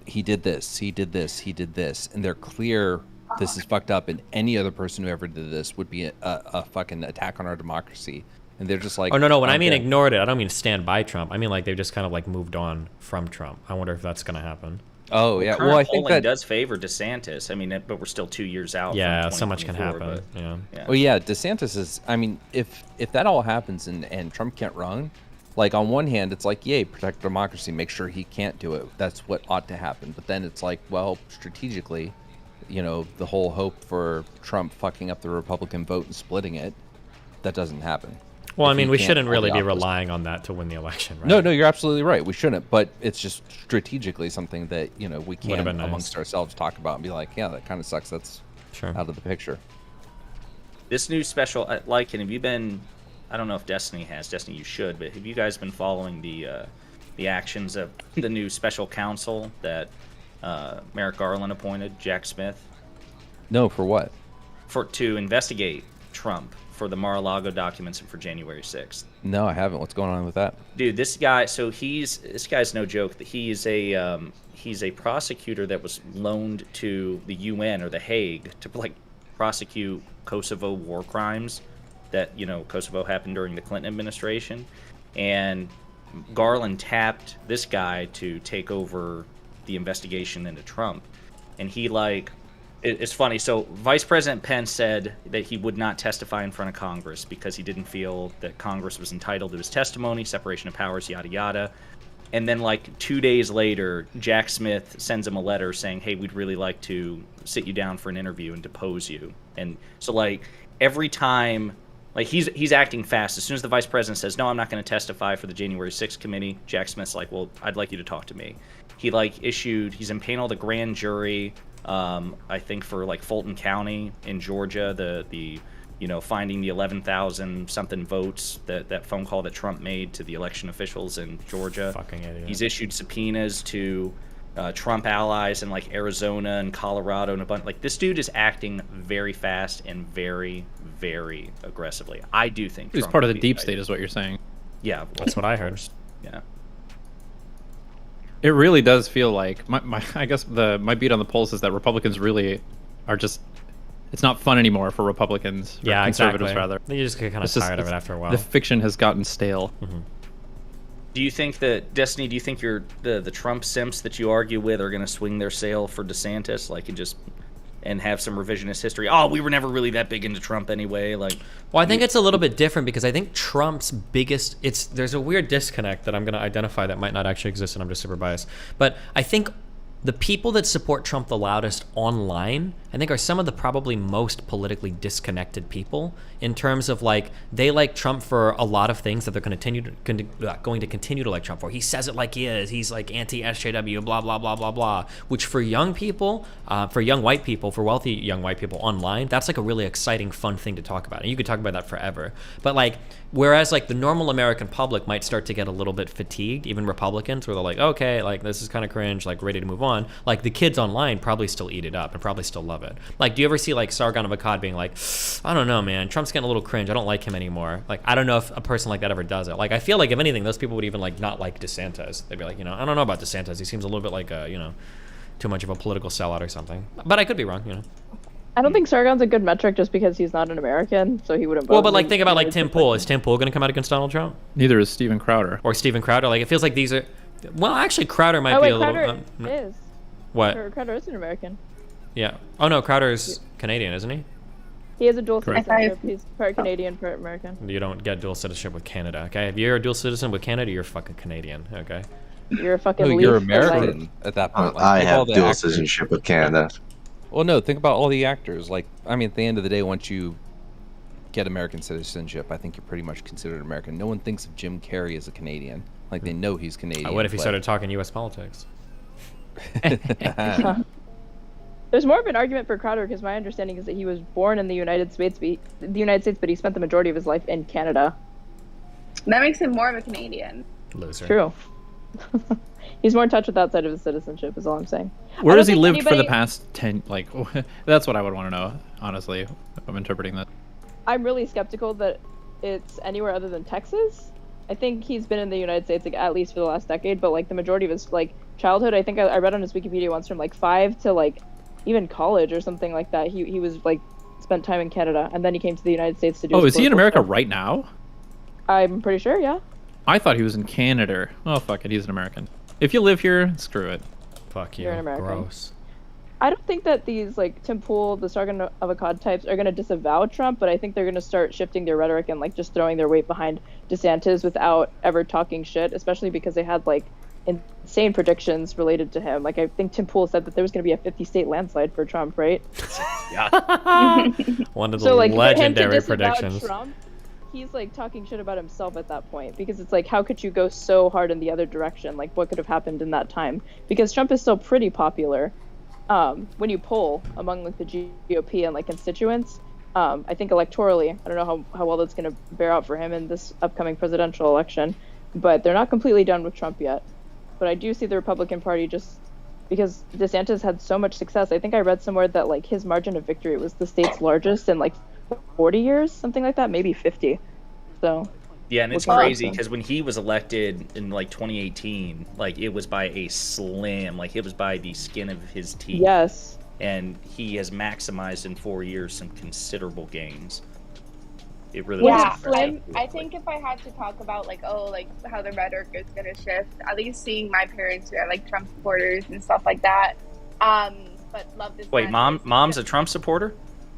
Speaker 1: he did this, he did this, he did this, and they're clear. This is fucked up, and any other person who ever did this would be a fucking attack on our democracy. And they're just like,
Speaker 2: oh no, when I mean ignored it, I don't mean stand by Trump. I mean like they've just kind of like moved on from Trump. I wonder if that's gonna happen.
Speaker 1: Oh yeah,
Speaker 9: well
Speaker 1: I think that
Speaker 9: does favor DeSantis. I mean, but we're still 2 years out.
Speaker 2: Yeah,
Speaker 9: from
Speaker 2: so much can happen.
Speaker 9: But,
Speaker 2: yeah.
Speaker 1: Well, yeah, DeSantis is. I mean, if that all happens and Trump can't run, like on one hand, it's like, yay, protect democracy, make sure he can't do it. That's what ought to happen. But then it's like, well, strategically, you know, the whole hope for Trump fucking up the Republican vote and splitting it, that doesn't happen.
Speaker 2: Well, I mean, we shouldn't really be relying on that to win the election, right?
Speaker 1: No, you're absolutely right. We shouldn't, but it's just strategically something that, you know, we can amongst ourselves talk about and be like, yeah, that kind of sucks. That's out of the picture.
Speaker 9: This new special, and have you been? I don't know if Destiny has. Destiny, you should, but have you guys been following the actions of the new special counsel that Merrick Garland appointed, Jack Smith?
Speaker 1: No, for what?
Speaker 9: To investigate Trump for the Mar-a-Lago documents and for January 6th.
Speaker 1: No, I haven't. What's going on with that?
Speaker 9: Dude, this guy, so this guy's no joke. He's a prosecutor that was loaned to the UN or the Hague to like prosecute Kosovo war crimes that, you know, Kosovo happened during the Clinton administration. And Garland tapped this guy to take over the investigation into Trump. And he it's funny. So Vice President Pence said that he would not testify in front of Congress because he didn't feel that Congress was entitled to his testimony, separation of powers, yada, yada. And then like 2 days later, Jack Smith sends him a letter saying, hey, we'd really like to sit you down for an interview and depose you. And so like every time, like he's acting fast. As soon as the vice president says, no, I'm not going to testify for the January 6th committee, Jack Smith's like, well, I'd like you to talk to me. He's impaneled a grand jury, I think for like Fulton County in Georgia, the you know, finding the 11,000 something votes, that phone call that Trump made to the election officials in Georgia.
Speaker 2: Fucking idiot.
Speaker 9: He's issued subpoenas to Trump allies in like Arizona and Colorado and a bunch. Like this dude is acting very fast and very, very aggressively. I do think
Speaker 4: he's part of the deep state, is what you're saying.
Speaker 9: Yeah, well,
Speaker 2: that's what I heard.
Speaker 9: Yeah.
Speaker 4: It really does feel like I guess my beat on the pulse is that Republicans really are just, it's not fun anymore for Republicans.
Speaker 2: Yeah,
Speaker 4: conservatives
Speaker 2: exactly.
Speaker 4: rather.
Speaker 2: They just get kind of tired of it after a while.
Speaker 4: The fiction has gotten stale.
Speaker 2: Mm-hmm.
Speaker 9: Do you think that, Destiny, do you think the Trump simps that you argue with are going to swing their sail for DeSantis, like, and have some revisionist history? Oh, we were never really that big into Trump anyway. Like,
Speaker 2: well, I think it's a little bit different because I think Trump's biggest, there's a weird disconnect that I'm going to identify that might not actually exist, and I'm just super biased. But I think the people that support Trump the loudest online, I think, are some of the probably most politically disconnected people in terms of like they like Trump for a lot of things that they're going to continue to like Trump for. He says it like he is. He's like anti-SJW, blah blah blah blah blah. Which for young people, for young white people, for wealthy young white people online, that's like a really exciting, fun thing to talk about, and you could talk about that forever. But like, whereas like the normal American public might start to get a little bit fatigued, even Republicans, where they're like, okay, like this is kind of cringe, like ready to move on. Like the kids online probably still eat it up and probably still love it. Like, do you ever see like Sargon of Akkad being like, I don't know, man, Trump's getting a little cringe. I don't like him anymore. Like, I don't know if a person like that ever does it. Like, I feel like if anything, those people would even like not like DeSantis. They'd be like, I don't know about DeSantis. He seems a little bit like too much of a political sellout or something. But I could be wrong,
Speaker 8: I don't think Sargon's a good metric just because he's not an American, so he wouldn't vote.
Speaker 2: Well, but like think about like Tim Pool. Is Tim Pool going to come out against Donald Trump?
Speaker 4: Neither is Steven Crowder.
Speaker 2: Or Steven Crowder. Like, it feels like these are. Well, actually, Crowder might be a little.
Speaker 8: Crowder is.
Speaker 2: What?
Speaker 8: Crowder is an American.
Speaker 2: Yeah. Oh no, Crowder's Canadian, isn't he?
Speaker 8: He has a dual citizenship. He's part Canadian, part American.
Speaker 2: You don't get dual citizenship with Canada, okay? If you're a dual citizen with Canada, you're fucking Canadian, okay?
Speaker 8: You're a fucking.
Speaker 1: No, you're American at that point. Like,
Speaker 3: I
Speaker 1: think
Speaker 3: have
Speaker 1: all the
Speaker 3: dual
Speaker 1: actors.
Speaker 3: citizenship with Canada.
Speaker 1: Well, no, think about all the actors. Like, I mean, at the end of the day, once you get American citizenship, I think you're pretty much considered American. No one thinks of Jim Carrey as a Canadian. Like, they know he's Canadian.
Speaker 2: What if he started talking U.S. politics?
Speaker 8: There's more of an argument for Crowder because my understanding is that he was born in the United States, but he spent the majority of his life in Canada.
Speaker 10: That makes him more of a Canadian.
Speaker 2: Loser.
Speaker 8: True. He's more in touch with outside of his citizenship, is all I'm saying.
Speaker 4: Where has he lived for the past 10? Like, that's what I would want to know. Honestly, if I'm interpreting that.
Speaker 8: I'm really skeptical that it's anywhere other than Texas. I think he's been in the United States like at least for the last decade, but like the majority of his like childhood, I think I read on his Wikipedia once from like 5 to like even college or something like that. He was like spent time in Canada, and then he came to the United States to do.
Speaker 4: Oh, is he in America right now?
Speaker 8: I'm pretty sure, yeah.
Speaker 4: I thought he was in Canada. Oh fuck it, he's an American. If you live here, screw it.
Speaker 2: Fuck you.
Speaker 8: You're an American.
Speaker 2: Gross.
Speaker 8: I don't think that these like Tim Pool, the Sargon of Akkad types are going to disavow Trump, but I think they're going to start shifting their rhetoric and like just throwing their weight behind DeSantis without ever talking shit, especially because they had like insane predictions related to him. Like I think Tim Pool said that there was going to be a 50-state landslide for Trump, right?
Speaker 2: Yeah. One of the legendary predictions.
Speaker 8: Trump, he's like talking shit about himself at that point because it's like, how could you go so hard in the other direction? Like what could have happened in that time? Because Trump is still pretty popular. When you poll among like the GOP and like constituents, I think electorally, I don't know how well that's going to bear out for him in this upcoming presidential election, but they're not completely done with Trump yet. But I do see the Republican Party just because DeSantis had so much success. I think I read somewhere that like his margin of victory was the state's largest in like 40 years, something like that, maybe 50. So.
Speaker 9: Yeah, and it's crazy because when he was elected in like 2018, like it was by a slim, like it was by the skin of his teeth.
Speaker 8: Yes.
Speaker 9: And he has maximized in 4 years some considerable gains. It really
Speaker 10: I think if I had to talk about like how the rhetoric is gonna shift, at least seeing my parents who are like Trump supporters and stuff like that. But love this.
Speaker 9: Wait, mom's a Trump supporter?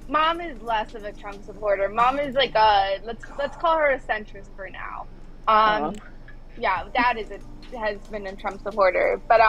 Speaker 10: Mom is less of a Trump supporter. Mom is like let's call her a centrist for now. Yeah, dad has been a Trump supporter, but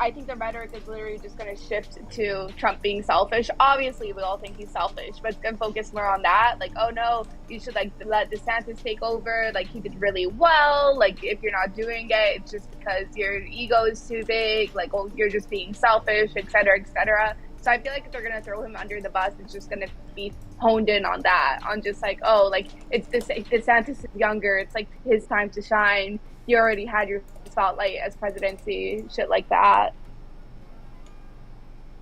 Speaker 10: I think the rhetoric is literally just going to shift to Trump being selfish. Obviously, we all think he's selfish, but it's going to focus more on that. Like, oh no, you should like let DeSantis take over. Like he did really well. Like if you're not doing it, it's just because your ego is too big. Like, oh, you're just being selfish, etc., etc. So I feel like if they're gonna throw him under the bus, it's just gonna be honed in on that, on just like, oh, like it's DeSantis is younger, it's like his time to shine. You already had your spotlight as presidency, shit like that.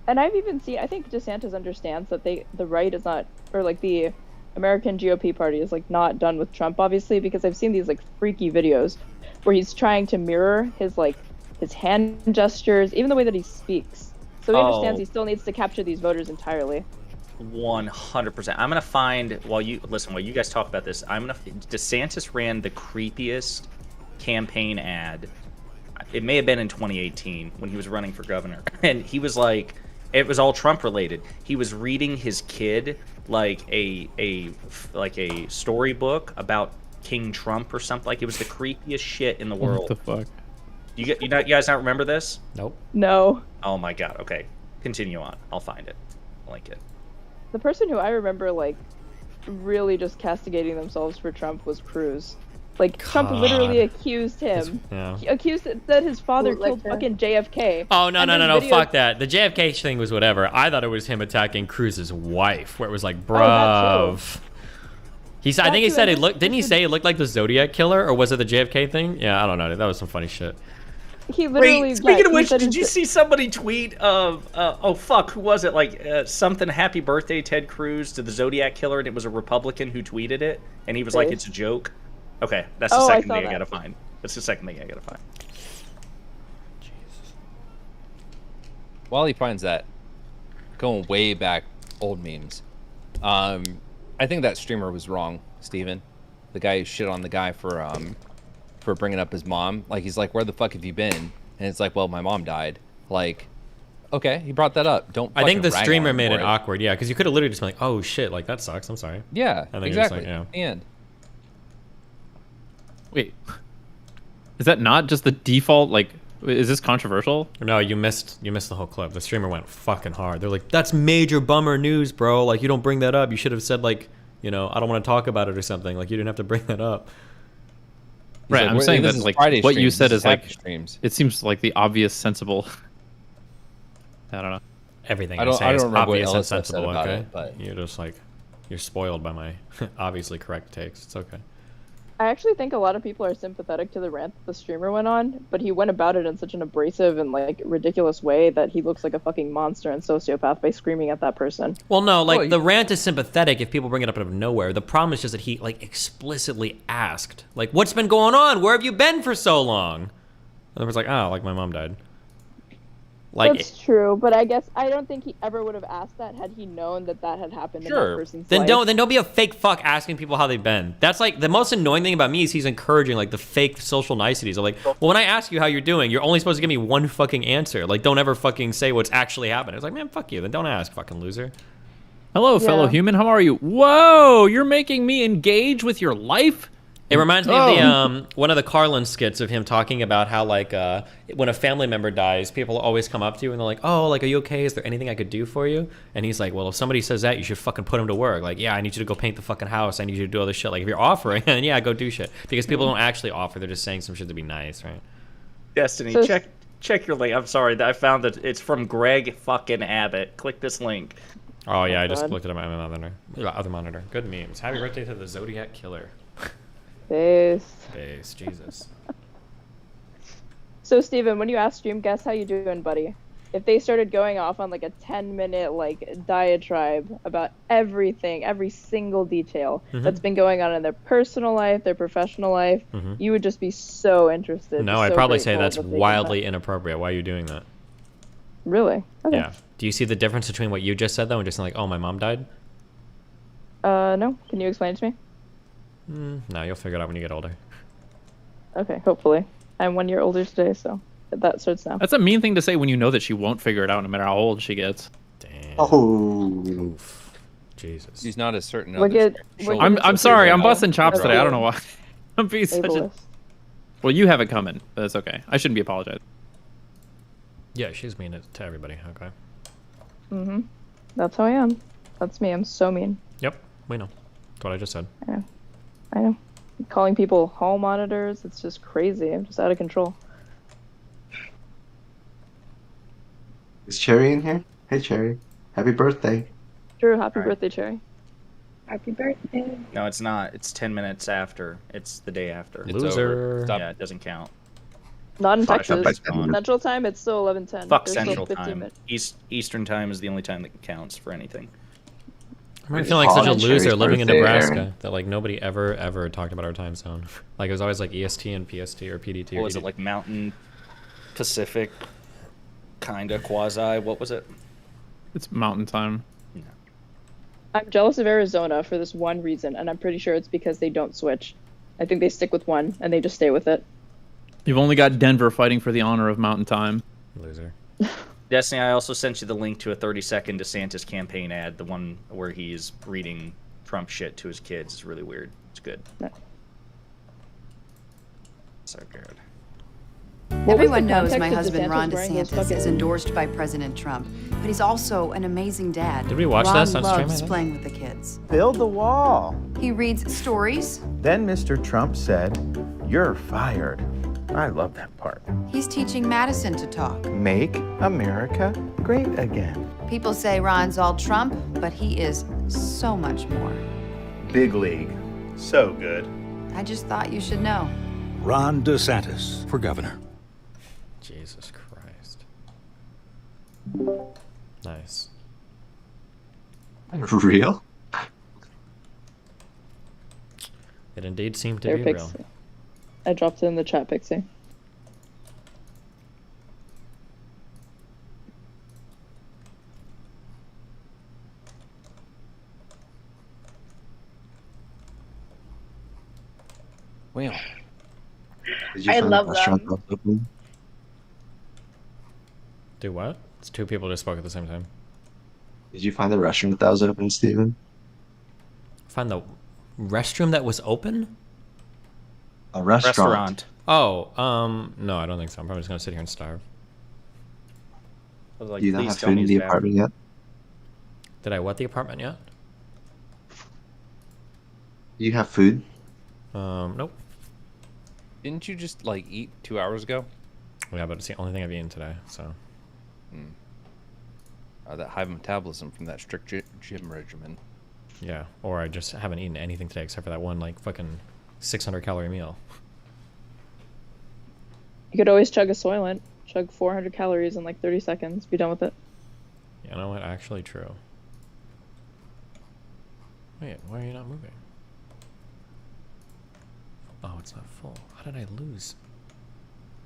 Speaker 8: And I've even seen, I think DeSantis understands that the right is not, or like the American GOP party is like not done with Trump, obviously, because I've seen these like freaky videos where he's trying to mirror his hand gestures, even the way that he speaks. So he understands he still needs to capture these voters entirely.
Speaker 9: 100%. I'm gonna find while you guys talk about this. DeSantis ran the creepiest campaign ad. It may have been in 2018 when he was running for governor, and he was like, it was all Trump related. He was reading his kid like a storybook about King Trump or something. Like it was the creepiest shit in the world.
Speaker 4: What the fuck?
Speaker 9: You guys not remember this?
Speaker 2: Nope.
Speaker 8: No.
Speaker 9: Oh my god. Okay, continue on. I'll find it. I'll link it.
Speaker 8: The person who I remember like really just castigating themselves for Trump was Cruz. Like Trump literally accused him.
Speaker 2: Yeah.
Speaker 8: He accused that his father
Speaker 10: Bootlegger.
Speaker 8: killed fucking JFK.
Speaker 2: Oh no
Speaker 8: And
Speaker 2: no no
Speaker 8: there's
Speaker 2: no!
Speaker 8: videos-
Speaker 2: Fuck that. The JFK thing was whatever. I thought it was him attacking Cruz's wife, where it was like,
Speaker 8: Oh, that
Speaker 2: bruv. I think he said it looked. Didn't he say it looked like the Zodiac killer, or was it the JFK thing? Yeah, I don't know. That was some funny shit.
Speaker 8: He literally.
Speaker 9: Wait, speaking of
Speaker 8: he
Speaker 9: which,
Speaker 8: said
Speaker 9: did
Speaker 8: he
Speaker 9: you
Speaker 8: said-
Speaker 9: see somebody tweet of oh fuck, who was it? Like something happy birthday Ted Cruz to the Zodiac killer, and it was a Republican who tweeted it, and he was like, it's a joke. Okay, that's the
Speaker 8: Oh, I
Speaker 9: second
Speaker 8: saw
Speaker 9: thing I
Speaker 8: that.
Speaker 9: gotta find. That's the second thing I gotta find.
Speaker 1: While he finds that, going way back, old memes. I think that streamer was wrong, Steven. The guy who shit on the guy for bringing up his mom. Like, he's like, where the fuck have you been? And it's like, well, my mom died. Like, okay, he brought that up. Don't.
Speaker 2: I think the
Speaker 1: fucking rag
Speaker 2: streamer
Speaker 1: on him
Speaker 2: made
Speaker 1: for
Speaker 2: it awkward. Yeah, because you could have literally just been like, oh shit, like that sucks. I'm sorry.
Speaker 1: Yeah,
Speaker 2: And then you're just
Speaker 1: exactly.
Speaker 2: like, yeah.
Speaker 1: And
Speaker 4: Wait, is that not just the default? Like, is this controversial?
Speaker 2: No, you missed the whole clip. The streamer went fucking hard. They're like, that's major bummer news, bro. Like, you don't bring that up. You should have said like, I don't want to talk about it or something. Like, you didn't have to bring that up.
Speaker 4: Right,
Speaker 1: like,
Speaker 4: I'm saying
Speaker 1: this
Speaker 4: that
Speaker 1: is
Speaker 4: like
Speaker 1: Friday
Speaker 4: what you
Speaker 1: streams,
Speaker 4: said
Speaker 1: this
Speaker 4: is like
Speaker 1: happy streams.
Speaker 4: it seems like the obvious, sensible. I don't know.
Speaker 2: Everything
Speaker 1: I
Speaker 2: I,
Speaker 1: don't-
Speaker 2: say
Speaker 1: I don't
Speaker 2: is
Speaker 1: remember what
Speaker 2: obvious and
Speaker 1: Ellis said
Speaker 2: sensible,
Speaker 1: about
Speaker 2: okay?
Speaker 1: it, but-
Speaker 2: You're just like, you're spoiled by my obviously correct takes. It's okay.
Speaker 8: I actually think a lot of people are sympathetic to the rant that the streamer went on, but he went about it in such an abrasive and like ridiculous way that he looks like a fucking monster and sociopath by screaming at that person.
Speaker 2: Well, no, like
Speaker 1: Well,
Speaker 2: the rant is sympathetic if people bring it up out of nowhere. The problem is just that he like explicitly asked, like, "What's been going on? Where have you been for so long?" And I was like, "Oh, like my mom died." Like,
Speaker 8: That's true, but I guess I don't think he ever would have asked that had he known that that had happened in that person's
Speaker 2: then
Speaker 8: life.
Speaker 2: don't be a fake fuck asking people how they've been. That's like the most annoying thing about me is he's encouraging like the fake social niceties. I'm like, well, when I ask you how you're doing, you're only supposed to give me one fucking answer. Like, don't ever fucking say what's actually happening. It's like, man, fuck you. Then don't ask, fucking loser.
Speaker 4: Hello, fellow human. How are you? Whoa, you're making me engage with your life.
Speaker 2: It reminds me of the one of the Carlin skits of him talking about how like when a family member dies, people always come up to you and they're like, "Oh, like, are you okay? Is there anything I could do for you?" And he's like, "Well, if somebody says that, you should fucking put them to work. Like, yeah, I need you to go paint the fucking house. I need you to do all this shit. Like, if you're offering, then yeah, go do shit. Because people don't actually offer; they're just saying some shit to be nice, right?"
Speaker 9: Destiny,
Speaker 8: So-
Speaker 9: check your link. I'm sorry, I found that it's from Greg fucking Abbott. Click this link.
Speaker 2: Oh yeah, I just
Speaker 8: God.
Speaker 2: looked at my other monitor. Good memes. Happy birthday to the Zodiac Killer.
Speaker 8: This.
Speaker 2: Base, Jesus.
Speaker 8: So Steven, when you ask stream guests how you doing, buddy, if they started going off on like a 10-minute like diatribe about everything, every single detail that's been going on in their personal life, their professional life, you would just be so interested.
Speaker 2: No,
Speaker 8: so
Speaker 2: I'd probably say
Speaker 8: grateful
Speaker 2: that's
Speaker 8: that they did
Speaker 2: wildly
Speaker 8: that.
Speaker 2: inappropriate. Why are you doing that?
Speaker 8: Really? Okay.
Speaker 2: Yeah. Do you see the difference between what you just said though and just like, oh, my mom died?
Speaker 8: No. Can you explain it to me?
Speaker 2: No, you'll figure it out when you get older.
Speaker 8: Okay, hopefully. I'm 1 year older today, so that starts now.
Speaker 4: That's a mean thing to say when you know that she won't figure it out no matter how old she gets.
Speaker 2: Damn.
Speaker 3: Oh,
Speaker 2: Oof. Jesus.
Speaker 1: he's not as certain.
Speaker 8: Look
Speaker 1: others
Speaker 8: at-
Speaker 1: control
Speaker 8: look
Speaker 4: I'm
Speaker 8: at-
Speaker 1: himself.
Speaker 4: sorry. I'm
Speaker 1: No.
Speaker 4: busting chops
Speaker 8: That's
Speaker 4: today. I don't
Speaker 8: okay.
Speaker 4: know why. I'm being such a.
Speaker 8: Ableist.
Speaker 4: Well, you have it coming, but it's okay. I shouldn't be apologizing.
Speaker 2: Yeah, she's mean to everybody. Okay.
Speaker 8: Mm-hmm. That's how I am. That's me. I'm so mean.
Speaker 2: Yep, we know. That's what I just said.
Speaker 8: I know. Calling people hall monitors, it's just crazy. I'm just out of control.
Speaker 3: is Cherry in here? Hey, Cherry. Happy birthday.
Speaker 8: Drew, happy
Speaker 9: Alright.
Speaker 8: birthday, Cherry.
Speaker 10: Happy birthday.
Speaker 9: No, it's not. It's 10 minutes after. It's the day after.
Speaker 1: It's
Speaker 2: Loser.
Speaker 1: over. Stop.
Speaker 9: Yeah, it doesn't count.
Speaker 8: Not in
Speaker 9: Fuck,
Speaker 8: Texas.
Speaker 9: fuck,
Speaker 8: Central time, it's still 11:10.
Speaker 9: Fuck
Speaker 8: There's still
Speaker 9: Central
Speaker 8: 15
Speaker 9: Time.
Speaker 8: minutes.
Speaker 9: Eastern Time is the only time that counts for anything.
Speaker 2: I remember feeling like such a
Speaker 3: College,
Speaker 2: loser
Speaker 3: Cherry's
Speaker 2: living in
Speaker 3: birthday,
Speaker 2: Nebraska
Speaker 3: Aaron.
Speaker 2: that like nobody ever talked about our time zone. Like it was always like EST and PST or PDT.
Speaker 9: What
Speaker 2: or
Speaker 9: was it,
Speaker 2: EDT.
Speaker 9: like Mountain Pacific? Kinda, quasi. What was it?
Speaker 4: It's mountain time.
Speaker 8: I'm jealous of Arizona for this one reason, and I'm pretty sure it's because they don't switch. I think they stick with one, and they just stay with it.
Speaker 4: You've only got Denver fighting for the honor of mountain time.
Speaker 2: Loser.
Speaker 9: Destiny, I also sent you the link to a 30-second DeSantis campaign ad, the one where he's reading Trump shit to his kids. It's really weird. It's good.
Speaker 8: Yeah.
Speaker 9: So good.
Speaker 13: Everyone knows
Speaker 8: context
Speaker 13: my
Speaker 8: of
Speaker 13: husband Ron
Speaker 8: wearing those
Speaker 13: DeSantis
Speaker 8: fucking-
Speaker 13: is endorsed by President Trump, but he's also an amazing dad.
Speaker 2: Did we watch
Speaker 13: Ron
Speaker 2: this on stream, I
Speaker 13: loves
Speaker 2: think?
Speaker 13: playing with the kids.
Speaker 14: Build the wall.
Speaker 13: He reads stories.
Speaker 14: Then Mr. Trump said, "You're fired." I love that part.
Speaker 13: He's teaching Madison to talk.
Speaker 14: Make America great again.
Speaker 13: People say Ron's all Trump, but he is so much more.
Speaker 14: Big league. So good.
Speaker 13: I just thought you should know.
Speaker 15: Ron DeSantis for governor.
Speaker 2: Jesus Christ. Nice.
Speaker 3: Real?
Speaker 2: It indeed seemed to
Speaker 8: There,
Speaker 2: be
Speaker 8: Pixie.
Speaker 2: real.
Speaker 8: I dropped it in the chat, Pixie.
Speaker 1: Well,
Speaker 3: Did you
Speaker 10: I
Speaker 3: find
Speaker 10: love
Speaker 3: the restaurant
Speaker 10: them.
Speaker 3: that was open?
Speaker 2: Do what? It's two people just spoke at the same time.
Speaker 3: Did you find the restaurant that was open, Steven?
Speaker 2: Find the restroom that was open?
Speaker 3: A restaurant.
Speaker 2: Oh, no, I don't think so. I'm probably just gonna sit here and starve.
Speaker 9: I was like,
Speaker 3: Do you not
Speaker 9: please
Speaker 3: have
Speaker 9: don't
Speaker 3: food in
Speaker 9: use
Speaker 3: the
Speaker 9: that.
Speaker 3: apartment yet?
Speaker 2: Did I wet the apartment yet?
Speaker 3: Do you have food?
Speaker 2: Nope.
Speaker 1: didn't you just like eat 2 hours ago?
Speaker 2: Yeah, but it's the only thing I've eaten today, so.
Speaker 1: That high metabolism from that strict gym regimen.
Speaker 2: Yeah, or I just haven't eaten anything today except for that one, like, fucking 600 calorie meal.
Speaker 8: You could always chug a Soylent. Chug 400 calories in like 30 seconds. Be done with it.
Speaker 2: You know what? Actually true. Wait, why are you not moving? Oh, it's not full. How did I lose?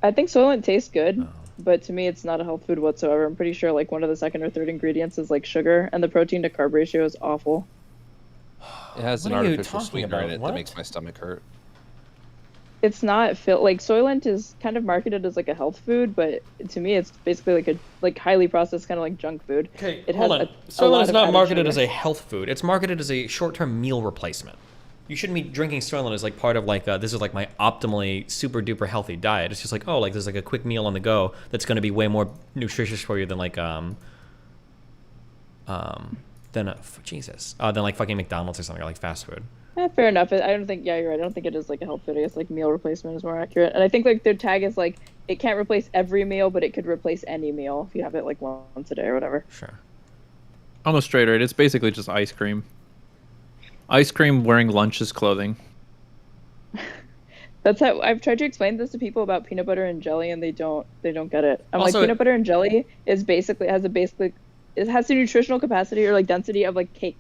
Speaker 8: I think Soylent tastes good, but to me it's not a health food whatsoever. I'm pretty sure like one of the second or third ingredients is like sugar, and the protein to carb ratio is awful.
Speaker 1: It has
Speaker 2: What
Speaker 1: an
Speaker 2: are you
Speaker 1: artificial
Speaker 2: talking
Speaker 1: sweetener in
Speaker 2: about?
Speaker 1: it
Speaker 2: What?
Speaker 1: that makes my stomach hurt.
Speaker 8: It's not like Soylent is kind of marketed as like a health food, but to me it's basically like highly processed kind of like junk food.
Speaker 2: Okay,
Speaker 8: it
Speaker 2: hold
Speaker 8: has
Speaker 2: on.
Speaker 8: a
Speaker 2: Soylent
Speaker 8: lot
Speaker 2: is
Speaker 8: of
Speaker 2: not
Speaker 8: added
Speaker 2: marketed
Speaker 8: sugar.
Speaker 2: as a health food. It's marketed as a short-term meal replacement. You shouldn't be drinking Soylent as like part of like this is like my optimally super duper healthy diet. It's just like, oh, like there's like a quick meal on the go that's going to be way more nutritious for you than like than like fucking McDonald's or something, or like fast food.
Speaker 8: Fair enough. I don't think. Yeah, you're right. I don't think it is like a health food. I guess like meal replacement is more accurate. And I think like their tag is like it can't replace every meal, but it could replace any meal if you have it like once a day or whatever.
Speaker 2: Sure.
Speaker 4: Almost straight right. It's basically just ice cream. Ice cream wearing lunch as clothing.
Speaker 8: That's how I've tried to explain this to people about peanut butter and jelly, and they don't get it. I'm
Speaker 2: Also,
Speaker 8: like peanut butter and jelly is basically it has the nutritional capacity or like density of like cake.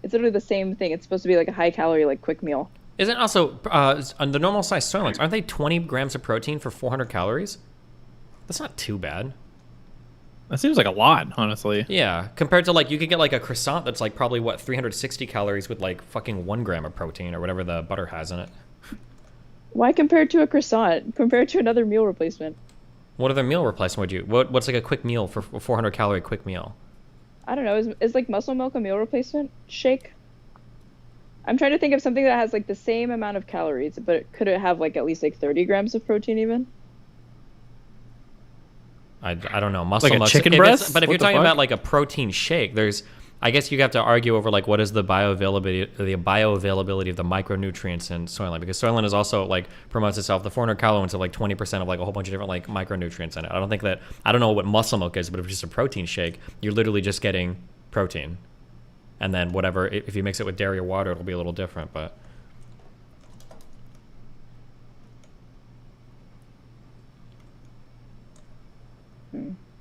Speaker 8: It's literally the same thing. It's supposed to be like a high calorie like quick meal.
Speaker 2: Isn't also on the normal size Soylents, aren't they 20 grams of protein for 400 calories? That's not too bad.
Speaker 4: That seems like a lot, honestly.
Speaker 2: Yeah, compared to like you could get like a croissant that's like probably what 360 calories with like fucking 1 gram of protein or whatever the butter has in it.
Speaker 8: Why compare it to a croissant? Compare it to another meal replacement.
Speaker 2: What other meal replacement would you? What's like a quick meal for 400 calorie quick meal?
Speaker 8: I don't know. Is like muscle milk a meal replacement shake? I'm trying to think of something that has like the same amount of calories, but could it have like at least like 30 grams of protein even?
Speaker 2: I don't know. Muscle
Speaker 4: Like a
Speaker 2: milk.
Speaker 4: chicken
Speaker 2: If
Speaker 4: breast?
Speaker 2: But if
Speaker 4: What
Speaker 2: you're
Speaker 4: the
Speaker 2: talking
Speaker 4: fuck?
Speaker 2: about like a protein shake, I guess you have to argue over like what is the bioavailability of the micronutrients in Soylent, because Soylent is also like promotes itself the 400 calorie ones are like 20% of like a whole bunch of different like micronutrients in it. I don't know what muscle milk is, but if it's just a protein shake, you're literally just getting protein, and then whatever if you mix it with dairy or water, it'll be a little different, but.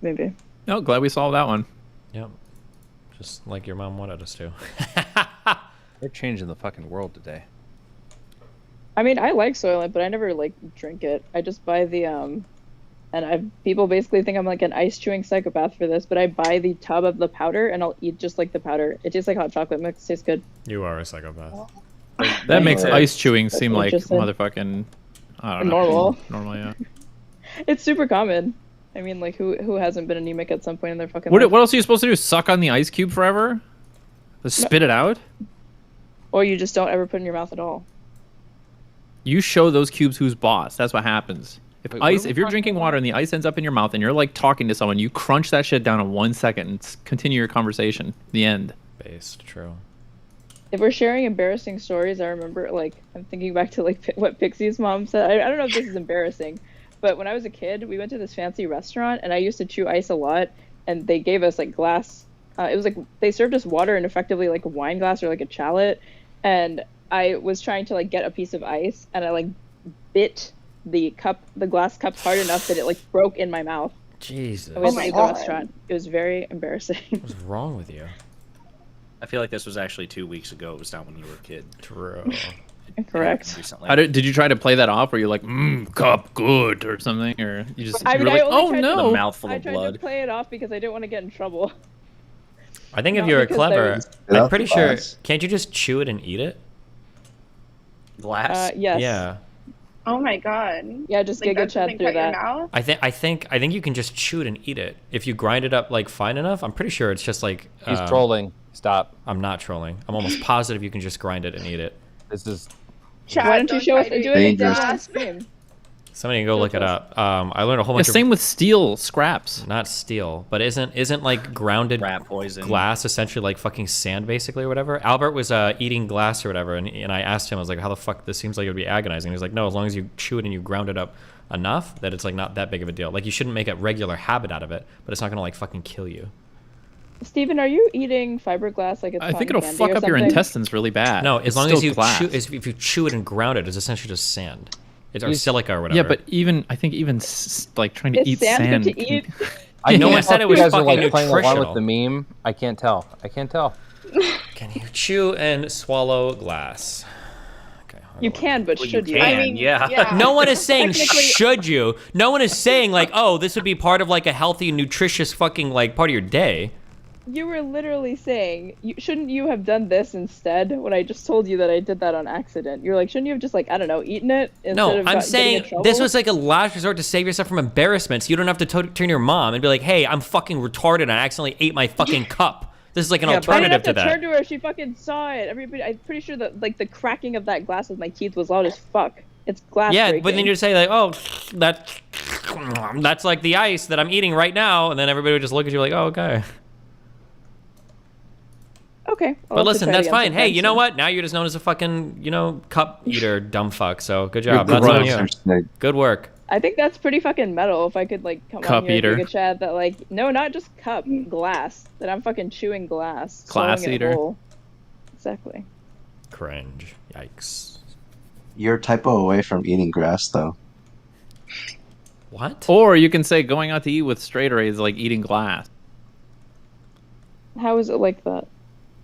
Speaker 8: Maybe.
Speaker 4: Oh, glad we solved that one.
Speaker 2: Yep. Just like your mom wanted us to.
Speaker 1: They're changing the fucking world today.
Speaker 8: I mean, I like Soylent, but I never like drink it. I just buy the and people basically think I'm like an ice chewing psychopath for this, but I buy the tub of the powder and I'll eat just like the powder. It tastes like hot chocolate mix. Tastes good.
Speaker 2: You are a psychopath.
Speaker 4: That makes ice chewing
Speaker 8: That's
Speaker 4: seem like
Speaker 8: interesting.
Speaker 4: motherfucking. I don't know.
Speaker 8: Normal.
Speaker 4: Normal, yeah.
Speaker 8: It's super common. I mean, like who hasn't been anemic at some point in their fucking
Speaker 4: What
Speaker 8: life?
Speaker 4: else are you supposed to do? Suck on the ice cube forever? Just spit it out?
Speaker 8: Or you just don't ever put it in your mouth at all.
Speaker 4: You show those cubes who's boss. That's what happens. If
Speaker 1: Wait, what are we
Speaker 4: if you're
Speaker 1: talking
Speaker 4: drinking
Speaker 1: about?
Speaker 4: water and the ice ends up in your mouth and you're like talking to someone, you crunch that shit down in 1 second and continue your conversation. The end.
Speaker 2: Based, true.
Speaker 8: If we're sharing embarrassing stories, I remember, like, I'm thinking back to, like, what Pixie's mom said. I don't know if this is embarrassing, but when I was a kid, we went to this fancy restaurant, and I used to chew ice a lot, and they gave us, like, glass. It was, like, they served us water in effectively, like, a wine glass or, like, a chalice, and I was trying to, like, get a piece of ice, and I, like, bit the glass cup hard enough that it, like, broke in my mouth.
Speaker 2: Jesus.
Speaker 8: I went to leave the restaurant. It was very embarrassing.
Speaker 2: What's wrong with you?
Speaker 9: I feel like this was actually 2 weeks ago. It was not when you were a kid.
Speaker 2: True.
Speaker 8: Correct.
Speaker 4: How did you try to play that off? Where you're like, cup good or something, or you just
Speaker 8: I
Speaker 4: you
Speaker 8: mean,
Speaker 4: were
Speaker 8: I
Speaker 4: like,
Speaker 8: only
Speaker 4: oh
Speaker 8: tried
Speaker 4: no,
Speaker 8: to,
Speaker 9: mouthful
Speaker 8: I
Speaker 9: of
Speaker 8: tried
Speaker 9: blood.
Speaker 8: to play it off because I didn't want to get in trouble.
Speaker 2: I think if
Speaker 8: Not
Speaker 2: you were
Speaker 8: because
Speaker 2: clever,
Speaker 8: there's-
Speaker 2: I'm pretty sure. Can't you just chew it and eat it?
Speaker 9: Glass?
Speaker 8: Yes.
Speaker 2: Yeah.
Speaker 10: Oh my god.
Speaker 8: Yeah, just
Speaker 10: Like,
Speaker 8: Giga
Speaker 10: that
Speaker 8: Chad
Speaker 10: doesn't
Speaker 8: through
Speaker 10: cut your
Speaker 8: that.
Speaker 10: mouth?
Speaker 2: I think you can just chew it and eat it if you grind it up like fine enough. I'm pretty sure it's just like.
Speaker 1: He's trolling. Stop.
Speaker 2: I'm not trolling. I'm almost positive you can just grind it and eat it.
Speaker 1: This is.
Speaker 10: Chad,
Speaker 8: Why don't you show us?
Speaker 10: try to
Speaker 8: Do it
Speaker 10: eat
Speaker 8: again
Speaker 10: that.
Speaker 8: on stream.
Speaker 2: Somebody go look it up. I learned a whole
Speaker 4: Yeah,
Speaker 2: bunch
Speaker 4: same
Speaker 2: of.
Speaker 4: with steel scraps.
Speaker 2: Not steel, but isn't like grounded
Speaker 9: Rat poison.
Speaker 2: glass essentially like fucking sand basically or whatever? Albert was eating glass or whatever, and I asked him, I was like, how the fuck, this seems like it would be agonizing. He was like, no, as long as you chew it and you ground it up enough that it's like not that big of a deal. Like you shouldn't make a regular habit out of it, but it's not gonna like fucking kill you.
Speaker 8: Steven, are you eating fiberglass like it's
Speaker 4: I think
Speaker 8: cotton
Speaker 4: it'll
Speaker 8: candy
Speaker 4: fuck
Speaker 8: or
Speaker 4: up your
Speaker 8: something?
Speaker 4: intestines really bad.
Speaker 2: No, as
Speaker 4: It's
Speaker 2: long as
Speaker 4: still
Speaker 2: you
Speaker 4: glass.
Speaker 2: if you chew it and ground it, it's essentially just sand. It's or
Speaker 1: You-
Speaker 2: silica or whatever.
Speaker 4: Yeah, but I think even like trying to
Speaker 8: Is
Speaker 4: eat
Speaker 8: sand
Speaker 4: sand.
Speaker 8: good to eat?
Speaker 2: No one said it was
Speaker 1: you guys are
Speaker 2: fucking
Speaker 1: like playing along
Speaker 2: nutritional.
Speaker 1: with the meme. I can't tell.
Speaker 2: Can you chew and swallow glass? Okay.
Speaker 8: You can, but
Speaker 9: Well,
Speaker 8: should
Speaker 9: you
Speaker 8: you?
Speaker 9: can,
Speaker 10: I mean,
Speaker 9: yeah.
Speaker 2: No one is saying
Speaker 8: Technically-
Speaker 2: should you. No one is saying like, oh, this would be part of like a healthy, nutritious fucking like part of your day.
Speaker 8: You were literally saying, shouldn't you have done this instead? When I just told you that I did that on accident, you're like, shouldn't you have just like, I don't know, eaten it instead
Speaker 2: No,
Speaker 8: of
Speaker 2: I'm
Speaker 8: getting in
Speaker 2: saying
Speaker 8: trouble?
Speaker 2: this was like a last resort to save yourself from embarrassment. So you don't have to turn to your mom and be like, hey, I'm fucking retarded and I accidentally ate my fucking cup. This is like an
Speaker 8: I didn't
Speaker 2: alternative
Speaker 8: have
Speaker 2: to
Speaker 8: to turn
Speaker 2: that.
Speaker 8: to her. She fucking saw it. Everybody, I'm pretty sure that like the cracking of that glass with my teeth was loud as fuck. It's glass.
Speaker 2: Yeah,
Speaker 8: breaking.
Speaker 2: but then you'd say like, oh, that's like the ice that I'm eating right now, and then everybody would just look at you like, oh, okay.
Speaker 8: Okay. I'll
Speaker 2: But
Speaker 8: have to
Speaker 2: listen,
Speaker 8: try it
Speaker 2: that's
Speaker 8: again
Speaker 2: fine. Hey,
Speaker 8: sometime
Speaker 2: you know
Speaker 8: soon.
Speaker 2: what? Now you're just known as a fucking, cup eater, dumb fuck. So good
Speaker 3: You're
Speaker 2: job. That's on
Speaker 3: gross.
Speaker 2: you. Good work.
Speaker 8: I think that's pretty fucking metal. If I could like come
Speaker 4: Cup
Speaker 8: on here
Speaker 4: eater.
Speaker 8: and Giga Chad that like no, not just cup, glass. That I'm fucking chewing glass.
Speaker 4: Glass
Speaker 8: swallowing it
Speaker 4: eater.
Speaker 8: whole. Exactly.
Speaker 2: Cringe. Yikes.
Speaker 3: You're a typo away from eating grass, though.
Speaker 2: What?
Speaker 4: Or you can say going out to eat with straight is like eating glass
Speaker 8: How is it like that?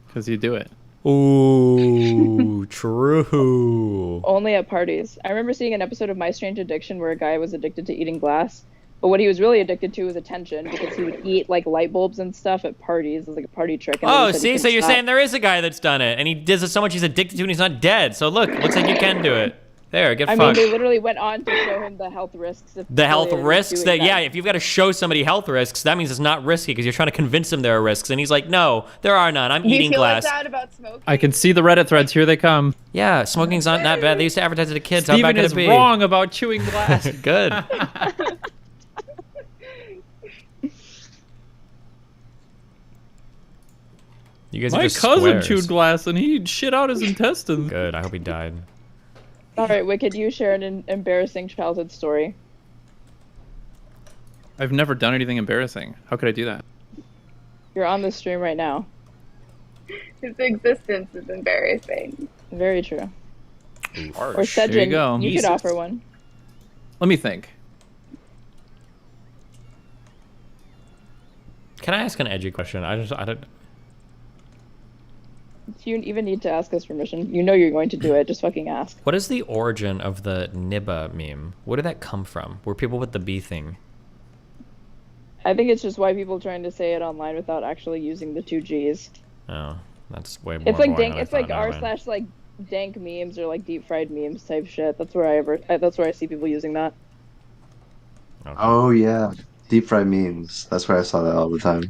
Speaker 4: because you do it.
Speaker 2: Ooh, true.
Speaker 8: Only at parties. I remember seeing an episode of My Strange Addiction where a guy was addicted to eating glass, but what he was really addicted to was attention because he would eat like light bulbs and stuff at parties. It was like a party trick. And
Speaker 2: Oh,
Speaker 8: he said he
Speaker 2: see, so
Speaker 8: couldn't
Speaker 2: you're
Speaker 8: stop.
Speaker 2: saying there is a guy that's done it, and he does it so much he's addicted to it and he's not dead. So look, looks like you can do it. There, get
Speaker 8: I mean,
Speaker 2: fucked.
Speaker 8: they literally went on to show him the health risks. Of
Speaker 2: The health
Speaker 8: doing
Speaker 2: risks that,
Speaker 8: that.
Speaker 2: yeah, if you've got to show somebody health risks, that means it's not risky because you're trying to convince him there are risks. And he's like, no, there are none. I'm
Speaker 10: Do you
Speaker 2: eating
Speaker 10: feel
Speaker 2: glass.
Speaker 10: like that about smoking?
Speaker 4: I can see the Reddit threads. Here they come.
Speaker 2: Yeah, smoking's not that bad. They used to advertise it to kids. How
Speaker 4: Steven
Speaker 2: bad could
Speaker 4: is
Speaker 2: it be?
Speaker 4: wrong about chewing glass.
Speaker 2: Good. You guys are
Speaker 4: My
Speaker 2: just
Speaker 4: cousin
Speaker 2: squares.
Speaker 4: chewed glass and he shit out his intestines.
Speaker 2: Good. I hope he died.
Speaker 8: All right, Wicked, you share an embarrassing childhood story.
Speaker 4: I've never done anything embarrassing. How could I do that?
Speaker 8: You're on the stream right now.
Speaker 10: His existence is embarrassing.
Speaker 8: Very true. Or
Speaker 4: There
Speaker 8: Sedgen,
Speaker 4: you go.
Speaker 8: you could offer one.
Speaker 4: Let me think.
Speaker 2: Can I ask an edgy question? I don't.
Speaker 8: You even need to ask us permission. You know you're going to do it. Just fucking ask.
Speaker 2: What is the origin of the Nibba meme? Where did that come from? Were people with the B thing?
Speaker 8: I think it's just why people trying to say it online without actually using the two G's.
Speaker 2: Oh, that's way more.
Speaker 8: It's like
Speaker 2: boring
Speaker 8: dank.
Speaker 2: than I
Speaker 8: It's like
Speaker 2: thought.
Speaker 8: r
Speaker 2: Never mind.
Speaker 8: slash like dank memes or like deep fried memes type shit. That's where that's where I see people using that.
Speaker 3: Oh, yeah. Deep fried memes. That's where I saw that all the time.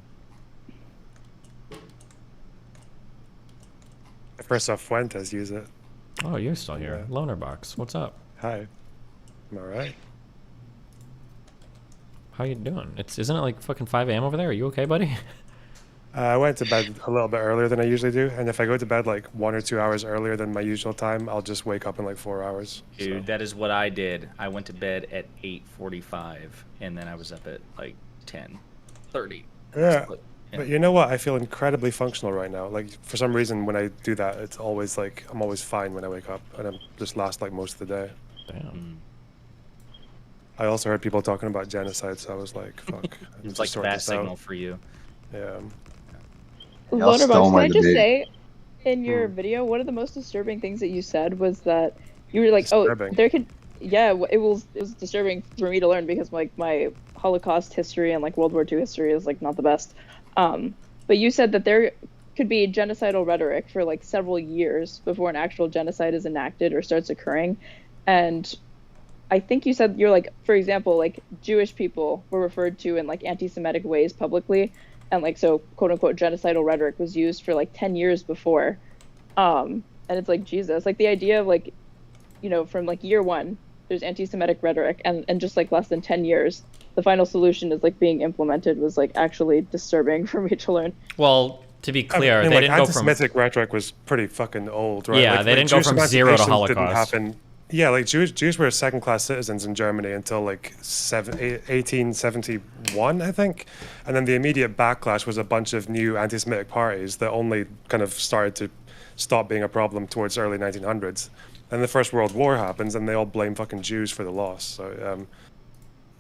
Speaker 12: I first saw Fuentes use it.
Speaker 2: Oh, you're still here. Loner Box. What's up?
Speaker 12: Hi. I'm alright.
Speaker 2: How you doing? Isn't it like fucking 5 a.m. over there? Are you okay, buddy?
Speaker 12: I went to bed a little bit earlier than I usually do, and if I go to bed like 1 or 2 hours earlier than my usual time, I'll just wake up in like 4 hours.
Speaker 9: Dude, that is what I did. I went to bed at 8:45, and then I was up at like 10:30.
Speaker 12: Yeah, but you know what? I feel incredibly functional right now. Like for some reason, when I do that, it's always like I'm always fine when I wake up, and I'm just last like most of the day.
Speaker 2: Damn.
Speaker 12: I also heard people talking about genocide, so I was like, "Fuck."
Speaker 9: It's like the bat signal for you.
Speaker 12: Yeah.
Speaker 8: Lonerbox, can I just say, in your video, one of the most disturbing things that you said was that you were like,
Speaker 12: Disturbing.
Speaker 8: "Oh, there could." Yeah, it was disturbing for me to learn because like my Holocaust history and like World War II history is like not the best. But you said that there could be genocidal rhetoric for like several years before an actual genocide is enacted or starts occurring, and I think you said you're like, for example, like Jewish people were referred to in like anti-Semitic ways publicly, and like so quote unquote genocidal rhetoric was used for like 10 years before, and it's like Jesus, like the idea of like, you know, from like year one there's anti-Semitic rhetoric, and just like less than 10 years the final solution is like being implemented was like actually disturbing for me to learn.
Speaker 2: Well, to be clear, they
Speaker 12: like,
Speaker 2: didn't go from
Speaker 12: anti-Semitic rhetic was pretty fucking old, right?
Speaker 2: Yeah,
Speaker 12: like,
Speaker 2: they didn't go
Speaker 12: Jewish
Speaker 2: from zero to
Speaker 12: emancipation didn't
Speaker 2: Holocaust.
Speaker 12: happen. Yeah, like Jews were second-class citizens in Germany until like 1871, I think, and then the immediate backlash was a bunch of new anti-Semitic parties that only kind of started to stop being a problem towards early 1900s. And the First World War happens, and they all blame fucking Jews for the loss. So,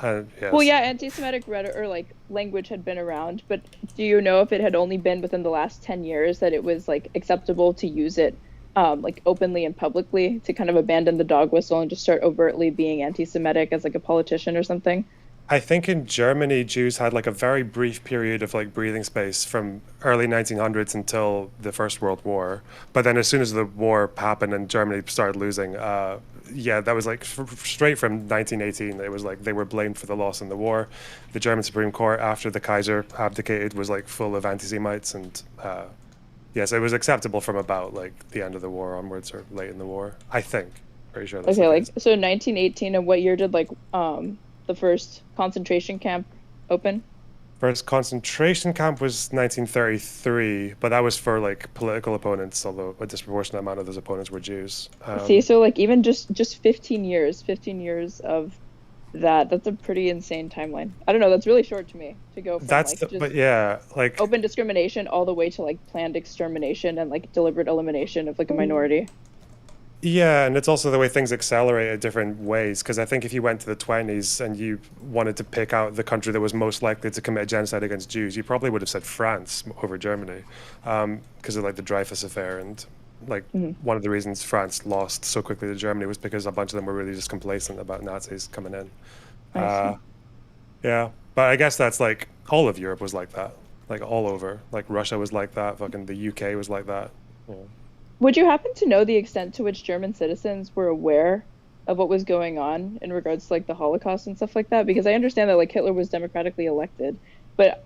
Speaker 12: yes.
Speaker 8: Well, yeah, anti-Semitic rhetoric or like language had been around, but do you know if it had only been within the last 10 years that it was like acceptable to use it like openly and publicly, to kind of abandon the dog whistle and just start overtly being anti-Semitic as like a politician or something?
Speaker 12: I think in Germany, Jews had like a very brief period of like breathing space from early 1900s until the First World War. But then as soon as the war happened and Germany started losing, yeah, that was like straight from 1918. It was like they were blamed for the loss in the war. The German Supreme Court, after the Kaiser abdicated, was like full of anti-Semites, and yes, it was acceptable from about like the end of the war onwards or late in the war. I think, pretty sure. That's
Speaker 8: Okay,
Speaker 12: the
Speaker 8: like
Speaker 12: case.
Speaker 8: so 1918, and what year did like the first concentration camp open?
Speaker 12: First concentration camp was 1933, but that was for like political opponents, although a disproportionate amount of those opponents were Jews.
Speaker 8: See, so like even just 15 years of that's a pretty insane timeline. I don't know, that's really short to me to go from
Speaker 12: but yeah, like
Speaker 8: open discrimination all the way to like planned extermination and like deliberate elimination of like a minority.
Speaker 12: Yeah, and it's also the way things accelerate at different ways, because I think if you went to the 20s and you wanted to pick out the country that was most likely to commit genocide against Jews, you probably would have said France over Germany, because of like the Dreyfus affair, and like one of the reasons France lost so quickly to Germany was because a bunch of them were really just complacent about Nazis coming in. Yeah, but I guess that's like all of Europe was like that, like all over. Like Russia was like that, fucking the UK was like that. Yeah.
Speaker 8: Would you happen to know the extent to which German citizens were aware of what was going on in regards to like the Holocaust and stuff like that? Because I understand that like Hitler was democratically elected, but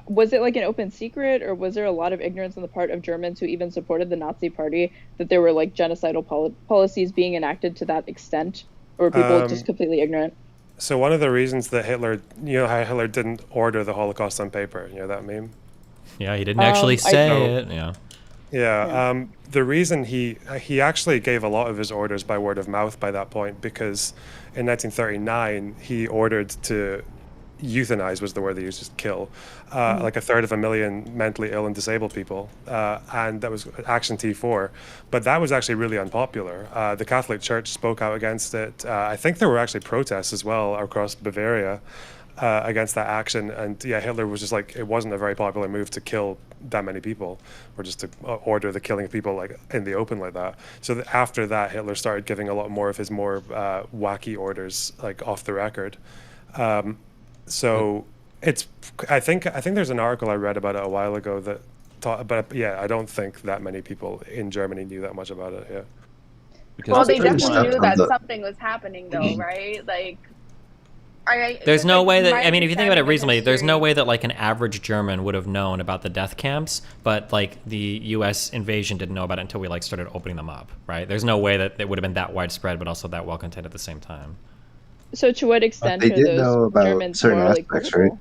Speaker 8: was it like an open secret, or was there a lot of ignorance on the part of Germans who even supported the Nazi Party that there were like genocidal policies being enacted to that extent, or were people just completely ignorant?
Speaker 12: So one of the reasons that Hitler, you know how Hitler didn't order the Holocaust on paper, you know that meme?
Speaker 2: Yeah, he didn't actually say it. Yeah.
Speaker 12: Yeah, the reason he actually gave a lot of his orders by word of mouth by that point, because in 1939 he ordered to euthanize, was the word they used, just kill, like 1/3 mentally ill and disabled people, and that was Action T4. But that was actually really unpopular. The Catholic Church spoke out against it. I think there were actually protests as well across Bavaria against that action, and yeah, Hitler was just like, it wasn't a very popular move to kill that many people, or just to order the killing of people like in the open like that. So after that, Hitler started giving a lot more of his more wacky orders, like off the record. So it's, I think there's an article I read about it a while ago that taught, but yeah, I don't think that many people in Germany knew that much about it. Yeah.
Speaker 1: Because
Speaker 10: Well, they definitely knew that something was happening, though, right? Like,
Speaker 2: There's no way that, I mean, if you think about it
Speaker 10: understanding of
Speaker 2: reasonably, there's
Speaker 10: history-
Speaker 2: no way that like an average German would have known about the death camps, but like the U.S. invasion didn't know about it until we like started opening them up, right? There's no way that it would have been that widespread, but also that well contained at the same time.
Speaker 8: So to what extent
Speaker 3: They
Speaker 8: are
Speaker 3: did
Speaker 8: those
Speaker 3: know about
Speaker 8: Germans
Speaker 3: certain
Speaker 8: morally
Speaker 3: aspects,
Speaker 8: culpable?
Speaker 3: right?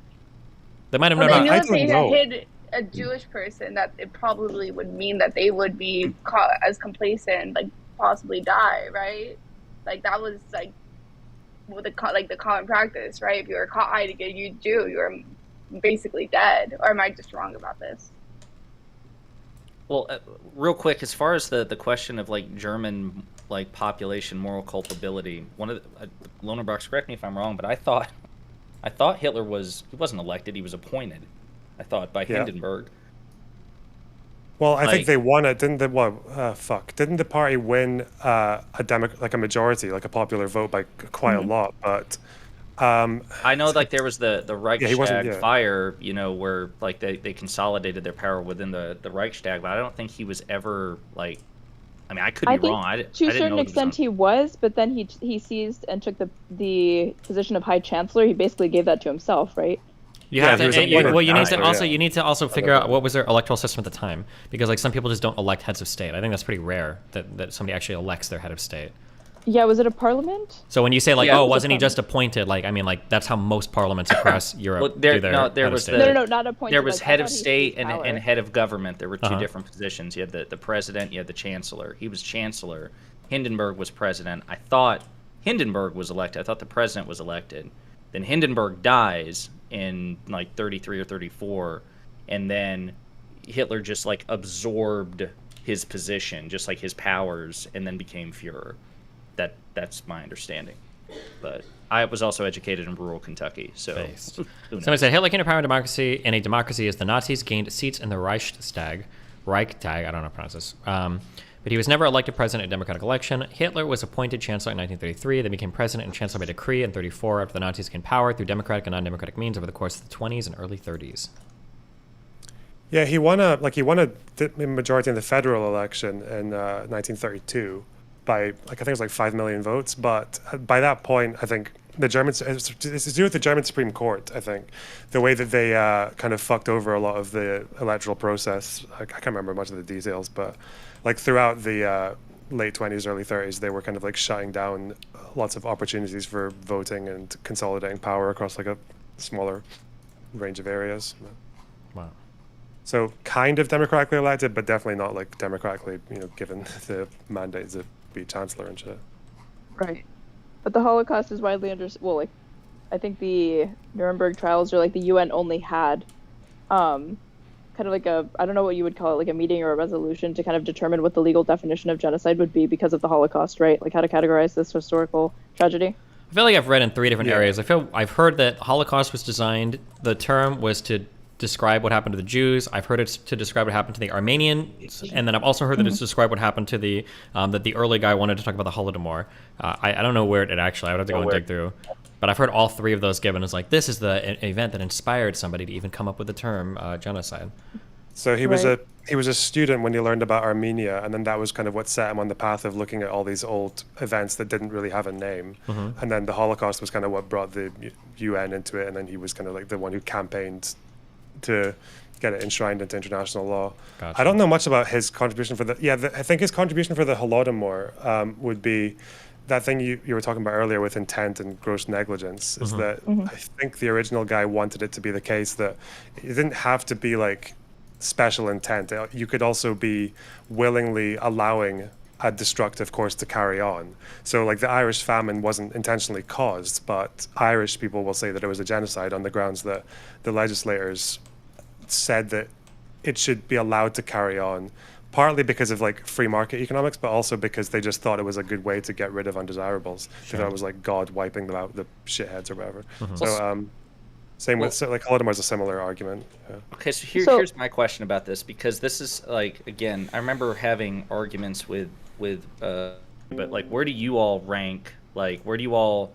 Speaker 2: They might have
Speaker 10: Well,
Speaker 2: known
Speaker 10: they
Speaker 2: about.
Speaker 10: knew if they had
Speaker 12: know.
Speaker 10: hid a Jewish person, that it probably would mean that they would be caught as complacent, like possibly die, right? Like that was like what the common practice, right? If you were caught hiding a Jew, you were basically dead. Or am I just wrong about this?
Speaker 9: Well, real quick, as far as the question of like German like population moral culpability, one of the, Lonerbrox, correct me if I'm wrong, but I thought Hitler he wasn't elected, he was appointed. I thought by Hindenburg.
Speaker 12: Well, I think they won it. Didn't Didn't the party win a majority, like a popular vote by quite a lot? But
Speaker 9: I know, like there was the Reichstag
Speaker 12: yeah.
Speaker 9: fire, you know, where like they consolidated their power within the Reichstag, but I don't think he was ever like. I mean, I could be wrong. I
Speaker 8: To a
Speaker 9: didn't
Speaker 8: certain
Speaker 9: know
Speaker 8: extent, he was, but then he seized and took the position of High Chancellor. He basically gave that to himself, right?
Speaker 2: You have to, you need to also figure out what was their electoral system at the time, because like some people just don't elect heads of state. I think that's pretty rare that somebody actually elects their head of state.
Speaker 8: Yeah, was it a parliament?
Speaker 2: So when you say like,
Speaker 8: Yeah, it
Speaker 2: oh,
Speaker 8: was a
Speaker 2: wasn't he just appointed? Like, I mean, like that's how most parliaments across Europe
Speaker 9: there,
Speaker 2: do their
Speaker 9: no, there
Speaker 2: head
Speaker 9: was
Speaker 2: of state.
Speaker 8: No, not appointed.
Speaker 9: There was
Speaker 8: like,
Speaker 9: head
Speaker 8: I
Speaker 9: of
Speaker 8: thought he
Speaker 9: state
Speaker 8: seized power.
Speaker 9: and head of government. There were two
Speaker 2: Uh-huh.
Speaker 9: different positions. You had the president, you had the chancellor. He was chancellor. Hindenburg was president. I thought Hindenburg was elected. I thought the president was elected. Then Hindenburg dies in like 33 or 34, and then Hitler just like absorbed his position, just like his powers, and then became Führer. That's my understanding. But I was also educated in rural Kentucky, so who knows?
Speaker 2: Somebody said Hitler came to power in democracy. In a democracy, as the Nazis gained seats in the Reichstag, I don't know how to pronounce this. But he was never elected president in a democratic election. Hitler was appointed chancellor in 1933, then became president and chancellor by decree in 34 after the Nazis gained power through democratic and non-democratic means over the course of the 20s and early 30s.
Speaker 12: Yeah, he won a majority in the federal election in 1932 by I think it was like 5 million votes. But by that point, I think the Germans, it's to do with the German Supreme Court. I think the way that they kind of fucked over a lot of the electoral process. I can't remember much of the details, but like throughout the late 20s, early 30s, they were kind of like shutting down lots of opportunities for voting and consolidating power across like a smaller range of areas.
Speaker 2: Wow.
Speaker 12: So kind of democratically elected, but definitely not like democratically, given the mandate to be chancellor and shit.
Speaker 8: Right. But the Holocaust is widely understood. Well, like, I think the Nuremberg trials, or like the UN only had, kind of like I don't know what you would call it, like a meeting or a resolution to kind of determine what the legal definition of genocide would be because of the Holocaust, right? Like how to categorize this historical tragedy.
Speaker 2: I feel like I've read in 3 different areas. I've heard that Holocaust was designed. The term was to describe what happened to the Jews. I've heard it's to describe what happened to the Armenians, and then I've also heard that it's to describe what happened to the that the early guy wanted to talk about the Holodomor. I don't know where it actually. I would have to go and dig through. But I've heard all 3 of those given as like this is the event that inspired somebody to even come up with the term genocide.
Speaker 12: So he was a student when he learned about Armenia, and then that was kind of what set him on the path of looking at all these old events that didn't really have a name.
Speaker 2: Mhm.
Speaker 12: And then the Holocaust was kind of what brought the UN into it, and then he was kind of like the one who campaigned to get it enshrined into international law.
Speaker 2: Gotcha.
Speaker 12: I don't know much about his contribution for I think his contribution for the Holodomor would be that thing you were talking about earlier with intent and gross negligence, is that I think the original guy wanted it to be the case that it didn't have to be like special intent. You could also be willingly allowing a destructive course to carry on. So like the Irish famine wasn't intentionally caused, but Irish people will say that it was a genocide on the grounds that the legislators said that it should be allowed to carry on, partly because of like free market economics, but also because they just thought it was a good way to get rid of undesirables. They thought it was like God wiping them out, the shitheads or whatever. So same with like Holodomor is a similar argument. Yeah.
Speaker 9: Okay, so here's my question about this, because this is like, again, I remember having arguments with but like, where do you all rank? Like, where do you all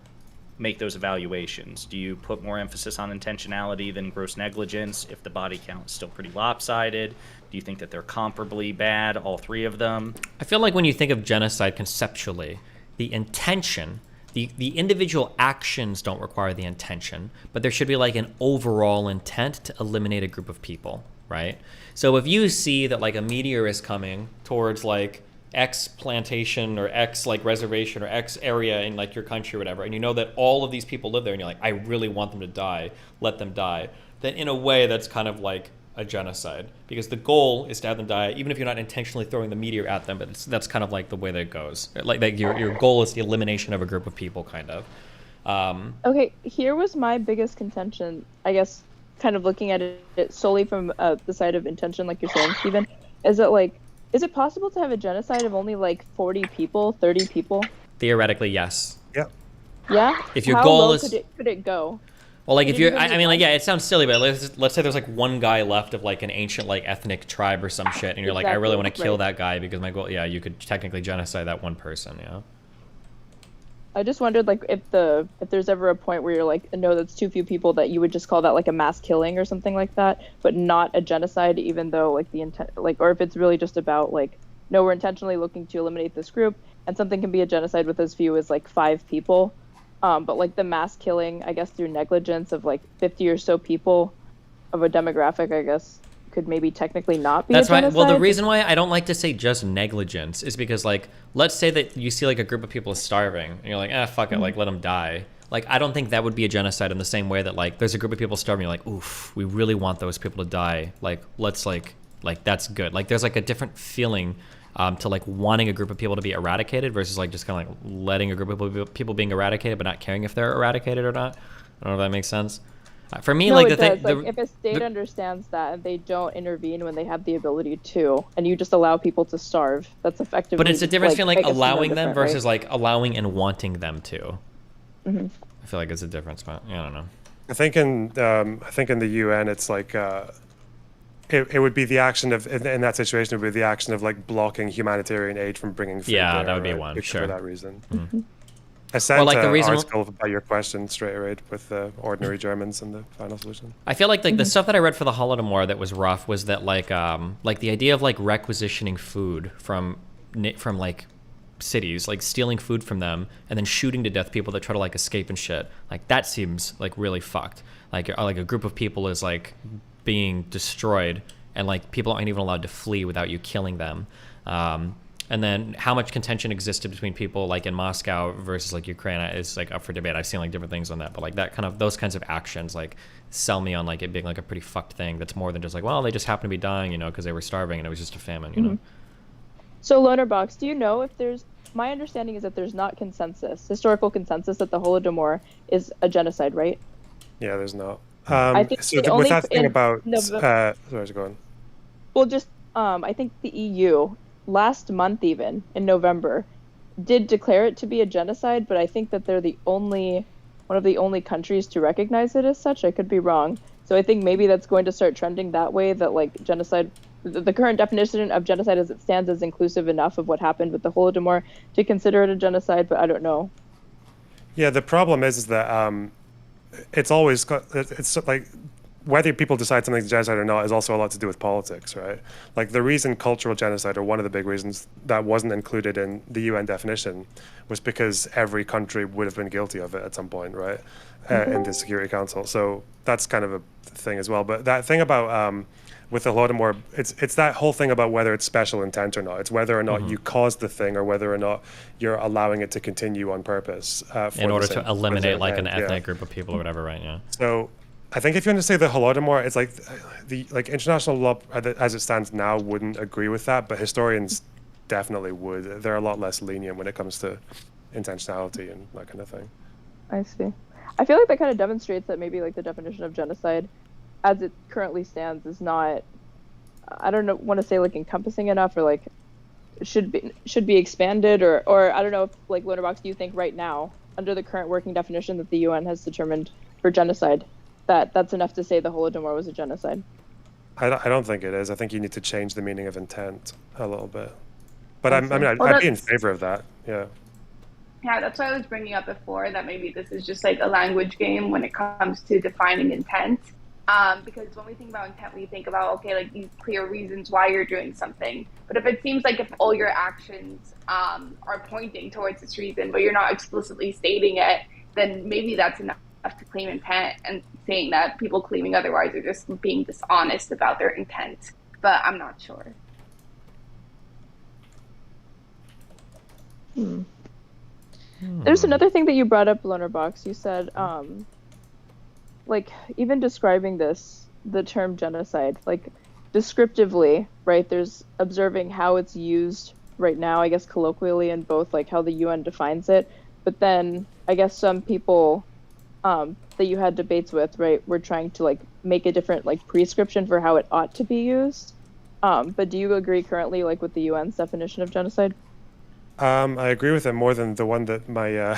Speaker 9: make those evaluations? Do you put more emphasis on intentionality than gross negligence if the body count is still pretty lopsided? Do you think that they're comparably bad, all 3 of them?
Speaker 2: I feel like when you think of genocide conceptually, the intention, the individual actions don't require the intention, but there should be like an overall intent to eliminate a group of people, right? So if you see that like a meteor is coming towards like X plantation or X like reservation or X area in like your country or whatever, and you know that all of these people live there, and you're like, I really want them to die, let them die, then in a way that's kind of like a genocide, because the goal is to have them die, even if you're not intentionally throwing the meteor at them, but that's kind of like the way that it goes. Like your goal is the elimination of a group of people, kind of.
Speaker 8: Okay, here was my biggest contention, I guess, kind of looking at it solely from the side of intention, like you're saying, Stephen, is that like, is it possible to have a genocide of only like 40 people, 30 people?
Speaker 2: Theoretically, yes.
Speaker 12: Yep.
Speaker 8: Yeah?
Speaker 2: If your
Speaker 8: How
Speaker 2: goal
Speaker 8: low
Speaker 2: is...
Speaker 8: could it go?
Speaker 2: Well, like
Speaker 8: Could
Speaker 2: if
Speaker 8: it
Speaker 2: you're,
Speaker 8: even be
Speaker 2: I mean, like,
Speaker 8: one?
Speaker 2: yeah, it sounds silly, but let's say there's like one guy left of like an ancient like ethnic tribe or some shit, and you're like, I really want to kill that guy because my goal, yeah, you could technically genocide that one person, yeah.
Speaker 8: I just wondered, like, if there's ever a point where you're like, no, that's too few people, that you would just call that like a mass killing or something like that, but not a genocide, even though like the intent, like, or if it's really just about like, no, we're intentionally looking to eliminate this group, and something can be a genocide with as few as like 5 people, but like the mass killing, I guess through negligence of like 50 or so people of a demographic, I guess, could maybe technically not be
Speaker 2: That's
Speaker 8: a
Speaker 2: right.
Speaker 8: genocide.
Speaker 2: Well, the reason why I don't like to say just negligence is because, like, let's say that you see like a group of people starving, and you're like, fuck it, like let them die. Like, I don't think that would be a genocide in the same way that like there's a group of people starving, you're like, oof, we really want those people to die. Like, let's like that's good. Like, there's like a different feeling to like wanting a group of people to be eradicated versus like just kind of like letting a group of people being eradicated but not caring if they're eradicated or not. I don't know if that makes sense. For me,
Speaker 8: no,
Speaker 2: like
Speaker 8: it
Speaker 2: the
Speaker 8: does.
Speaker 2: thing,
Speaker 8: Like, if a state understands that and they don't intervene when they have the ability to, and you just allow people to starve, that's effectively.
Speaker 2: but it's a difference between like
Speaker 8: I guess,
Speaker 2: allowing
Speaker 8: no
Speaker 2: them
Speaker 8: different,
Speaker 2: versus like allowing and wanting them to.
Speaker 8: Mhm.
Speaker 2: I feel like it's a difference, but yeah, I don't know.
Speaker 12: I think in the UN, it's like it would be the action of in that situation. It would be the action of like blocking humanitarian aid from bringing food.
Speaker 2: Yeah,
Speaker 12: there,
Speaker 2: that would be
Speaker 12: right?
Speaker 2: one.
Speaker 12: Because
Speaker 2: Sure.
Speaker 12: For that reason.
Speaker 2: Mhm.
Speaker 12: I sent
Speaker 2: Well, like the
Speaker 12: an
Speaker 2: reason-
Speaker 12: article about your question straight away with the ordinary Germans and the final solution.
Speaker 2: I feel like the stuff that I read for the Holodomor that was rough was that like the idea of like requisitioning food from like cities, like stealing food from them and then shooting to death people that try to like escape and shit. Like that seems like really fucked. Like a group of people is like being destroyed and like people aren't even allowed to flee without you killing them. And then how much contention existed between people like in Moscow versus like Ukraine is like up for debate. I've seen like different things on that, but like those kinds of actions like sell me on like it being like a pretty fucked thing that's more than just like, well, they just happened to be dying, you know, because they were starving and it was just a famine, you know.
Speaker 8: So, Lonerbox, do you know if there's? My understanding is that there's not historical consensus that the Holodomor is a genocide, right?
Speaker 12: Yeah, there's not.
Speaker 8: I think
Speaker 12: So
Speaker 8: the
Speaker 12: with
Speaker 8: only
Speaker 12: that thing
Speaker 8: in
Speaker 12: about
Speaker 8: November-
Speaker 12: sorry, go on.
Speaker 8: Well, just I think the EU last month, even in November, did declare it to be a genocide, but I think that they're one of the only countries to recognize it as such. I could be wrong. So I think maybe that's going to start trending that way, that like genocide, the current definition of genocide as it stands is inclusive enough of what happened with the Holodomor to consider it a genocide, but I don't know.
Speaker 12: Yeah, the problem is that it's like whether people decide something's genocide or not is also a lot to do with politics, right? Like the reason cultural genocide, or one of the big reasons that wasn't included in the UN definition, was because every country would have been guilty of it at some point, right? In the Security Council. So that's kind of a thing as well. But that thing about with the Holodomor, it's that whole thing about whether it's special intent or not. It's whether or not you caused the thing or whether or not you're allowing it to continue on purpose.
Speaker 2: In order to eliminate like an ethnic
Speaker 12: yeah.
Speaker 2: group of people or whatever, right? Yeah.
Speaker 12: So I think if you want to say the Holodomor, it's like the international law as it stands now wouldn't agree with that, but historians definitely would. They're a lot less lenient when it comes to intentionality and that kind of thing.
Speaker 8: I see. I feel like that kind of demonstrates that maybe like the definition of genocide as it currently stands is not, I don't know, want to say like encompassing enough, or like should be expanded, or I don't know if like Lonerbox, do you think right now under the current working definition that the UN has determined for genocide that's enough to say the Holodomor was a genocide?
Speaker 12: I don't think it is. I think you need to change the meaning of intent a little bit. But I'd be in favor of that. Yeah.
Speaker 10: Yeah, that's what I was bringing up before, that maybe this is just like a language game when it comes to defining intent. Because when we think about intent, we think about, okay, like these clear reasons why you're doing something. But if it seems like if all your actions are pointing towards this reason, but you're not explicitly stating it, then maybe that's enough to claim intent, and saying that people claiming otherwise are just being dishonest about their intent. But I'm not sure.
Speaker 8: There's another thing that you brought up, Lonerbox. You said, like, even describing the term genocide, like, descriptively, right? There's observing how it's used right now, I guess, colloquially, in both, like, how the UN defines it, but then I guess some people that you had debates with, right, were trying to, like, make a different, like, prescription for how it ought to be used. But do you agree currently, like, with the UN's definition of genocide?
Speaker 12: I agree with him more than the one that my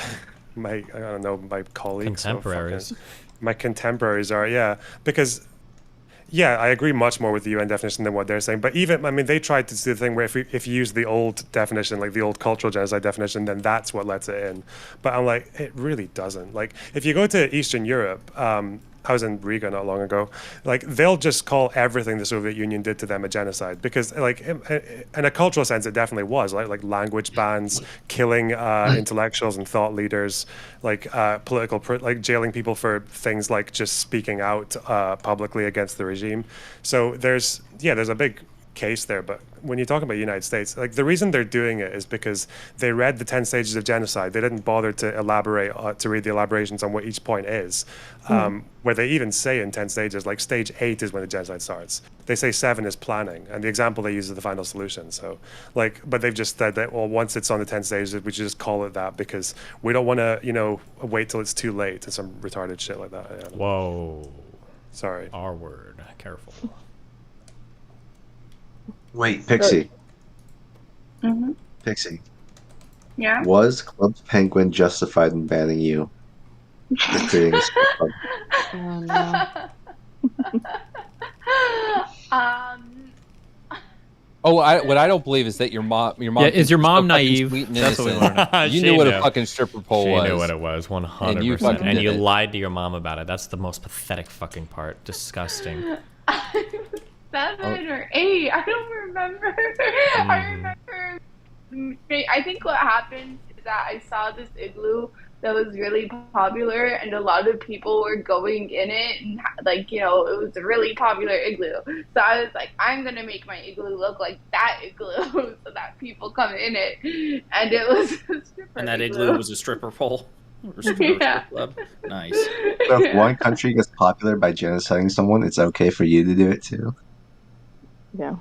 Speaker 12: my I don't know, my colleagues,
Speaker 2: Contemporaries.
Speaker 12: my contemporaries are. Yeah, because yeah, I agree much more with the UN definition than what they're saying. But even, I mean, they tried to do the thing where if you use the old definition, like the old cultural genocide definition, then that's what lets it in. But I'm like, it really doesn't. Like, if you go to Eastern Europe, I was in Riga not long ago, like, they'll just call everything the Soviet Union did to them a genocide because, like, in a cultural sense, it definitely was, like language bans, killing intellectuals and thought leaders, like like jailing people for things like just speaking out publicly against the regime. So there's a big case there. But when you talk about the United States, like, the reason they're doing it is because they read the 10 stages of genocide. They didn't bother to elaborate, to read the elaborations on what each point is, where they even say in 10 stages, like, stage 8 is when the genocide starts. They say 7 is planning, and the example they use is the final solution. So, like, but they've just said that, well, once it's on the 10 stages, we should just call it that because we don't want to, wait till it's too late and some retarded shit like that. Yeah.
Speaker 2: Whoa.
Speaker 12: Sorry.
Speaker 2: R word. Careful.
Speaker 3: Wait, Pixie.
Speaker 10: Mm-hmm.
Speaker 3: Pixie.
Speaker 10: Yeah.
Speaker 3: Was Club Penguin justified in banning you for creating a strip club?
Speaker 8: Oh, no.
Speaker 1: Oh, what I don't believe is that your mom.
Speaker 4: Yeah, is your mom
Speaker 1: so fucking
Speaker 4: naive?
Speaker 1: sweet and
Speaker 4: That's what we
Speaker 1: innocent.
Speaker 4: learned.
Speaker 1: You
Speaker 2: She
Speaker 1: knew what
Speaker 2: knew.
Speaker 1: a fucking stripper pole
Speaker 2: She
Speaker 1: was.
Speaker 2: knew what it was, 100%.
Speaker 1: And you fucking
Speaker 2: And
Speaker 1: did
Speaker 2: you
Speaker 1: it.
Speaker 2: lied to your mom about it. That's the most pathetic fucking part. Disgusting.
Speaker 10: 7 or 8. I don't remember. I remember. I think what happened is that I saw this igloo that was really popular, and a lot of people were going in it, and like, it was a really popular igloo. So I was like, I'm gonna make my igloo look like that igloo so that people come in it, and it was a stripper
Speaker 9: And that igloo was a stripper pole or stripper
Speaker 10: Yeah.
Speaker 9: strip club. Nice.
Speaker 3: So if one country gets popular by genociding someone, it's okay for you to do it too.
Speaker 8: Yeah.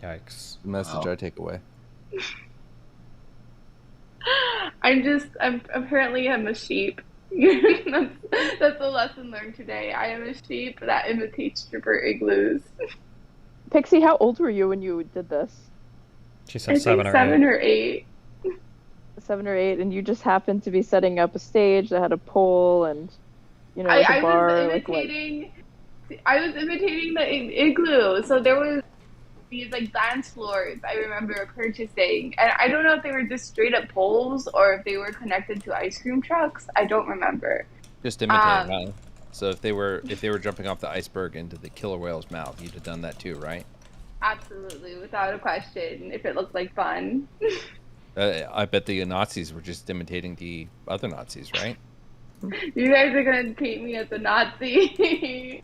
Speaker 2: Yikes.
Speaker 1: The message I take away.
Speaker 10: I'm apparently I'm a sheep. that's a lesson learned today. I am a sheep that imitates stripper igloos.
Speaker 8: Pixie, how old were you when you did this?
Speaker 2: She
Speaker 10: I
Speaker 2: said
Speaker 10: think
Speaker 2: 7 or
Speaker 10: 7
Speaker 2: 8.
Speaker 10: or 8.
Speaker 8: 7 or 8, and you just happened to be setting up a stage that had a pole and, like
Speaker 10: I
Speaker 8: a bar.
Speaker 10: I was imitating the igloo. So there was these like dance floors I remember purchasing, and I don't know if they were just straight up poles or if they were connected to ice cream trucks. I don't remember.
Speaker 1: Just imitating, huh? So if they were jumping off the iceberg into the killer whale's mouth, you'd have done that too, right?
Speaker 10: Absolutely, without a question. If it looked like fun.
Speaker 1: I bet the Nazis were just imitating the other Nazis, right?
Speaker 10: You guys are gonna paint me as a Nazi.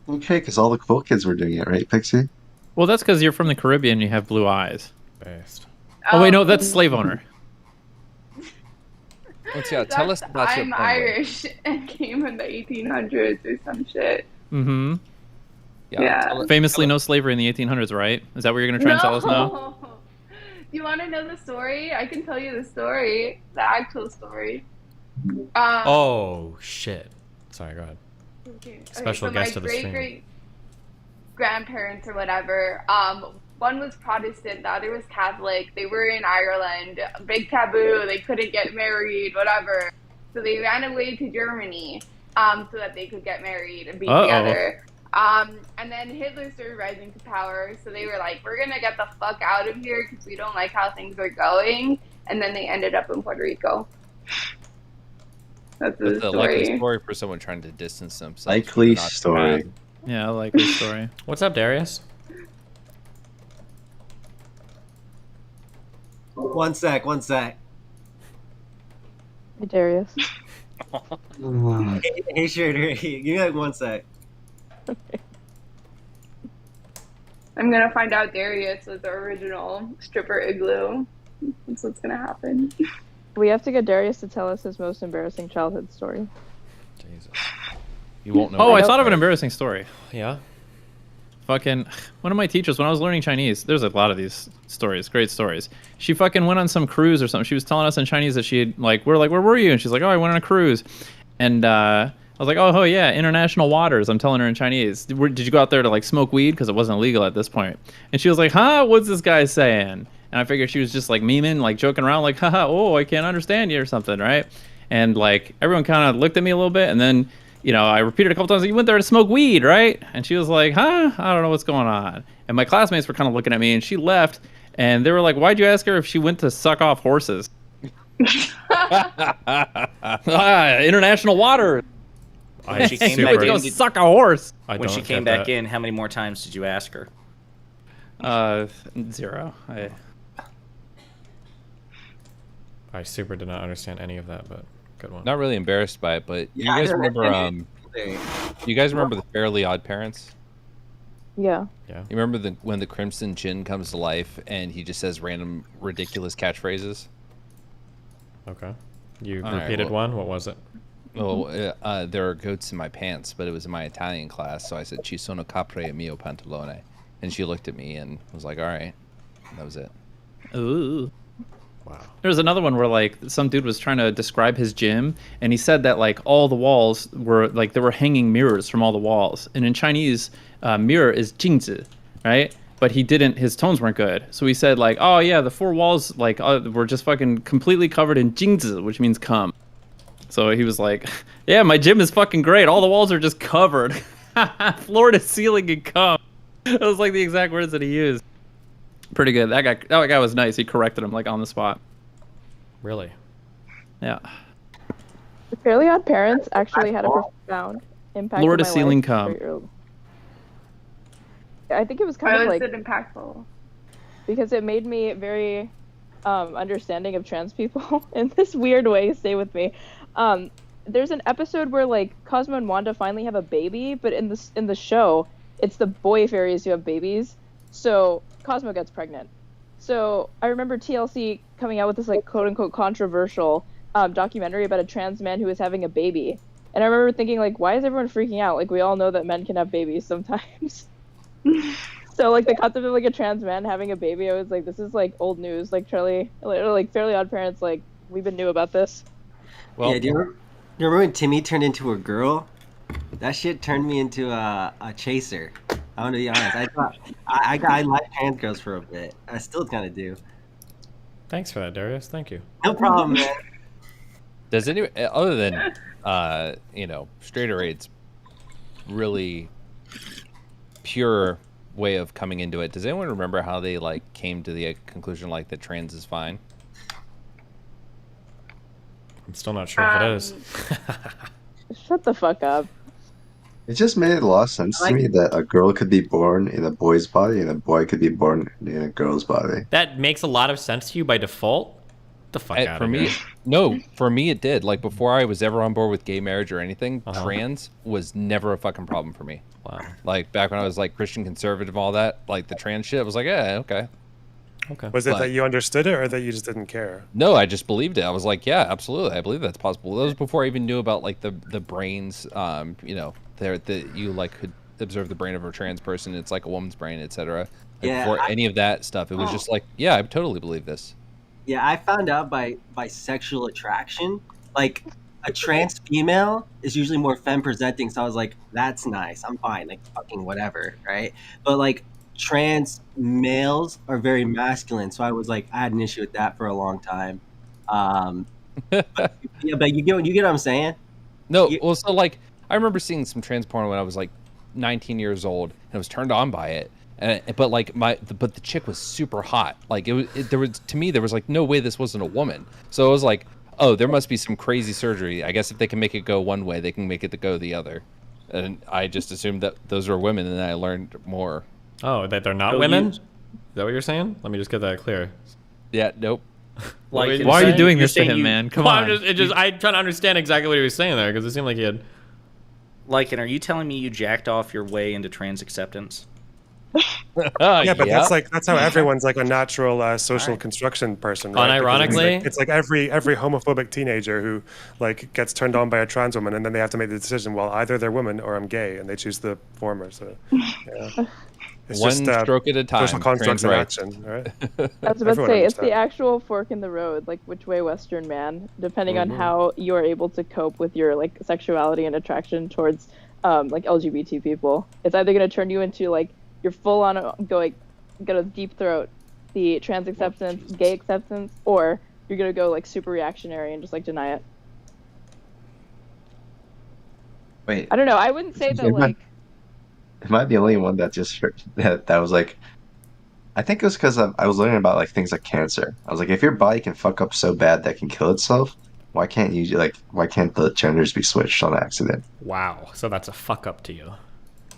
Speaker 3: Okay, because all the cool kids were doing it, right, Pixie?
Speaker 4: Well, that's because you're from the Caribbean and you have blue eyes.
Speaker 2: Based.
Speaker 4: Oh, wait, no, that's slave owner.
Speaker 1: Let's see. Tell us about your
Speaker 10: I'm
Speaker 1: penguin.
Speaker 10: Irish and came in the 1800s or some shit.
Speaker 4: Mm-hmm.
Speaker 10: Yeah.
Speaker 4: Famously, no slavery in the 1800s, right? Is that what you're going to try and tell us now?
Speaker 10: Do you want to know the story? I can tell you the story, the actual story.
Speaker 2: Oh, shit. Sorry, go ahead.
Speaker 10: Okay,
Speaker 2: Special
Speaker 10: so
Speaker 2: guest
Speaker 10: my
Speaker 2: of the stream.
Speaker 10: great grandparents or whatever, one was Protestant, the other was Catholic. They were in Ireland, big taboo. They couldn't get married, whatever. So they ran away to Germany, so that they could get married and be together. And then Hitler started rising to power, so they were like, we're gonna get the fuck out of here because we don't like how things are going. And then they ended up in Puerto Rico. That's the story.
Speaker 1: Likely story for someone trying to distance themselves.
Speaker 3: Likely story.
Speaker 4: Yeah, likely story.
Speaker 2: What's up, Darius?
Speaker 16: One sec.
Speaker 8: Hey, Darius.
Speaker 16: Hey, Shredder. Give me like 1 sec.
Speaker 10: I'm gonna find out Darius was the original stripper igloo. That's what's gonna happen.
Speaker 8: We have to get Darius to tell us his most embarrassing childhood story.
Speaker 2: Jesus.
Speaker 1: You won't know.
Speaker 4: Oh, I thought of an embarrassing story.
Speaker 2: Yeah.
Speaker 4: Fucking one of my teachers when I was learning Chinese. There's a lot of these stories, great stories. She fucking went on some cruise or something. She was telling us in Chinese that she had we're like, where were you? And she's like, oh, I went on a cruise, and I was like, oh yeah, international waters. I'm telling her in Chinese. Did you go out there to smoke weed? Because it wasn't illegal at this point. And she was like, huh? What's this guy saying? And I figured she was just memeing, joking around, haha, oh, I can't understand you or something, right? And everyone kind of looked at me a little bit, and then I repeated a couple times, you went there to smoke weed, right? And she was like, huh? I don't know what's going on. And my classmates were kind of looking at me, and she left, and they were like, why'd you ask her if she went to suck off horses? International water.
Speaker 9: When she came
Speaker 4: She
Speaker 9: back
Speaker 4: went to go
Speaker 9: in,
Speaker 4: suck a horse.
Speaker 9: when she came back in, how many more times did you ask her?
Speaker 4: 0.
Speaker 2: I super did not understand any of that, but good one.
Speaker 1: Not really embarrassed by it, but
Speaker 16: Yeah,
Speaker 1: you guys
Speaker 16: I don't
Speaker 1: remember
Speaker 16: understand
Speaker 1: you guys remember the Fairly Odd Parents?
Speaker 8: Yeah.
Speaker 2: Yeah.
Speaker 1: You remember when the Crimson Chin comes to life and he just says random ridiculous catchphrases?
Speaker 2: Okay. You
Speaker 1: All right,
Speaker 2: repeated
Speaker 1: well-
Speaker 2: one? What was it?
Speaker 1: Well, there are goats in my pants, but it was in my Italian class, so I said, "Ci sono capre in mio pantalone," and she looked at me and was like, "All right," and that was it.
Speaker 4: Ooh.
Speaker 2: Wow.
Speaker 4: There was another one where some dude was trying to describe his gym, and he said that all the walls were there were hanging mirrors from all the walls, and in Chinese, mirror is 镜子, right? But he didn't. His tones weren't good, so he said oh yeah, the 4 walls were just fucking completely covered in 镜子, which means cum. So he was like, yeah, my gym is fucking great. All the walls are just covered, floor to ceiling in cum. That was the exact words that he used. Pretty good. That guy was nice. He corrected him on the spot.
Speaker 2: Really?
Speaker 4: Yeah.
Speaker 8: The Fairly Odd Parents actually had a profound impact.
Speaker 4: Floor
Speaker 8: on
Speaker 4: to
Speaker 8: my
Speaker 4: ceiling
Speaker 8: life
Speaker 4: cum.
Speaker 8: very early. I think it was kind
Speaker 10: Why
Speaker 8: of
Speaker 10: was it impactful?
Speaker 8: because it made me very understanding of trans people in this weird way. Stay with me. There's an episode where Cosmo and Wanda finally have a baby, but in the show, it's the boy fairies who have babies. So Cosmo gets pregnant. So I remember TLC coming out with this quote unquote controversial documentary about a trans man who was having a baby. And I remember thinking why is everyone freaking out? We all know that men can have babies sometimes. So the concept of a trans man having a baby, I was like, this is old news. Charlie, Fairly Odd Parents, we've been new about this.
Speaker 1: Well,
Speaker 16: yeah, do you remember when Timmy turned into a girl? That shit turned me into a chaser. I want to be honest. I liked trans girls for a bit. I still kind of do.
Speaker 2: Thanks for that, Darius. Thank you.
Speaker 16: No problem, man.
Speaker 1: Does anyone, other than straight or AIDS, really pure way of coming into it, does anyone remember how they came to the conclusion that trans is fine?
Speaker 2: I'm still not sure if it is.
Speaker 8: Shut the fuck up.
Speaker 3: It just made a lot of sense to me that a girl could be born in a boy's body and a boy could be born in a girl's body.
Speaker 2: That makes a lot of sense to you by default? The fuck out
Speaker 1: For
Speaker 2: of
Speaker 1: me,
Speaker 2: here.
Speaker 1: no. For me, it did. Before I was ever on board with gay marriage or anything, trans was never a fucking problem for me.
Speaker 2: Wow.
Speaker 1: Back when I was Christian conservative, all that, the trans shit, I was yeah, okay.
Speaker 2: Okay.
Speaker 12: Was it that you understood it or that you just didn't care?
Speaker 1: No, I just believed it. I was yeah, absolutely. I believe that's possible. That was before I even knew about the brains, there that you could observe the brain of a trans person. It's a woman's brain, etc.
Speaker 16: Yeah,
Speaker 1: before any of that stuff, it was just yeah, I totally believe this.
Speaker 16: Yeah, I found out by sexual attraction. A trans female is usually more femme presenting, so I was like, that's nice. I'm fine. Fucking whatever, right? But trans males are very masculine, so I was I had an issue with that for a long time. But you get what I'm saying?
Speaker 1: No, well, so I remember seeing some trans porn when I was 19 years old, and I was turned on by it. But the chick was super hot. There was no way this wasn't a woman. So it was oh, there must be some crazy surgery. I guess if they can make it go one way, they can make it go the other. And I just assumed that those were women, and then I learned more.
Speaker 2: Oh, that they're not women? Is that what you're saying? Let me just get that clear.
Speaker 1: Yeah, nope.
Speaker 4: Why are you doing this to him, man? Come on.
Speaker 2: I'm trying to understand exactly what he was saying there, because it seemed like he had...
Speaker 9: And are you telling me you jacked off your way into trans acceptance?
Speaker 12: Yeah, but
Speaker 1: Yep.
Speaker 12: that's how everyone's like a natural social construction person, right? Because
Speaker 2: Unironically-
Speaker 12: it's like every homophobic teenager who like gets turned on by a trans woman, and then they have to make the decision. Well, either they're women or I'm gay, and they choose the former. So, yeah. It's
Speaker 1: One
Speaker 12: just
Speaker 1: stroke at a time.
Speaker 12: social constructs in
Speaker 1: trans rights.
Speaker 12: action, right?
Speaker 8: I was about to
Speaker 12: Everyone
Speaker 8: say, it's the
Speaker 12: understands.
Speaker 8: actual fork in the road, like which way Western man, depending on
Speaker 12: Mhm.
Speaker 8: how you are able to cope with your like sexuality and attraction towards like LGBT people. It's either going to turn you into like you're full on gonna deep throat the trans acceptance, gay acceptance, or you're gonna go like super reactionary and just like deny it.
Speaker 3: Wait,
Speaker 8: I don't know. I wouldn't say that like
Speaker 3: am I the only one that just heard that was like? I think it was because I was learning about like things like cancer. I was like, if your body can fuck up so bad that it can kill itself, why can't the genders be switched on accident?
Speaker 2: Wow. So that's a fuck up to you.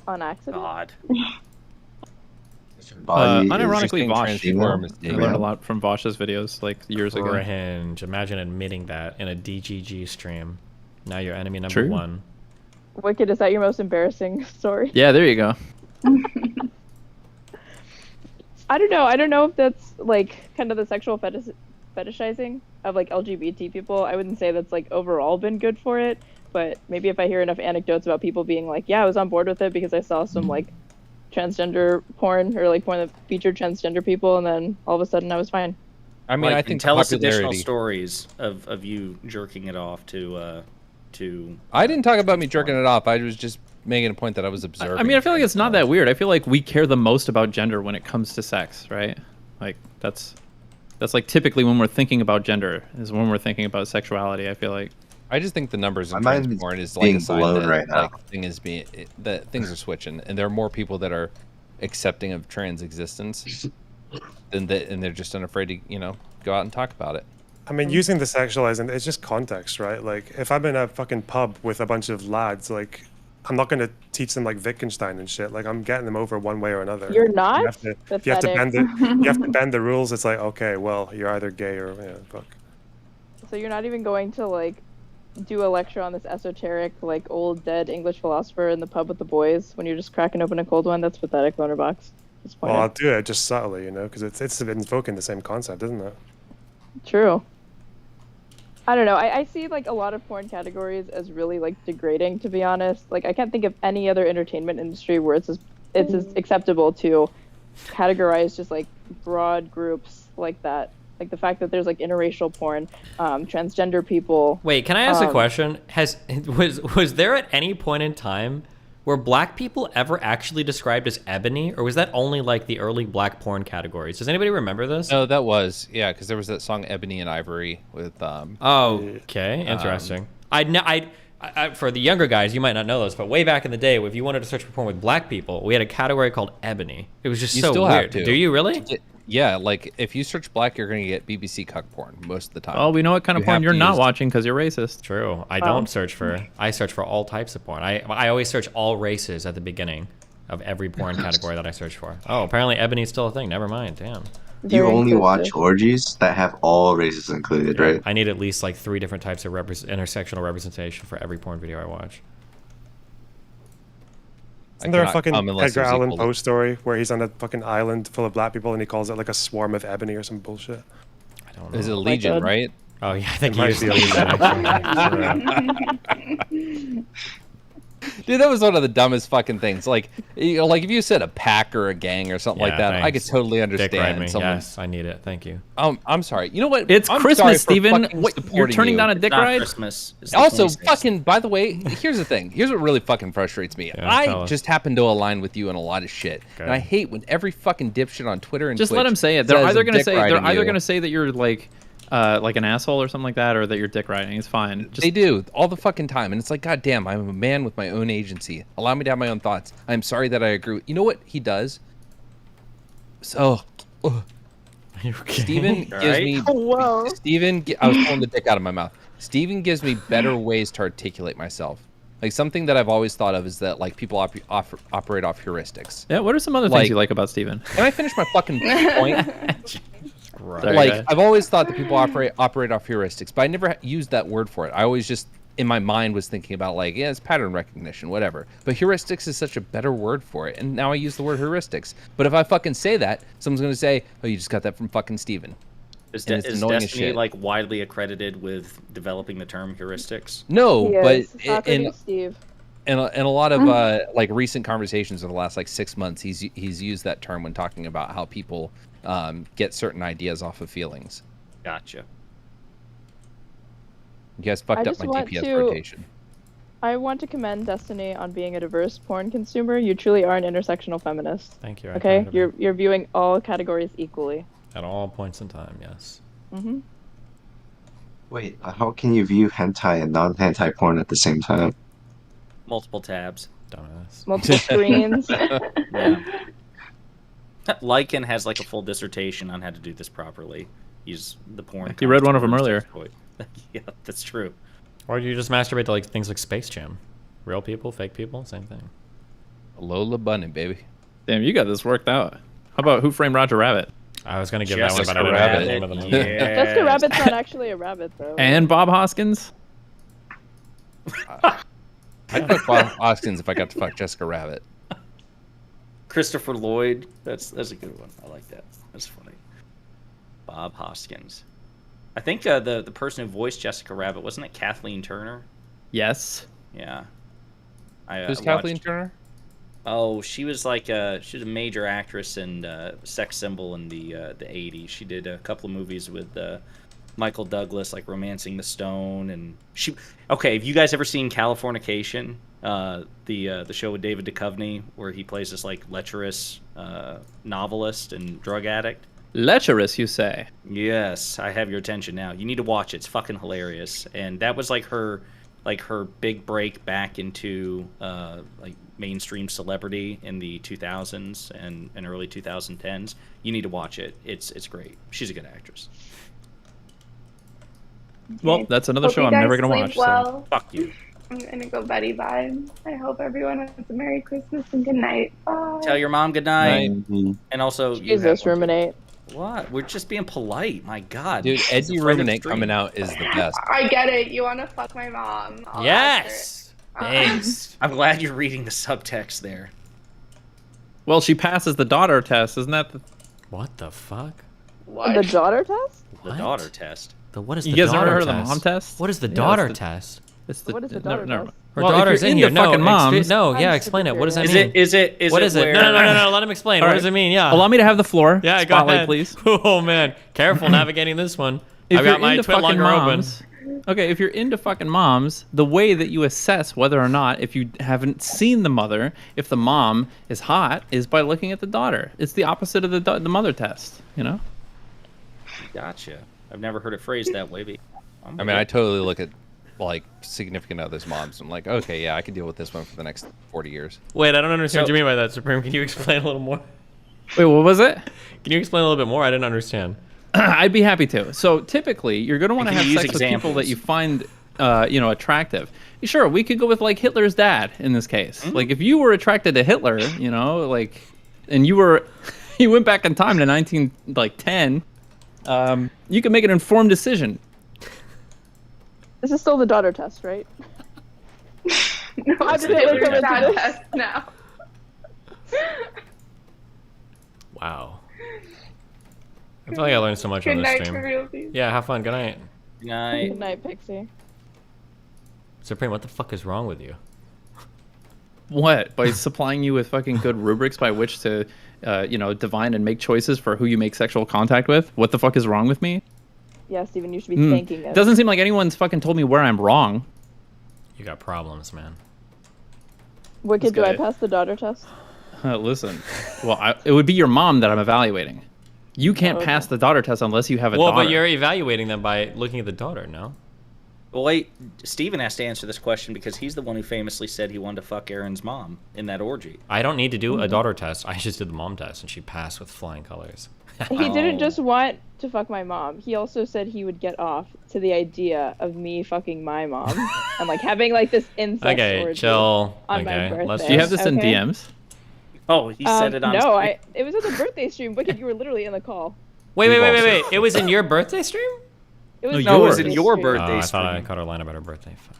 Speaker 8: on accident.
Speaker 9: God.
Speaker 3: Body is
Speaker 4: Unironically,
Speaker 1: being
Speaker 4: Vosh.
Speaker 1: transformed.
Speaker 4: I learned a lot from Vosh's videos like years ago.
Speaker 2: Cringe. Imagine admitting that in a DGG stream. Now you're enemy number
Speaker 4: True.
Speaker 2: 1.
Speaker 8: Wicked, is that your most embarrassing story?
Speaker 4: Yeah, there you go.
Speaker 8: I don't know. I don't know if that's like kind of the sexual fetishizing of like LGBT people. I wouldn't say that's like overall been good for it, but maybe if I hear enough anecdotes about people being like, yeah, I was on board with it because I saw some like transgender porn or like porn that featured transgender people, and then all of a sudden I was fine.
Speaker 1: I mean,
Speaker 9: Like,
Speaker 1: I think
Speaker 9: tell us additional
Speaker 1: popularity-
Speaker 9: stories of you jerking it off to.
Speaker 1: I didn't talk about me jerking it off. I was just making a point that I was observing.
Speaker 4: I mean, I feel like it's not that weird. I feel like we care the most about gender when it comes to sex, right? Like that's like typically when we're thinking about gender is when we're thinking about sexuality. I feel like.
Speaker 1: I just think the numbers in
Speaker 3: My mind
Speaker 1: trans
Speaker 3: is
Speaker 1: porn is like
Speaker 3: being
Speaker 1: a sign
Speaker 3: blown
Speaker 1: that
Speaker 3: right now.
Speaker 1: like that things are switching, and there are more people that are accepting of trans existence than that, and they're just unafraid to go out and talk about it.
Speaker 12: I mean, using the sexualizing, it's just context, right? Like, if I'm in a fucking pub with a bunch of lads, like, I'm not going to teach them, like, Wittgenstein and shit. Like, I'm getting them over one way or another.
Speaker 8: You're not?
Speaker 12: You have to bend the rules. It's like, okay, well, you're either gay or, fuck.
Speaker 8: So you're not even going to like do a lecture on this esoteric, like old dead English philosopher in the pub with the boys when you're just cracking open a cold one? That's pathetic, Lonerbox.
Speaker 12: Well, I'll do it just subtly, because it's invoking the same concept, isn't it?
Speaker 8: True. I don't know. I see like a lot of porn categories as really like degrading, to be honest. Like I can't think of any other entertainment industry where it's as acceptable to categorize just like broad groups like that. Like the fact that there's like interracial porn, transgender people.
Speaker 2: Wait, can I ask a question? Was there at any point in time were black people ever actually described as ebony, or was that only like the early black porn categories? Does anybody remember this?
Speaker 1: No, that was because there was that song "Ebony and Ivory" with.
Speaker 2: Oh, okay, interesting. I for the younger guys, you might not know this, but way back in the day, if you wanted to search for porn with black people, we had a category called ebony. It was just
Speaker 1: You
Speaker 2: so
Speaker 1: still
Speaker 2: weird.
Speaker 1: have to.
Speaker 2: Do you really?
Speaker 1: Yeah, like if you search black, you're going to get BBC cuck porn most of the time.
Speaker 4: Oh, we know what kind of porn
Speaker 1: have
Speaker 4: you're
Speaker 1: to
Speaker 4: not
Speaker 1: use-
Speaker 4: watching because you're racist.
Speaker 2: True. I don't search for. I search for all types of porn. I always search all races at the beginning of every porn category that I search for. Oh, apparently ebony is still a thing. Never mind. Damn.
Speaker 3: You only watch orgies that have all races included, right?
Speaker 2: I need at least like 3 different types of intersectional representation for every porn video I watch.
Speaker 12: Isn't there a
Speaker 1: cannot
Speaker 12: fucking
Speaker 1: come unless
Speaker 12: Edgar
Speaker 1: there's
Speaker 12: Allan
Speaker 1: equal-
Speaker 12: Poe story where he's on a fucking island full of black people and he calls it like a swarm of ebony or some bullshit?
Speaker 2: I don't know.
Speaker 1: Is it Legion, right?
Speaker 2: Oh yeah, I think
Speaker 12: It might
Speaker 2: he
Speaker 12: be a
Speaker 2: Legion.
Speaker 1: Dude, that was one of the dumbest fucking things. Like, like if you said a pack or a gang or something like that, I could totally
Speaker 2: Dick ride
Speaker 1: understand.
Speaker 2: me.
Speaker 1: Someone,
Speaker 2: Yes, I need it. Thank you.
Speaker 1: I'm sorry. You know what?
Speaker 4: It's
Speaker 1: I'm
Speaker 4: Christmas,
Speaker 1: sorry for
Speaker 4: Steven.
Speaker 1: fucking
Speaker 4: What, you're
Speaker 1: supporting
Speaker 4: turning
Speaker 1: you.
Speaker 4: down a dick
Speaker 9: Not
Speaker 4: ride?
Speaker 9: Christmas. It's the
Speaker 1: Also,
Speaker 9: 26th.
Speaker 1: fucking, by the way, here's the thing. Here's what really fucking frustrates me.
Speaker 2: Yeah, tell
Speaker 1: I
Speaker 2: us.
Speaker 1: just happen to align with you on a lot of shit.
Speaker 2: Okay.
Speaker 1: And I hate when every fucking dipshit on Twitter and
Speaker 4: Just
Speaker 1: Twitch
Speaker 4: let them say it. They're
Speaker 1: says
Speaker 4: either
Speaker 1: I'm
Speaker 4: gonna
Speaker 1: dick
Speaker 4: say they're
Speaker 1: riding
Speaker 4: either
Speaker 1: you.
Speaker 4: gonna say that you're like an asshole or something like that, or that you're dick riding. It's fine. Just
Speaker 1: They do all the fucking time, and it's like, God damn, I'm a man with my own agency. Allow me to have my own thoughts. I'm sorry that I agree. You know what he does? So, Steven gives me.
Speaker 8: Whoa.
Speaker 1: I was pulling the dick out of my mouth. Steven gives me better ways to articulate myself. Like something that I've always thought of is that like people operate off heuristics.
Speaker 4: Yeah. What are some other
Speaker 1: Like-
Speaker 4: things you like about Steven?
Speaker 1: Can I finish my fucking point?
Speaker 4: Sorry,
Speaker 1: Like
Speaker 4: guys.
Speaker 1: I've always thought that people operate off heuristics, but I never used that word for it. I always just in my mind was thinking about like, yeah, it's pattern recognition, whatever. But heuristics is such a better word for it. And now I use the word heuristics. But if I fucking say that, someone's going to say, oh, you just got that from fucking Steven.
Speaker 9: Is
Speaker 1: And it's annoying as
Speaker 9: Destiny
Speaker 1: shit.
Speaker 9: like widely accredited with developing the term heuristics?
Speaker 1: No, but in
Speaker 8: Steve.
Speaker 1: in a lot of like recent conversations in the last like 6 months, he's used that term when talking about how people get certain ideas off of feelings.
Speaker 9: Gotcha.
Speaker 1: You guys fucked up
Speaker 8: just
Speaker 1: my
Speaker 8: want
Speaker 1: DPS
Speaker 8: to-
Speaker 1: rotation.
Speaker 8: I want to commend Destiny on being a diverse porn consumer. You truly are an intersectional feminist.
Speaker 2: Thank you. I
Speaker 8: Okay,
Speaker 2: tried to be.
Speaker 8: you're viewing all categories equally.
Speaker 2: At all points in time, yes.
Speaker 8: Mm-hmm.
Speaker 3: Wait, how can you view hentai and non-hentai porn at the same time?
Speaker 9: Multiple tabs.
Speaker 2: Dumbass.
Speaker 8: Multiple screens.
Speaker 9: Yeah. Lycan has like a full dissertation on how to do this properly. He's the porn.
Speaker 4: You read one of them earlier.
Speaker 9: Yeah, that's true.
Speaker 2: Or do you just masturbate to like things like Space Jam? Real people, fake people, same thing.
Speaker 1: Lola Bunny, baby.
Speaker 4: Damn, you got this worked out. How about Who Framed Roger Rabbit?
Speaker 2: I was gonna give that one,
Speaker 1: Jessica
Speaker 2: but I didn't know the
Speaker 1: Rabbit.
Speaker 2: name of the movie.
Speaker 8: Jessica Rabbit's not actually a rabbit though.
Speaker 4: And Bob Hoskins?
Speaker 1: I'd fuck Bob Hoskins if I got to fuck Jessica Rabbit.
Speaker 9: Christopher Lloyd. That's a good one. I like that. That's funny. Bob Hoskins. I think the person who voiced Jessica Rabbit, wasn't it Kathleen Turner?
Speaker 4: Yes.
Speaker 9: Yeah.
Speaker 1: Who's Kathleen Turner?
Speaker 9: Oh, she was like she was a major actress and sex symbol in the 80s. She did a couple of movies with Michael Douglas, like Romancing the Stone, and she. Okay, have you guys ever seen Californication? The show with David Duchovny, where he plays this like lecherous novelist and drug addict.
Speaker 4: Lecherous, you say?
Speaker 9: Yes, I have your attention now. You need to watch it. It's fucking hilarious. And that was like her big break back into like mainstream celebrity in the 2000s and early 2010s. You need to watch it. It's great. She's a good actress.
Speaker 4: Well, that's another
Speaker 10: Hope
Speaker 4: show
Speaker 10: you
Speaker 4: I'm
Speaker 10: guys
Speaker 4: never gonna
Speaker 10: sleep
Speaker 4: watch.
Speaker 10: well.
Speaker 9: Fuck you.
Speaker 10: I'm gonna go Betty vibes. I hope everyone has a Merry Christmas and good night. Bye.
Speaker 9: Tell your mom good night. And also, you have
Speaker 8: Jesus,
Speaker 9: one.
Speaker 8: ruminate.
Speaker 9: What? We're just being polite. My God.
Speaker 1: Dude,
Speaker 9: It's
Speaker 1: Eddie
Speaker 9: a friend
Speaker 1: Ruminate
Speaker 9: extreme.
Speaker 1: coming out is the best.
Speaker 10: I get it. You want to fuck my mom? I'll
Speaker 2: Yes.
Speaker 10: Thanks.
Speaker 9: I'm glad you're reading the subtext there.
Speaker 4: Well, she passes the daughter test, isn't that?
Speaker 2: What the fuck?
Speaker 10: What?
Speaker 8: The daughter test?
Speaker 9: The
Speaker 2: What?
Speaker 9: daughter test.
Speaker 2: What is the
Speaker 4: You guys
Speaker 2: daughter
Speaker 4: never heard of
Speaker 2: test?
Speaker 4: the mom test?
Speaker 2: What is the
Speaker 4: Yeah,
Speaker 2: daughter
Speaker 4: it's the-
Speaker 2: test?
Speaker 4: It's the,
Speaker 8: What is the
Speaker 4: never-
Speaker 8: daughter
Speaker 4: never-
Speaker 8: test?
Speaker 2: Her
Speaker 4: Well, if
Speaker 2: daughter's
Speaker 4: you're
Speaker 2: in
Speaker 4: into
Speaker 2: here. No,
Speaker 4: fucking moms-
Speaker 2: no,
Speaker 8: I'm
Speaker 2: yeah,
Speaker 8: super
Speaker 2: explain it. What does that
Speaker 8: curious.
Speaker 2: mean?
Speaker 9: Is it
Speaker 2: What is it?
Speaker 9: where...
Speaker 2: No. Let him explain.
Speaker 4: All
Speaker 2: What
Speaker 4: right.
Speaker 2: does it mean? Yeah.
Speaker 4: Allow me to have the floor.
Speaker 2: Yeah, go
Speaker 4: Spotlight,
Speaker 2: ahead.
Speaker 4: please.
Speaker 2: Oh man, careful navigating this one.
Speaker 4: If
Speaker 2: I've
Speaker 4: you're
Speaker 2: got my
Speaker 4: into
Speaker 2: twit
Speaker 4: fucking
Speaker 2: longer open.
Speaker 4: moms, okay, if you're into fucking moms, the way that you assess whether or not, if you haven't seen the mother, if the mom is hot, is by looking at the daughter. It's the opposite of the mother test, you know?
Speaker 9: Gotcha. I've never heard it phrased that way. But
Speaker 1: I mean, I totally look at like significant others' moms. I'm like, okay, yeah, I can deal with this one for the next 40 years.
Speaker 2: Wait, I don't understand what
Speaker 9: So-
Speaker 2: you mean by that, Supreme. Can you explain a little more?
Speaker 4: Wait, what was it?
Speaker 2: Can you explain a little bit more? I didn't understand.
Speaker 4: I'd be happy to. So typically, you're going to want to
Speaker 9: Can
Speaker 4: have
Speaker 9: you
Speaker 4: sex
Speaker 9: use
Speaker 4: with people that
Speaker 9: examples?
Speaker 4: you find, attractive. Sure, we could go with like Hitler's dad in this case. Like if you were attracted to Hitler, and you went back in time to 1910, you could make an informed decision.
Speaker 8: This is still the daughter test, right?
Speaker 10: No,
Speaker 8: How
Speaker 10: it's
Speaker 8: did Hitler
Speaker 10: Hitler's
Speaker 8: come into
Speaker 10: dad
Speaker 8: this?
Speaker 10: test now.
Speaker 2: Wow. I feel like I learned so much on
Speaker 10: Good
Speaker 2: this
Speaker 10: night,
Speaker 2: stream.
Speaker 10: realties.
Speaker 2: Yeah, have fun. Good night.
Speaker 9: Good night.
Speaker 8: Good night, Pixie.
Speaker 2: Supreme, what the fuck is wrong with you?
Speaker 4: What? By supplying you with fucking good rubrics by which to, divine and make choices for who you make sexual contact with? What the fuck is wrong with me?
Speaker 8: Yeah, Steven, you should be thanking us.
Speaker 4: Doesn't seem like anyone's fucking told me where I'm wrong.
Speaker 2: You got problems, man.
Speaker 8: Wicked,
Speaker 4: This
Speaker 8: do I
Speaker 4: guy-
Speaker 8: pass the daughter test?
Speaker 4: Listen, well, it would be your mom that I'm evaluating. You can't
Speaker 8: Oh, okay.
Speaker 4: pass the daughter test unless you have a
Speaker 2: Well,
Speaker 4: daughter.
Speaker 2: but you're evaluating them by looking at the daughter, no?
Speaker 9: Well, wait. Steven has to answer this question because he's the one who famously said he wanted to fuck Aaron's mom in that orgy.
Speaker 2: I don't need to do a daughter test. I just did the mom test, and she passed with flying colors.
Speaker 8: He didn't just want to fuck my mom. He also said he would get off to the idea of me fucking my mom and like having like this incest
Speaker 2: Okay,
Speaker 8: orgy
Speaker 2: chill.
Speaker 8: on my
Speaker 2: Okay,
Speaker 8: birthday.
Speaker 2: let's
Speaker 4: Do you have this in
Speaker 8: okay?
Speaker 4: DMs?
Speaker 9: Oh, he said it on.
Speaker 8: No, it was at the birthday stream. Wicked, you were literally in the call.
Speaker 2: Wait. It was in your birthday stream?
Speaker 8: It was
Speaker 4: No,
Speaker 9: No, it was in
Speaker 8: birthday
Speaker 9: your
Speaker 8: stream.
Speaker 9: birthday
Speaker 2: Oh, I thought I
Speaker 9: stream.
Speaker 2: caught her line about her birthday. Fuck.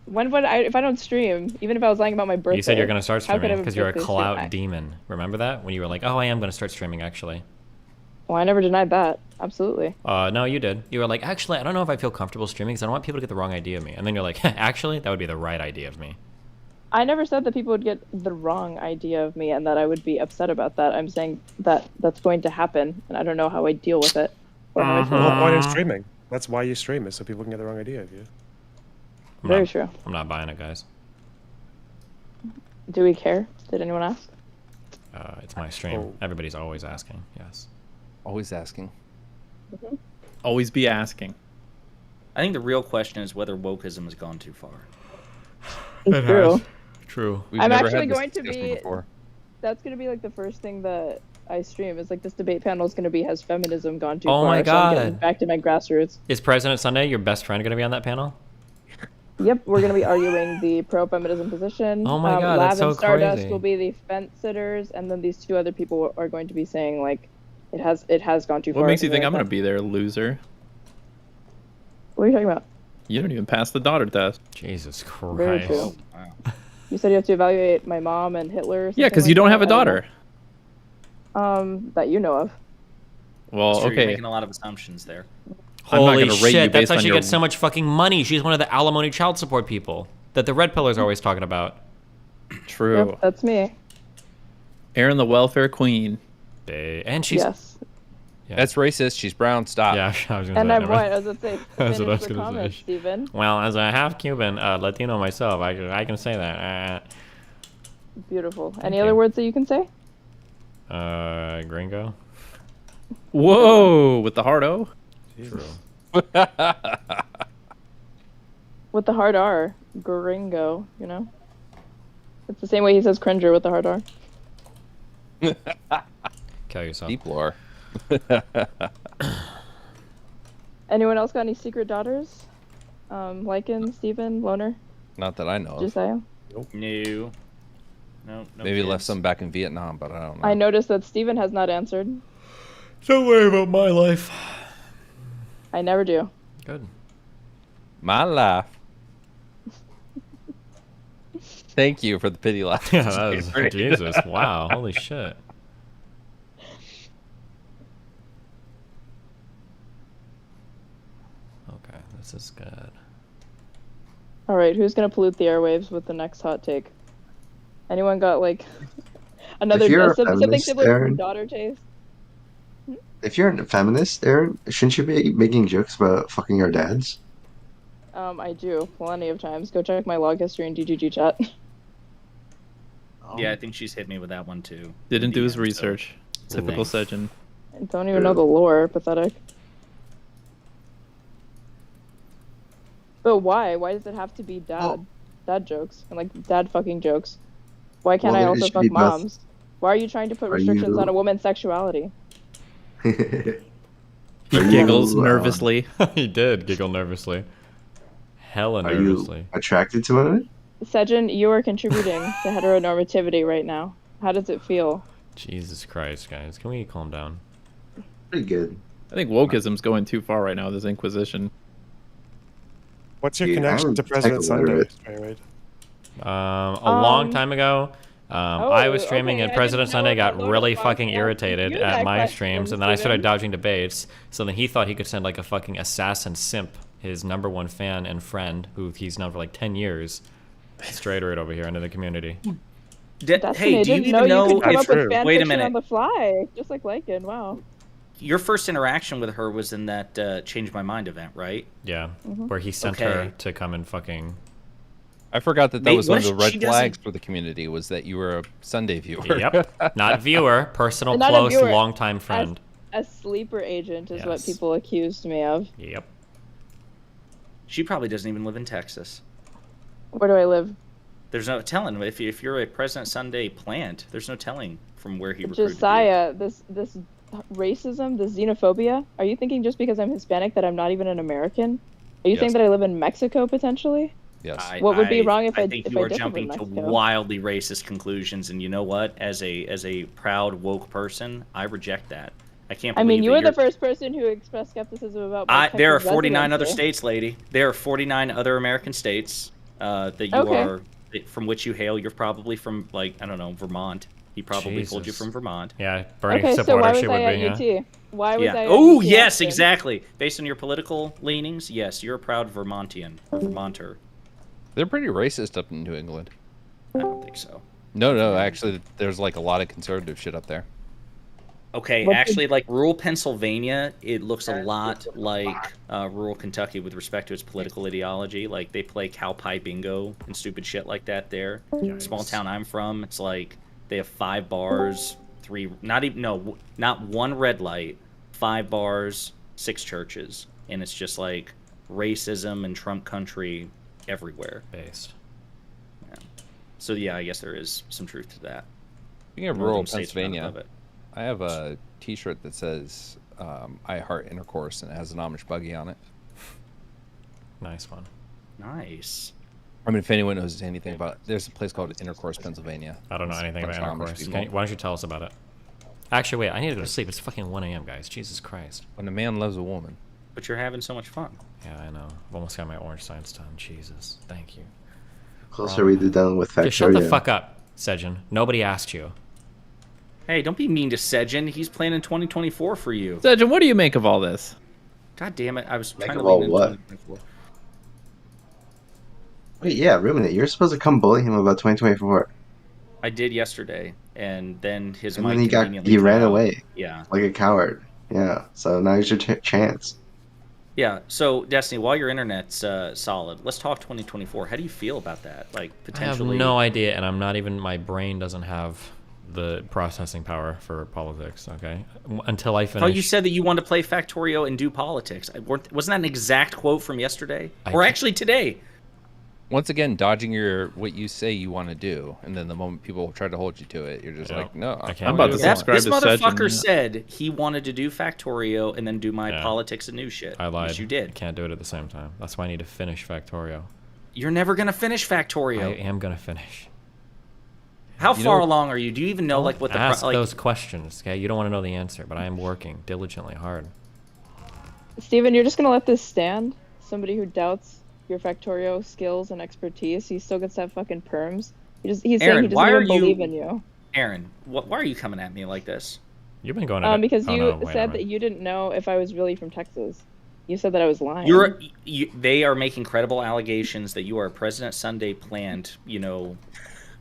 Speaker 8: When would I, if I don't stream, even if I was lying about my birthday?
Speaker 2: You said you're gonna start
Speaker 8: how could I
Speaker 2: streaming because you're a
Speaker 8: birthday
Speaker 2: clout
Speaker 8: stream?
Speaker 2: demon. Remember that when you were like, "Oh, I am gonna start streaming actually."
Speaker 8: Well, I never denied that. Absolutely.
Speaker 2: No, you did. You were like, "Actually, I don't know if I feel comfortable streaming because I don't want people to get the wrong idea of me." And then you're like, "Actually, that would be the right idea of me."
Speaker 8: I never said that people would get the wrong idea of me and that I would be upset about that. I'm saying that that's going to happen, and I don't know how I deal with it. Or how I feel
Speaker 12: The whole
Speaker 8: about
Speaker 12: point
Speaker 8: it.
Speaker 12: of streaming. That's why you stream, is so people can get the wrong idea of you.
Speaker 8: Very true.
Speaker 2: I'm not buying it, guys.
Speaker 8: Do we care? Did anyone ask?
Speaker 2: It's my stream. Everybody's always asking. Yes.
Speaker 1: Always asking.
Speaker 4: Always be asking.
Speaker 9: I think the real question is whether wokeism has gone too far.
Speaker 8: It's true.
Speaker 2: True.
Speaker 1: We've
Speaker 8: I'm
Speaker 1: never
Speaker 8: actually
Speaker 1: had this
Speaker 8: going to
Speaker 1: discussion
Speaker 8: be.
Speaker 1: before.
Speaker 8: That's going to be like the first thing that I stream. Is like this debate panel is going to be, has feminism gone too
Speaker 2: Oh
Speaker 8: far?
Speaker 2: my
Speaker 8: So I'm getting
Speaker 2: God.
Speaker 8: back to my grassroots.
Speaker 2: Is President Sunday your best friend gonna be on that panel?
Speaker 8: Yep, we're going to be arguing the pro-feminism position.
Speaker 2: Oh my God,
Speaker 8: Lav
Speaker 2: that's so
Speaker 8: and Stardust
Speaker 2: crazy.
Speaker 8: will be the fence sitters, and then these two other people are going to be saying like, it has gone too far.
Speaker 4: What makes you think
Speaker 8: something
Speaker 4: I'm
Speaker 8: like
Speaker 4: gonna be there, loser?
Speaker 8: that. What are you talking about?
Speaker 4: You don't even pass the daughter test.
Speaker 2: Jesus
Speaker 8: Very
Speaker 2: Christ.
Speaker 8: true. You said you have to evaluate my mom and Hitler. Or
Speaker 4: Yeah, because
Speaker 8: something
Speaker 4: you don't
Speaker 8: like
Speaker 4: have a
Speaker 8: that? I
Speaker 4: daughter.
Speaker 8: don't know. That you know of.
Speaker 4: Well,
Speaker 9: It's true, You're
Speaker 4: okay.
Speaker 9: making a lot of assumptions there.
Speaker 4: I'm not
Speaker 2: Holy
Speaker 4: gonna rate you
Speaker 2: shit, that's
Speaker 4: based
Speaker 2: how
Speaker 4: on
Speaker 2: she
Speaker 4: your-
Speaker 2: gets so much fucking money. She's one of the alimony child support people that the red pillars are always talking about.
Speaker 4: True.
Speaker 8: Yep, that's me.
Speaker 4: Aaron, the welfare queen.
Speaker 2: And she's
Speaker 8: Yes.
Speaker 1: That's racist. She's brown. Stop.
Speaker 2: Yeah, I was gonna
Speaker 8: And
Speaker 2: say.
Speaker 8: I'm
Speaker 2: never-
Speaker 8: what? As I say,
Speaker 2: That's what I
Speaker 8: finish
Speaker 2: was
Speaker 8: the
Speaker 2: gonna
Speaker 8: comment,
Speaker 2: say.
Speaker 8: Steven.
Speaker 2: Well, as a half Cuban Latino myself, I can say that.
Speaker 8: Beautiful. Any other words that you can say?
Speaker 2: Gringo.
Speaker 4: Whoa, with the hard O.
Speaker 2: True.
Speaker 8: With the hard R. Gringo, you know? It's the same way he says cringer with the hard R.
Speaker 2: Kill yourself.
Speaker 1: Deep lore.
Speaker 8: Anyone else got any secret daughters? Lycan, Steven, Loner,
Speaker 1: Not that I know of.
Speaker 8: Josiah?
Speaker 9: No. No.
Speaker 1: Maybe left
Speaker 9: kids.
Speaker 1: some back in Vietnam, but I don't know.
Speaker 8: I noticed that Steven has not answered.
Speaker 2: Don't worry about my life.
Speaker 8: I never do.
Speaker 2: Good.
Speaker 1: My life. Thank you for the pity laugh.
Speaker 2: Yeah, that was Jesus. Wow. Holy shit. Okay, this is good.
Speaker 8: All right, who's gonna pollute the airwaves with the next hot take? Anyone got like another
Speaker 3: If you're a
Speaker 8: something
Speaker 3: feminist,
Speaker 8: similar to
Speaker 3: Aaron-
Speaker 8: daughter chase?
Speaker 3: If you're a feminist, Aaron, shouldn't you be making jokes about fucking our dads?
Speaker 8: I do plenty of times. Go check my log history in DGG chat.
Speaker 9: Yeah, I think she's hit me with that one too.
Speaker 4: Didn't do his
Speaker 9: So,
Speaker 4: research.
Speaker 9: it's a
Speaker 4: Typical
Speaker 9: thing.
Speaker 4: Sejin.
Speaker 8: I don't even know the lore. Pathetic. But why? Why does it have to be dad jokes and like dad fucking jokes? Why can't
Speaker 3: Well,
Speaker 8: I
Speaker 3: it
Speaker 8: also
Speaker 3: should
Speaker 8: fuck
Speaker 3: be both.
Speaker 8: moms? Why are you trying to put
Speaker 3: Are
Speaker 8: restrictions
Speaker 3: you-
Speaker 8: on a woman's sexuality?
Speaker 4: He
Speaker 3: Are
Speaker 4: giggles
Speaker 3: you,
Speaker 4: nervously.
Speaker 2: He did giggle nervously. Hella
Speaker 3: Are
Speaker 2: nervously.
Speaker 3: you attracted to women?
Speaker 8: Sejin, you are contributing to heteronormativity right now. How does it feel?
Speaker 2: Jesus Christ, guys. Can we calm down?
Speaker 3: Pretty good.
Speaker 4: I think wokeism's going too far right now with this Inquisition.
Speaker 12: What's your
Speaker 3: Dude,
Speaker 12: connection
Speaker 3: I'm
Speaker 12: to President Sunday?
Speaker 3: tech-illiterate.
Speaker 12: Straight
Speaker 2: A long time ago, I was streaming
Speaker 8: okay,
Speaker 2: and
Speaker 8: I
Speaker 2: President
Speaker 8: didn't know
Speaker 2: Sunday got
Speaker 8: about
Speaker 2: really
Speaker 8: Lotus
Speaker 2: fucking
Speaker 8: Box
Speaker 2: irritated
Speaker 8: answered
Speaker 2: at
Speaker 8: that
Speaker 2: my
Speaker 8: question,
Speaker 2: streams, and then I started
Speaker 8: Steven.
Speaker 2: dodging debates. So then he thought he could send like a fucking assassin simp, his #1 fan and friend, who he's known for like 10 years, straight right over here into the community.
Speaker 8: That's
Speaker 9: Hey,
Speaker 8: I
Speaker 9: do you
Speaker 8: didn't
Speaker 9: even
Speaker 8: know you
Speaker 9: know?
Speaker 8: could come up with fan
Speaker 9: Wait a
Speaker 8: fiction
Speaker 9: minute.
Speaker 8: on the fly, just like Lycan. Wow.
Speaker 9: Your first interaction with her was in that Change My Mind event, right?
Speaker 2: Yeah,
Speaker 8: Mm-hmm.
Speaker 2: where he sent
Speaker 9: Okay.
Speaker 2: her to come and fucking.
Speaker 1: I forgot that
Speaker 9: Mate,
Speaker 1: was one of
Speaker 9: what
Speaker 1: the
Speaker 9: if
Speaker 1: red
Speaker 9: she doesn't-
Speaker 1: flags for the community was that you were a Sunday viewer.
Speaker 2: Yep, not viewer, personal,
Speaker 8: Not a
Speaker 2: close,
Speaker 8: viewer,
Speaker 2: longtime friend.
Speaker 8: A sleeper agent is what
Speaker 2: Yes.
Speaker 8: people accused me of.
Speaker 2: Yep.
Speaker 9: She probably doesn't even live in Texas.
Speaker 8: Where do I live?
Speaker 9: There's no telling if you're a President Sunday plant. There's no telling from where he recruited you.
Speaker 8: Josiah, this racism, this xenophobia. Are you thinking just because I'm Hispanic that I'm not even an American? Are you saying
Speaker 1: Yes.
Speaker 8: that I live in Mexico potentially?
Speaker 1: Yes.
Speaker 8: What would be wrong if I
Speaker 9: think
Speaker 8: if
Speaker 9: you
Speaker 8: I
Speaker 9: are
Speaker 8: did live
Speaker 9: jumping
Speaker 8: in
Speaker 9: to
Speaker 8: Mexico?
Speaker 9: wildly racist conclusions, and you know what? As a proud woke person, I reject that. I can't.
Speaker 8: I
Speaker 9: Believe
Speaker 8: mean, you
Speaker 9: that
Speaker 8: were the
Speaker 9: you're-
Speaker 8: first person who expressed skepticism about my
Speaker 9: There are
Speaker 8: Texas
Speaker 9: 49 other
Speaker 8: residency.
Speaker 9: states, lady. There are 49 other American states. that you are from which you hail. You're probably from like I don't know Vermont. He probably told you
Speaker 2: Jesus.
Speaker 9: from Vermont.
Speaker 2: Yeah, Bernie
Speaker 8: Okay, so
Speaker 2: supporter
Speaker 8: why was
Speaker 2: she
Speaker 8: I
Speaker 2: would
Speaker 8: at
Speaker 2: be. Yeah.
Speaker 8: UT? Why was I at
Speaker 9: Oh
Speaker 8: UT
Speaker 9: yes,
Speaker 8: Austin?
Speaker 9: exactly. Based on your political leanings, yes, you're a proud Vermontian or Vermonter.
Speaker 1: They're pretty racist up in New England.
Speaker 9: I don't think so.
Speaker 1: No, actually, there's like a lot of conservative shit up there.
Speaker 9: Okay, actually, like rural Pennsylvania, it looks a lot like rural Kentucky with respect to its political ideology. Like they play cow pie bingo and stupid shit like that there. Small town I'm from, it's like they have 5 bars, 3, not one red light, 5 bars, 6 churches, and it's just like racism and Trump country everywhere.
Speaker 2: Based.
Speaker 9: Yeah. So yeah, I guess there is some truth to that.
Speaker 1: Speaking of
Speaker 9: Northern
Speaker 1: rural
Speaker 9: states run
Speaker 1: Pennsylvania,
Speaker 9: above it.
Speaker 1: I have a T-shirt that says "I heart intercourse" and it has an Amish buggy on it.
Speaker 2: Nice one.
Speaker 9: Nice.
Speaker 1: I mean, if anyone knows anything about, there's a place called Intercourse, Pennsylvania.
Speaker 2: I don't know
Speaker 1: It's a
Speaker 2: anything
Speaker 1: bunch
Speaker 2: about
Speaker 1: of Amish
Speaker 2: intercourse.
Speaker 1: people.
Speaker 2: Why don't you tell us about it? Actually, wait. I need to go to sleep. It's fucking 1 a.m., guys. Jesus Christ.
Speaker 1: When a man loves a woman.
Speaker 9: But you're having so much fun.
Speaker 2: Yeah, I know. I've almost got my orange science done. Jesus. Thank you.
Speaker 3: Closer we done with Factorio.
Speaker 2: Just shut the fuck up, Sejin. Nobody asked you.
Speaker 9: Hey, don't be mean to Sejin. He's planning 2024 for you.
Speaker 4: Sejin, what do you make of all this?
Speaker 9: God damn it! I was
Speaker 3: Make
Speaker 9: trying to
Speaker 3: of all
Speaker 9: lean into
Speaker 3: what?
Speaker 9: 2024.
Speaker 3: Wait, yeah, Ruminate, you're supposed to come bully him about 2024.
Speaker 9: I did yesterday, and then his
Speaker 3: And
Speaker 9: mic
Speaker 3: then
Speaker 9: conveniently
Speaker 3: he
Speaker 9: cut
Speaker 3: ran
Speaker 9: out.
Speaker 3: away.
Speaker 9: Yeah.
Speaker 3: Like a coward. Yeah, so now here's your chance.
Speaker 9: Yeah. So Destiny, while your internet's solid, let's talk 2024. How do you feel about that? Like potentially.
Speaker 2: I have no idea, and I'm not even. My brain doesn't have the processing power for politics. Okay, until I
Speaker 9: I
Speaker 2: finish.
Speaker 9: thought you said that you wanted to play Factorio and do politics. Wasn't that an exact quote from yesterday, or actually today?
Speaker 1: Once again, dodging what you say you want to do, and then the moment people try to hold you to it, you're just like, no.
Speaker 4: I'm about to subscribe
Speaker 9: This
Speaker 4: to
Speaker 9: motherfucker
Speaker 4: Sejin.
Speaker 9: said he wanted to do Factorio and then do my politics and news shit.
Speaker 2: I lied.
Speaker 9: Which you did.
Speaker 2: I can't do it at the same time. That's why I need to finish Factorio.
Speaker 9: You're never gonna finish Factorio.
Speaker 2: I am gonna finish.
Speaker 9: How
Speaker 2: You
Speaker 9: far
Speaker 2: know-
Speaker 9: along are you? Do you even know like what the
Speaker 2: Ask
Speaker 9: like?
Speaker 2: those questions, okay? You don't want to know the answer, but I am working diligently hard.
Speaker 8: Steven, you're just gonna let this stand? Somebody who doubts your Factorio skills and expertise, he still gets to have fucking perms. He's saying
Speaker 9: Aaron,
Speaker 8: he doesn't
Speaker 9: why are
Speaker 8: even
Speaker 9: you-
Speaker 8: believe in you.
Speaker 9: Aaron, why are you coming at me like this?
Speaker 2: You've been going at it.
Speaker 8: Because
Speaker 2: Oh,
Speaker 8: you
Speaker 2: no, wait a
Speaker 8: said
Speaker 2: minute.
Speaker 8: that you didn't know if I was really from Texas. You said that I was lying.
Speaker 9: They are making credible allegations that you are a President Sunday plant,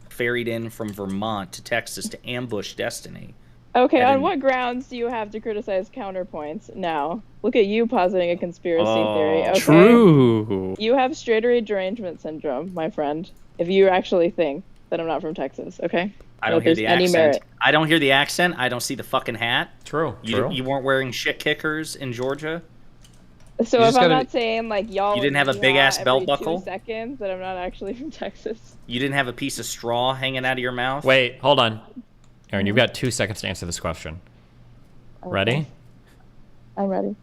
Speaker 9: ferried in from Vermont to Texas to ambush Destiny.
Speaker 8: Okay,
Speaker 9: I
Speaker 8: on
Speaker 9: didn't-
Speaker 8: what grounds do you have to criticize counterpoints now? Look at you positing a conspiracy
Speaker 9: Oh,
Speaker 8: theory. Okay?
Speaker 4: True.
Speaker 8: You have straight derangement syndrome, my friend. If you actually think that I'm not from Texas, okay?
Speaker 9: I don't
Speaker 8: That
Speaker 9: hear
Speaker 8: there's
Speaker 9: the
Speaker 8: any
Speaker 9: accent.
Speaker 8: merit.
Speaker 9: I don't hear the accent. I don't see the fucking hat.
Speaker 2: True.
Speaker 9: You weren't wearing shit kickers in Georgia.
Speaker 8: So
Speaker 9: You
Speaker 8: if
Speaker 9: just
Speaker 8: I'm
Speaker 9: gotta-
Speaker 8: not saying like y'all,
Speaker 9: You didn't
Speaker 8: and
Speaker 9: have a
Speaker 8: yeehaw
Speaker 9: big-ass belt
Speaker 8: every
Speaker 9: buckle?
Speaker 8: 2 seconds, that I'm not actually from Texas.
Speaker 9: You didn't have a piece of straw hanging out of your mouth.
Speaker 2: Wait, hold on. Aaron, you've got 2 seconds to answer this question. Ready?
Speaker 8: I'm ready.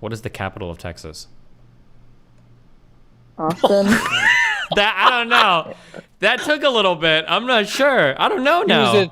Speaker 2: What is the capital of Texas?
Speaker 8: Austin.
Speaker 2: That I don't know. That took a little bit. I'm not sure. I don't know now.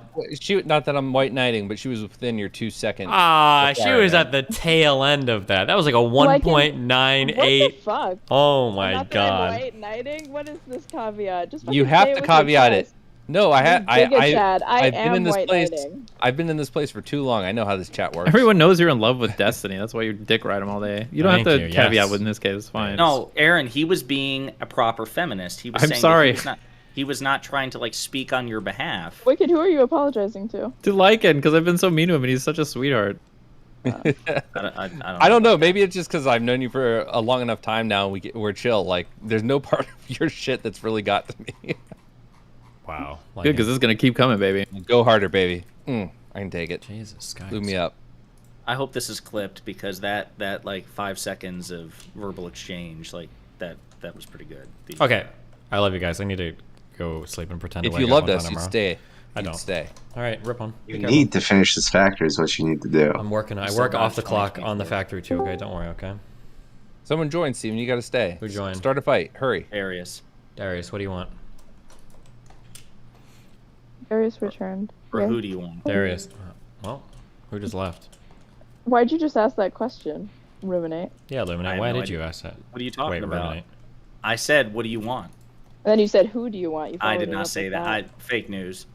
Speaker 1: Not that I'm white knighting, but she was within your 2 second.
Speaker 2: She was at the tail end of that. That was like a
Speaker 8: Like in-
Speaker 2: 1.98.
Speaker 8: What the fuck?
Speaker 2: Oh my
Speaker 8: Not that
Speaker 2: god.
Speaker 8: I'm white knighting. What is this caveat? Just
Speaker 1: You
Speaker 8: fucking
Speaker 1: have
Speaker 8: say
Speaker 1: to
Speaker 8: with your
Speaker 1: caveat it.
Speaker 8: chest.
Speaker 1: No, I had.
Speaker 8: bigot, Chad. I
Speaker 1: I've been
Speaker 8: am
Speaker 1: in this
Speaker 8: white
Speaker 1: place.
Speaker 8: knighting.
Speaker 1: I've been in this place for too long. I know how this chat works.
Speaker 4: Everyone knows you're in love with Destiny. That's why you dick ride him all day. You don't
Speaker 1: Thank
Speaker 4: have to
Speaker 1: you,
Speaker 4: caveat
Speaker 1: yes.
Speaker 4: with in this case. It's fine.
Speaker 9: No, Aaron, he was being a proper feminist. He was
Speaker 4: I'm
Speaker 9: saying
Speaker 4: sorry.
Speaker 9: That he was not trying to like speak on your behalf.
Speaker 8: Wicked, who are you apologizing to?
Speaker 4: To Lycan, because I've been so mean to him and he's such a sweetheart.
Speaker 1: I don't know. Maybe it's just because I've known you for a long enough time now. We're chill. Like, there's no part of your shit that's really got to me.
Speaker 2: Wow.
Speaker 4: Good, because this is gonna keep coming, baby.
Speaker 1: Go harder, baby. I can take it.
Speaker 2: Jesus, guys.
Speaker 1: Blew me up.
Speaker 9: I hope this is clipped because that like 5 seconds of verbal exchange like that was pretty good.
Speaker 2: Okay. I love you guys. I need to go sleep and pretend to
Speaker 1: If
Speaker 2: wake
Speaker 1: you
Speaker 2: up
Speaker 1: loved
Speaker 2: on
Speaker 1: us,
Speaker 2: time
Speaker 1: you'd
Speaker 2: tomorrow.
Speaker 1: stay.
Speaker 2: I
Speaker 1: You'd
Speaker 2: don't.
Speaker 1: stay.
Speaker 2: All right, rip on.
Speaker 3: You need to finish this factory is what you need to do.
Speaker 2: I'm working. I work off the clock on the factory too. Okay, don't worry. Okay.
Speaker 1: Someone join, Steven. You got to stay.
Speaker 2: Who joined?
Speaker 1: Start a fight. Hurry.
Speaker 9: Darius.
Speaker 2: Darius, what do you want?
Speaker 8: Darius returned.
Speaker 9: Or
Speaker 8: Yeah.
Speaker 9: who do you want?
Speaker 2: Darius. Well, who just left?
Speaker 8: Why'd you just ask that question? Ruminate.
Speaker 2: Yeah,
Speaker 9: I
Speaker 2: Luminate.
Speaker 9: have
Speaker 2: Why
Speaker 9: no
Speaker 2: did
Speaker 9: idea.
Speaker 2: you ask that?
Speaker 9: What are you talking
Speaker 2: Wait,
Speaker 9: about?
Speaker 2: Ruminate.
Speaker 9: I said, what do you want?
Speaker 8: And then you said, "Who do you want?" You
Speaker 9: I did
Speaker 8: followed it
Speaker 9: not
Speaker 8: up
Speaker 9: say
Speaker 8: with
Speaker 9: that. Fake news.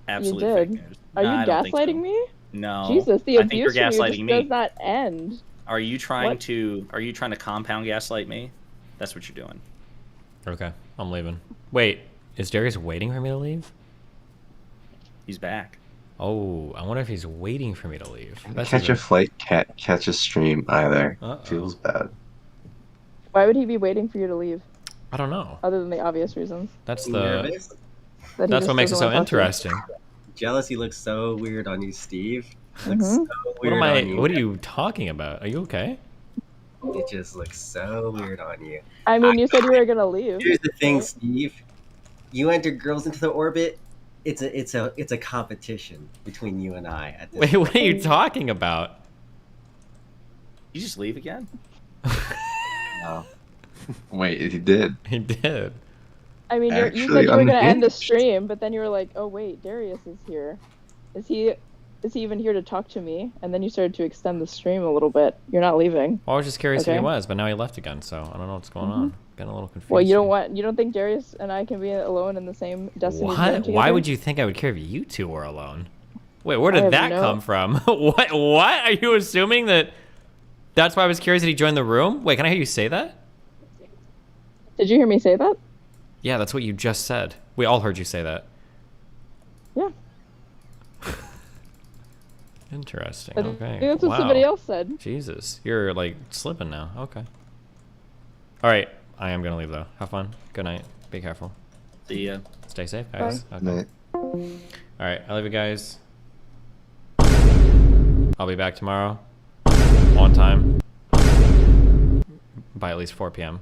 Speaker 8: You
Speaker 9: Absolute
Speaker 8: did.
Speaker 9: fake news.
Speaker 8: Are
Speaker 9: Nah,
Speaker 8: you
Speaker 9: I don't think so.
Speaker 8: gaslighting me?
Speaker 9: No.
Speaker 8: Jesus, the
Speaker 9: I think you're
Speaker 8: abuse from you
Speaker 9: gaslighting
Speaker 8: just
Speaker 9: me.
Speaker 8: does not end.
Speaker 9: Are you trying
Speaker 8: What?
Speaker 9: to compound gaslight me? That's what you're doing.
Speaker 2: Okay, I'm leaving. Wait, is Darius waiting for me to leave?
Speaker 9: He's back.
Speaker 2: Oh, I wonder if he's waiting for me to leave.
Speaker 3: Catch a flight, can't catch a stream either. Feels bad.
Speaker 8: Why would he be waiting for you to leave?
Speaker 2: I don't know.
Speaker 8: Other than the obvious reasons.
Speaker 2: That's
Speaker 16: Nervous?
Speaker 8: That he
Speaker 2: that's
Speaker 8: just
Speaker 2: what makes it
Speaker 8: doesn't
Speaker 2: so
Speaker 8: wanna talk to you.
Speaker 2: interesting.
Speaker 16: Jealousy looks so weird on you, Steve. Looks so
Speaker 2: What
Speaker 16: weird
Speaker 2: am
Speaker 16: on
Speaker 2: I?
Speaker 16: you.
Speaker 2: What are you talking about? Are you okay?
Speaker 16: It just looks so weird on you.
Speaker 8: I mean, you said you were gonna leave.
Speaker 16: Here's the thing, Steve. You enter girls into the orbit. It's a competition between you and I. At this
Speaker 2: Wait, what are
Speaker 16: point.
Speaker 2: you talking about?
Speaker 9: You just leave again?
Speaker 3: No. Wait, he did.
Speaker 2: He did.
Speaker 8: I mean, you
Speaker 3: Actually
Speaker 8: said you were gonna end the
Speaker 3: unhinged.
Speaker 8: stream, but then you were like, "Oh wait, Darius is here. Is he even here to talk to me?" And then you started to extend the stream a little bit. You're not leaving.
Speaker 2: Well, I was just curious who he
Speaker 8: Okay.
Speaker 2: was, but now he left again, so I don't know what's going on. Getting a little confused.
Speaker 8: Well, you don't think Darius and I can be alone in the same Destiny zone
Speaker 2: What?
Speaker 8: together?
Speaker 2: Why would you think I would care if you two were alone? Wait, where
Speaker 8: I
Speaker 2: did
Speaker 8: have
Speaker 2: that
Speaker 8: no-
Speaker 2: come from? What? What? Are you assuming that? That's why I was curious that he joined the room. Wait, can I hear you say that?
Speaker 8: Did you hear me say that?
Speaker 2: Yeah, that's what you just said. We all heard you say that.
Speaker 8: Yeah.
Speaker 2: Interesting.
Speaker 8: I
Speaker 2: Okay.
Speaker 8: think that's what somebody else said.
Speaker 2: Jesus, you're like slipping now. Okay. All right, I am gonna leave though. Have fun. Good night. Be careful.
Speaker 9: See ya.
Speaker 2: Stay safe, guys.
Speaker 3: Bye.
Speaker 2: Okay.
Speaker 3: Night.
Speaker 2: All right, I love you guys. I'll be back tomorrow on time by at least 4 p.m.